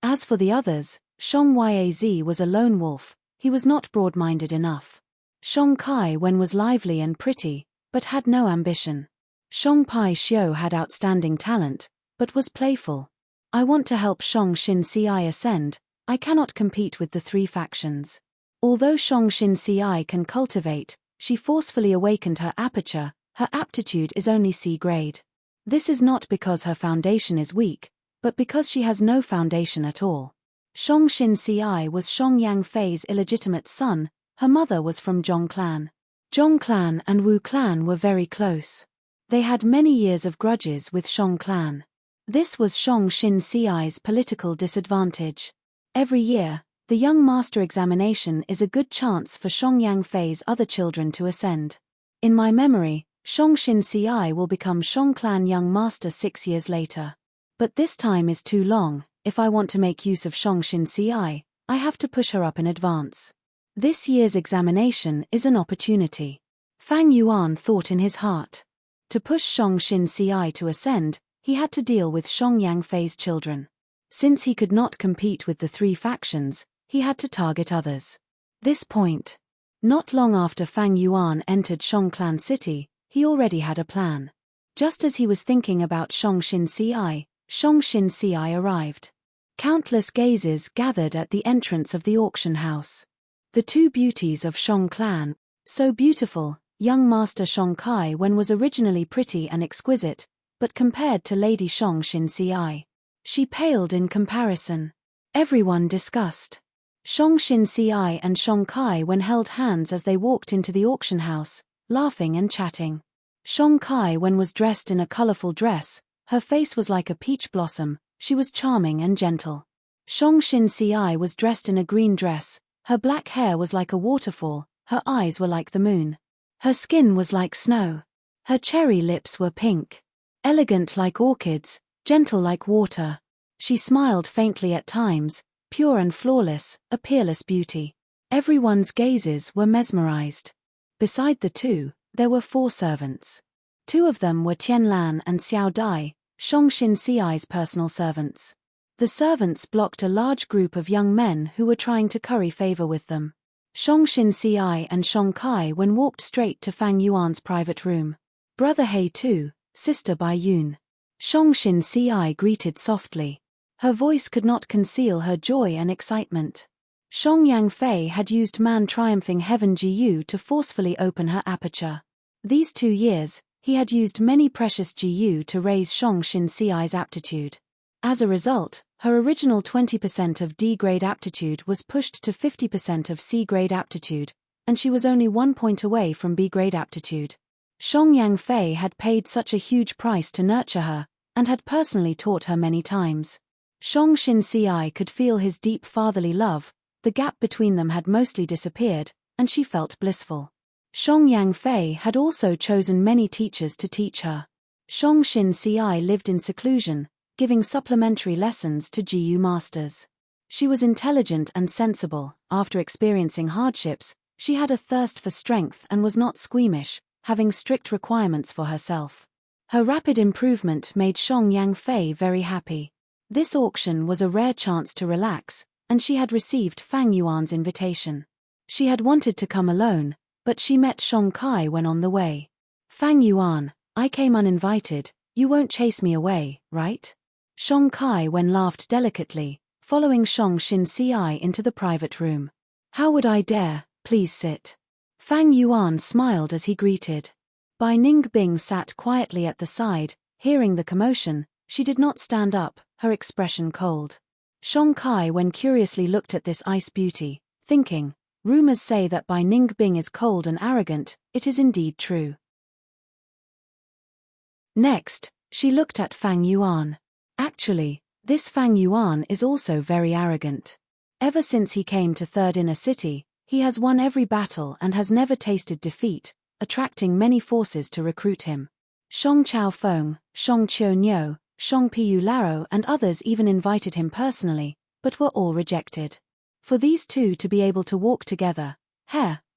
As for the others, Shang Yaz was a lone wolf. He was not broad-minded enough. Shang Kai Wen was lively and pretty, but had no ambition. Shang Pai Xiu had outstanding talent, but was playful. I want to help Shang Xin Ci ascend. I cannot compete with the 3 factions. Although Shang Xin Ci can cultivate, she forcefully awakened her aperture. Her aptitude is only C grade. This is not because her foundation is weak, but because she has no foundation at all. Shang Xin Ci was Shang Yangfei's illegitimate son. Her mother was from Zhong clan. Zhong clan and Wu clan were very close. They had many years of grudges with Shang clan. This was Shang Xin Ci's political disadvantage. Every year, the young master examination is a good chance for Shang Yangfei's other children to ascend. In my memory, Shang Xin Ci will become Shang clan young master 6 years later. But this time is too long. If I want to make use of Shang Xin Ci, I have to push her up in advance. This year's examination is an opportunity. Fang Yuan thought in his heart. To push Shang Xin Ci to ascend, he had to deal with Shang Yangfei's children. Since he could not compete with the 3 factions, he had to target others. This point. Not long after Fang Yuan entered Shang clan city, he already had a plan. Just as he was thinking about Shang Xin Ci, Shang Xin Ci arrived. Countless gazes gathered at the entrance of the auction house. The 2 beauties of Shang clan, so beautiful, young master Shang Kai Wen was originally pretty and exquisite, but compared to Lady Shang Xin Ci, she paled in comparison. Everyone discussed. Shang Xin Ci and Shang Kai Wen held hands as they walked into the auction house, laughing and chatting. Shang Kai Wen was dressed in a colorful dress. Her face was like a peach blossom. She was charming and gentle. Shang Xin Ci was dressed in a green dress. Her black hair was like a waterfall. Her eyes were like the moon. Her skin was like snow. Her cherry lips were pink. Elegant like orchids, gentle like water. She smiled faintly at times, pure and flawless, a peerless beauty. Everyone's gazes were mesmerized. Beside the 2, there were 4 servants. 2 of them were Tianlan and Xiao Dai, Shang Xin Ci's personal servants. The servants blocked a large group of young men who were trying to curry favor with them. Shang Xin Ci and Shang Kai Wen walked straight to Fang Yuan's private room. Brother He too, sister Bai Yun. Shang Xin Ci greeted softly. Her voice could not conceal her joy and excitement. Shang Yangfei had used man-triumphing Heaven Jiyu to forcefully open her aperture. These 2 years, he had used many precious Jiyu to raise Shang Xin Ci's aptitude. As a result, her original 20% of D-grade aptitude was pushed to 50% of C-grade aptitude, and she was only 1 point away from B-grade aptitude. Shang Yangfei had paid such a huge price to nurture her, and had personally taught her many times. Shang Xin Ci could feel his deep fatherly love. The gap between them had mostly disappeared, and she felt blissful. Shang Yangfei had also chosen many teachers to teach her. Shang Xin Ci lived in seclusion, giving supplementary lessons to Jiyu masters. She was intelligent and sensible. After experiencing hardships, she had a thirst for strength and was not squeamish, having strict requirements for herself. Her rapid improvement made Shang Yangfei very happy. This auction was a rare chance to relax, and she had received Fang Yuan's invitation. She had wanted to come alone, but she met Shang Kai Wen on the way. Fang Yuan, I came uninvited. You won't chase me away, right? Shang Kai Wen laughed delicately, following Shang Xin Ci into the private room. How would I dare? Please sit. Fang Yuan smiled as he greeted. Bai Ningbing sat quietly at the side, hearing the commotion. She did not stand up, her expression cold. Shang Kai Wen curiously looked at this ice beauty, thinking, Rumors say that Bai Ningbing is cold and arrogant. It is indeed true. Next, she looked at Fang Yuan. Actually, this Fang Yuan is also very arrogant. Ever since he came to third inner city, he has won every battle and has never tasted defeat, attracting many forces to recruit him. Shong Chao Feng, Shong Qiu Niu, Shong Piu Laro and others even invited him personally, but were all rejected. For these two to be able to walk together,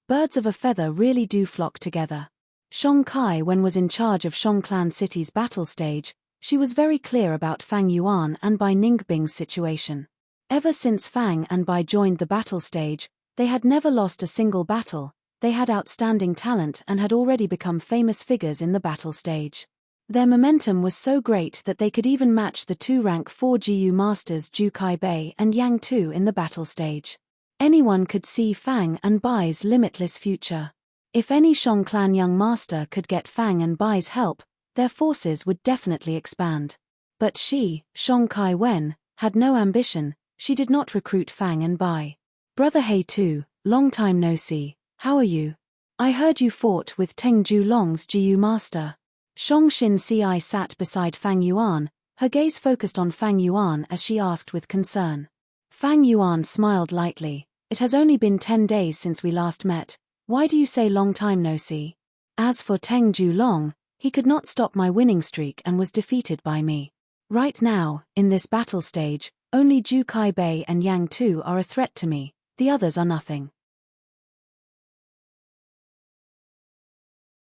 birds of a feather really do flock together. Shong Kai when was in charge of Shong Clan City's battle stage, she was very clear about Fang Yuan and Bai Ningbing's situation. Ever since Fang and Bai joined the battle stage, they had never lost a single battle, they had outstanding talent and had already become famous figures in the battle stage. Their momentum was so great that they could even match the two rank 4 GU masters Ju Kai Bei and Yang Tu in the battle stage. Anyone could see Fang and Bai's limitless future. If any Shong Clan young master could get Fang and Bai's help, their forces would definitely expand. But she, Shong Kai Wen, had no ambition, she did not recruit Fang and Bai. Brother He Tu, long time no see, how are you? I heard you fought with Teng Julong's GU master. Shong Xin Ci sat beside Fang Yuan, her gaze focused on Fang Yuan as she asked with concern. Fang Yuan smiled lightly. It has only been 10 days since we last met. Why do you say long time no see? As for Teng Julong, he could not stop my winning streak and was defeated by me. Right now, in this battle stage, only Ju Kai Bei and Yang Tu are a threat to me, the others are nothing.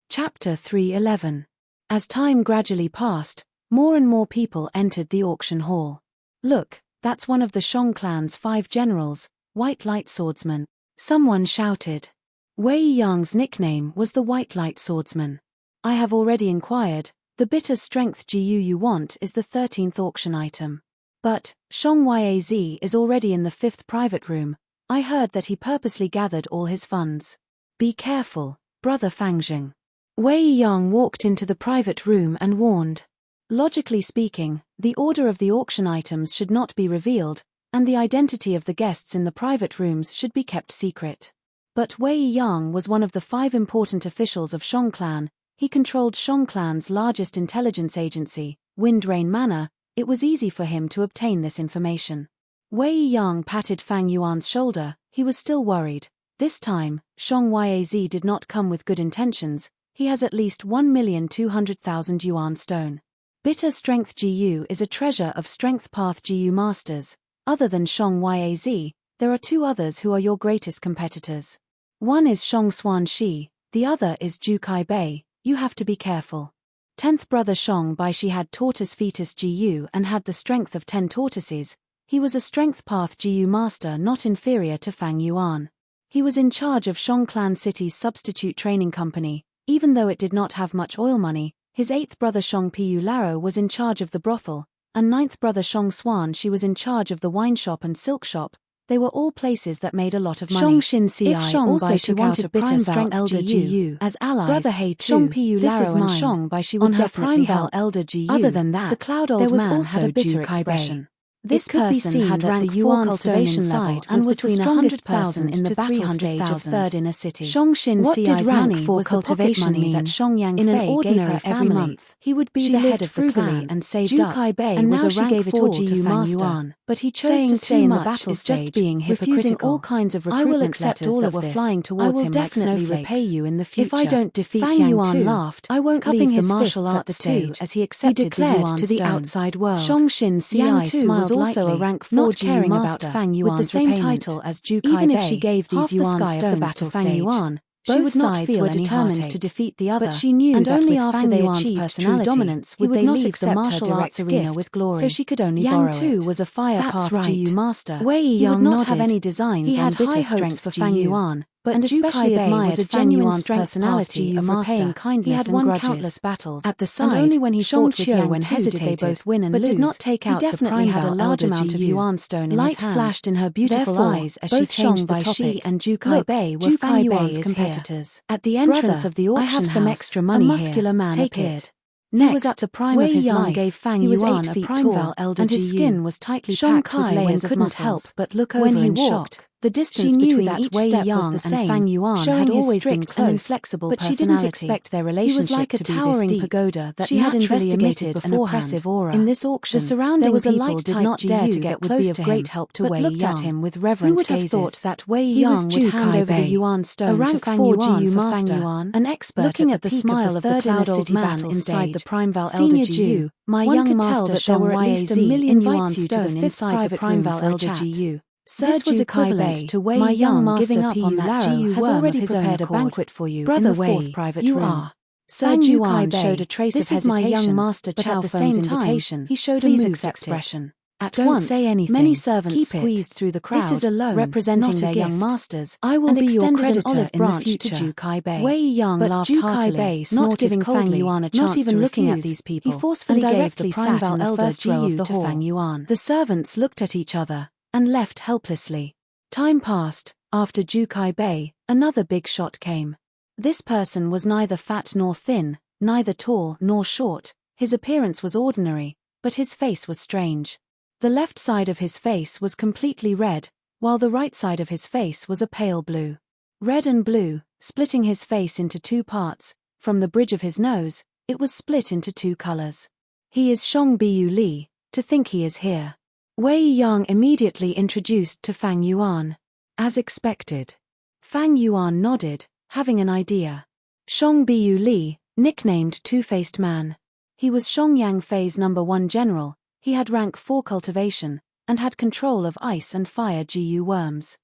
Chapter 311. As time gradually passed, more and more people entered the auction hall. Look, that's one of the Shong clan's 5 generals, White Light Swordsman. Someone shouted. Wei Yang's nickname was the White Light Swordsman. I have already inquired, the bitter strength GU you want is the 13th auction item. But, Shong Yaz is already in the 5th private room. I heard that he purposely gathered all his funds. Be careful, brother Fangjing. Wei Yang walked into the private room and warned. Logically speaking, the order of the auction items should not be revealed, and the identity of the guests in the private rooms should be kept secret. But Wei Yang was one of the 5 important officials of Shong Clan. He controlled Shong Clan's largest intelligence agency, Wind Rain Manor. It was easy for him to obtain this information. Wei Yang patted Fang Yuan's shoulder. He was still worried. This time, Shong Yaz did not come with good intentions. He has at least 1,200,000 yuan stone. Bitter Strength GU is a treasure of Strength Path GU masters. Other than Shong Yaz, there are 2 others who are your greatest competitors. One is Shong Swan Shi, the other is Ju Kai Bei. You have to be careful. 10th brother Shong Bai Shi had Tortoise Fetus GU and had the strength of 10 tortoises. He was a Strength Path GU master not inferior to Fang Yuan. He was in charge of Shong Clan City's substitute training company. Even though it did not have much oil money, his 8th brother Shong Piu Laro was in charge of the brothel, and 9th brother Shong Swan Shi was in charge of the wine shop and silk shop. They were all places that made a lot of money. Shong Xin Ci If Shong also Bai Shi took out wanted a bitter Prime strength Val Elder GU as allies, Brother He Tu, Shong Piu this Laro is and mine. Shong Bai Shi On would her definitely Prime help Val Elder GU. Other than that, the Cloud there Old was Man also had a bitter Ju Kai Bei. expression. This This could be person seen had at rank the 4 Yuan cultivation stone side inside and was was between the strongest 100,000 person in the to battle stage of 300,000. third inner city. Shong Xin What did Ci's rank money 4 was the pocket cultivation money that that Shong Yang in an Fei gave ordinary her every family. month? He would be She the lived head of the frugally clan and saved Ju up, Kai Bei and was now a she rank gave it 4 all to GU Fang master, Yuan. but he chose Saying to stay too in the much battle is just stage, being refusing hypocritical. all kinds of I will recruitment accept letters all that of were this. flying I towards will him like definitely snowflakes. repay you in the future. If I don't defeat Fang Yang Yuan Tu, laughed, I won't cupping leave the his martial fists at arts the stage. stage. As he accepted He declared the Yuan to the stone. outside world. Shong Xin Ci Yang Tu smiled was also lightly, a rank 4 not GU caring master, about Fang with Yuan's the same repayment. title as Ju Kai Even Bei. if she gave these Half the Yuan sky of the stones to battle Fang stage. Yuan, she Both would not sides feel were any determined heartache. to defeat the other, But she knew and that only with after Fang they Yuan's achieved true personality, dominance he would would they not leave accept the her martial direct arts arena gift, with glory. so she could only Yang borrow Tu it. was a fire That's path right. GU master. Wei He would Yang not nodded. have any designs He on had bitter high strength hopes for GU. Fang Yuan, But and Ju Kai especially Bei admired was a Fang genuine Yuan's strength personality path of GU repaying master. kindness He had and won grudges. countless battles. At the And side, only when he Shong fought with Qiu Yang when Tu hesitated did they both win and but lose. did not take He out the definitely Prime had a Val large Elder amount of GU. Yuan stone in Light his hand. flashed in her beautiful Therefore, eyes as she both changed Shong the Bai topic. Shi and Ju Kai Look, Bei were Ju Fang Kai Yuan's Bei's competitors. At the entrance Brother, of the I auction have some house, extra money a muscular here. man Take appeared. it. Next, He was at the prime Wei of his Yang life. gave Fang He was Yuan 8 a feet Prime tall, Val Elder and his GU. skin was tightly Shong packed with Kai layers of couldn't muscles. help but look When over he in walked, shock. The distance between each step was the same, Fang Yuan had always been close, and inflexible but she didn't expect their relationship to be towering pagoda that she had investigated beforehand. In this auction, the surrounding people did not dare to get close to great help to Wei Yang, looked at him with reverent gazes. Who would have thought that Wei Yang would hand over the Yuan stone to Fang Yuan for Fang Yuan, an expert looking at the smile of the cloud old man inside the Primeval Elder Gu. My young master there were at least 1 million Yuan stone inside the Primeval Elder Gu. This was equivalent to Wei Yang giving up on that Gu has already prepared a banquet for you in the fourth private room. Sir Yuan showed a trace of hesitation, my young master but at the same time, he showed a moved expression. At once, say anything. Many servants squeezed through the crowd, this is a loan, representing their young masters. I will be your creditor in the future. To Ju Kaibei. Wei Yang laughed heartily, not giving Fang Yuan a chance not even looking at these people. He forcefully gave the Primeval Elder Gu to Fang Yuan. The servants looked at each other and left helplessly. Time passed. After Ju Kaibei, another big shot came. This person was neither fat nor thin, neither tall nor short. His appearance was ordinary, but his face was strange. The left side of his face was completely red, while the right side of his face was a pale blue. Red and blue, splitting his face into two parts. From the bridge of his nose, it was split into two colors. He is Shongbiu Li. To think he is here. Wei Yang immediately introduced to Fang Yuan. As expected. Fang Yuan nodded, having an idea. Shongbiu Li, nicknamed Two-Faced Man. He was Shongyang Fei's #1 general. He had rank 4 cultivation, and had control of ice and fire Gu worms.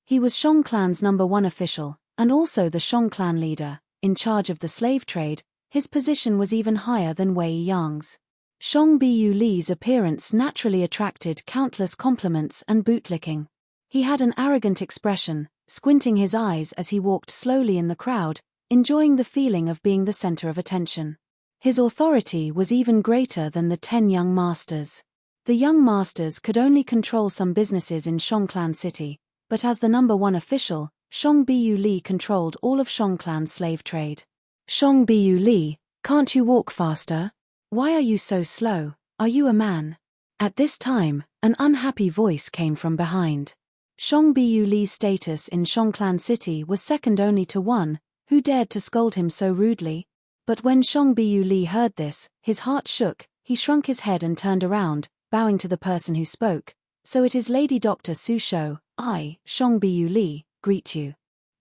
He was Shong Clan's #1 official, and also the Shong Clan leader, in charge of the slave trade. His position was even higher than Wei Yang's. Shongbiu Li's appearance naturally attracted countless compliments and bootlicking. He had an arrogant expression, squinting his eyes as he walked slowly in the crowd, enjoying the feeling of being the center of attention. His authority was even greater than the 10 young masters. The young masters could only control some businesses in Shongclan City, but as the #1 official, Shongbiu Li controlled all of Shongclan's slave trade. Shongbiu Li, can't you walk faster? Why are you so slow? Are you a man? At this time, an unhappy voice came from behind. Shongbiu Li's status in Shongclan City was second only to one, who dared to scold him so rudely. But when Shongbiu Li heard this, his heart shook, he shrunk his head and turned around, bowing to the person who spoke. So it is Lady Dr. Su Shou, I, Shongbiu Li, greet you.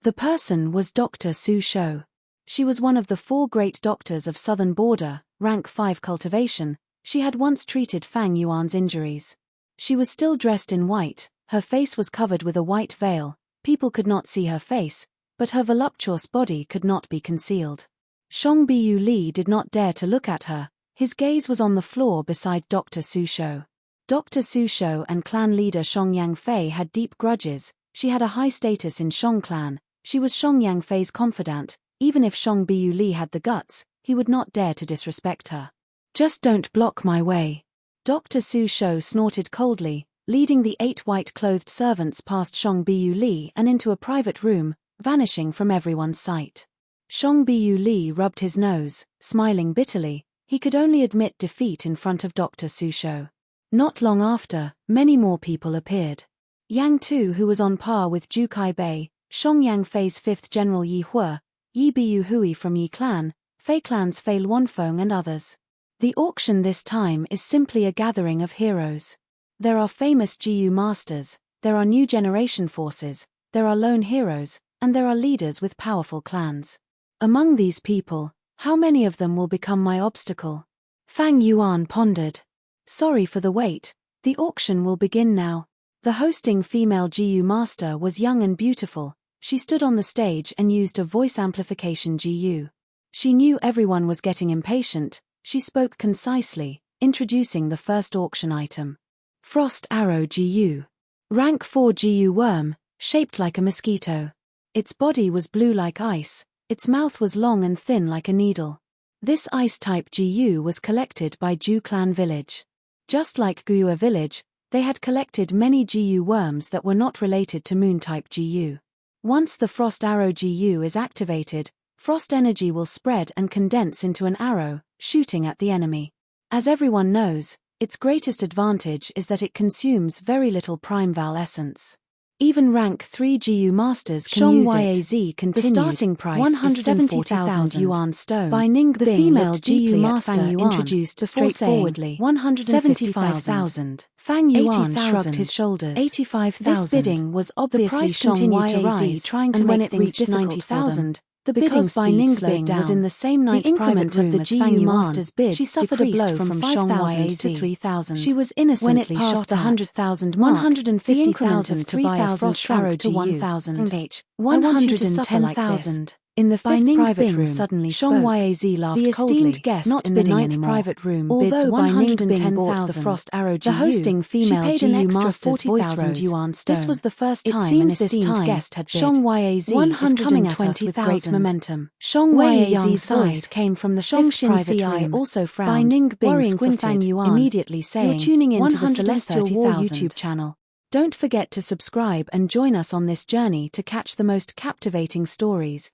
The person was Dr. Su Shou. She was one of the 4 great doctors of Southern Border, rank 5 cultivation. She had once treated Fang Yuan's injuries. She was still dressed in white, her face was covered with a white veil. People could not see her face, but her voluptuous body could not be concealed. Shongbiu Li did not dare to look at her, his gaze was on the floor beside Dr. Su Shou. Dr. Su Shou and clan leader Shongyang Fei had deep grudges. She had a high status in Shongclan. She was Shongyang Fei's confidant. Even if Shongbiu Li had the guts, he would not dare to disrespect her. Just don't block my way. Dr. Su Shou snorted coldly, leading the 8 white-clothed servants past Shongbiu Li and into a private room, vanishing from everyone's sight. Shongbiu Li rubbed his nose, smiling bitterly. He could only admit defeat in front of Dr. Su Shou. Not long after, many more people appeared. Yang Tu, who was on par with Ju Kaibei, Shongyang Fei's 5th General Yi Hua, Yi Biu Hui from Yi Clan, Fei Clan's Fei Luanfeng and others. The auction this time is simply a gathering of heroes. There are famous Gu masters, there are new generation forces, there are lone heroes, and there are leaders with powerful clans. Among these people, How many of them will become my obstacle? Fang Yuan pondered. Sorry for the wait, the auction will begin now. The hosting female GU master was young and beautiful. She stood on the stage and used a voice amplification GU. She knew everyone was getting impatient. She spoke concisely, introducing the first auction item. Frost Arrow GU. Rank 4 GU worm, shaped like a mosquito. Its body was blue like ice, its mouth was long and thin like a needle. This ice-type GU was collected by Ju Clan Village. Just like Guya Village, they had collected many GU worms that were not related to Moon-type GU. Once the Frost Arrow GU is activated, frost energy will spread and condense into an arrow, shooting at the enemy. As everyone knows, its greatest advantage is that it consumes very little Primeval essence. Even rank 3 GU masters can use it. The starting price 170,000 yuan stone. By Ning the female GU master introduced straightforwardly 175,000. Fang Yuan shrugged his shoulders. 85,000. This bidding was obviously continued to rise, trying to when it reached 90,000. The bidding by Ning's bid was in the same ninth private room as Fang Yuan's bid. She suffered a blow from 5,000 to 3,000. She was innocently shot the 100,000 mark. 150,000 to buy a Frost Arrow to 1,000 each. 110,000. In the fifth private room, suddenly Shong Yaz laughed the coldly, esteemed guest not in the bidding ninth anymore. private room Although bids Bai Ning Bing 110,000. bought the Frost Arrow GU, The hosting female she paid an GU extra master's 40,000 yuan stone. This was the first time it seems an this esteemed time guest had bid. Shong Yaz is coming at us with great momentum. Shong Yaz's voice came from the fifth private room. Also frowned, Bai Ning Bing worrying for squinted, Fang Yuan, immediately saying, "You're tuning in to the 130,000. Celestial War YouTube channel. Don't forget to subscribe and join us on this journey to catch the most captivating stories.